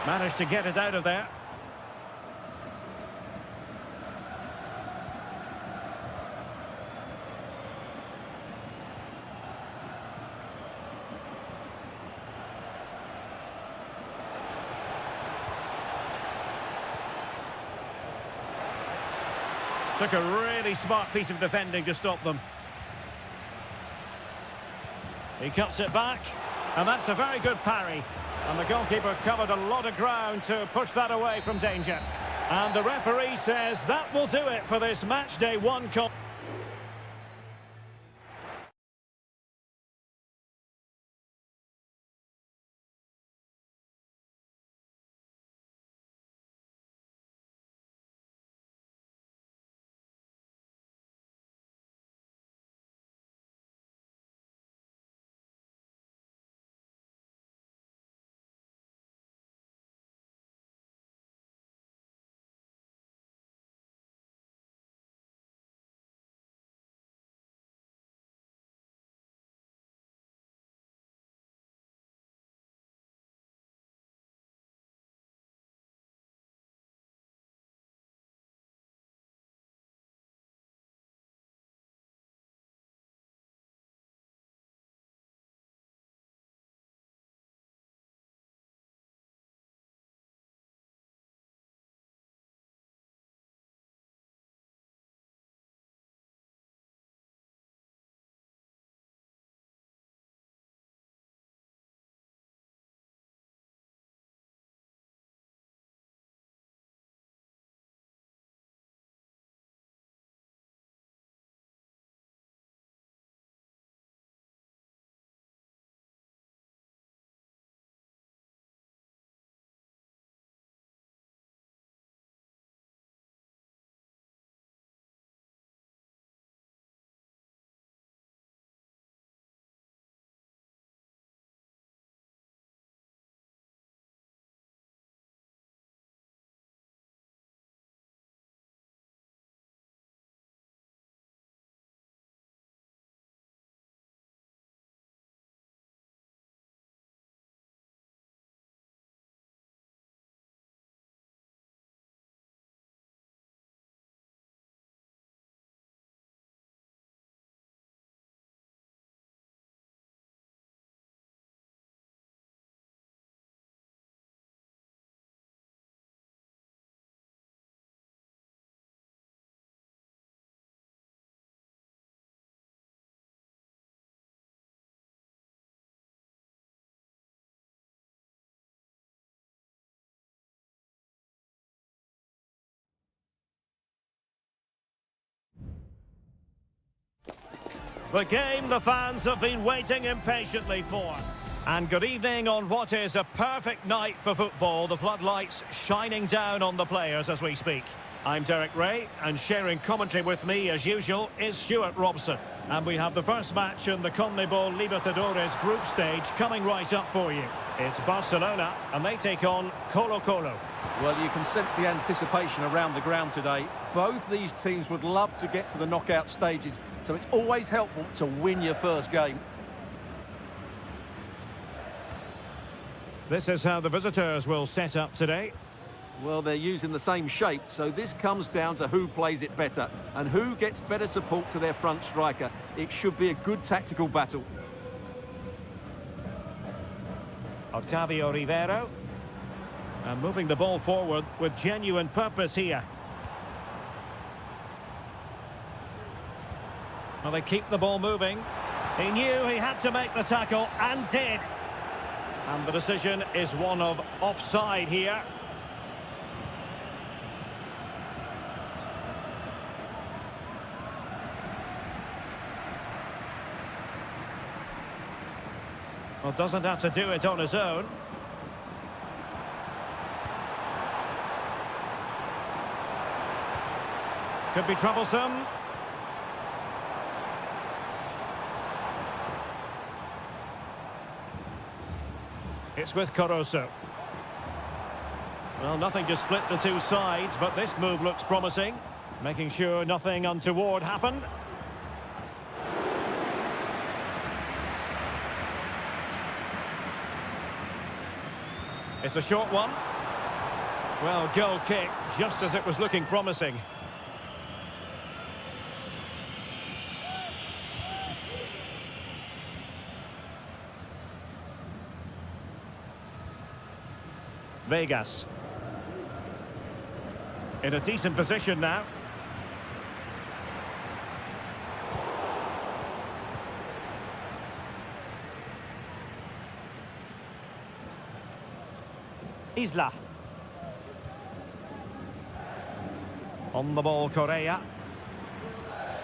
Managed to get it out of there. Took a really smart piece of defending to stop them. He cuts it back, and that's a very good parry. And the goalkeeper covered a lot of ground to push that away from danger. And the referee says that will do it for this match day one. The game the fans have been waiting impatiently for. And good evening on what is a perfect night for football. The floodlights shining down on the players as we speak. I'm Derek Ray, and sharing commentary with me as usual is Stuart Robson. And we have the first match in the CONMEBOL Libertadores group stage coming right up for you. It's Barcelona, and they take on Colo-Colo. Well, you can sense the anticipation around the ground today. Both these teams would love to get to the knockout stages, so it's always helpful to win your first game. This is how the visitors will set up today. Well, they're using the same shape, so this comes down to who plays it better and who gets better support to their front striker. It should be a good tactical battle. Octavio Rivero. And moving the ball forward with genuine purpose here. Well, they keep the ball moving. He knew he had to make the tackle and did. And the decision is one of offside here. Well, doesn't have to do it on his own. Could be troublesome. It's with Caruso. Well, nothing to split the two sides, but this move looks promising. Making sure nothing untoward happened. It's a short one. Well, goal kick, just as it was looking promising. Vegas. In a decent position now. Isla. On the ball, Correa.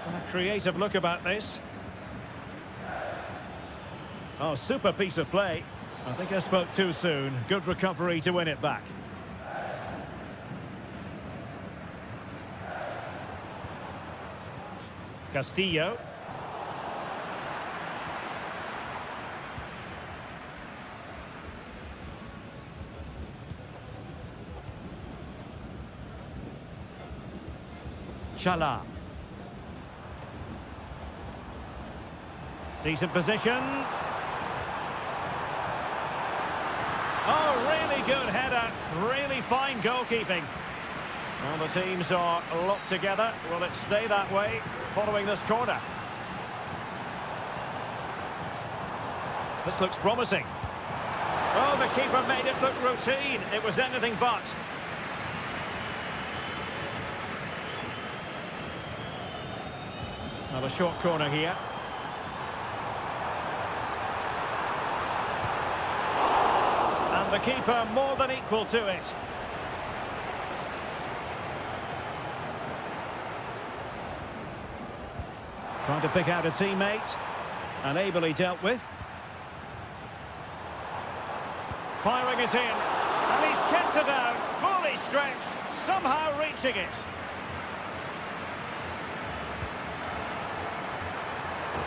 A creative look about this. Oh, super piece of play. I think I spoke too soon. Good recovery to win it back. Castillo. Chala. Decent position. Oh, really good header. Really fine goalkeeping. Well, the teams are locked together. Will it stay that way following this corner? This looks promising. Oh, the keeper made it look routine. It was anything but. Another short corner here. And the keeper more than equal to it. Trying to pick out a teammate. And ably dealt with. Firing it in. And he's kept it out. Fully stretched. Somehow reaching it.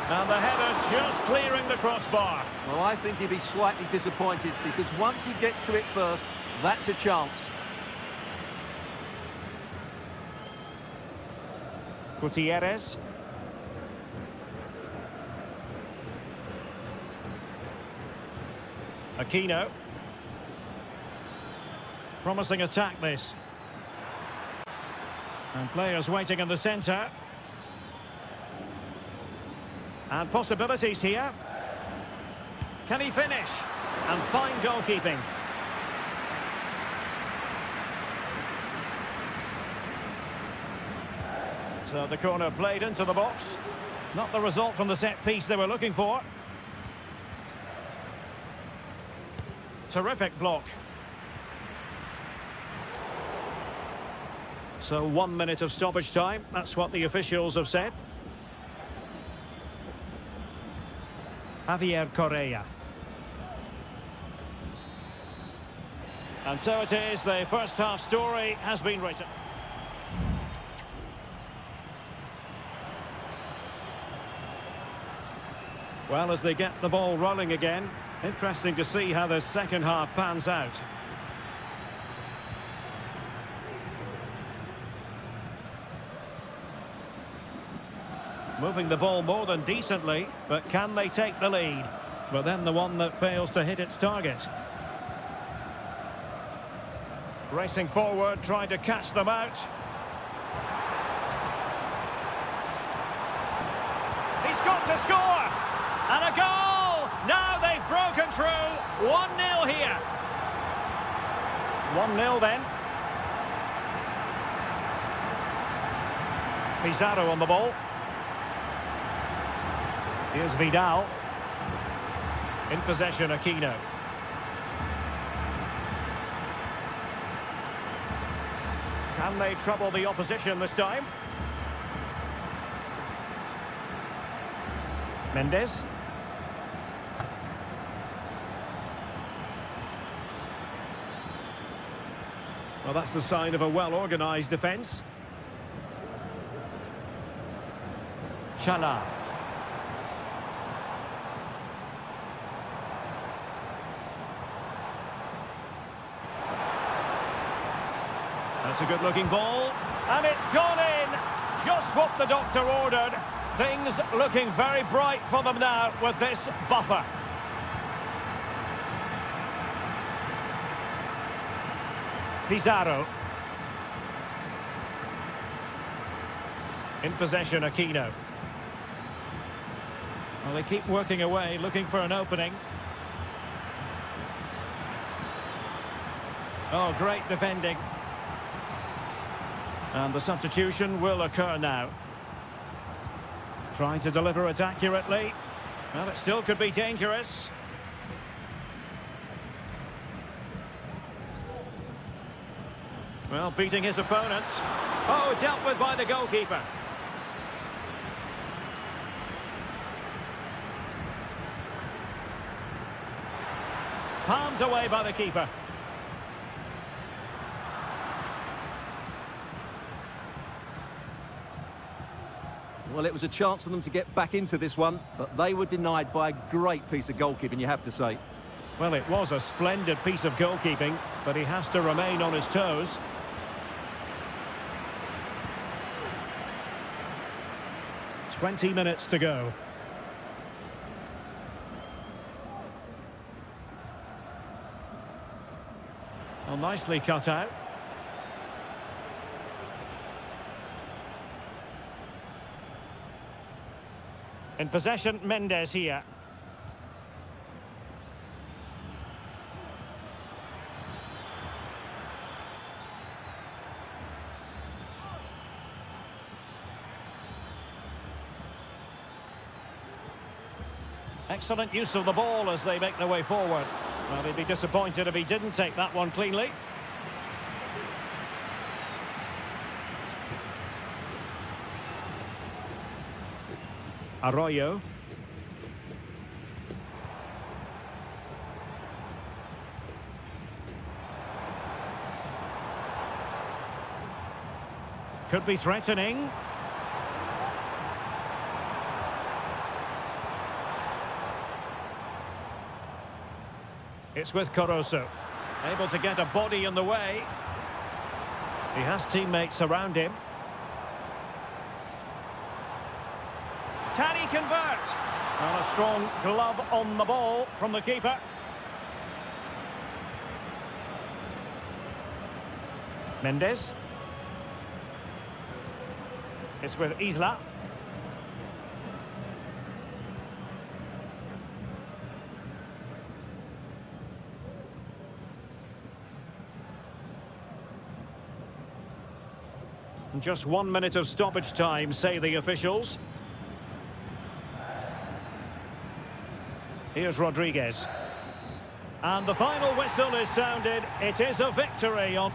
And the header just clearing the crossbar. Well, I think he'd be slightly disappointed because once he gets to it first, that's a chance. Gutierrez. Aquino. Promising attack this. And players waiting in the centre. And possibilities here. Can he finish? And fine goalkeeping. So the corner played into the box. Not the result from the set piece they were looking for. Terrific block. So 1 minute of stoppage time. That's what the officials have said. Javier Correa. And so it is, the first half story has been written. Well, as they get the ball rolling again, interesting to see how the second half pans out. Moving the ball more than decently, but can they take the lead? But then the one that fails to hit its target. Racing forward, trying to catch them out. He's got to score! And a goal! Now they've broken through. 1-0 here. 1-0 then. Pizarro on the ball. Here's Vidal. In possession, Aquino. Can they trouble the opposition this time? Mendes. Well, that's the sign of a well-organised defence. Chala. That's a good-looking ball, and it's gone in. Just what the doctor ordered. Things looking very bright for them now with this buffer. Pizarro. In possession, Aquino. Well, they keep working away, looking for an opening. Oh, great defending. And the substitution will occur now. Trying to deliver it accurately. Well, it still could be dangerous. Well, beating his opponent. Oh, dealt with by the goalkeeper. Palmed away by the keeper. Well, it was a chance for them to get back into this one, but they were denied by a great piece of goalkeeping, you have to say. Well, it was a splendid piece of goalkeeping, but he has to remain on his toes. "20 minutes to go. Well, nicely cut out. In possession, Mendes here. Excellent use of the ball as they make their way forward. Well, he'd be disappointed if he didn't take that one cleanly. Arroyo. Could be threatening. It's with Caruso. Able to get a body in the way. He has teammates around him. Can he convert? And a strong glove on the ball from the keeper. Mendes. It's with Isla. Just 1 minute of stoppage time, say the officials. Here's Rodriguez. And the final whistle is sounded. It is a victory on...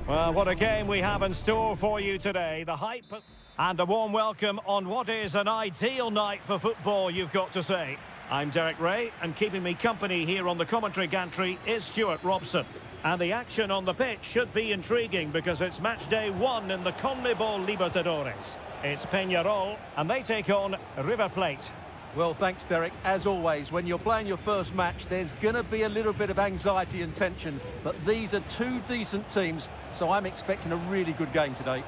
Well, what a game we have in store for you today. The hype and a warm welcome on what is an ideal night for football, you've got to say. I'm Derek Ray, and keeping me company here on the commentary gantry is Stuart Robson. And the action on the pitch should be intriguing because it's match day 1 in the CONMEBOL Libertadores. It's Peñarol, and they take on River Plate. Well, thanks, Derek. As always, when you're playing your first match, there's going to be a little bit of anxiety and tension. But these are two decent teams, so I'm expecting a really good game today.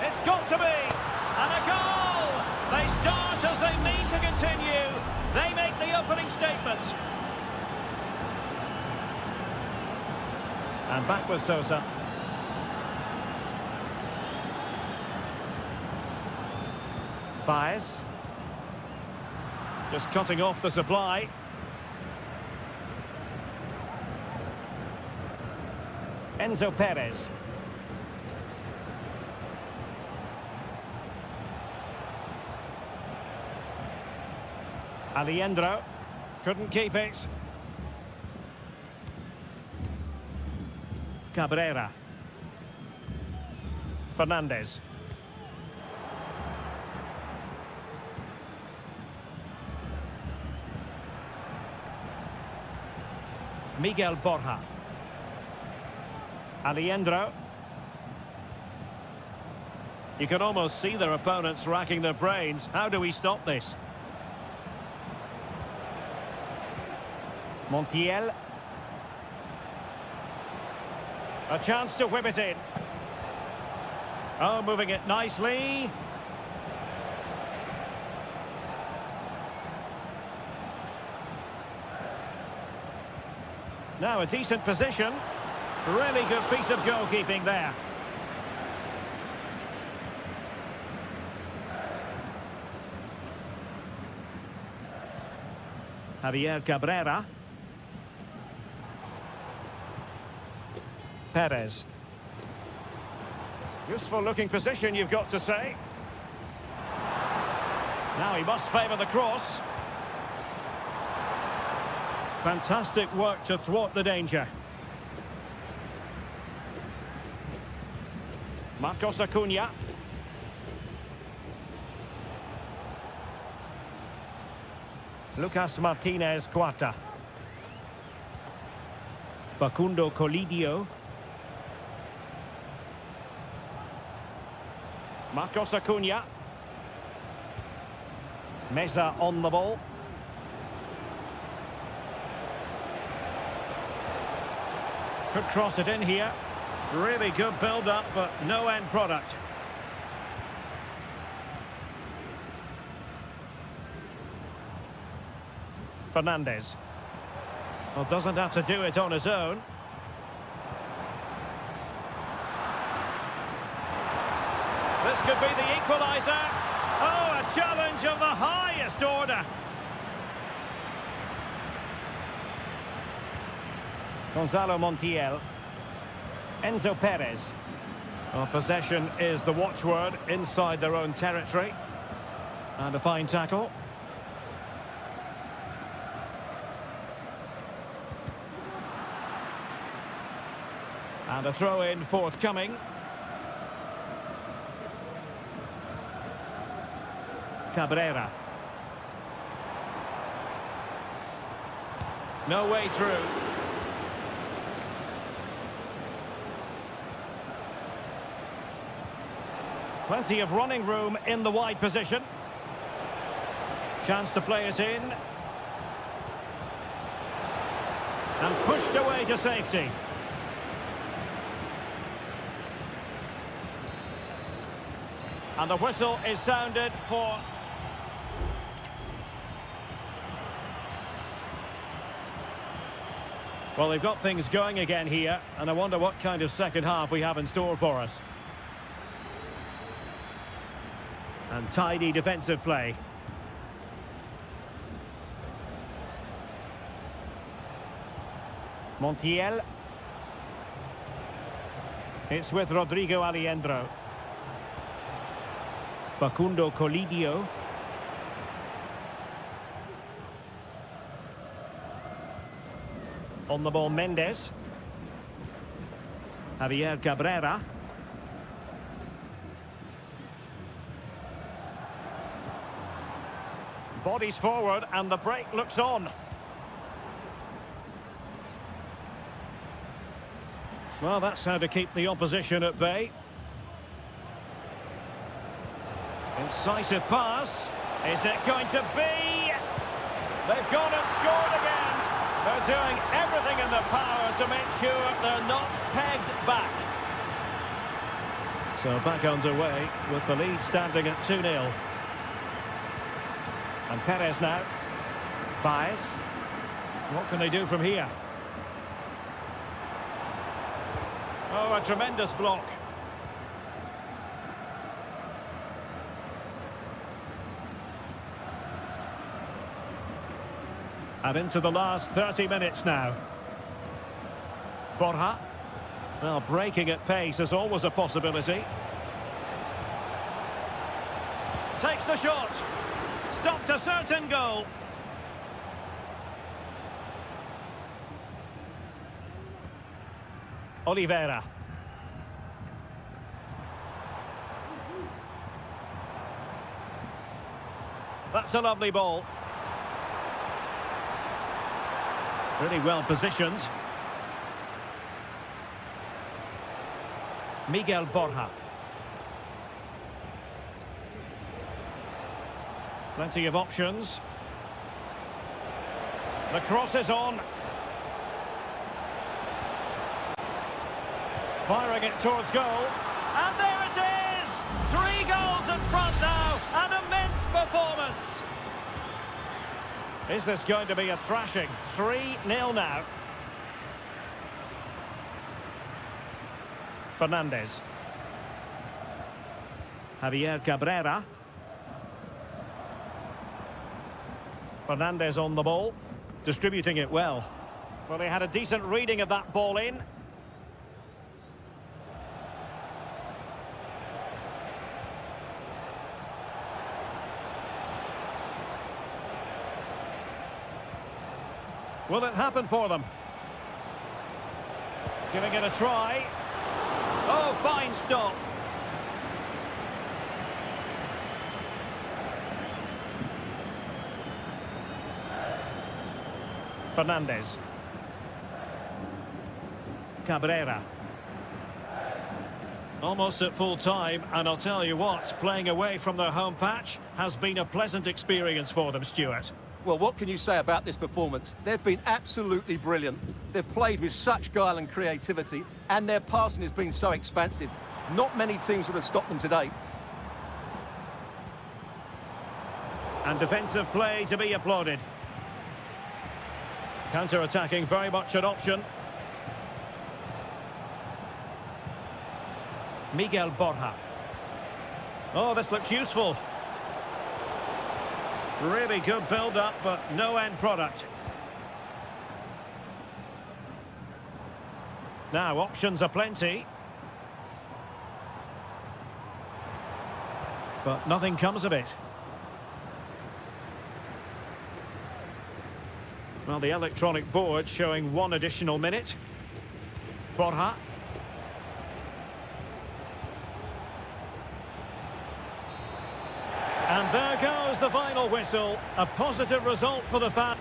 It's got to be! And a goal! They start as they mean to continue. They make the opening statement. And back with Sosa. Baez. Just cutting off the supply. Enzo Perez. Alejandro. Couldn't keep it. Cabrera. Fernandez. Miguel Borja. Alejandro. You can almost see their opponents racking their brains. How do we stop this? Montiel. A chance to whip it in. Oh, moving it nicely. Now a decent position. Really good piece of goalkeeping there. Javier Cabrera. Perez. Useful looking position, you've got to say. Now he must favour the cross. Fantastic work to thwart the danger. Marcos Acuna. Lucas Martinez Cuarta. Facundo Colidio. Marcos Acuna. Meza on the ball. Could cross it in here. Really good build-up, but no end product. Fernandez. Well, doesn't have to do it on his own. This could be the equaliser. Oh, a challenge of the highest order. Gonzalo Montiel. Enzo Perez. Well, possession is the watchword inside their own territory. And a fine tackle. And a throw-in forthcoming. Cabrera. No way through. Plenty of running room in the wide position. Chance to play it in. And pushed away to safety. And the whistle is sounded for... Well, they've got things going again here, and I wonder what kind of second half we have in store for us. And tidy defensive play. Montiel. It's with Rodrigo Alejandro. Facundo Colidio. On the ball, Mendes. Javier Cabrera. Bodies forward and the break looks on. Well, that's how to keep the opposition at bay. Incisive pass. Is it going to be? They've gone and scored again. They're doing everything in their power to make sure they're not pegged back. So back underway with the lead standing at 2-0. And Perez now. Baez. What can they do from here? Oh, a tremendous block. And into the last 30 minutes now. Borja. Well, breaking at pace is always a possibility. Takes the shot. Stopped a certain goal. Oliveira. That's a lovely ball. Really well positioned. Miguel Borja. Plenty of options. The cross is on. Firing it towards goal. And there it is! 3 goals in front now. An immense performance. Is this going to be a thrashing? 3-0 now. Fernandez. Javier Cabrera. Fernandez on the ball, distributing it well. Well, he had a decent reading of that ball in. Will it happen for them? Giving it a try. Oh, fine stop. Fernandez. Cabrera. Almost at full time, and I'll tell you what, playing away from their home patch has been a pleasant experience for them, Stuart. Well, what can you say about this performance? They've been absolutely brilliant. They've played with such guile and creativity, and their passing has been so expansive. Not many teams would have stopped them today. And defensive play to be applauded. Counter-attacking, very much an option. Miguel Borja. Oh, this looks useful. Really good build-up, but no end product. Now, options are plenty. But nothing comes of it. Well, the electronic board showing 1 additional minute. Borja. And there goes the final whistle. A positive result for the fans.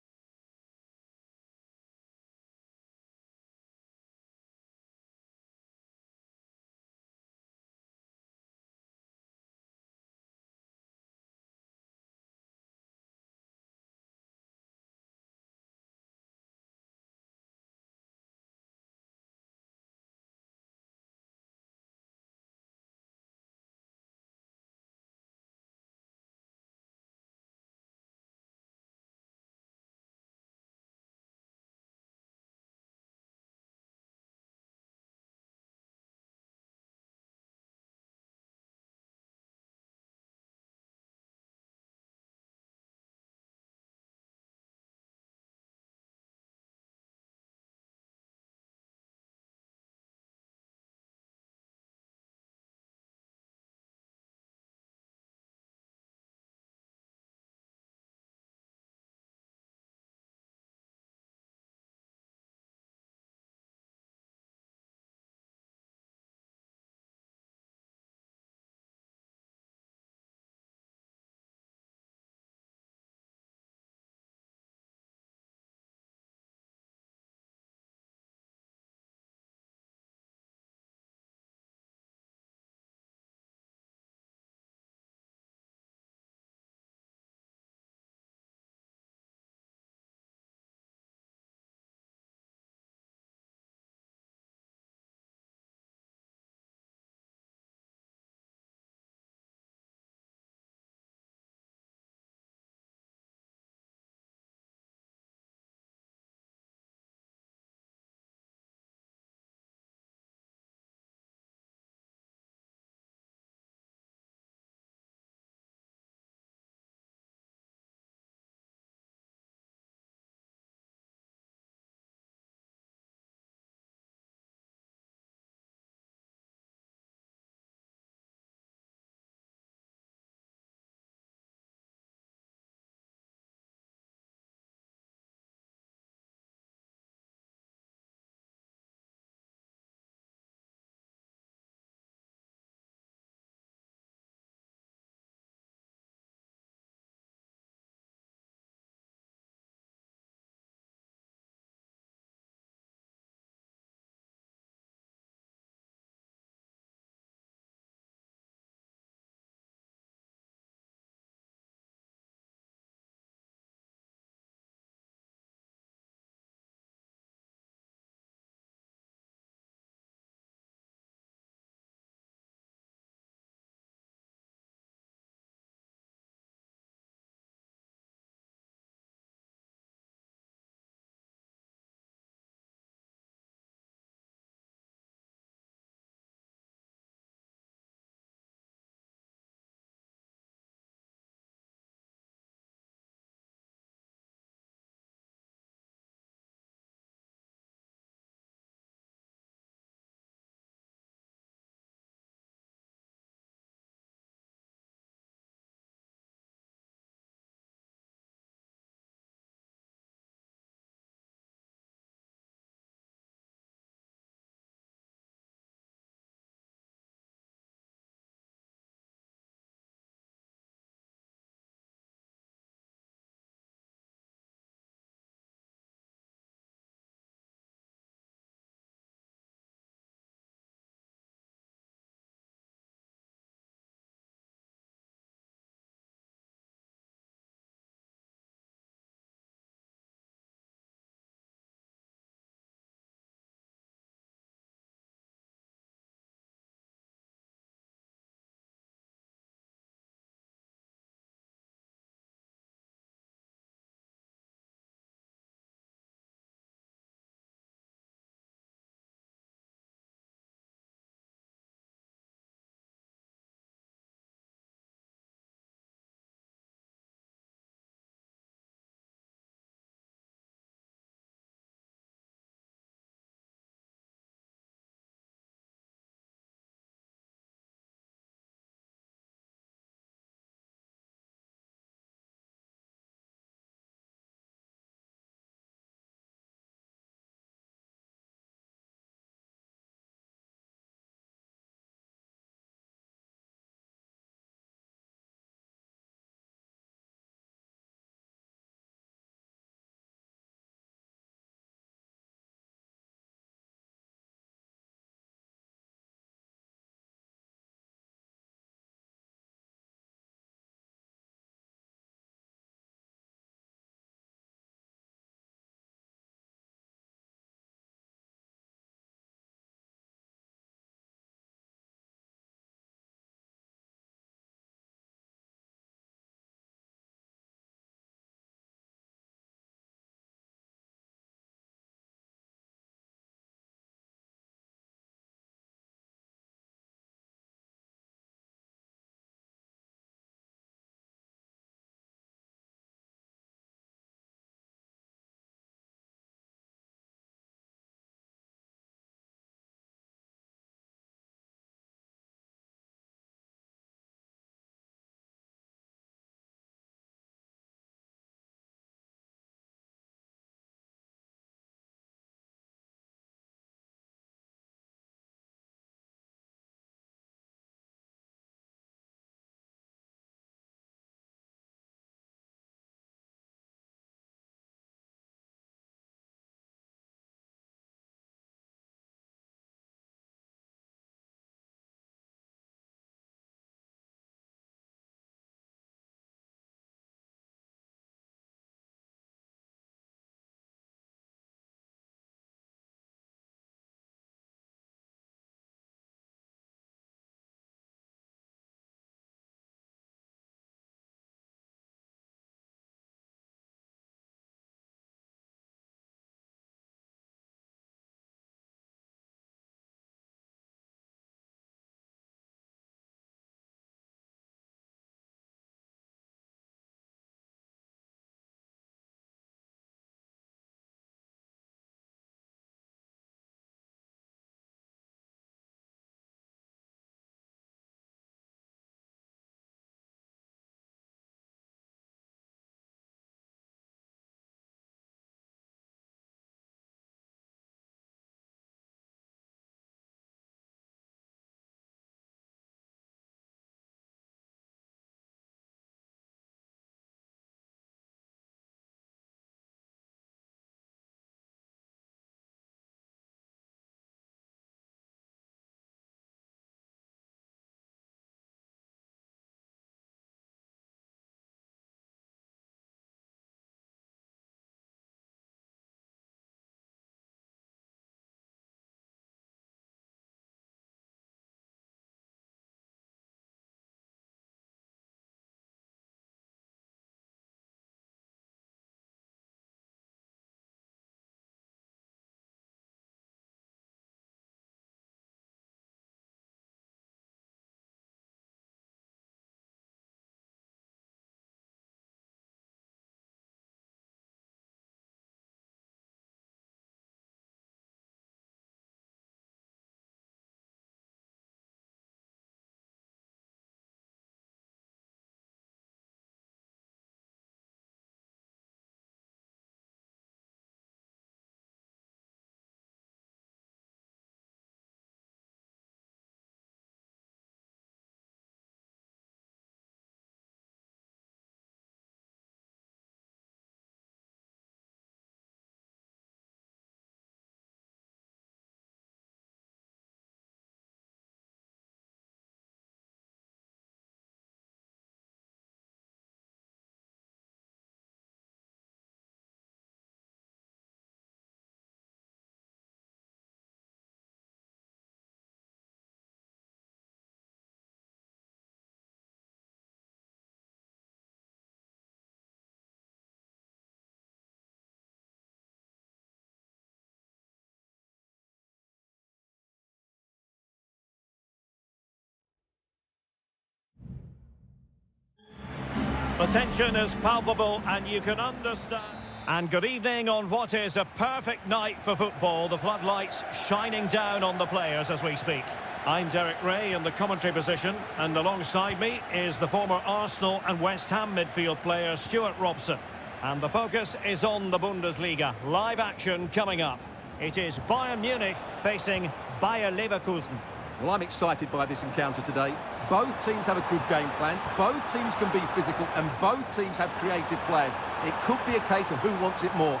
The tension is palpable and you can understand. And good evening on what is a perfect night for football. The floodlights shining down on the players as we speak. I'm Derek Ray in the commentary position, and alongside me is the former Arsenal and West Ham midfield player Stuart Robson. And the focus is on the Bundesliga. Live action coming up. It is Bayern Munich facing Bayer Leverkusen. Well, I'm excited by this encounter today. Both teams have a good game plan, both teams can be physical, and both teams have creative players. It could be a case of who wants it more.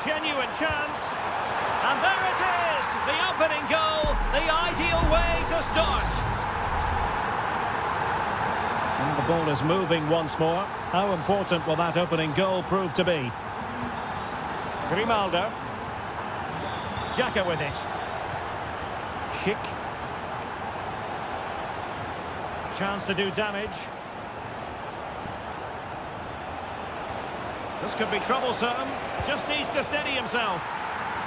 Genuine chance. And there it is! The opening goal, the ideal way to start. And the ball is moving once more. How important will that opening goal prove to be? Grimaldo. Xhaka with it. Schick. Chance to do damage. This could be troublesome. Just needs to steady himself.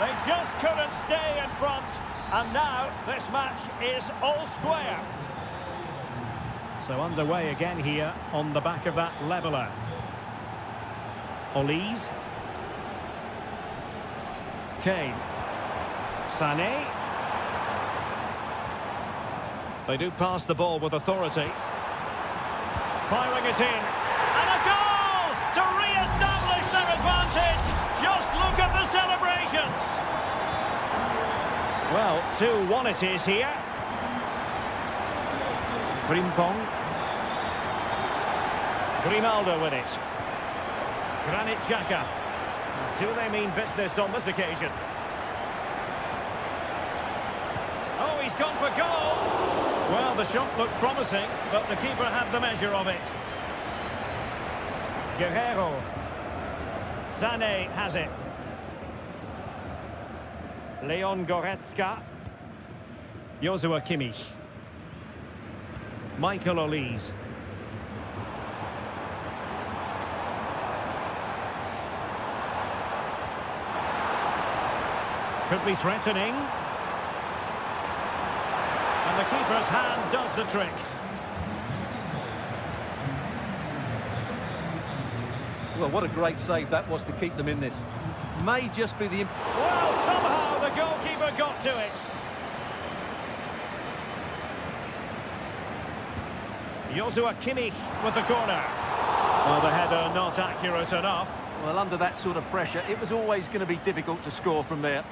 They just couldn't stay in front. And now this match is all square. So underway again here on the back of that leveller. Olise. Kane. Sané. They do pass the ball with authority. Firing it in. And a goal to re-establish their advantage. Just look at the celebrations. Well, 2-1 it is here. Frimpong. Grimaldo with it. Granit Xhaka. Do they mean business on this occasion? Oh, he's gone for goal. Well, the shot looked promising, but the keeper had the measure of it. Guerrero. Sané has it. Leon Goretzka. Joshua Kimmich. Michael Olise. Could be threatening. And the keeper's hand does the trick. Well, what a great save that was to keep them in this. May just be the... Well, somehow the goalkeeper got to it. Joshua Kimmich with the corner. Well, the header not accurate enough. Well, under that sort of pressure, it was always going to be difficult to score from there.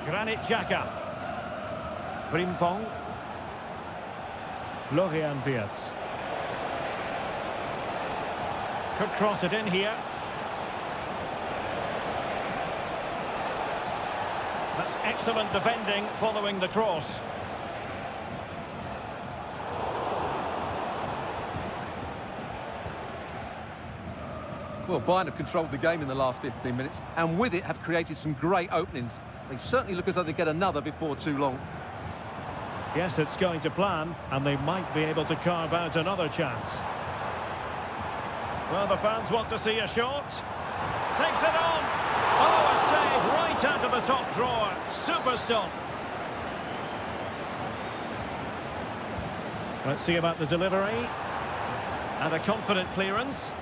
Granit Xhaka. Frimpong. Florian Wirtz. Could cross it in here. That's excellent defending following the cross. Well, Bayern have controlled the game in the last 15 minutes, and with it have created some great openings. They certainly look as though they get another before too long. Yes, it's going to plan, and they might be able to carve out another chance. Well, the fans want to see a shot. Takes it on. Oh, a save right out of the top drawer. Super stop. Let's see about the delivery. And a confident clearance.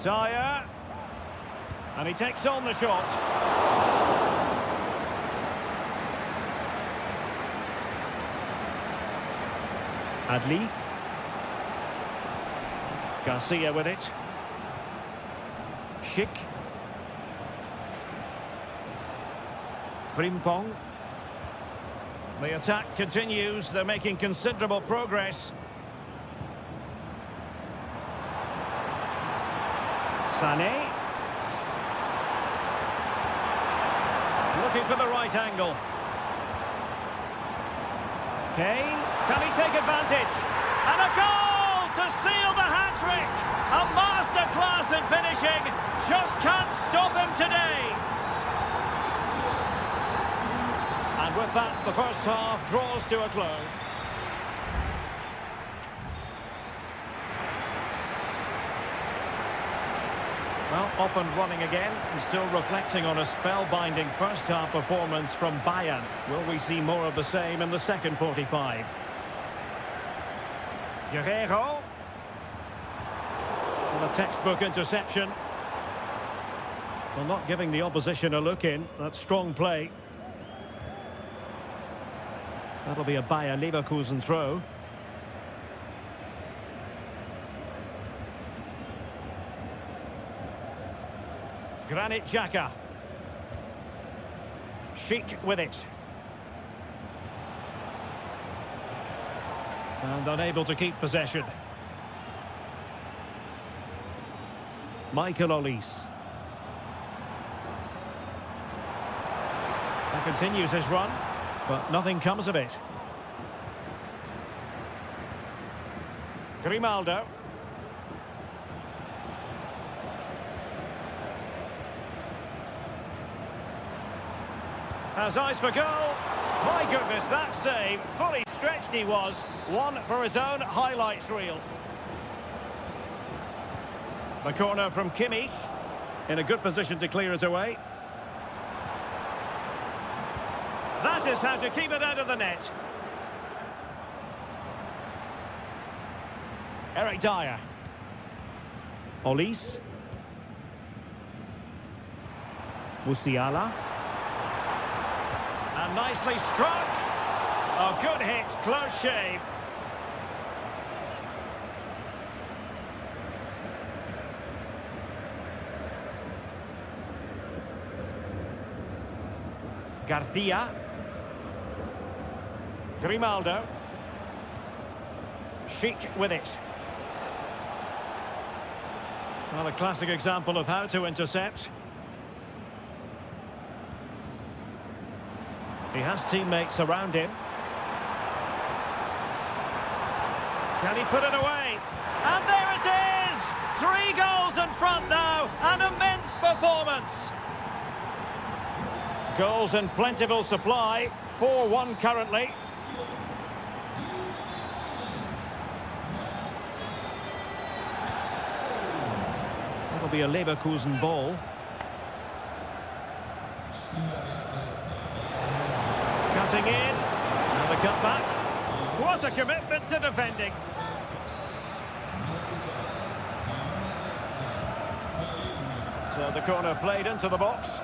Dyer. And he takes on the shot. Adli. Garcia with it. Schick. Frimpong. The attack continues. They're making considerable progress. Sané. Looking for the right angle. Kane. Can he take advantage? And a goal to seal the hat-trick. A masterclass in finishing. Just can't stop him today. And with that, the first half draws to a close. Well, off and running again, and still reflecting on a spellbinding first-half performance from Bayern. Will we see more of the same in the second 45? Guerrero. And a textbook interception. Well, not giving the opposition a look in. That's strong play. That'll be a Bayer Leverkusen throw. Granit Xhaka. Sheik with it. And unable to keep possession. Michael Olise. That continues his run, but nothing comes of it. Grimaldo. Has eyes for goal. My goodness, that save. Fully stretched he was. One for his own highlights reel. The corner from Kimmich. In a good position to clear it away. That is how to keep it out of the net. Eric Dyer. Olise. Musiala. And nicely struck. A good hit, close shave. Garcia. Grimaldo. Sheik with it. Well, a classic example of how to intercept. He has teammates around him. Can he put it away? And there it is! 3 goals in front now. An immense performance. Goals in plentiful supply. 4-1 currently. That'll be a Leverkusen ball. Cutting in, and the cutback. What a commitment to defending. So the corner played into the box,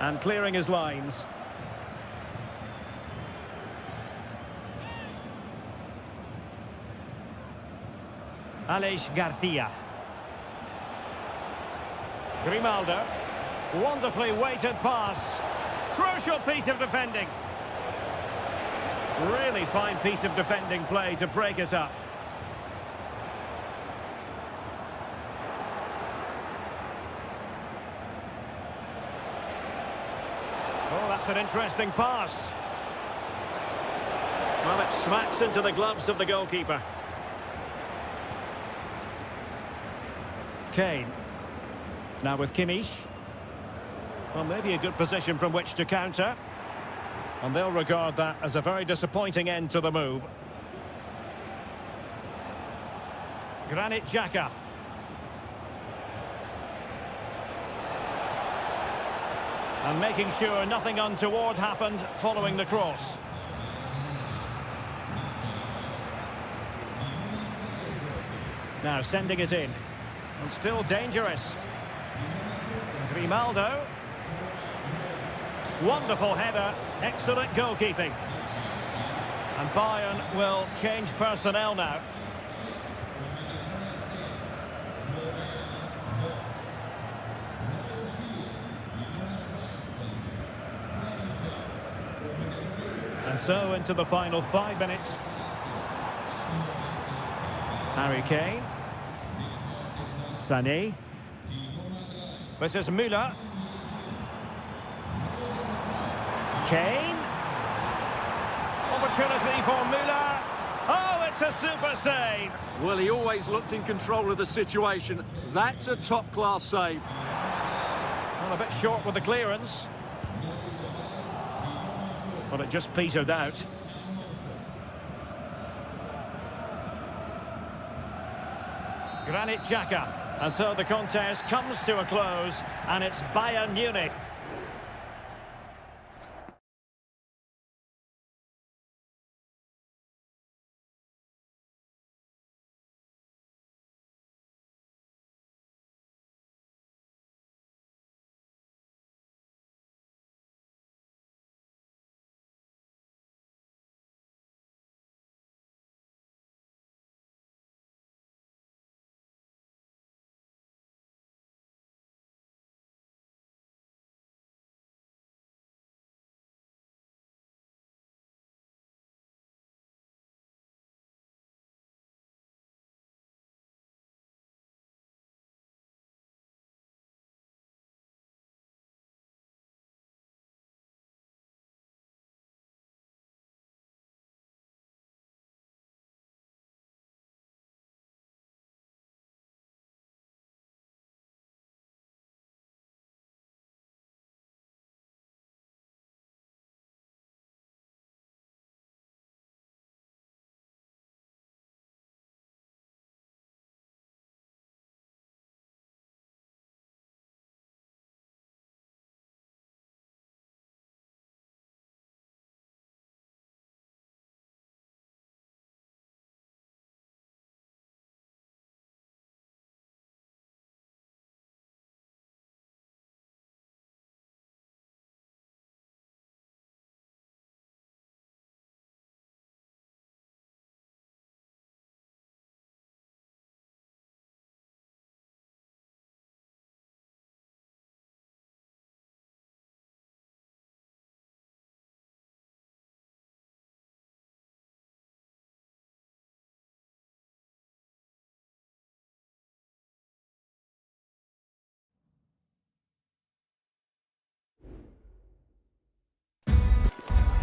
and clearing his lines. Alex Garcia. Grimaldo. Wonderfully weighted pass. Crucial piece of defending. Really fine piece of defending play to break us up. Oh, that's an interesting pass. Well, it smacks into the gloves of the goalkeeper. Kane. Now with Kimmich. Well, maybe a good position from which to counter. And they'll regard that as a very disappointing end to the move. Granit Xhaka. And making sure nothing untoward happened following the cross. Now sending it in. And still dangerous. Grimaldo. Wonderful header, excellent goalkeeping. And Bayern will change personnel now. And so into the final 5 minutes. Harry Kane. Sané. This is Müller. Kane. Opportunity for Müller. Oh, it's a super save. Well, he always looked in control of the situation. That's a top-class save. Well, a bit short with the clearance. But it just petered out. Granit Xhaka. And so the contest comes to a close, and it's Bayern Munich.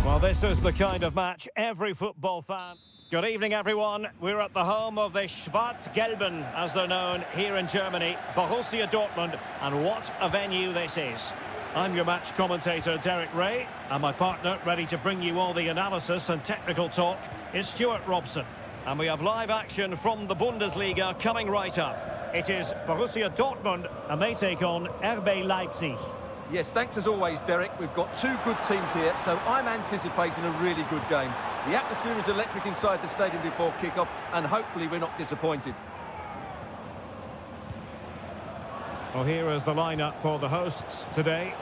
Well, this is the kind of match every football fan... Good evening, everyone. We're at the home of the Schwarz-Gelben, as they're known here in Germany, Borussia Dortmund, and what a venue this is. I'm your match commentator, Derek Ray, and my partner, ready to bring you all the analysis and technical talk, is Stuart Robson. And we have live action from the Bundesliga coming right up. It is Borussia Dortmund, and they take on RB Leipzig. Yes, thanks as always, Derek. We've got two good teams here, so I'm anticipating a really good game. The atmosphere is electric inside the stadium before kick-off, and hopefully we're not disappointed. Well, here is the lineup for the hosts today.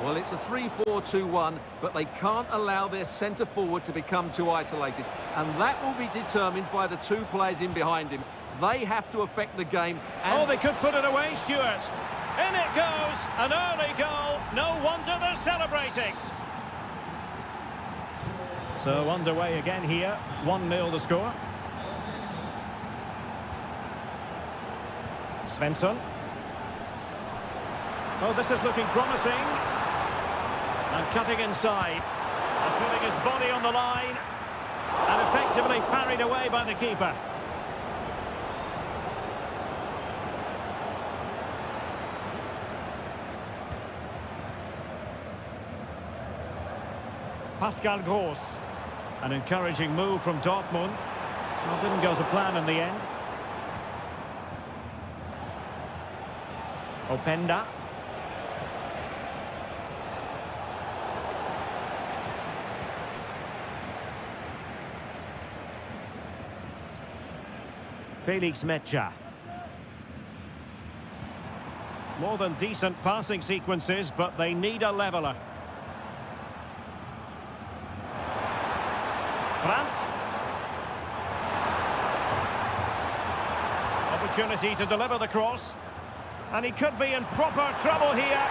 Well, it's a 3-4-2-1, but they can't allow their centre-forward to become too isolated, and that will be determined by the two players in behind him. They have to affect the game. And oh, they could put it away, Stuart. In it goes, an early goal. No wonder they're celebrating. So underway again here, 1-0 the score. Svensson. Oh, this is looking promising. And cutting inside. And putting his body on the line. And effectively parried away by the keeper. Pascal Gross. An encouraging move from Dortmund. Well, didn't go to plan in the end. Openda. Felix Mecha. More than decent passing sequences, but they need a leveller. Brandt. Opportunity to deliver the cross. And he could be in proper trouble here.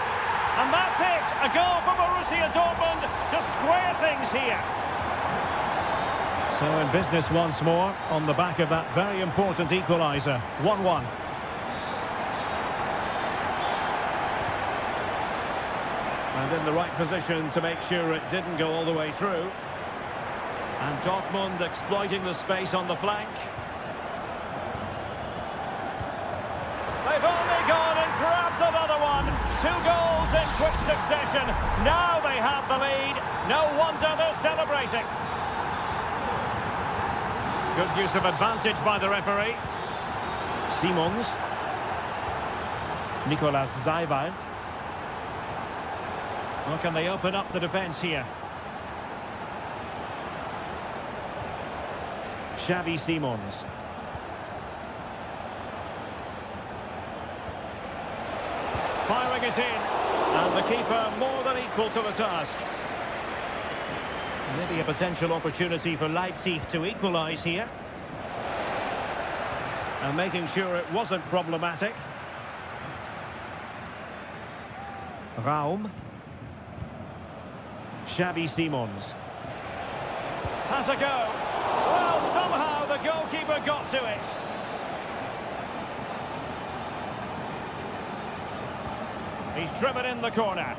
And that's it! A goal for Borussia Dortmund to square things here. So in business once more on the back of that very important equaliser. 1-1. And in the right position to make sure it didn't go all the way through. And Dortmund exploiting the space on the flank. They've only gone and grabbed another one. 2 goals in quick succession. Now they have the lead. No wonder they're celebrating. Good use of advantage by the referee. Simons. Nicolas Zaiwald. Well, can they open up the defence here? Xavi Simons. Firing it in. And the keeper more than equal to the task. Maybe a potential opportunity for Leipzig to equalise here. And making sure it wasn't problematic. Raum. Xavi Simons. Has a go. Well, somehow the goalkeeper got to it. He's driven in the corner.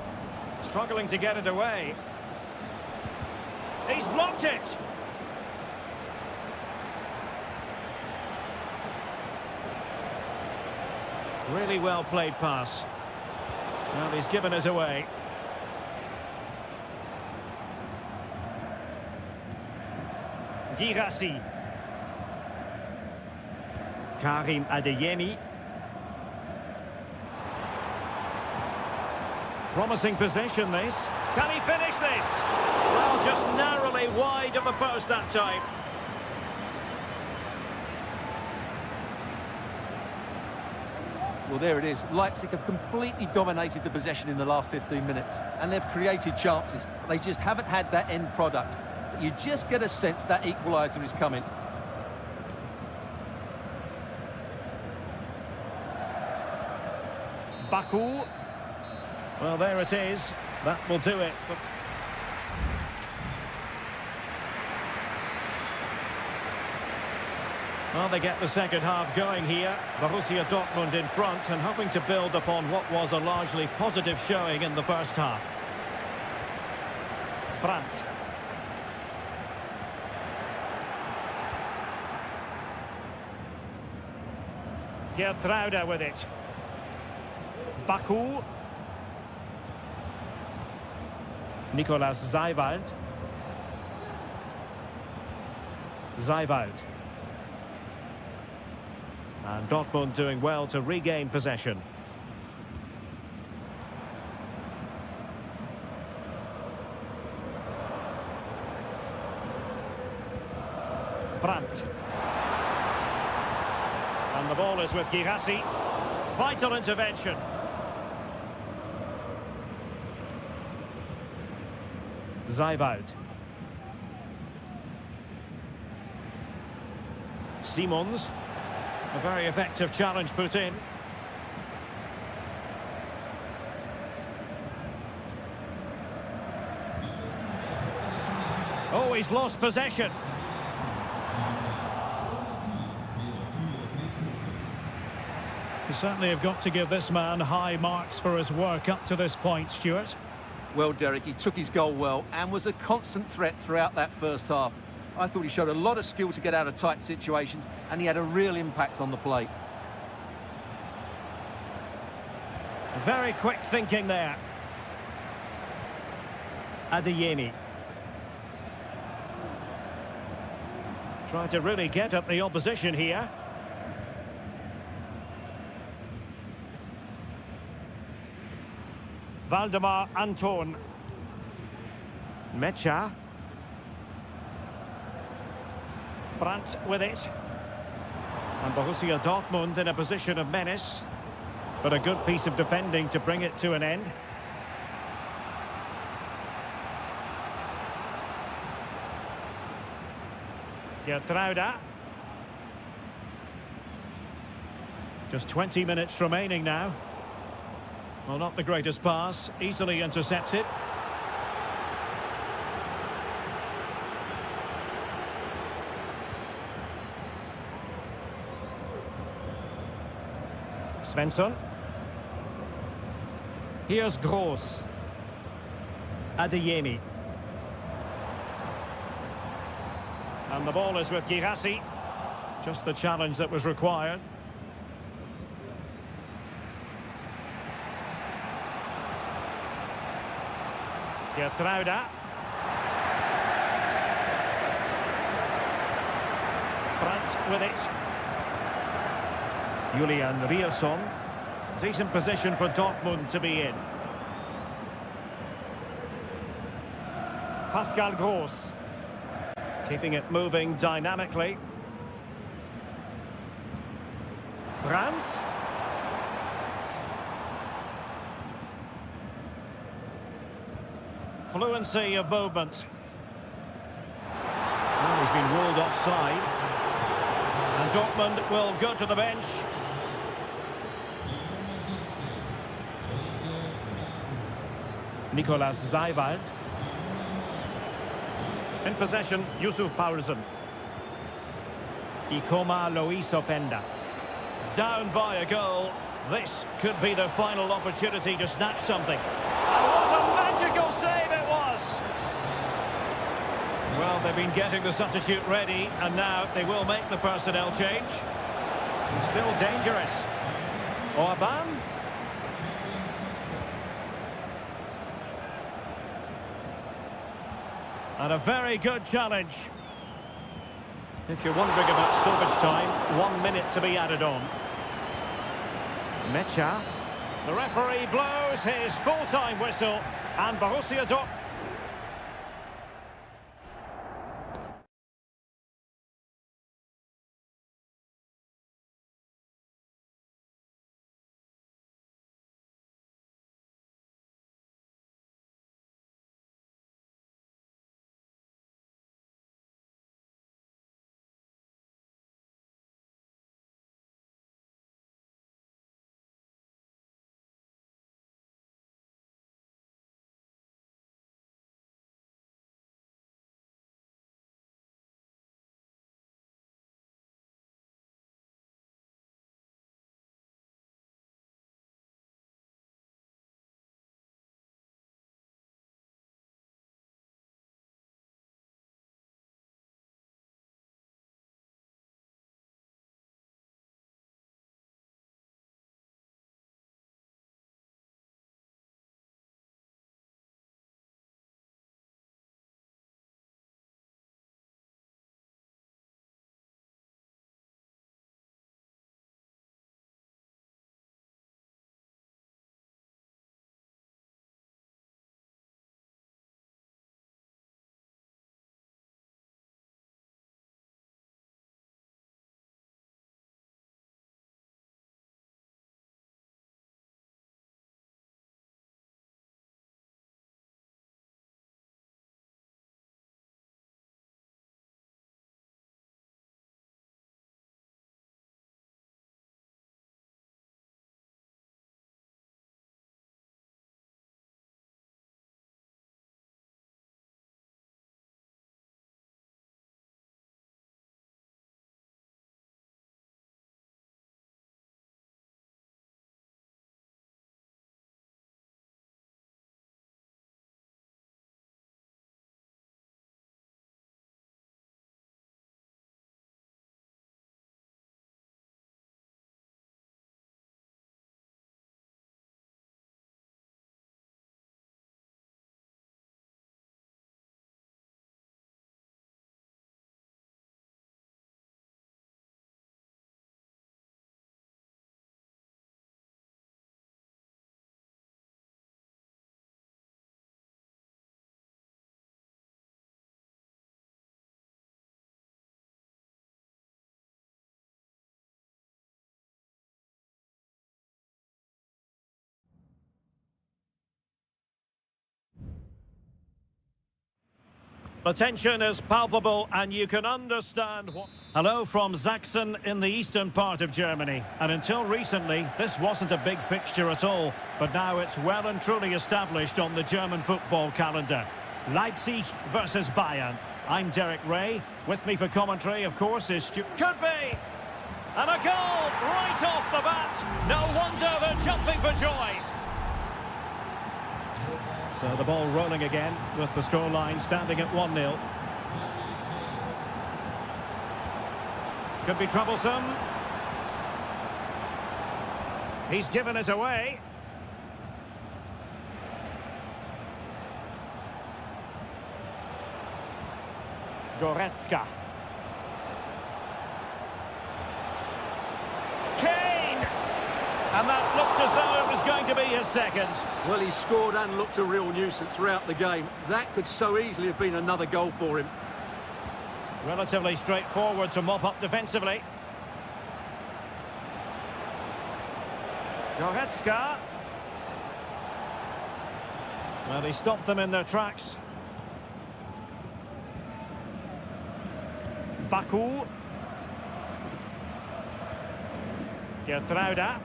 Struggling to get it away. He's blocked it. Really well played pass. Well, he's given it away. Girassi. Karim Adeyemi. Promising possession, this. Can he finish this? Well, just narrowly wide of the post that time. Well, there it is. Leipzig have completely dominated the possession in the last 15 minutes, and they've created chances, but they just haven't had that end product. But you just get a sense that equaliser is coming. Baku. Well, there it is. That will do it. Well, they get the second half going here. Borussia Dortmund in front and hoping to build upon what was a largely positive showing in the first half. Brandt. Geertruida with it. Baku. Nicolas Zaiwald. Zaiwald. And Dortmund doing well to regain possession. Brandt. And the ball is with Girassi. Vital intervention. Zaiwald. Simons. A very effective challenge put in. Oh, he's lost possession. You certainly have got to give this man high marks for his work up to this point, Stuart. Well, Derek, he took his goal well and was a constant threat throughout that first half. I thought he showed a lot of skill to get out of tight situations, and he had a real impact on the plate. Very quick thinking there. Adeyemi. Trying to really get at the opposition here. Valdemar Anton. Mecha. Brandt with it. And Borussia Dortmund in a position of menace. But a good piece of defending to bring it to an end. Geertruida. Just 20 minutes remaining now. Well, not the greatest pass. Easily intercepted. Svensson. Here's Gross. Adeyemi. And the ball is with Girassi. Just the challenge that was required. Geertruida. Brandt with it. Julian Rierson. Decent position for Dortmund to be in. Pascal Gross. Keeping it moving dynamically. Brandt. Fluency of movement. Well, he's been ruled offside. And Dortmund will go to the bench. Nicolas Zeiwald. In possession, Yusuf Paulsen. Ikoma Lois Openda. Down by a goal. This could be the final opportunity to snatch something. And what a magical save it was! Well, they've been getting the substitute ready, and now they will make the personnel change. Still dangerous. Orban. And a very good challenge. If you're wondering about stoppage time, 1 minute to be added on. Mecha. The referee blows his full-time whistle, and Borussia Dortmund. The tension is palpable, and you can understand what... Hello from Sachsen in the eastern part of Germany. And until recently, this wasn't a big fixture at all. But now it's well and truly established on the German football calendar. Leipzig versus Bayern. I'm Derek Ray. With me for commentary, of course, is Stu... Could be! And a goal right off the bat. No wonder they're jumping for joy. So the ball rolling again with the scoreline standing at 1-0. Could be troublesome. He's given us away. Goretzka. Kane! And that looked as though it was going to be his second. Well, he scored and looked a real nuisance throughout the game. That could so easily have been another goal for him. Relatively straightforward to mop up defensively. Goretzka. Well, he stopped them in their tracks. Baku. Gertruida.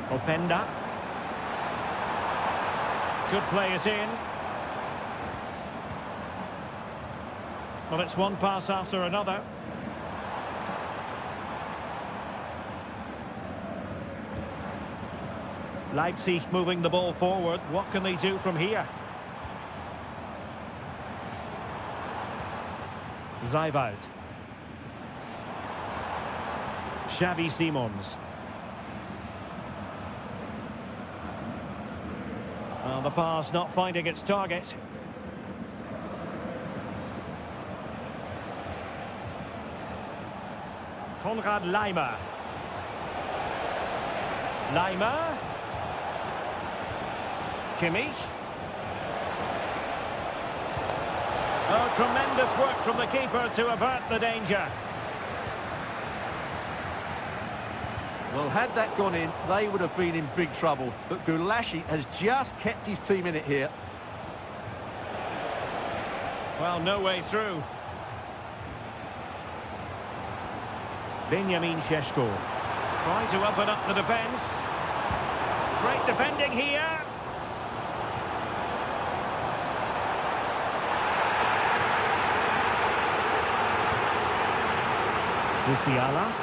Openda. Could play it in. Well, it's one pass after another. Leipzig moving the ball forward. What can they do from here? Zijvoud. Xavi Simons. Well, the pass not finding its target. Konrad Laimer. Laimer. Kimmich. Oh, tremendous work from the keeper to avert the danger. Well, had that gone in, they would have been in big trouble. But Gulashi has just kept his team in it here. Well, no way through. Benjamin Šeško. Trying to open up the defence. Great defending here. Musiala.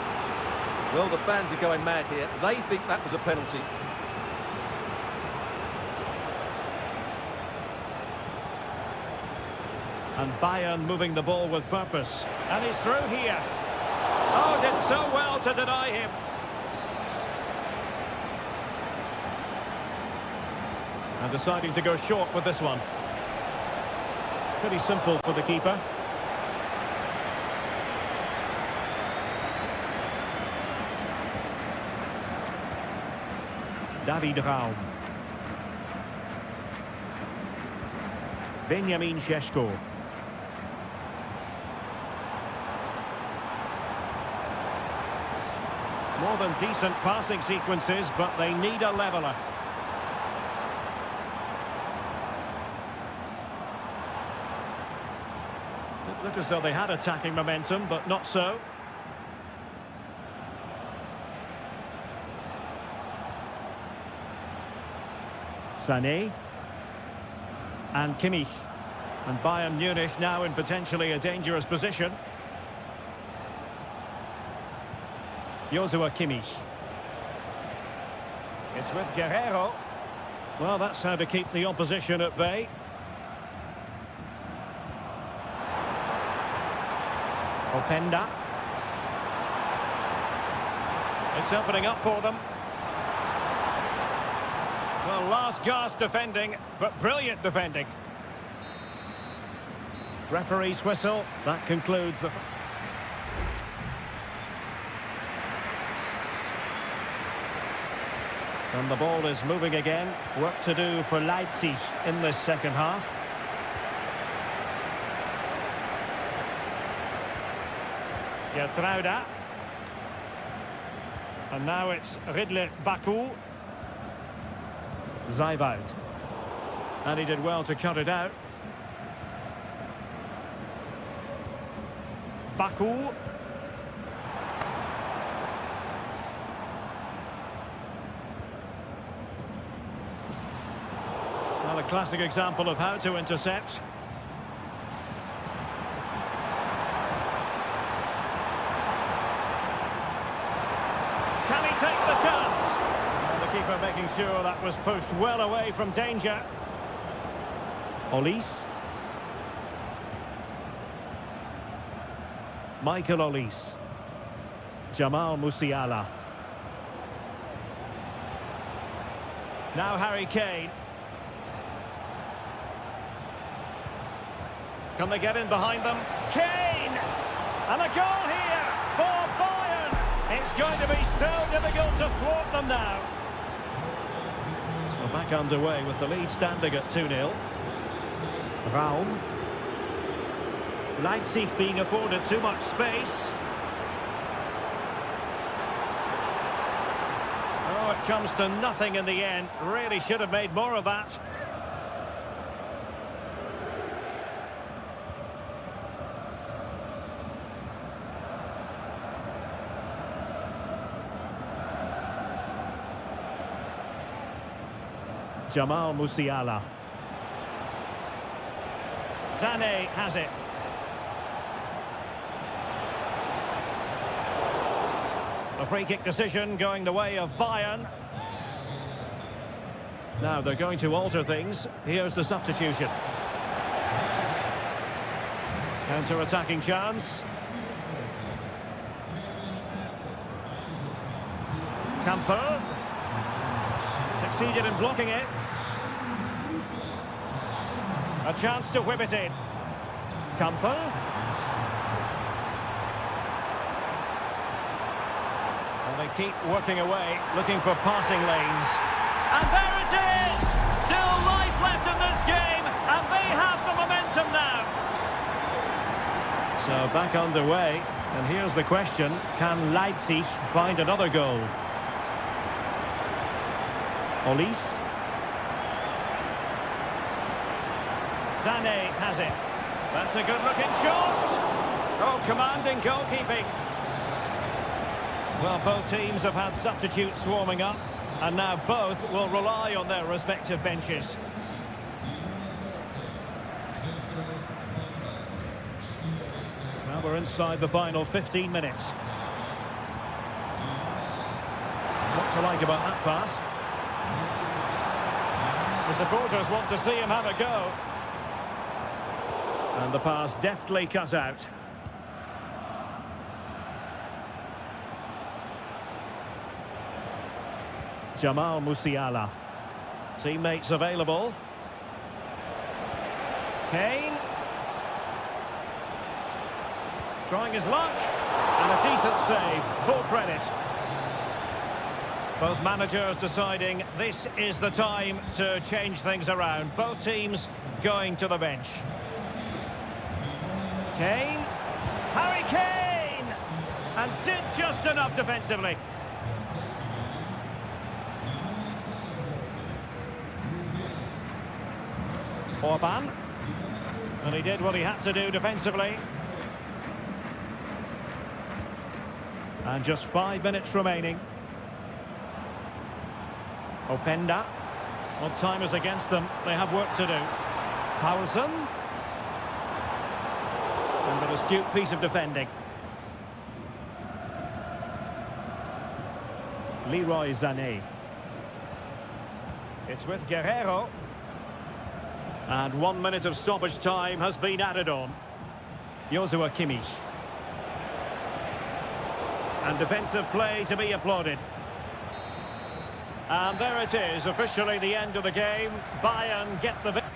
Well, the fans are going mad here. They think that was a penalty. And Bayern moving the ball with purpose. And he's through here. Oh, did so well to deny him. And deciding to go short with this one. Pretty simple for the keeper. David Raum. Benjamin Šeško. More than decent passing sequences, but they need a leveller. Did look as though they had attacking momentum, but not so. Sané and Kimmich, and Bayern Munich now in potentially a dangerous position. Joshua Kimmich. It's with Guerrero. Well, that's how to keep the opposition at bay. Openda. It's opening up for them. Well, last gasp defending, but brilliant defending. Referee's whistle. That concludes the... And the ball is moving again. Work to do for Leipzig in this second half. Gertruida. And now it's Ridley Baku. Zijvoud. And he did well to cut it out. Baku. Well, a classic example of how to intercept. Can he take the chance? And the keeper making sure that was pushed well away from danger. Olise. Michael Olise. Jamal Musiala. Now Harry Kane. Can they get in behind them? Kane! And a goal here for Bayern! It's going to be so difficult to thwart them now. So back underway with the lead standing at 2-0. Raum. Leipzig being afforded too much space. Oh, it comes to nothing in the end. Really should have made more of that. Jamal Musiala. Sané has it. A free kick decision going the way of Bayern. Now they're going to alter things. Here's the substitution. Counter-attacking chance. Camper. Succeeded in blocking it. A chance to whip it in. Camper. They keep working away, looking for passing lanes. And there it is! Still life left in this game, and they have the momentum now. So back underway, and here's the question, can Leipzig find another goal? Olise. Sané has it. That's a good-looking shot. Oh, commanding goalkeeping. Well, both teams have had substitutes swarming up, and now both will rely on their respective benches. Now we're inside the final 15 minutes. What to like about that pass? The supporters want to see him have a go. And the pass deftly cut out. Jamal Musiala. Teammates available. Kane. Trying his luck. And a decent save. Full credit. Both managers deciding this is the time to change things around. Both teams going to the bench. Kane. Harry Kane! And did just enough defensively. Orban. And he did what he had to do defensively. And just 5 minutes remaining. Openda. Well, time is against them. They have work to do. Paulsen. And an astute piece of defending. Leroy Sané. It's with Guerrero. And 1 minute of stoppage time has been added on. Joshua Kimmich. And defensive play to be applauded. And there it is, officially the end of the game. Bayern get the victory.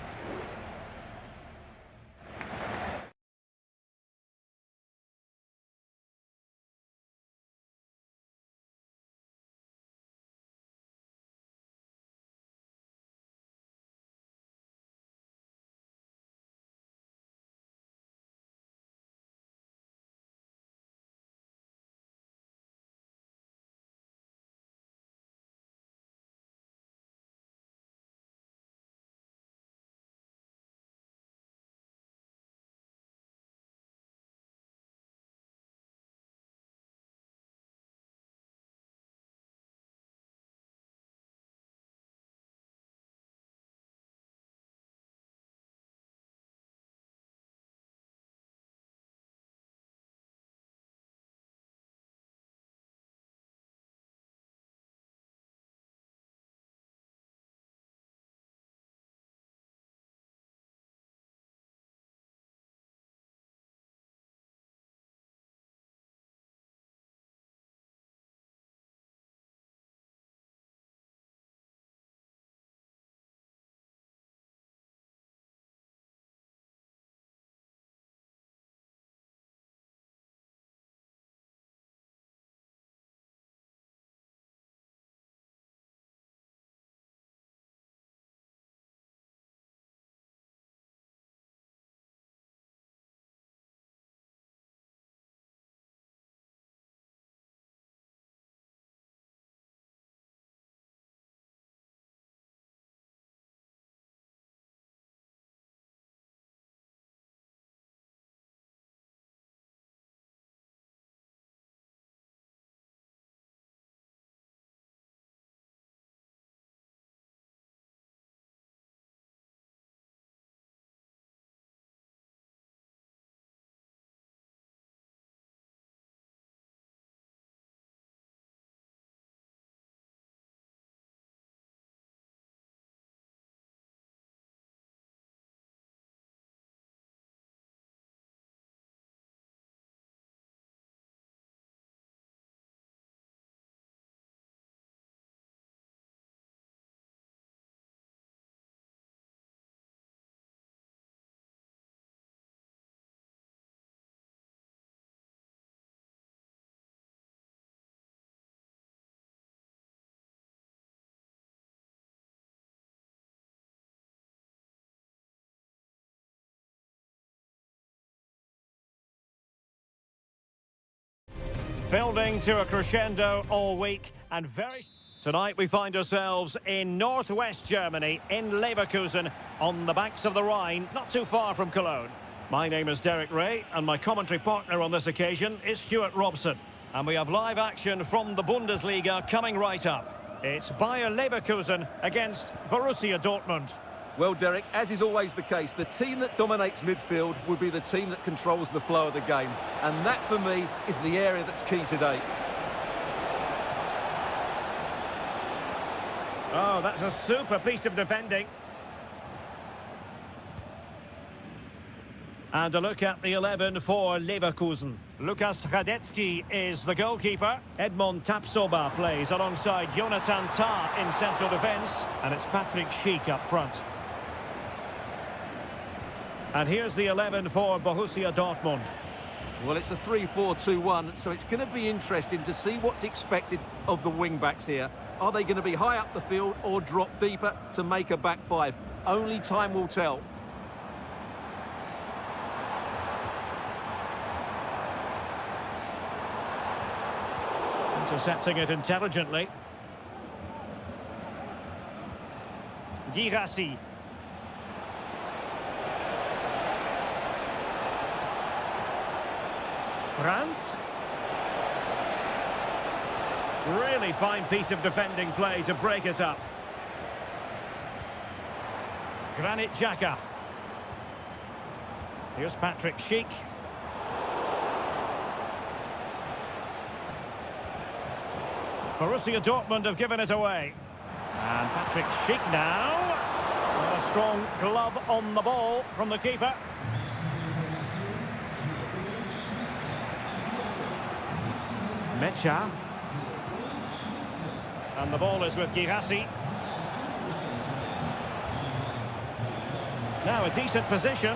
Building to a crescendo all week and very... Tonight we find ourselves in northwest Germany, in Leverkusen, on the banks of the Rhine, not too far from Cologne. My name is Derek Ray, and my commentary partner on this occasion is Stuart Robson. And we have live action from the Bundesliga coming right up. It's Bayer Leverkusen against Borussia Dortmund. Well, Derek, as is always the case, the team that dominates midfield will be the team that controls the flow of the game. And that, for me, is the area that's key today. Oh, that's a super piece of defending. And a look at the 11 for Leverkusen. Lukas Radetzky is the goalkeeper. Edmond Tapsoba plays alongside Jonathan Tah in central defence. And it's Patrick Schick up front. And here's the 11 for Borussia Dortmund. Well, it's a 3-4-2-1, so it's going to be interesting to see what's expected of the wing-backs here. Are they going to be high up the field or drop deeper to make a back five? Only time will tell. Intercepting it intelligently. Girassi. Brandt. Really fine piece of defending play to break us up. Granit Xhaka. Here's Patrick Schick. Borussia Dortmund have given it away. And Patrick Schick now. And a strong glove on the ball from the keeper. Mecha. And the ball is with Girassi. Now a decent position.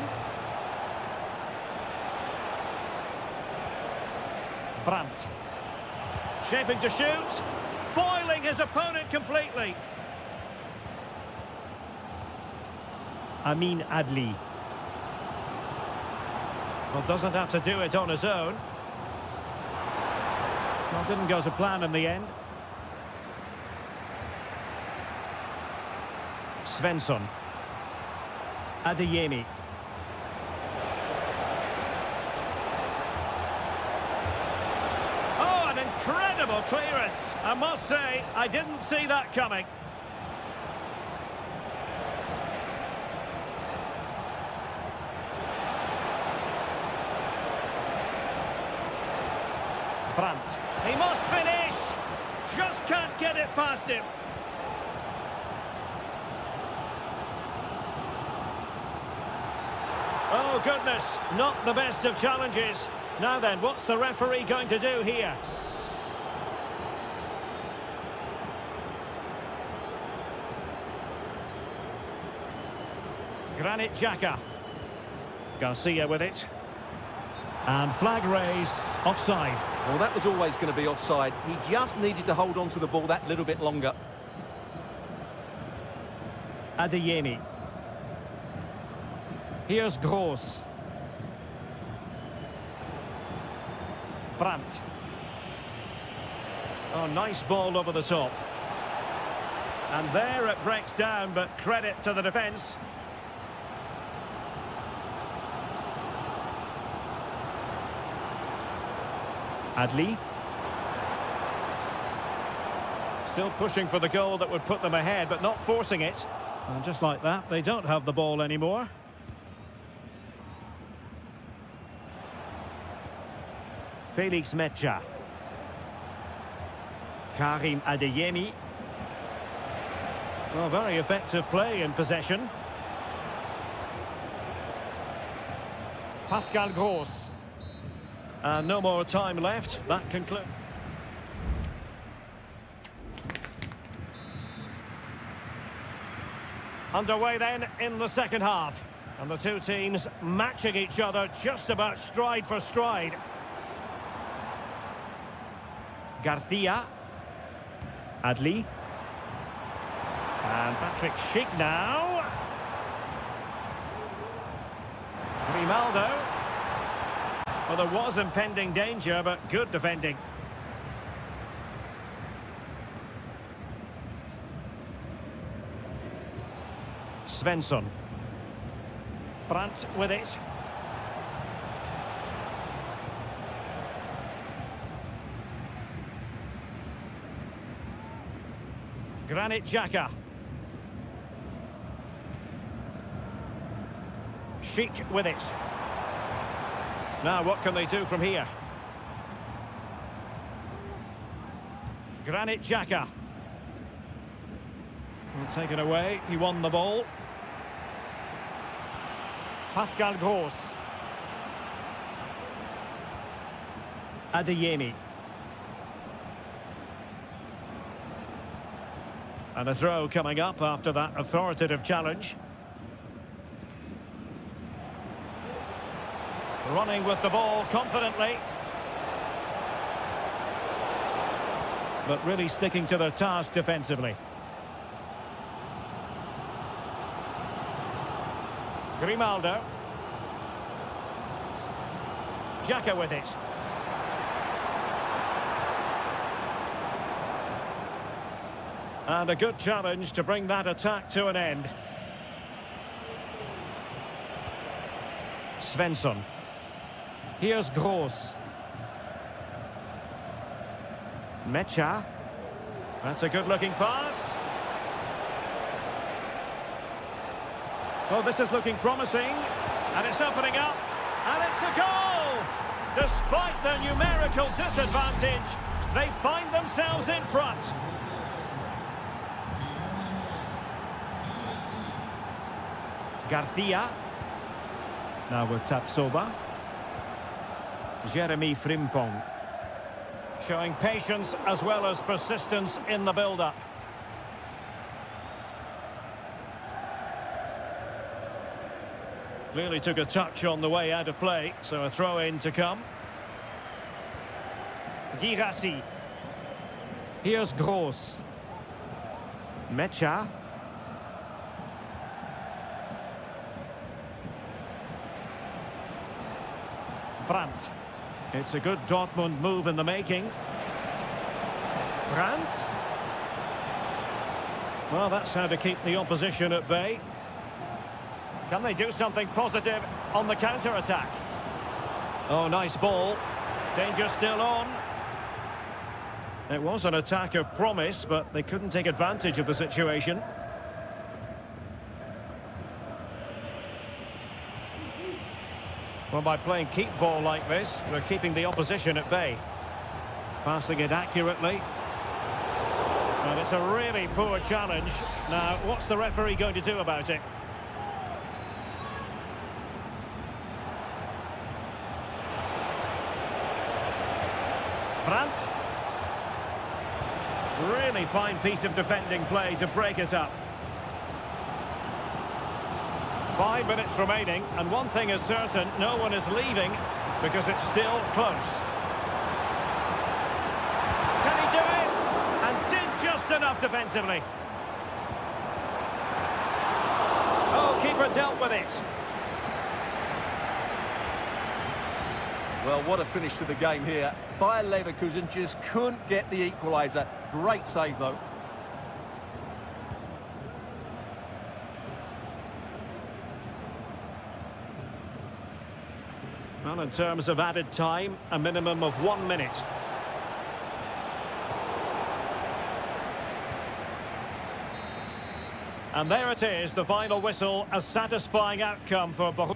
Brandt. Shaping to shoot. Foiling his opponent completely. Amin Adli. Well, doesn't have to do it on his own. Well, didn't go to plan in the end. Svensson. Adeyemi. Oh, an incredible clearance. I must say, I didn't see that coming. Brandt. He must finish. Just can't get it past him. Oh, goodness, not the best of challenges. Now then, what's the referee going to do here? Granit Xhaka. Garcia with it. And flag raised, offside. Well, that was always going to be offside. He just needed to hold on to the ball that little bit longer. Adeyemi. Here's Gross. Brandt. Oh, nice ball over the top. And there it breaks down, but credit to the defence. Adli. Still pushing for the goal that would put them ahead, but not forcing it. And just like that, they don't have the ball anymore. Felix Mecha. Karim Adeyemi. Well, very effective play in possession. Pascal Gross. And no more time left. That concludes. Underway then in the second half. And the two teams matching each other just about stride for stride. Garcia. Adli. And Patrick Schick now. Grimaldo. Well, there was impending danger, but good defending. Svensson. Brandt with it. Granit Xhaka. Sheik with it. Now what can they do from here? Granit Xhaka. Well, taken away, he won the ball. Pascal Gross. Adeyemi. And a throw coming up after that authoritative challenge. Running with the ball confidently. But really sticking to their task defensively. Grimaldo. Xhaka with it. And a good challenge to bring that attack to an end. Svensson. Here's Gross. Mecha. That's a good-looking pass. Well, this is looking promising. And it's opening up. And it's a goal! Despite their numerical disadvantage, they find themselves in front. Garcia. Now with Tapsoba. Jeremy Frimpong. Showing patience as well as persistence in the build-up. Clearly took a touch on the way out of play, so a throw-in to come. Girassi. Here's Gross. Mecha. Brandt. It's a good Dortmund move in the making. Brandt. Well, that's how to keep the opposition at bay. Can they do something positive on the counter-attack? Oh, nice ball. Danger still on. It was an attack of promise, but they couldn't take advantage of the situation. Well, by playing keep ball like this, they're keeping the opposition at bay. Passing it accurately. And it's a really poor challenge. Now, what's the referee going to do about it? Brandt. Really fine piece of defending play to break it up. 5 minutes remaining, and one thing is certain, no one is leaving because it's still close. Can he do it? And did just enough defensively. Oh, keeper dealt with it. Well, what a finish to the game here. Bayer Leverkusen just couldn't get the equaliser. Great save, though. Well, in terms of added time, a minimum of 1 minute. And there it is, the final whistle, a satisfying outcome for Bochum.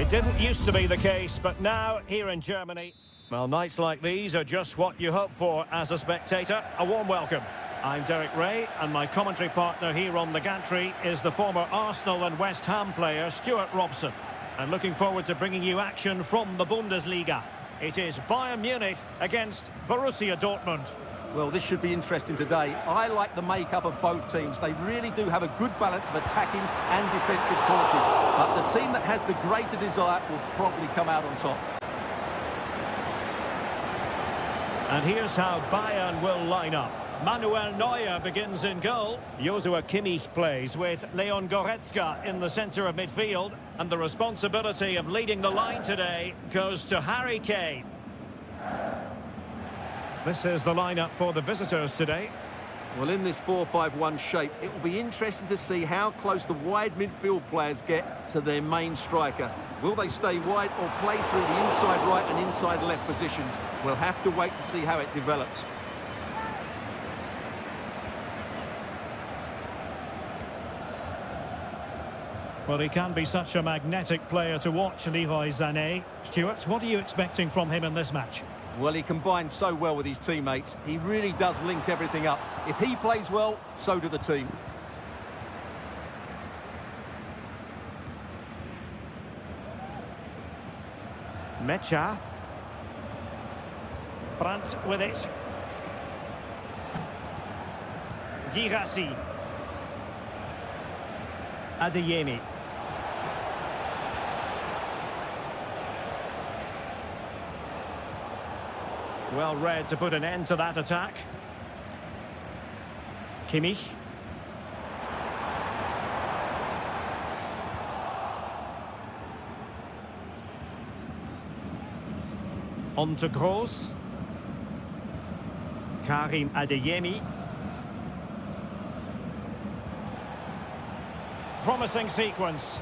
It didn't used to be the case, but now here in Germany, well, nights like these are just what you hope for as a spectator. A warm welcome. I'm Derek Ray, and my commentary partner here on the gantry is the former Arsenal and West Ham player Stuart Robson. And looking forward to bringing you action from the Bundesliga. It is Bayern Munich against Borussia Dortmund. Well, this should be interesting today. I like the makeup of both teams. They really do have a good balance of attacking and defensive qualities. But the team that has the greater desire will probably come out on top. And here's how Bayern will line up. Manuel Neuer begins in goal. Joshua Kimmich plays with Leon Goretzka in the centre of midfield. And the responsibility of leading the line today goes to Harry Kane. This is the lineup for the visitors today. Well, in this 4-5-1 shape, it will be interesting to see how close the wide midfield players get to their main striker. Will they stay wide or play through the inside right and inside left positions? We'll have to wait to see how it develops. Well, he can be such a magnetic player to watch, Leroy Sané. Stuart, what are you expecting from him in this match? Well, he combines so well with his teammates. He really does link everything up. If he plays well, so do the team. Mecha. Brandt with it. Girassi. Adeyemi. Well read to put an end to that attack. Kimmich. On to Gross. Karim Adeyemi. Promising sequence.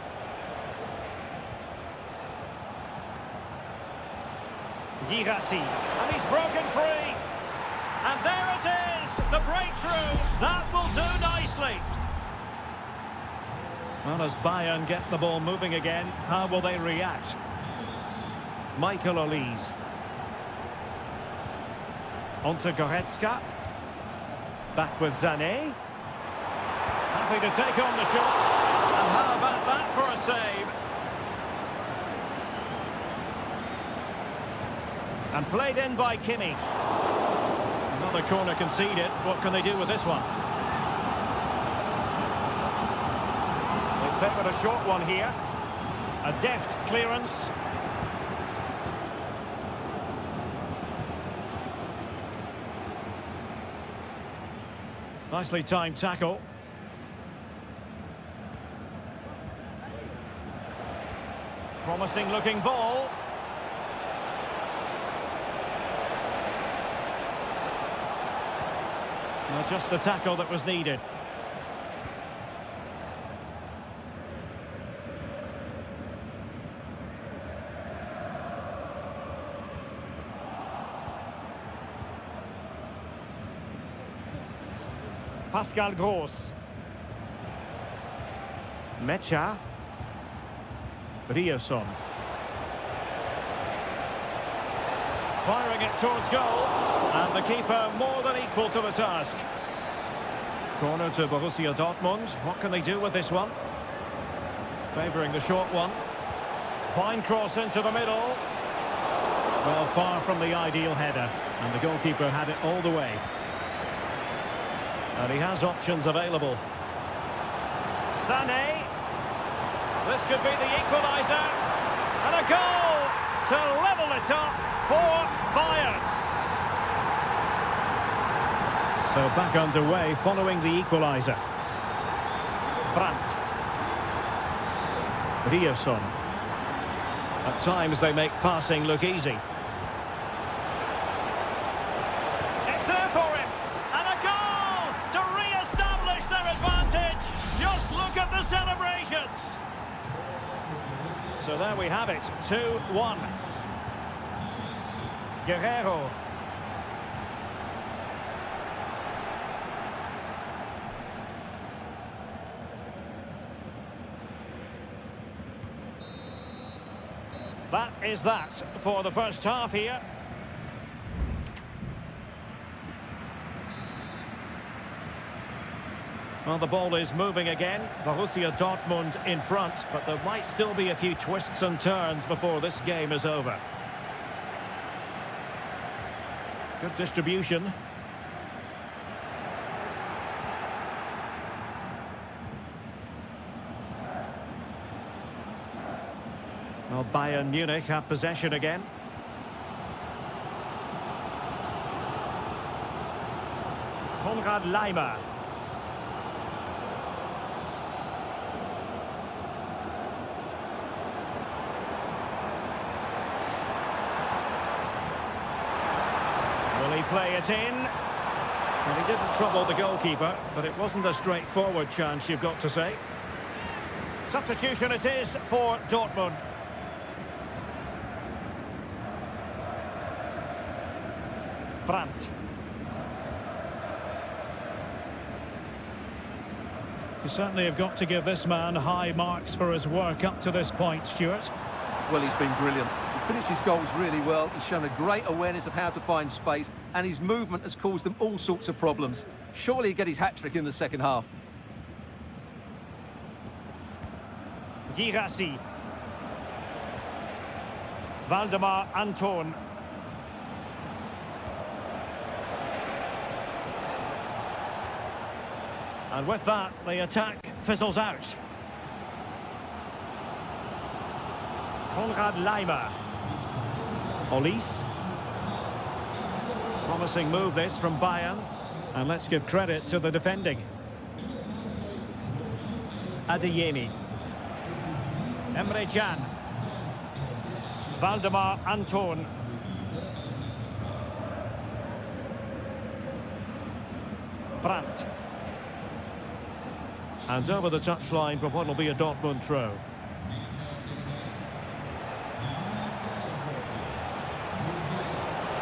Girassi, and he's broken free. And there it is, the breakthrough. That will do nicely. Well, as Bayern get the ball moving again, how will they react? Michael Olise. On to Goretzka. Back with Sané. Happy to take on the shot. And how about that for a save? And played in by Kimmich. Another corner conceded. What can they do with this one? They favoured a short one here. A deft clearance. Nicely timed tackle. Promising looking ball. Well, just the tackle that was needed. Pascal Gross. Mecha. Ryerson. Firing it towards goal. And the keeper more than equal to the task. Corner to Borussia Dortmund. What can they do with this one? Favouring the short one. Fine cross into the middle. Well, far from the ideal header. And the goalkeeper had it all the way. And he has options available. Sané. This could be the equaliser. And a goal to level it up for Bayern. So back underway following the equaliser. Brandt. Ryerson. At times they make passing look easy. It's there for him. And a goal to re-establish their advantage. Just look at the celebrations. So there we have it. 2-1. Guerrero. That is that for the first half here. Well, the ball is moving again. Borussia Dortmund in front, but there might still be a few twists and turns before this game is over. Good distribution. Well, Bayern Munich have possession again. Konrad Laimer. Will he play it in? Well, he didn't trouble the goalkeeper, but it wasn't a straightforward chance, you've got to say. Substitution it is for Dortmund. Brandt. You certainly have got to give this man high marks for his work up to this point, Stuart. Well, he's been brilliant. He finished his goals really well. He's shown a great awareness of how to find space, and his movement has caused them all sorts of problems. Surely he'll get his hat-trick in the second half. Girassi. Valdemar Anton. And with that, the attack fizzles out. Konrad Laimer. Olise. Promising move this from Bayern. And let's give credit to the defending. Adeyemi. Emre Can. Valdemar Anton. Brandt. And over the touchline for what will be a Dortmund throw.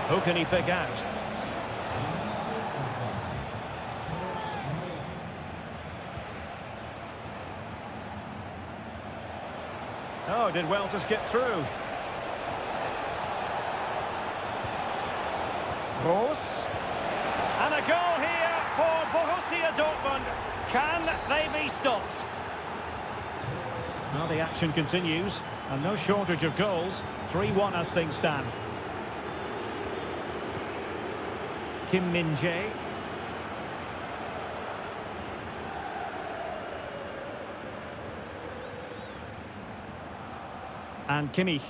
Who can he pick out? Oh, did well to skip through. Rose. And a goal here for Borussia Dortmund. Can they be stopped? Well, the action continues, and no shortage of goals. 3-1 as things stand. Kim Min-jae. And Kimmich.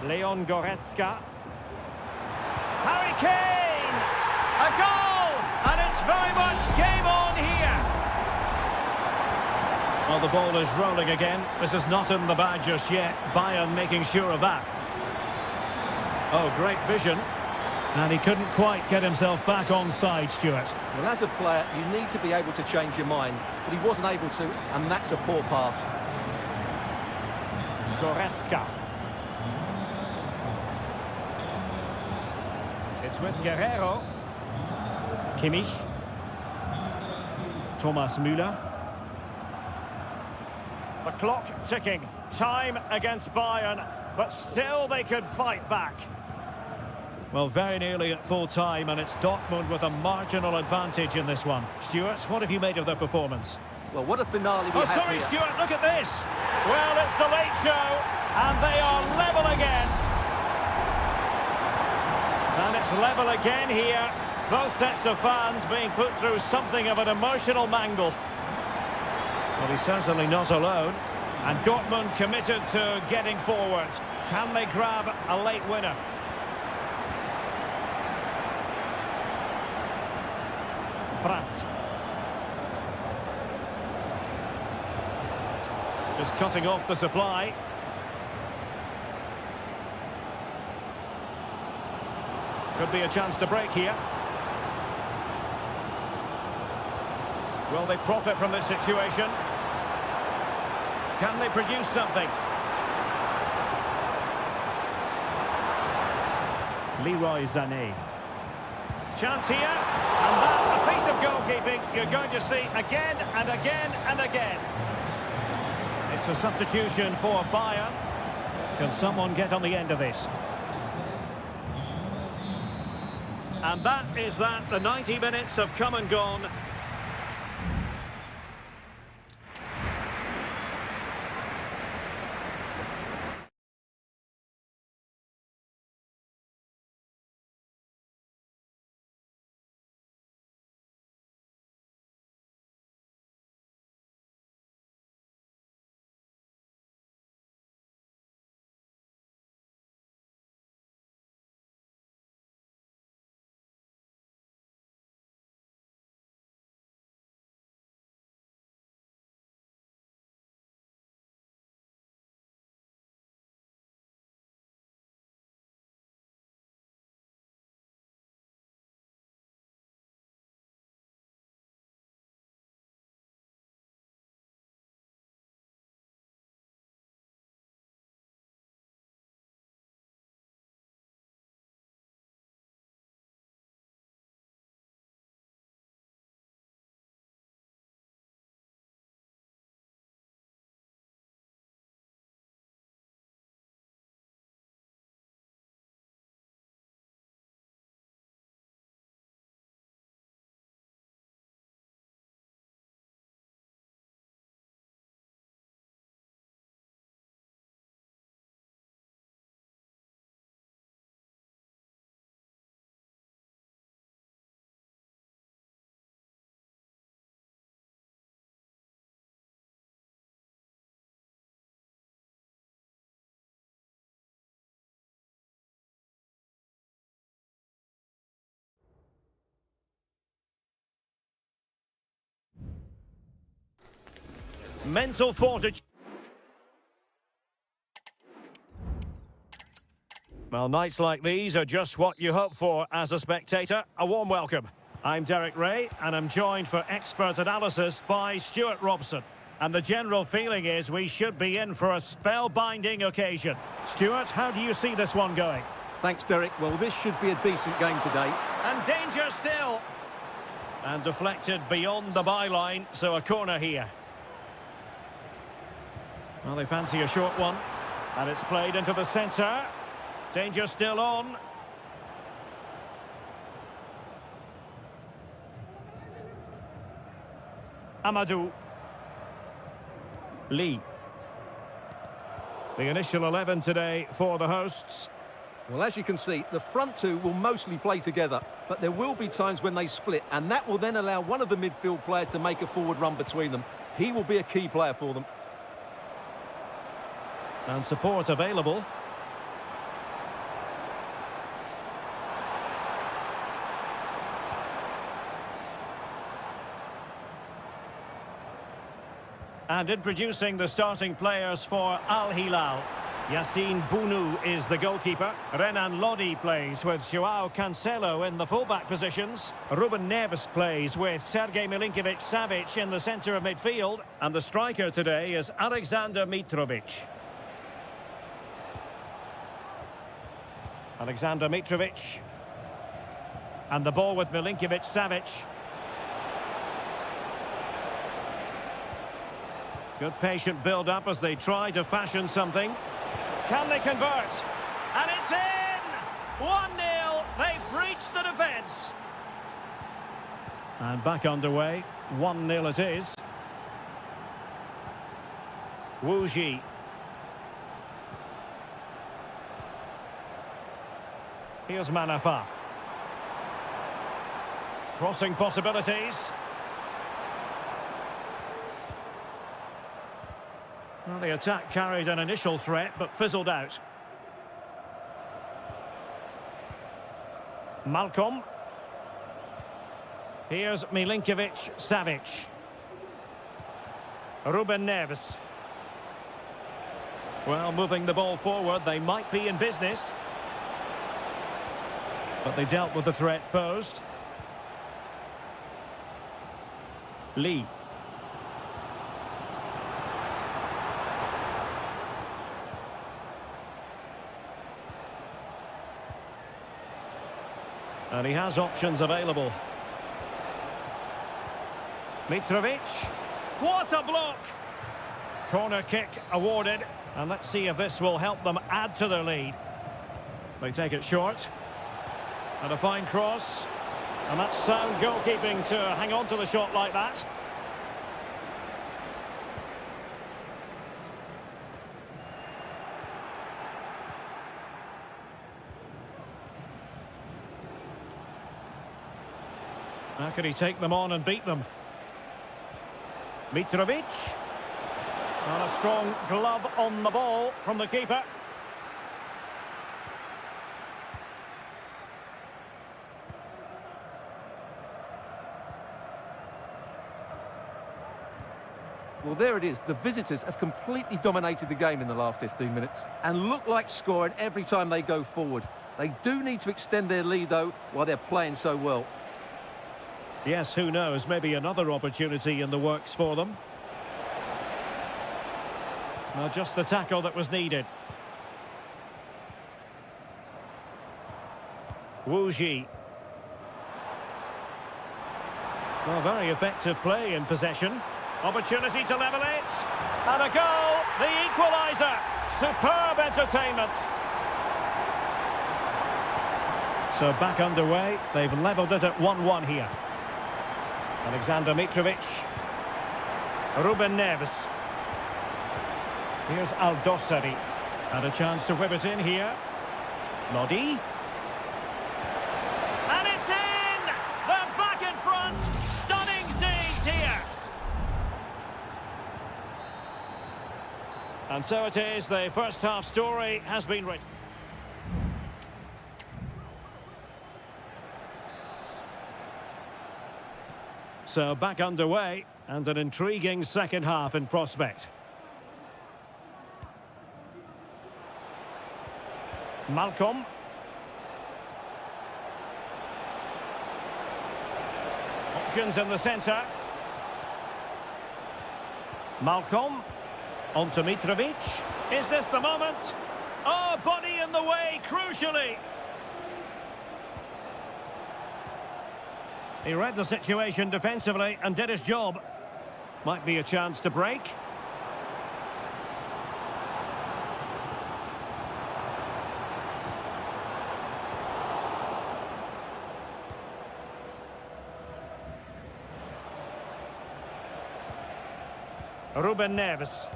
Leon Goretzka. Harry Kane! A goal! And it's very much game on here. Well, the ball is rolling again. This is not in the bag just yet. Bayern making sure of that. Oh, great vision. And he couldn't quite get himself back on side, Stuart. Well, as a player, you need to be able to change your mind, but he wasn't able to, and that's a poor pass. Goretzka. It's with Guerrero. Kimmich. Thomas Müller. The clock ticking. Time against Bayern, but still they could fight back. Well, very nearly at full time, and it's Dortmund with a marginal advantage in this one. Stuart, what have you made of their performance? Well, what a finale we have sorry, here. Stuart, look at this. Well, it's the late show, and they are level again. And it's level again here. Both sets of fans being put through something of an emotional mangle. Well, he's certainly not alone. And Dortmund committed to getting forward. Can they grab a late winner? Brandt. Just cutting off the supply. Could be a chance to break here. Will they profit from this situation? Can they produce something? Leroy Sané. Chance here, and that a piece of goalkeeping you're going to see again and again and again. It's a substitution for Bayern. Can someone get on the end of this? And that is that. The 90 minutes have come and gone. Mental fortitude. Well, nights like these are just what you hope for as a spectator. A warm welcome. I'm Derek Ray, and I'm joined for expert analysis by Stuart Robson. And the general feeling is we should be in for a spellbinding occasion. Stuart, how do you see this one going? Thanks, Derek. Well, this should be a decent game today. And danger still. And deflected beyond the byline, so a corner here. Well, they fancy a short one. And it's played into the centre. Danger still on. Amadou. Lee. The initial 11 today for the hosts. Well, as you can see, the front two will mostly play together, but there will be times when they split, and that will then allow one of the midfield players to make a forward run between them. He will be a key player for them. And support available. And introducing the starting players for Al Hilal. Yassine Bounou is the goalkeeper. Renan Lodi plays with Joao Cancelo in the fullback positions. Ruben Neves plays with Sergej Milinkovic-Savic in the centre of midfield. And the striker today is Alexander Mitrovic. Alexander Mitrovic. And the ball with Milinkovic-Savic. Good patient build-up as they try to fashion something. Can they convert? And it's in! 1-0. They've breached the defence. And back underway. 1-0 it is. Wu Ji. Here's Manafa. Crossing possibilities. Well, the attack carried an initial threat, but fizzled out. Malcolm. Here's Milinkovic-Savic. Ruben Neves. Well, moving the ball forward, they might be in business. But they dealt with the threat posed. Lee. And he has options available. Mitrovic. What a block! Corner kick awarded. And let's see if this will help them add to their lead. They take it short. And a fine cross. And that's sound goalkeeping to hang on to the shot like that. How can he take them on and beat them? Mitrovic. And a strong glove on the ball from the keeper. Well, there it is. The visitors have completely dominated the game in the last 15 minutes and look like scoring every time they go forward. They do need to extend their lead, though, while they're playing so well. Yes, who knows? Maybe another opportunity in the works for them. Well, just the tackle that was needed. Wu Ji. Well, very effective play in possession. Opportunity to level it. And a goal, the equaliser. Superb entertainment. So back underway. They've levelled it at 1-1 here. Alexander Mitrovic. Ruben Neves. Here's Aldosari. And a chance to whip it in here. Lodi. And it's in! They're back in front. Stunning scenes here. And so it is, the first half story has been written. So back underway, and an intriguing second half in prospect. Malcolm. Options in the centre. Malcolm. On to Mitrovic. Is this the moment? Oh, body in the way, crucially. He read the situation defensively and did his job. Might be a chance to break. Ruben Neves.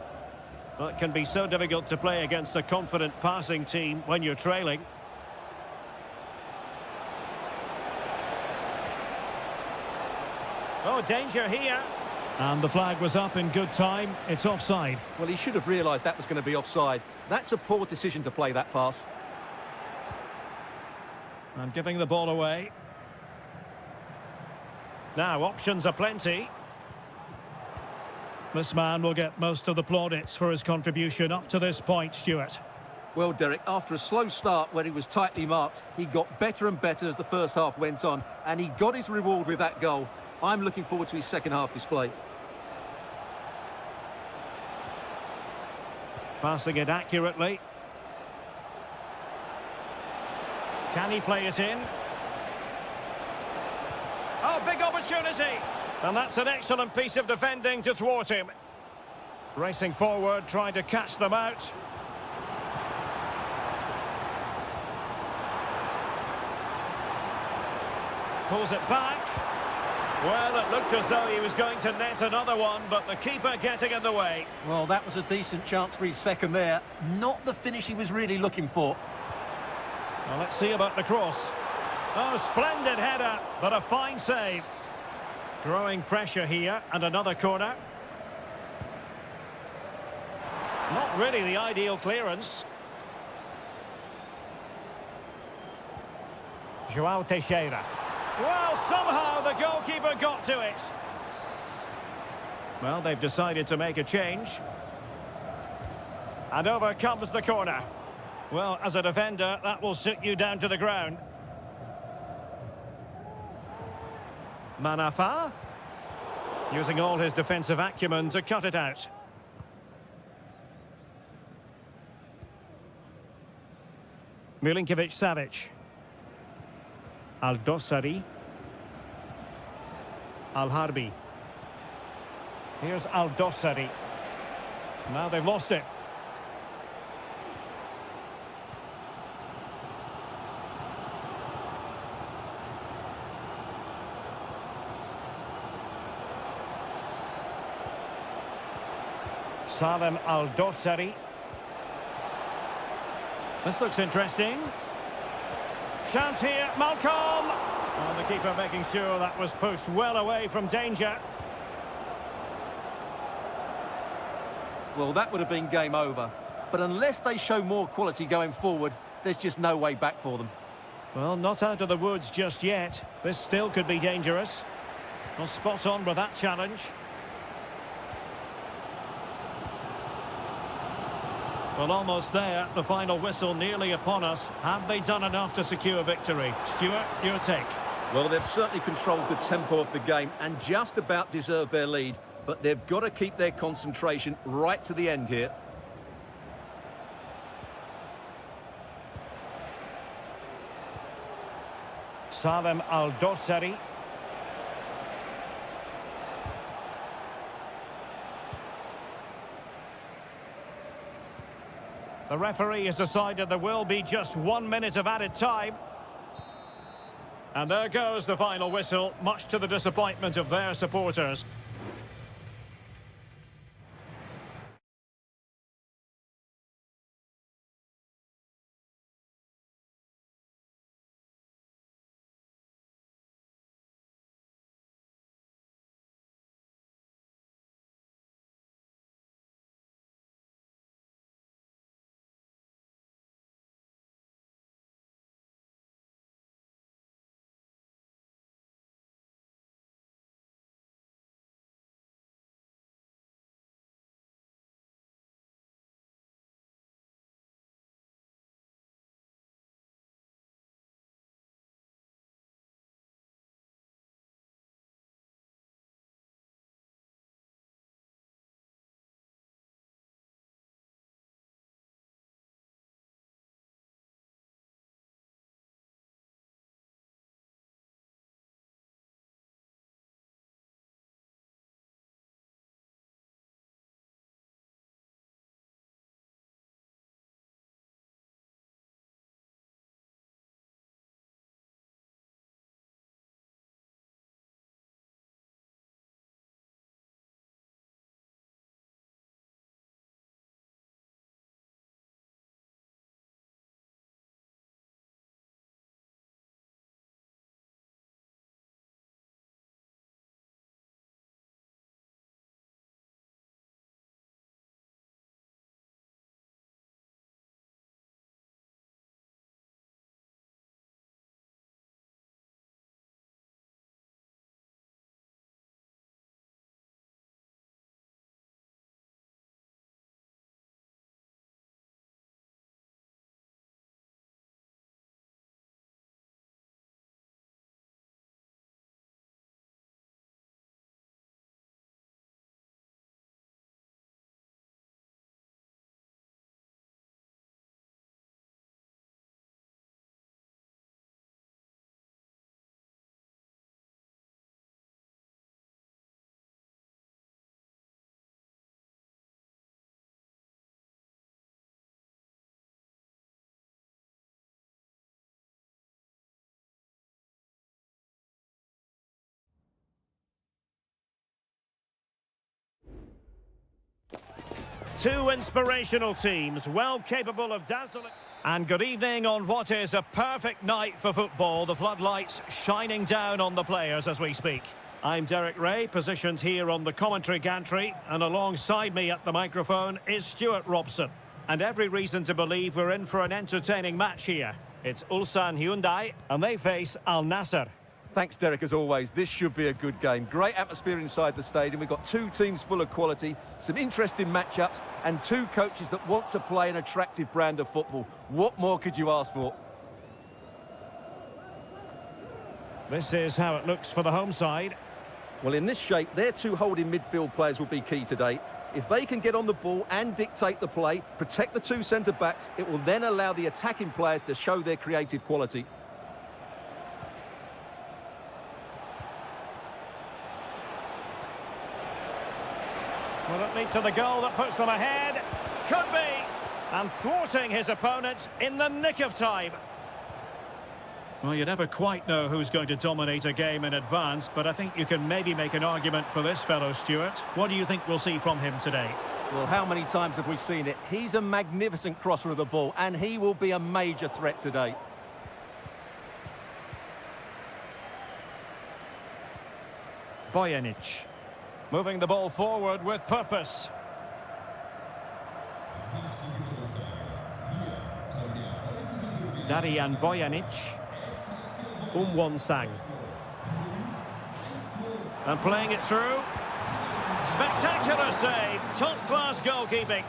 Well, it can be so difficult to play against a confident passing team when you're trailing. Oh, danger here. And the flag was up in good time. It's offside. Well, he should have realised that was going to be offside. That's a poor decision to play that pass. And giving the ball away. Now, options are plenty. This man will get most of the plaudits for his contribution up to this point, Stuart. Well, Derek, after a slow start where he was tightly marked, he got better and better as the first half went on, and he got his reward with that goal. I'm looking forward to his second half display. Passing it accurately. Can he play it in? Oh, big opportunity! And that's an excellent piece of defending to thwart him. Racing forward, trying to catch them out. Pulls it back. Well, it looked as though he was going to net another one, but the keeper getting in the way. Well, that was a decent chance for his second there. Not the finish he was really looking for. Well, let's see about the cross. Oh, splendid header, but a fine save. Growing pressure here, and another corner. Not really the ideal clearance. João Teixeira. Well, somehow the goalkeeper got to it. Well, they've decided to make a change. And over comes the corner. Well, as a defender, that will sit you down to the ground. Manafa. Using all his defensive acumen to cut it out. Milinkovic-Savic. Aldosari. Al-Harbi. Here's Aldosari. Now they've lost it. Salem Aldosari. This looks interesting. Chance here, Malcolm! And the keeper making sure that was pushed well away from danger. Well, that would have been game over. But unless they show more quality going forward, there's just no way back for them. Well, not out of the woods just yet. This still could be dangerous. Well, spot on with that challenge. Well, almost there. The final whistle nearly upon us. Have they done enough to secure victory? Stuart, your take. Well, they've certainly controlled the tempo of the game and just about deserved their lead. But they've got to keep their concentration right to the end here. Salem Aldosari. The referee has decided there will be just 1 minute of added time. And there goes the final whistle, much to the disappointment of their supporters. Two inspirational teams, well capable of dazzling. And good evening on what is a perfect night for football. The floodlights shining down on the players as we speak. I'm Derek Ray, positioned here on the commentary gantry, and alongside me at the microphone is Stuart Robson. And every reason to believe we're in for an entertaining match here. It's Ulsan Hyundai, and they face Al Nassr. Thanks, Derek, as always. This should be a good game. Great atmosphere inside the stadium. We've got two teams full of quality, some interesting matchups, and two coaches that want to play an attractive brand of football. What more could you ask for? This is how it looks for the home side. Well, in this shape, their two holding midfield players will be key today. If they can get on the ball and dictate the play, protect the two centre-backs, it will then allow the attacking players to show their creative quality. lead to the goal that puts them ahead. Could be. And thwarting his opponent in the nick of time. Well, you never quite know who's going to dominate a game in advance, but I think you can maybe make an argument for this fellow, Stuart. What do you think we'll see from him today? Well, how many times have we seen it? He's a magnificent crosser of the ball, and he will be a major threat today. Bojanic. Moving the ball forward with purpose. Darian Bojanic. Sang. And playing it through. Spectacular save. Top-class goalkeeping.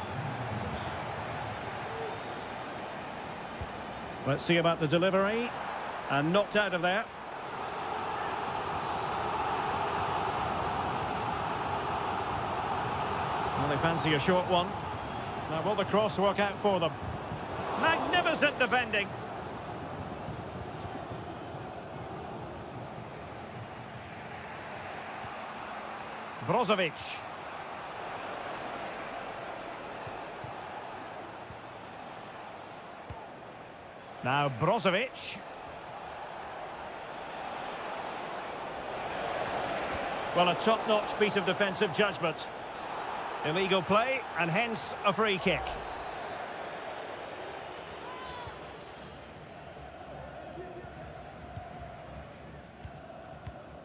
Let's see about the delivery. And knocked out of there. Well, they fancy a short one. Now, will the cross work out for them? Magnificent defending. Brozovic. Now Brozovic. Well, a top-notch piece of defensive judgment. Illegal play, and hence a free kick.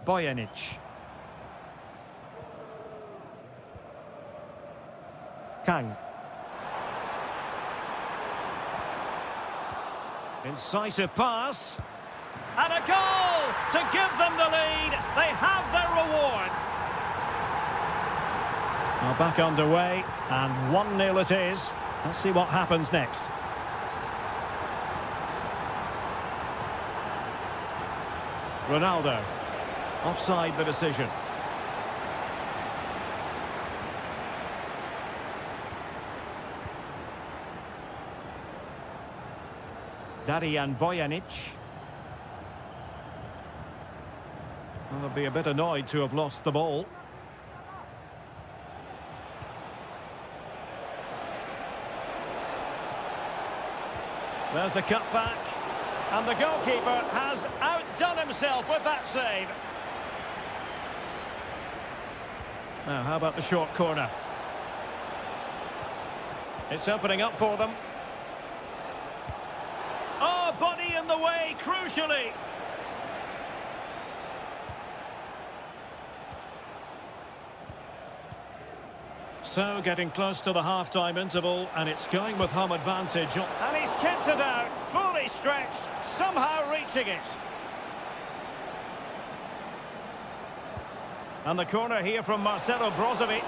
Bojanic. Kang. Incisive pass. And a goal to give them the lead. They have their reward. Well, back underway, and 1-0 it is. Let's see what happens next. Ronaldo. Offside the decision. Darian Bojanic. Well, they'll be a bit annoyed to have lost the ball. There's the cutback. And the goalkeeper has outdone himself with that save. Now, how about the short corner? It's opening up for them. Oh, body in the way, crucially. So, getting close to the half-time interval, and it's going with home advantage. And he's kicked it out, fully stretched, somehow reaching it. And the corner here from Marcelo Brozovic.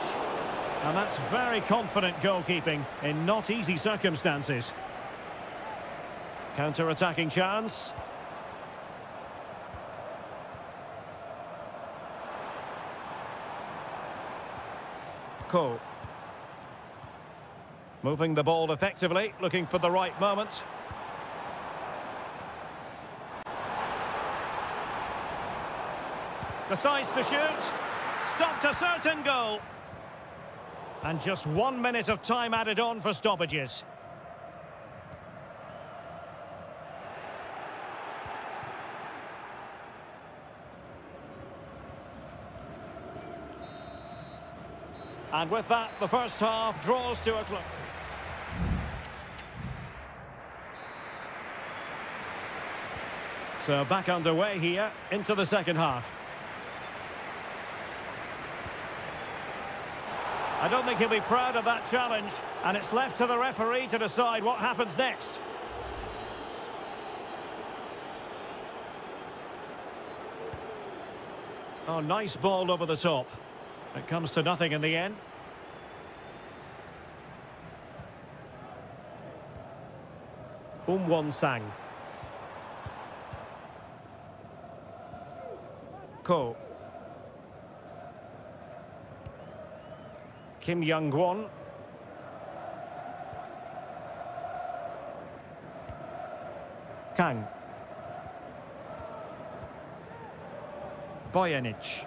And that's very confident goalkeeping in not easy circumstances. Counter-attacking chance. Cole. Moving the ball effectively, looking for the right moment. Decides to shoot. Stopped a certain goal. And just 1 minute of time added on for stoppages. And with that, the first half draws to a close. So back underway here into the second half. I don't think he'll be proud of that challenge, and it's left to the referee to decide what happens next. Oh, nice ball over the top. It comes to nothing in the end. Sang. Ko. Kim Young-won. Kang. Bojanic.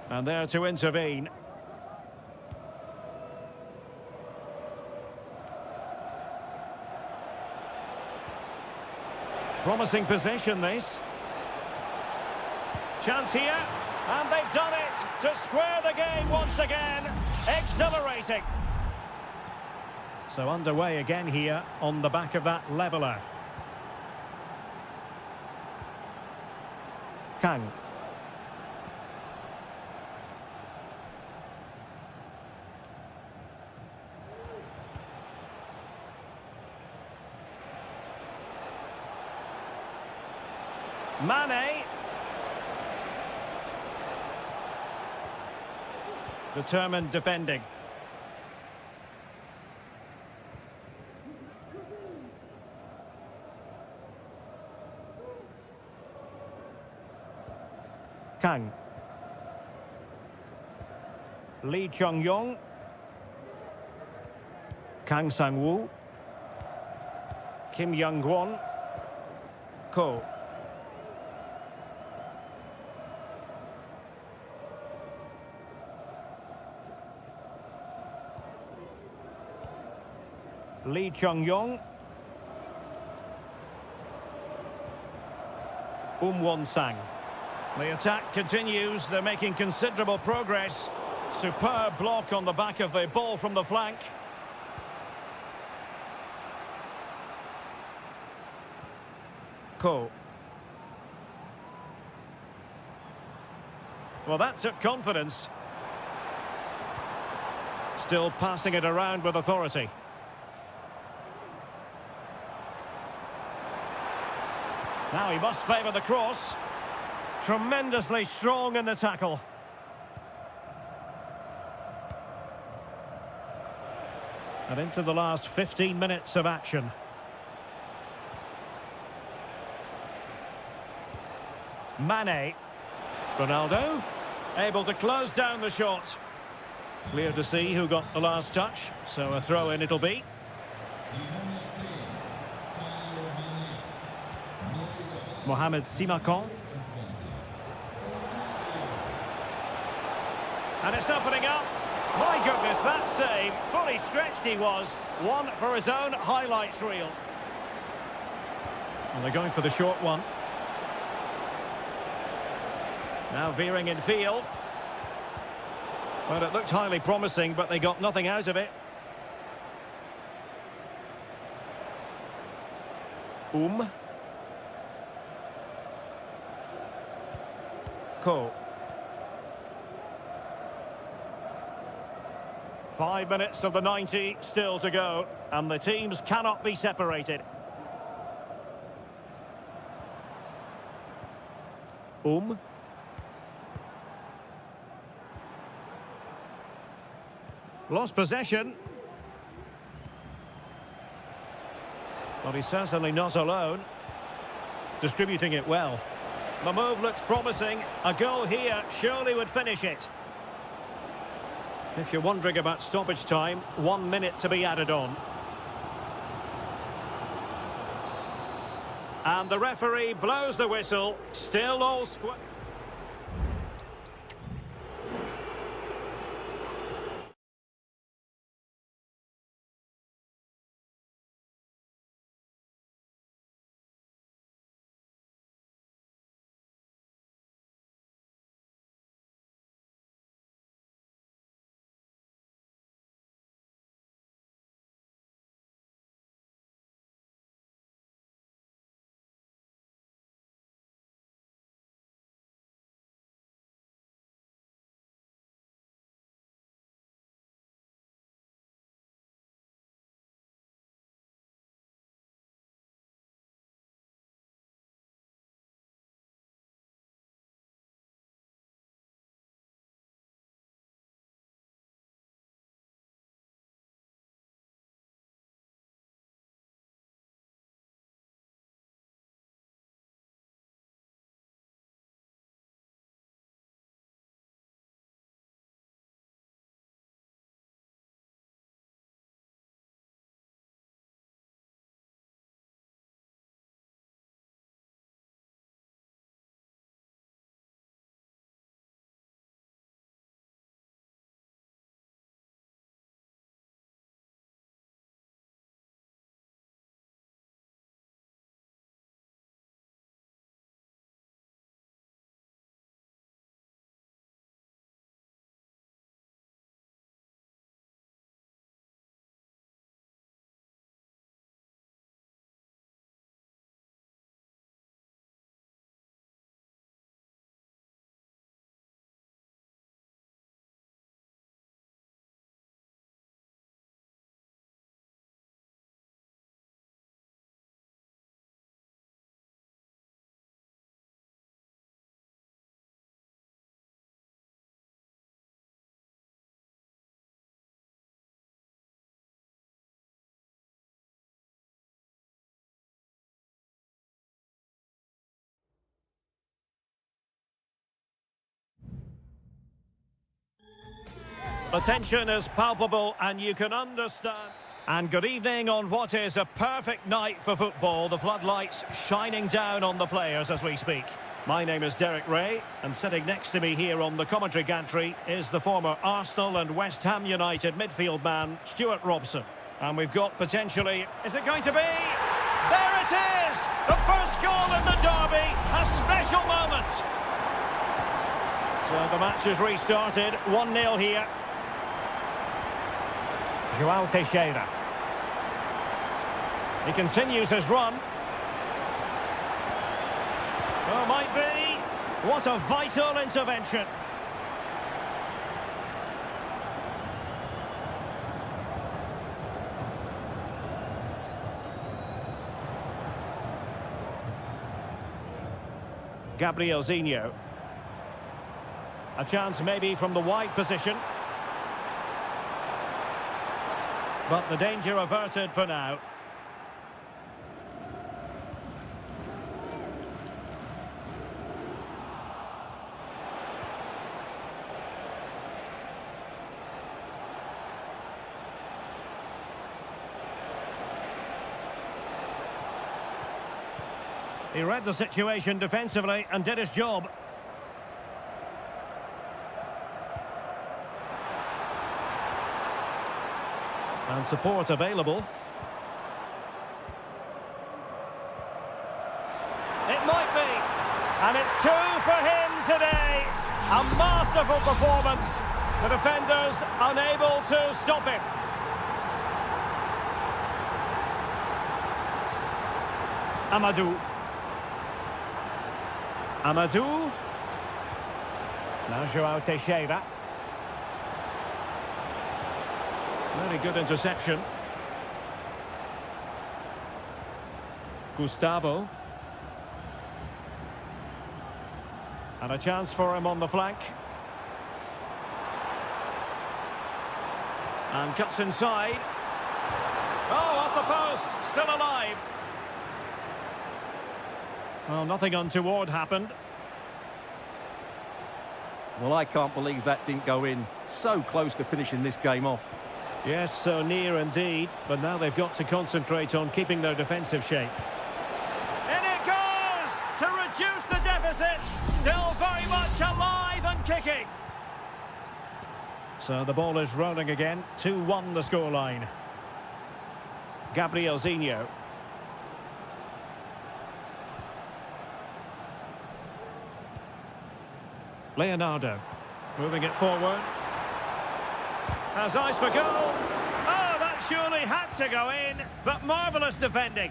And there to intervene. Promising position, this. Chance here, and they've done it to square the game once again. Exhilarating. So underway again here on the back of that leveller. Kang. Mane. Determined defending. Kang. Lee Chung-yong. Kang Sang-woo. Kim Young-kwon. Ko. Lee Chung-yong. Won-sang. The attack continues. They're making considerable progress. Superb block on the back of the ball from the flank. Ko. Well, that took confidence. Still passing it around with authority. Now he must favour the cross. Tremendously strong in the tackle. And into the last 15 minutes of action. Mane. Ronaldo. Able to close down the shot. Clear to see who got the last touch. So a throw in it'll be. Mohamed Simakon. And it's opening up. My goodness, that save. Fully stretched he was. One for his own highlights reel. And they're going for the short one. Now veering in field. Well, it looked highly promising, but they got nothing out of it. Ko. 5 minutes of the 90 still to go, and the teams cannot be separated. Lost possession. But he's certainly not alone. Distributing it well. The move looks promising. A goal here surely would finish it. If you're wondering about stoppage time, 1 minute to be added on. And the referee blows the whistle. Still all square. The tension is palpable and you can understand. And good evening on what is a perfect night for football. The floodlights shining down on the players as we speak. My name is Derek Ray, and sitting next to me here on the commentary gantry is the former Arsenal and West Ham United midfield man, Stuart Robson. And we've got potentially... Is it going to be? There it is! The first goal in the derby, a special moment. So the match is restarted, 1-0 here. João Teixeira. He continues his run. Oh, might be. What a vital intervention. Gabrielzinho. A chance maybe from the wide position. But the danger averted for now. He read the situation defensively and did his job. And support available. It might be. And it's 2 for him today. A masterful performance. The defenders unable to stop him. Amadou. Amadou. Now João Teixeira. Very good interception. Gustavo. And a chance for him on the flank. And cuts inside. Oh, off the post. Still alive. Well, nothing untoward happened. Well, I can't believe that didn't go in. So close to finishing this game off. Yes, so near indeed. But now they've got to concentrate on keeping their defensive shape. In it goes to reduce the deficit. Still very much alive and kicking. So the ball is rolling again. 2-1 the scoreline. Gabrielzinho. Leonardo, moving it forward. Has eyes for goal. Oh, that surely had to go in, but marvellous defending.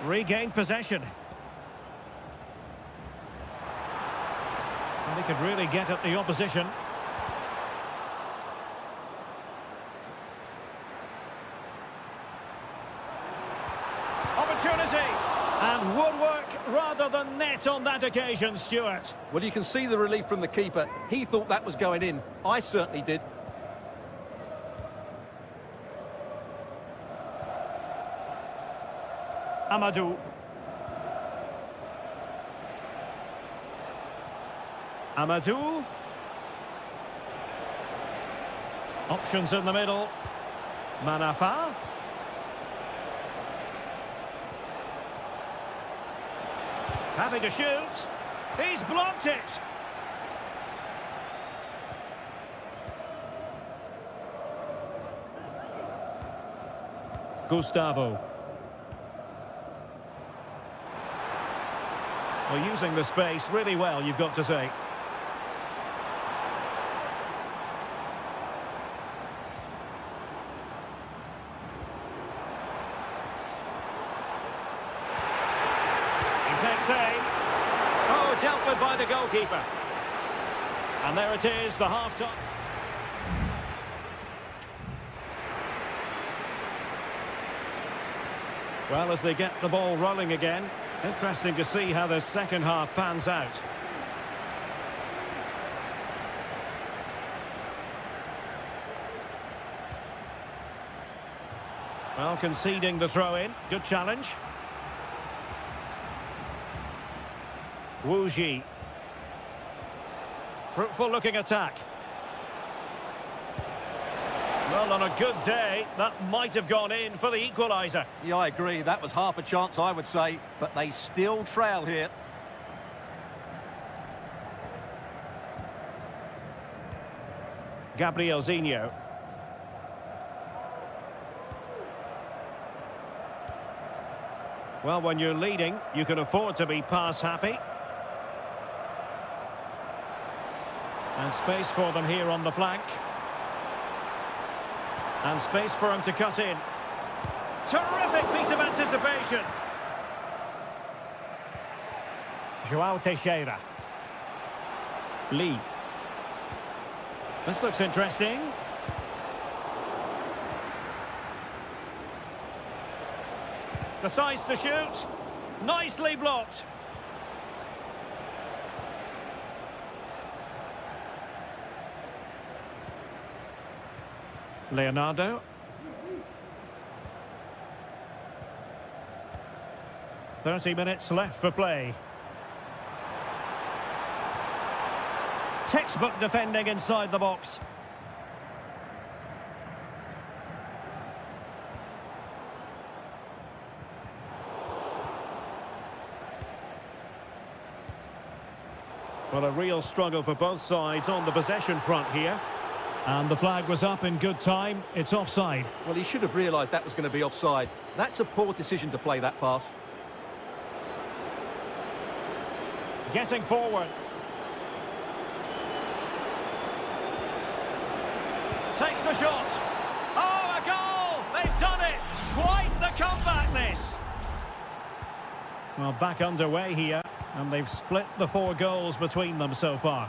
Regained possession. And he could really get at the opposition. Opportunity. And woodwork rather than net on that occasion, Stuart. Well, you can see the relief from the keeper. He thought that was going in. I certainly did. Amadou. Amadou. Options in the middle. Manafa. Having a shoot. He's blocked it. Gustavo. Well, using the space really well, you've got to say. Oh, dealt with by the goalkeeper. And there it is, the half-time. Well, as they get the ball rolling again, interesting to see how the second half pans out. Well, conceding the throw-in. Good challenge. Wu Ji. Fruitful looking attack. Well, on a good day, that might have gone in for the equaliser. Yeah, I agree. That was half a chance, I would say. But they still trail here. Gabrielzinho. Well, when you're leading, you can afford to be pass happy. And space for them here on the flank. And space for him to cut in. Terrific piece of anticipation. João Teixeira. Lee. This looks interesting. Decides to shoot. Nicely blocked. Leonardo. "30 minutes left for play." Textbook defending inside the box. Well, a real struggle for both sides on the possession front here. And the flag was up in good time. It's offside. Well, he should have realised that was going to be offside. That's a poor decision to play that pass. Getting forward. Takes the shot. Oh, a goal! They've done it! Quite the comeback, this! Well, back underway here, and they've split the 4 goals between them so far.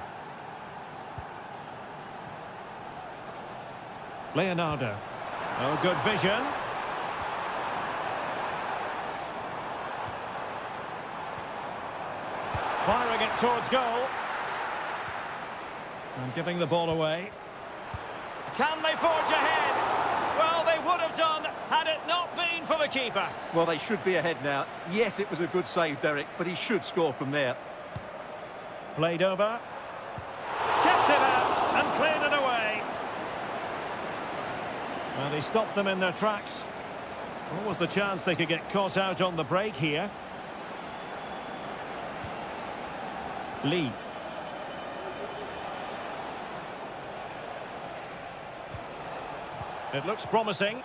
Leonardo. Oh, good vision. Firing it towards goal. And giving the ball away. Can they forge ahead? Well, they would have done had it not been for the keeper. Well, they should be ahead now. Yes, it was a good save, Derek, but he should score from there. Played over. Kept it out and cleared it away. Well, they stopped them in their tracks. What was the chance they could get caught out on the break here? Lee. It looks promising.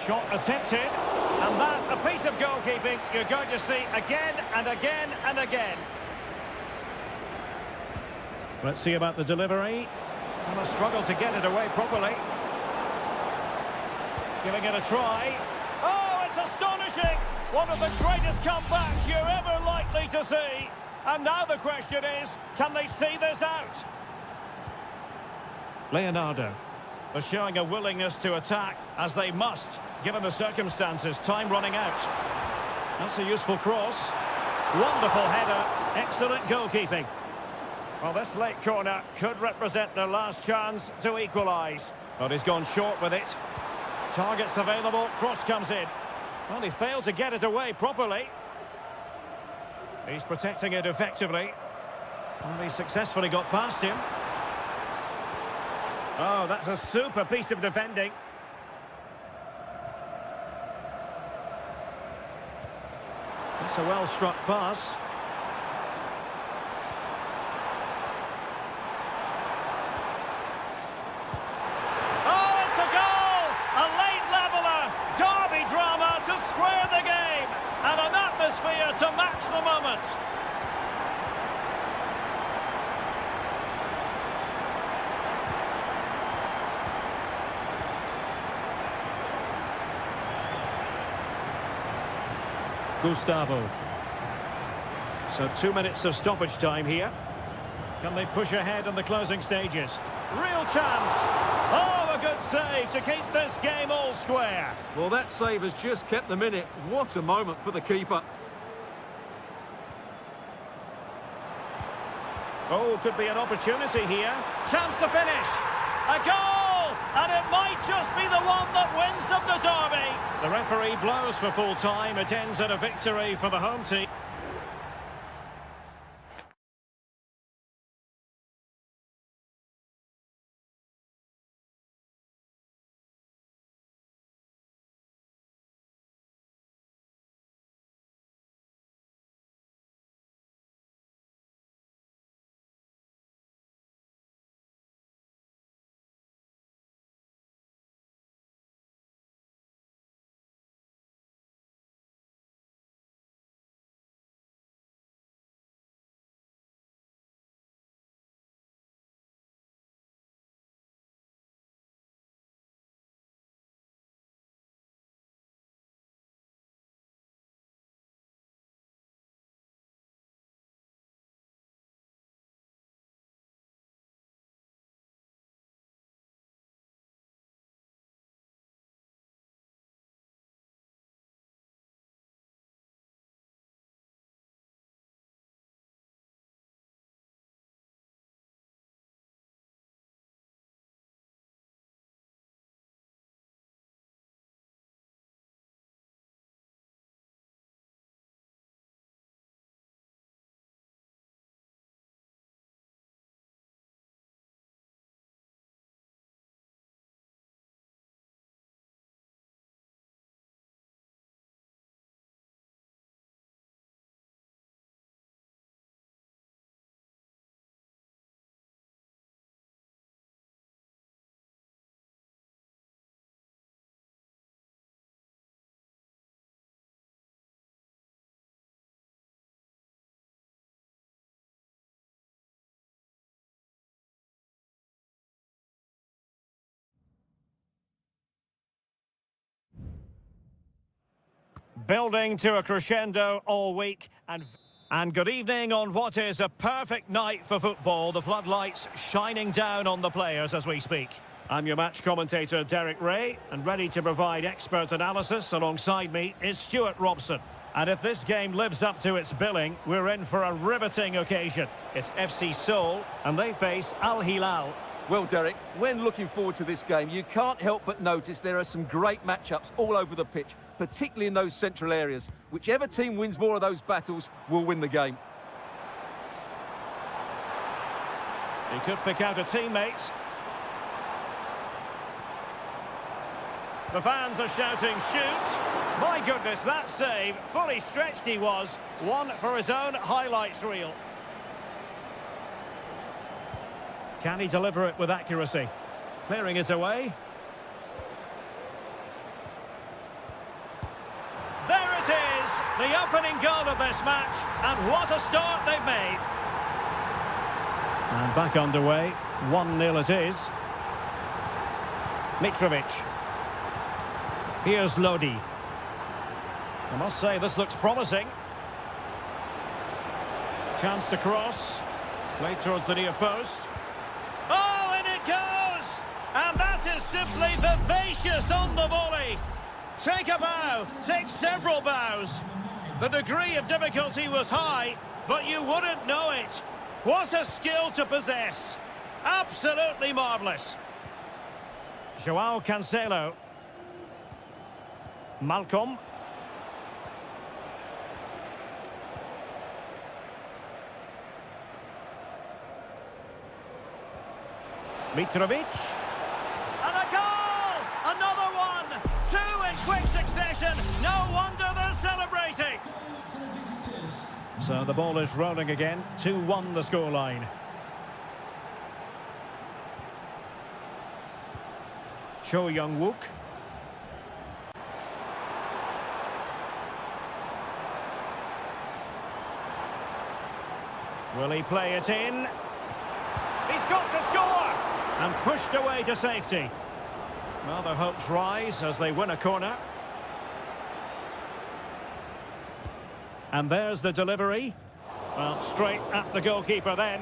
Shot attempted. And that, a piece of goalkeeping you're going to see again and again and again. Let's see about the delivery. And a struggle to get it away properly. Giving it a try. Oh, it's astonishing! One of the greatest comebacks you're ever likely to see. And now the question is, can they see this out? Leonardo. They're showing a willingness to attack, as they must, given the circumstances. Time running out. That's a useful cross. Wonderful header. Excellent goalkeeping. Well, this late corner could represent their last chance to equalise. But he's gone short with it. Targets available, cross comes in. Well, he failed to get it away properly. He's protecting it effectively. And he successfully got past him. Oh, that's a super piece of defending. It's a well-struck pass. Oh, it's a goal! A late leveller. Derby drama to square the game. And an atmosphere to match the moment. Gustavo. So 2 minutes of stoppage time here. Can they push ahead in the closing stages? Real chance. Oh, a good save to keep this game all square. Well, that save has just kept them in it. What a moment for the keeper. Oh, could be an opportunity here. Chance to finish. A goal! And it might just be the one that wins them the derby. The referee blows for full time. It ends in a victory for the home team. Building to a crescendo all week and good evening on what is a perfect night for football. The floodlights shining down on the players as we speak. I'm your match commentator, Derek Ray, and ready to provide expert analysis alongside me is Stuart Robson. And if this game lives up to its billing, we're in for a riveting occasion. It's FC Seoul, and they face Al Hilal. Well, Derek, when looking forward to this game, you can't help but notice there are some great matchups all over the pitch, particularly in those central areas. Whichever team wins more of those battles will win the game. He could pick out a teammate. The fans are shouting, shoot! My goodness, that save, fully stretched he was. One for his own highlights reel. Can he deliver it with accuracy? Clearing it away. There it is, the opening goal of this match, and what a start they've made. And back underway, 1-0 it is. Mitrovic. Here's Lodi. I must say, this looks promising. Chance to cross. Played towards the near post. Oh, and it goes! And that is simply vivacious on the volley. Take a bow, take several bows. The degree of difficulty was high, but you wouldn't know it. What a skill to possess. Absolutely marvellous. João Cancelo. Malcolm. Mitrovic. And a goal! Another one! Two in quick succession. No wonder they're celebrating. So the ball is rolling again. 2-1 the scoreline. Cho Young-wook. Will he play it in? He's got to score! And pushed away to safety. Well, their hopes rise as they win a corner. And there's the delivery. Well, straight at the goalkeeper then.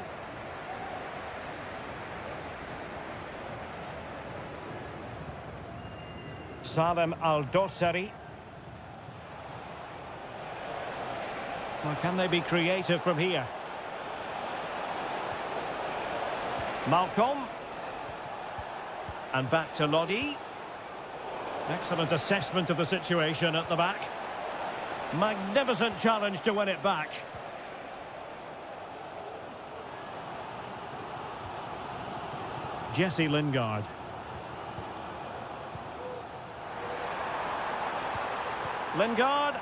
Salem Al-Dosari. Well, can they be creative from here? Malcolm. And back to Lodi. Excellent assessment of the situation at the back. Magnificent challenge to win it back. Jesse Lingard. Lingard.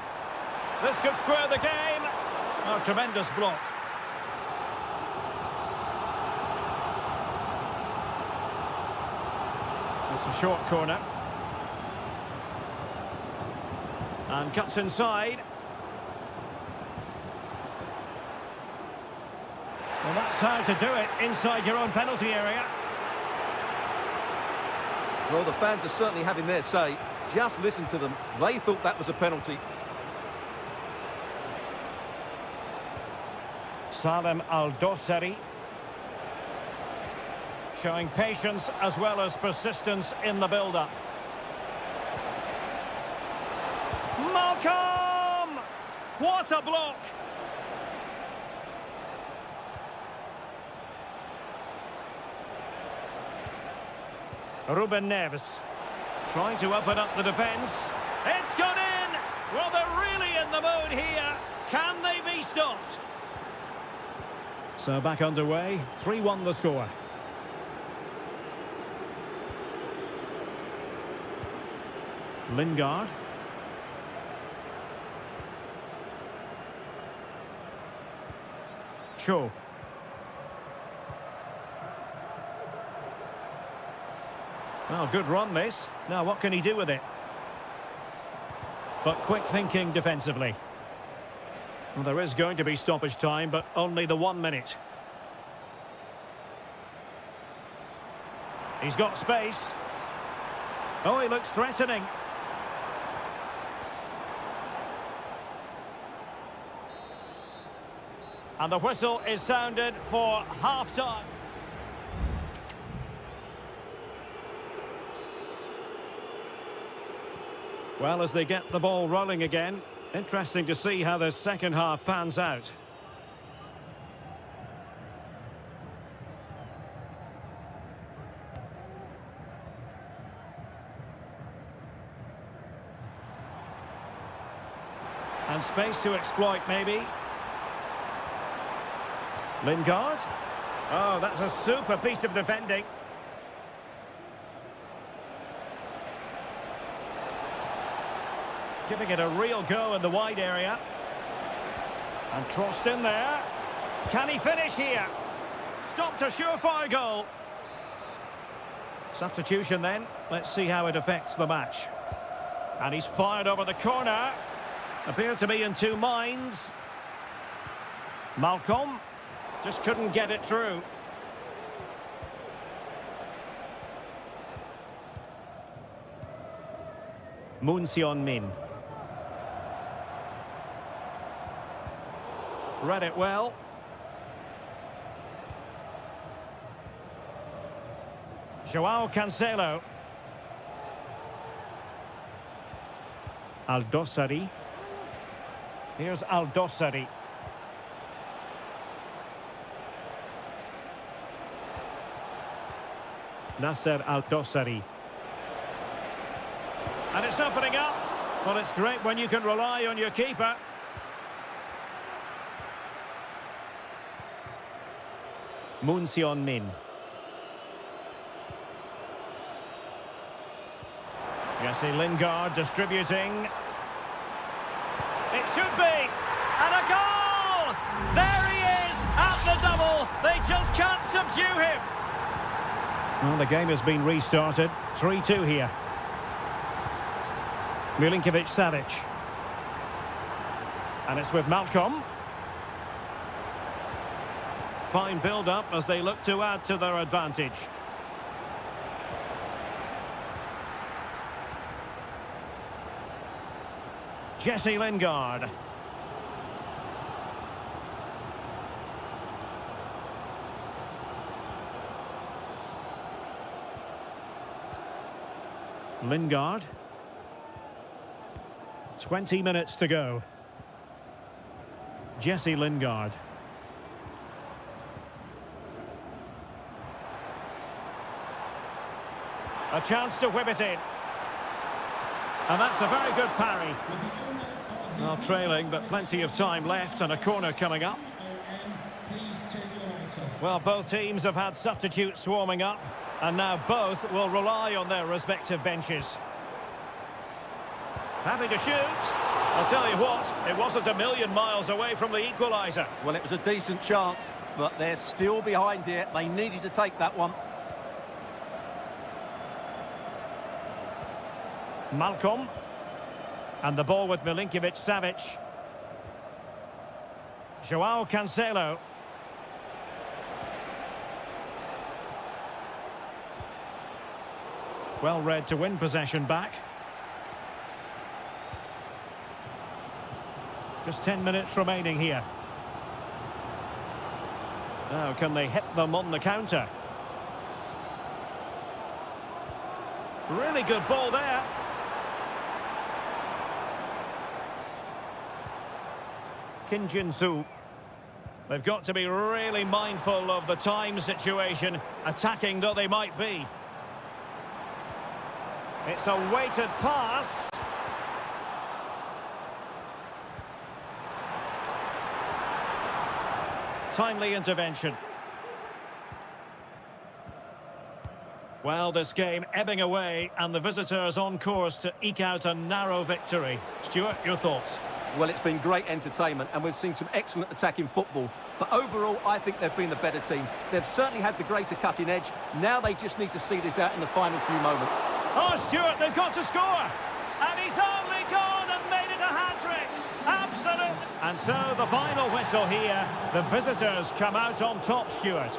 This could square the game. Oh, tremendous block. It's a short corner. And cuts inside. Well, that's how to do it, inside your own penalty area. Well, the fans are certainly having their say. Just listen to them. They thought that was a penalty. Salem Al-Dosari. Showing patience as well as persistence in the build-up. Malcolm! What a block! Ruben Neves. Trying to open up the defence. It's gone in! Well, they're really in the mood here. Can they be stopped? So back underway. 3-1 the score. Lingard. Cho. Well, good run this. Now what can he do with it? But quick thinking defensively. Well, there is going to be stoppage time, but only the 1 minute. He's got space. Oh, he looks threatening. And the whistle is sounded for half-time. Well, as they get the ball rolling again, interesting to see how the second half pans out. And space to exploit, maybe. Lingard. Oh, that's a super piece of defending. Giving it a real go in the wide area. And crossed in there. Can he finish here? Stopped a surefire goal. Substitution then. Let's see how it affects the match. And he's fired over the corner. Appeared to be in two minds. Malcolm just couldn't get it through. Min. Read it well. Joao Cancelo. Aldosari. Here's Aldosari. Nasser Aldosari. And it's opening up. Well, it's great when you can rely on your keeper. Min. Jesse Lingard distributing. It should be. And a goal! There he is at the double. They just can't subdue him. Well, the game has been restarted. 3-2 here. Milinkovic-Savic. And it's with Malcolm. Fine build-up as they look to add to their advantage. Jesse Lingard. Lingard. 20 minutes to go. Jesse Lingard. A chance to whip it in. And that's a very good parry. Well, trailing, but plenty of time left and a corner coming up. Well, both teams have had substitutes warming up, and now both will rely on their respective benches. Happy to shoot. I'll tell you what, it wasn't a million miles away from the equaliser. Well, it was a decent chance, but they're still behind here. They needed to take that one. Malcolm. And the ball with Milinkovic-Savic. Joao Cancelo. Well read to win possession back. Just 10 minutes remaining here. Now, can they hit them on the counter? Really good ball there. Kim Jin-soo. They've got to be really mindful of the time situation, attacking though they might be. It's a weighted pass. Timely intervention. Well, this game ebbing away, and the visitors on course to eke out a narrow victory. Stuart, your thoughts? Well, it's been great entertainment, and we've seen some excellent attacking football. But overall, I think they've been the better team. They've certainly had the greater cutting edge. Now they just need to see this out in the final few moments. Oh, Stuart, they've got to score! And he's only gone and made it a hat-trick! Absolute! And so the final whistle here. The visitors come out on top, Stuart.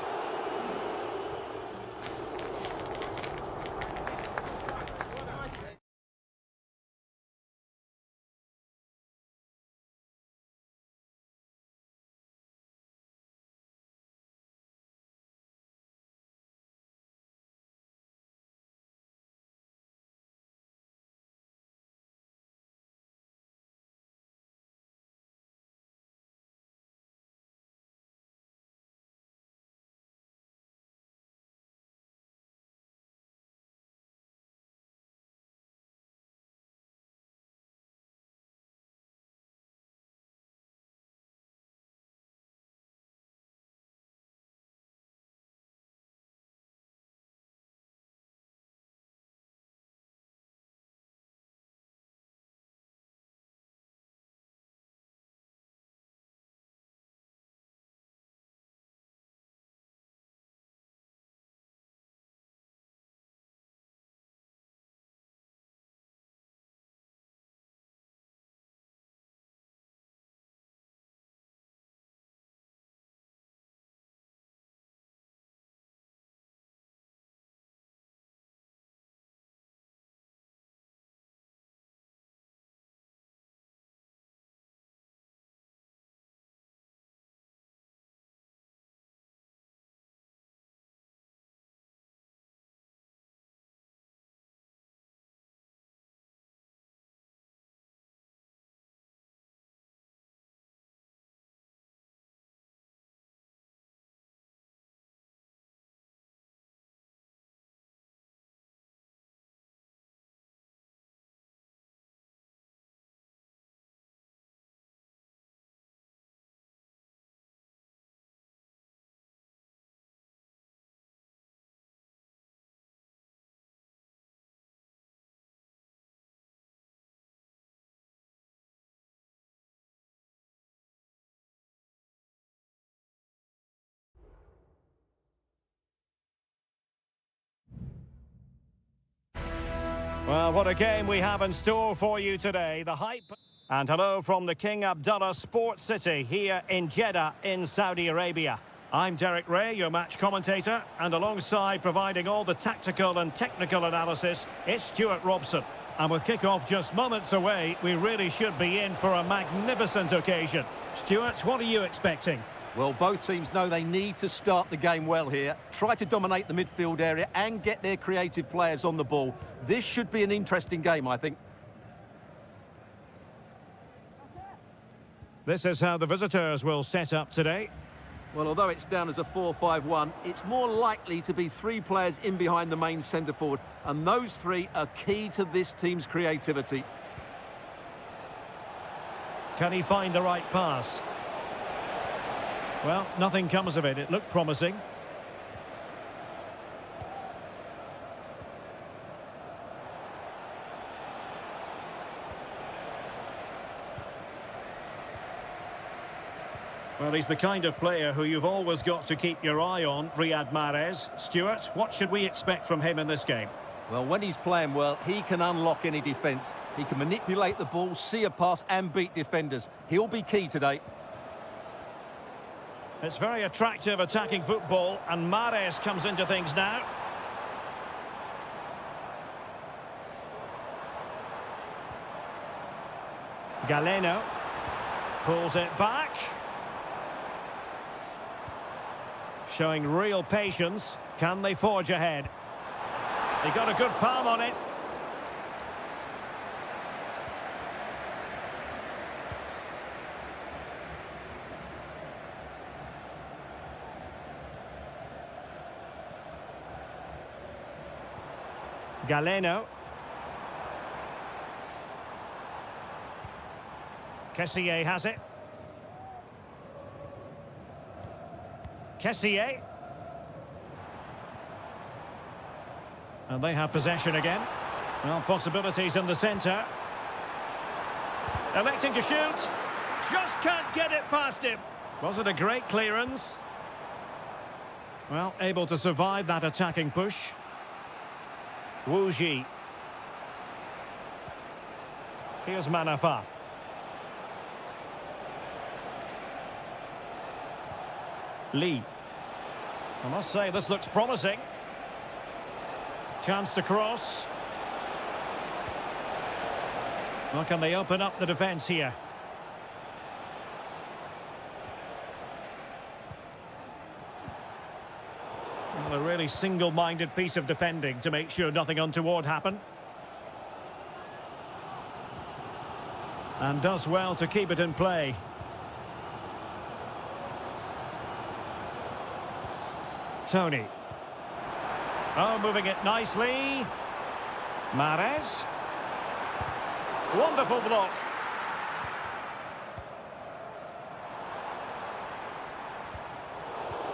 Well, what a game we have in store for you today. The hype. And hello from the King Abdullah Sports City here in Jeddah in Saudi Arabia. I'm Derek Ray, your match commentator, and alongside providing all the tactical and technical analysis, it's Stuart Robson. And with kick-off just moments away, we really should be in for a magnificent occasion. Stuart, what are you expecting? Well, both teams know they need to start the game well here. Try to dominate the midfield area and get their creative players on the ball. This should be an interesting game, I think. This is how the visitors will set up today. Well, although it's down as a 4-5-1, it's more likely to be three players in behind the main centre-forward, and those three are key to this team's creativity. Can he find the right pass? Well, nothing comes of it. It looked promising. Well, he's the kind of player who you've always got to keep your eye on, Riyad Mahrez. Stuart, what should we expect from him in this game? Well, when he's playing well, he can unlock any defence. He can manipulate the ball, see a pass and beat defenders. He'll be key today. It's very attractive attacking football, and Mahrez comes into things now. Galeno pulls it back. Showing real patience. Can they forge ahead? He got a good palm on it. Galeno. Kessié has it. Kessié. And they have possession again. Well, possibilities in the centre. Electing to shoot. Just can't get it past him. Was it a great clearance? Well, able to survive that attacking push. Wu Ji. Here's Manafa. Lee. I must say, this looks promising. Chance to cross. Well, can they open up the defence here? Well, a really single-minded piece of defending to make sure nothing untoward happened. And does well to keep it in play. Tony. Oh, moving it nicely. Mahrez. Wonderful block.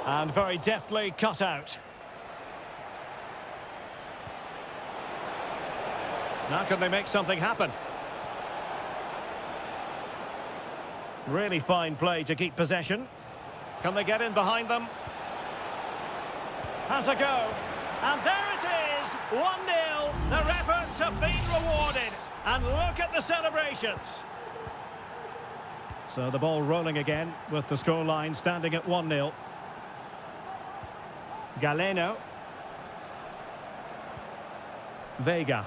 And very deftly cut out. Now can they make something happen? Really fine play to keep possession. Can they get in behind them? Has a go. And there it is, 1-0. Their efforts have been rewarded. And look at the celebrations. So the ball rolling again with the scoreline standing at 1-0. Galeno. Vega.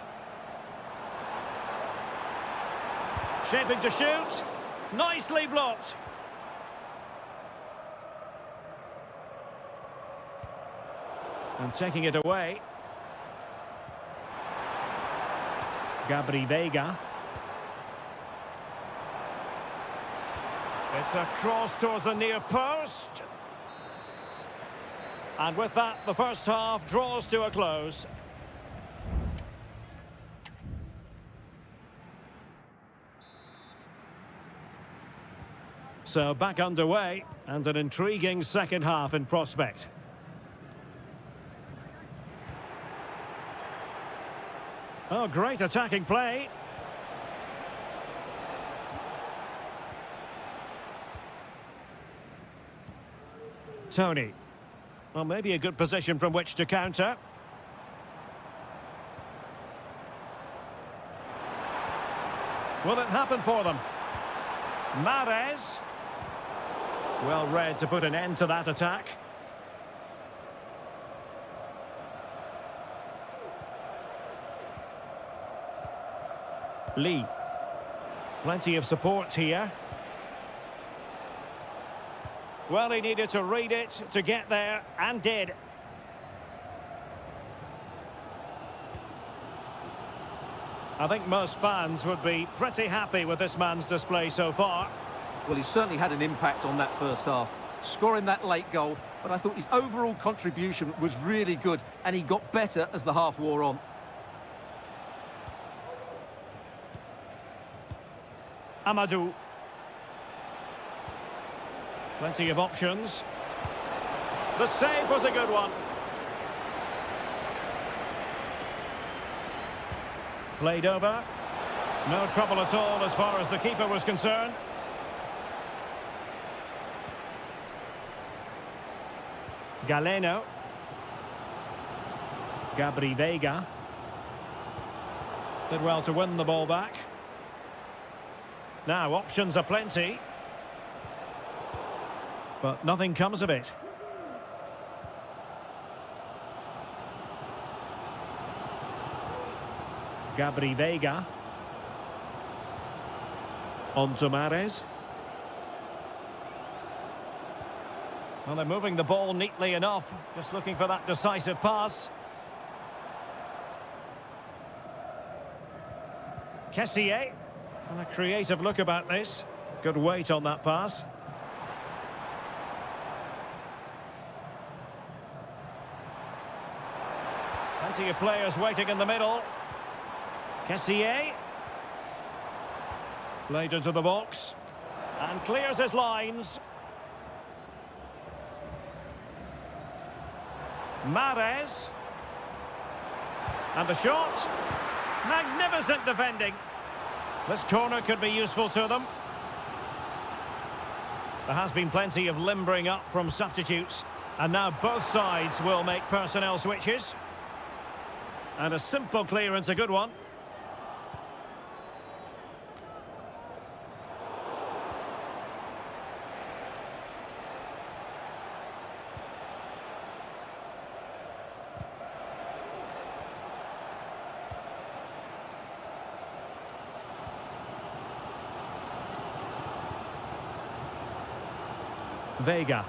Shaping to shoot. Nicely blocked. And taking it away. Gabri Vega. It's a cross towards the near post. And with that, the first half draws to a close. So back underway, and an intriguing second half in prospect. Oh, great attacking play. Tony. Well, maybe a good position from which to counter. Will it happen for them? Mahrez. Well read to put an end to that attack. Lee. Plenty of support here. Well, he needed to read it to get there, and did. I think most fans would be pretty happy with this man's display so far. Well, he certainly had an impact on that first half, scoring that late goal, but I thought his overall contribution was really good, and he got better as the half wore on. Amadou. Plenty of options. The save was a good one. Played over. No trouble at all as far as the keeper was concerned. Galeno. Gabri Veiga. Did well to win the ball back. Now, options are plenty. But nothing comes of it. Gabri Veiga. On to Mahrez. Well, they're moving the ball neatly enough. Just looking for that decisive pass. Kessié. And a creative look about this. Good weight on that pass. Plenty of players waiting in the middle. Kessié. Played into the box. And clears his lines. Mahrez. And the shot. Magnificent defending. This corner could be useful to them. There has been plenty of limbering up from substitutes. And now both sides will make personnel switches. And a simple clearance, a good one. Veiga.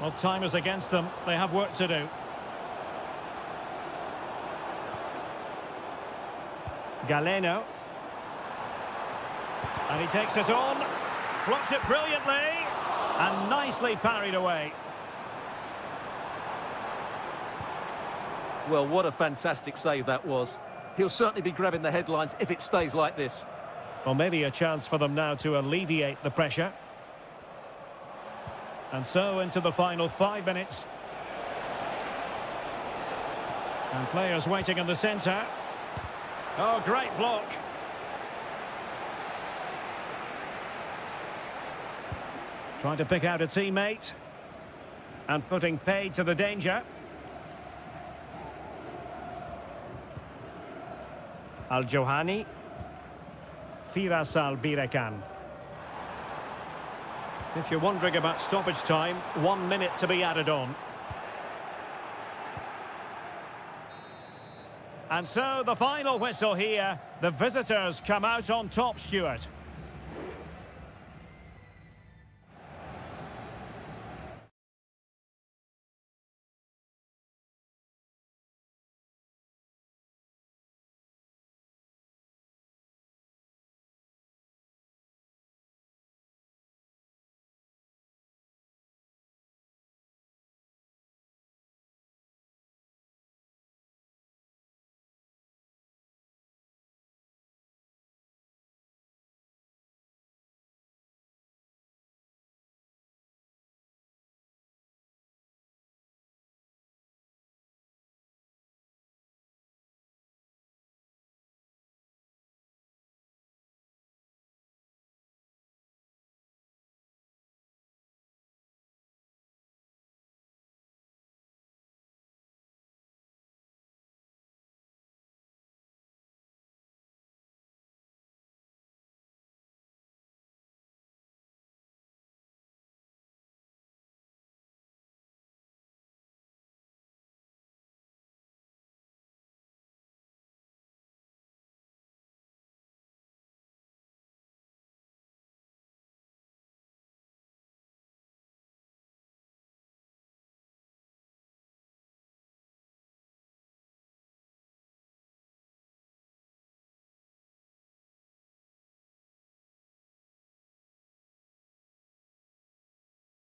Well, time is against them. They have work to do. Galeno. And he takes it on. Blocked it brilliantly. And nicely parried away. Well, what a fantastic save that was. He'll certainly be grabbing the headlines if it stays like this. Well, maybe a chance for them now to alleviate the pressure. And so into the final 5 minutes. And players waiting in the centre. Oh, great block. Trying to pick out a teammate. And putting paid to the danger. Al-Johani. Firas Al-Birekan. If you're wondering about stoppage time, 1 minute to be added on. And so the final whistle here. The visitors come out on top, Stuart.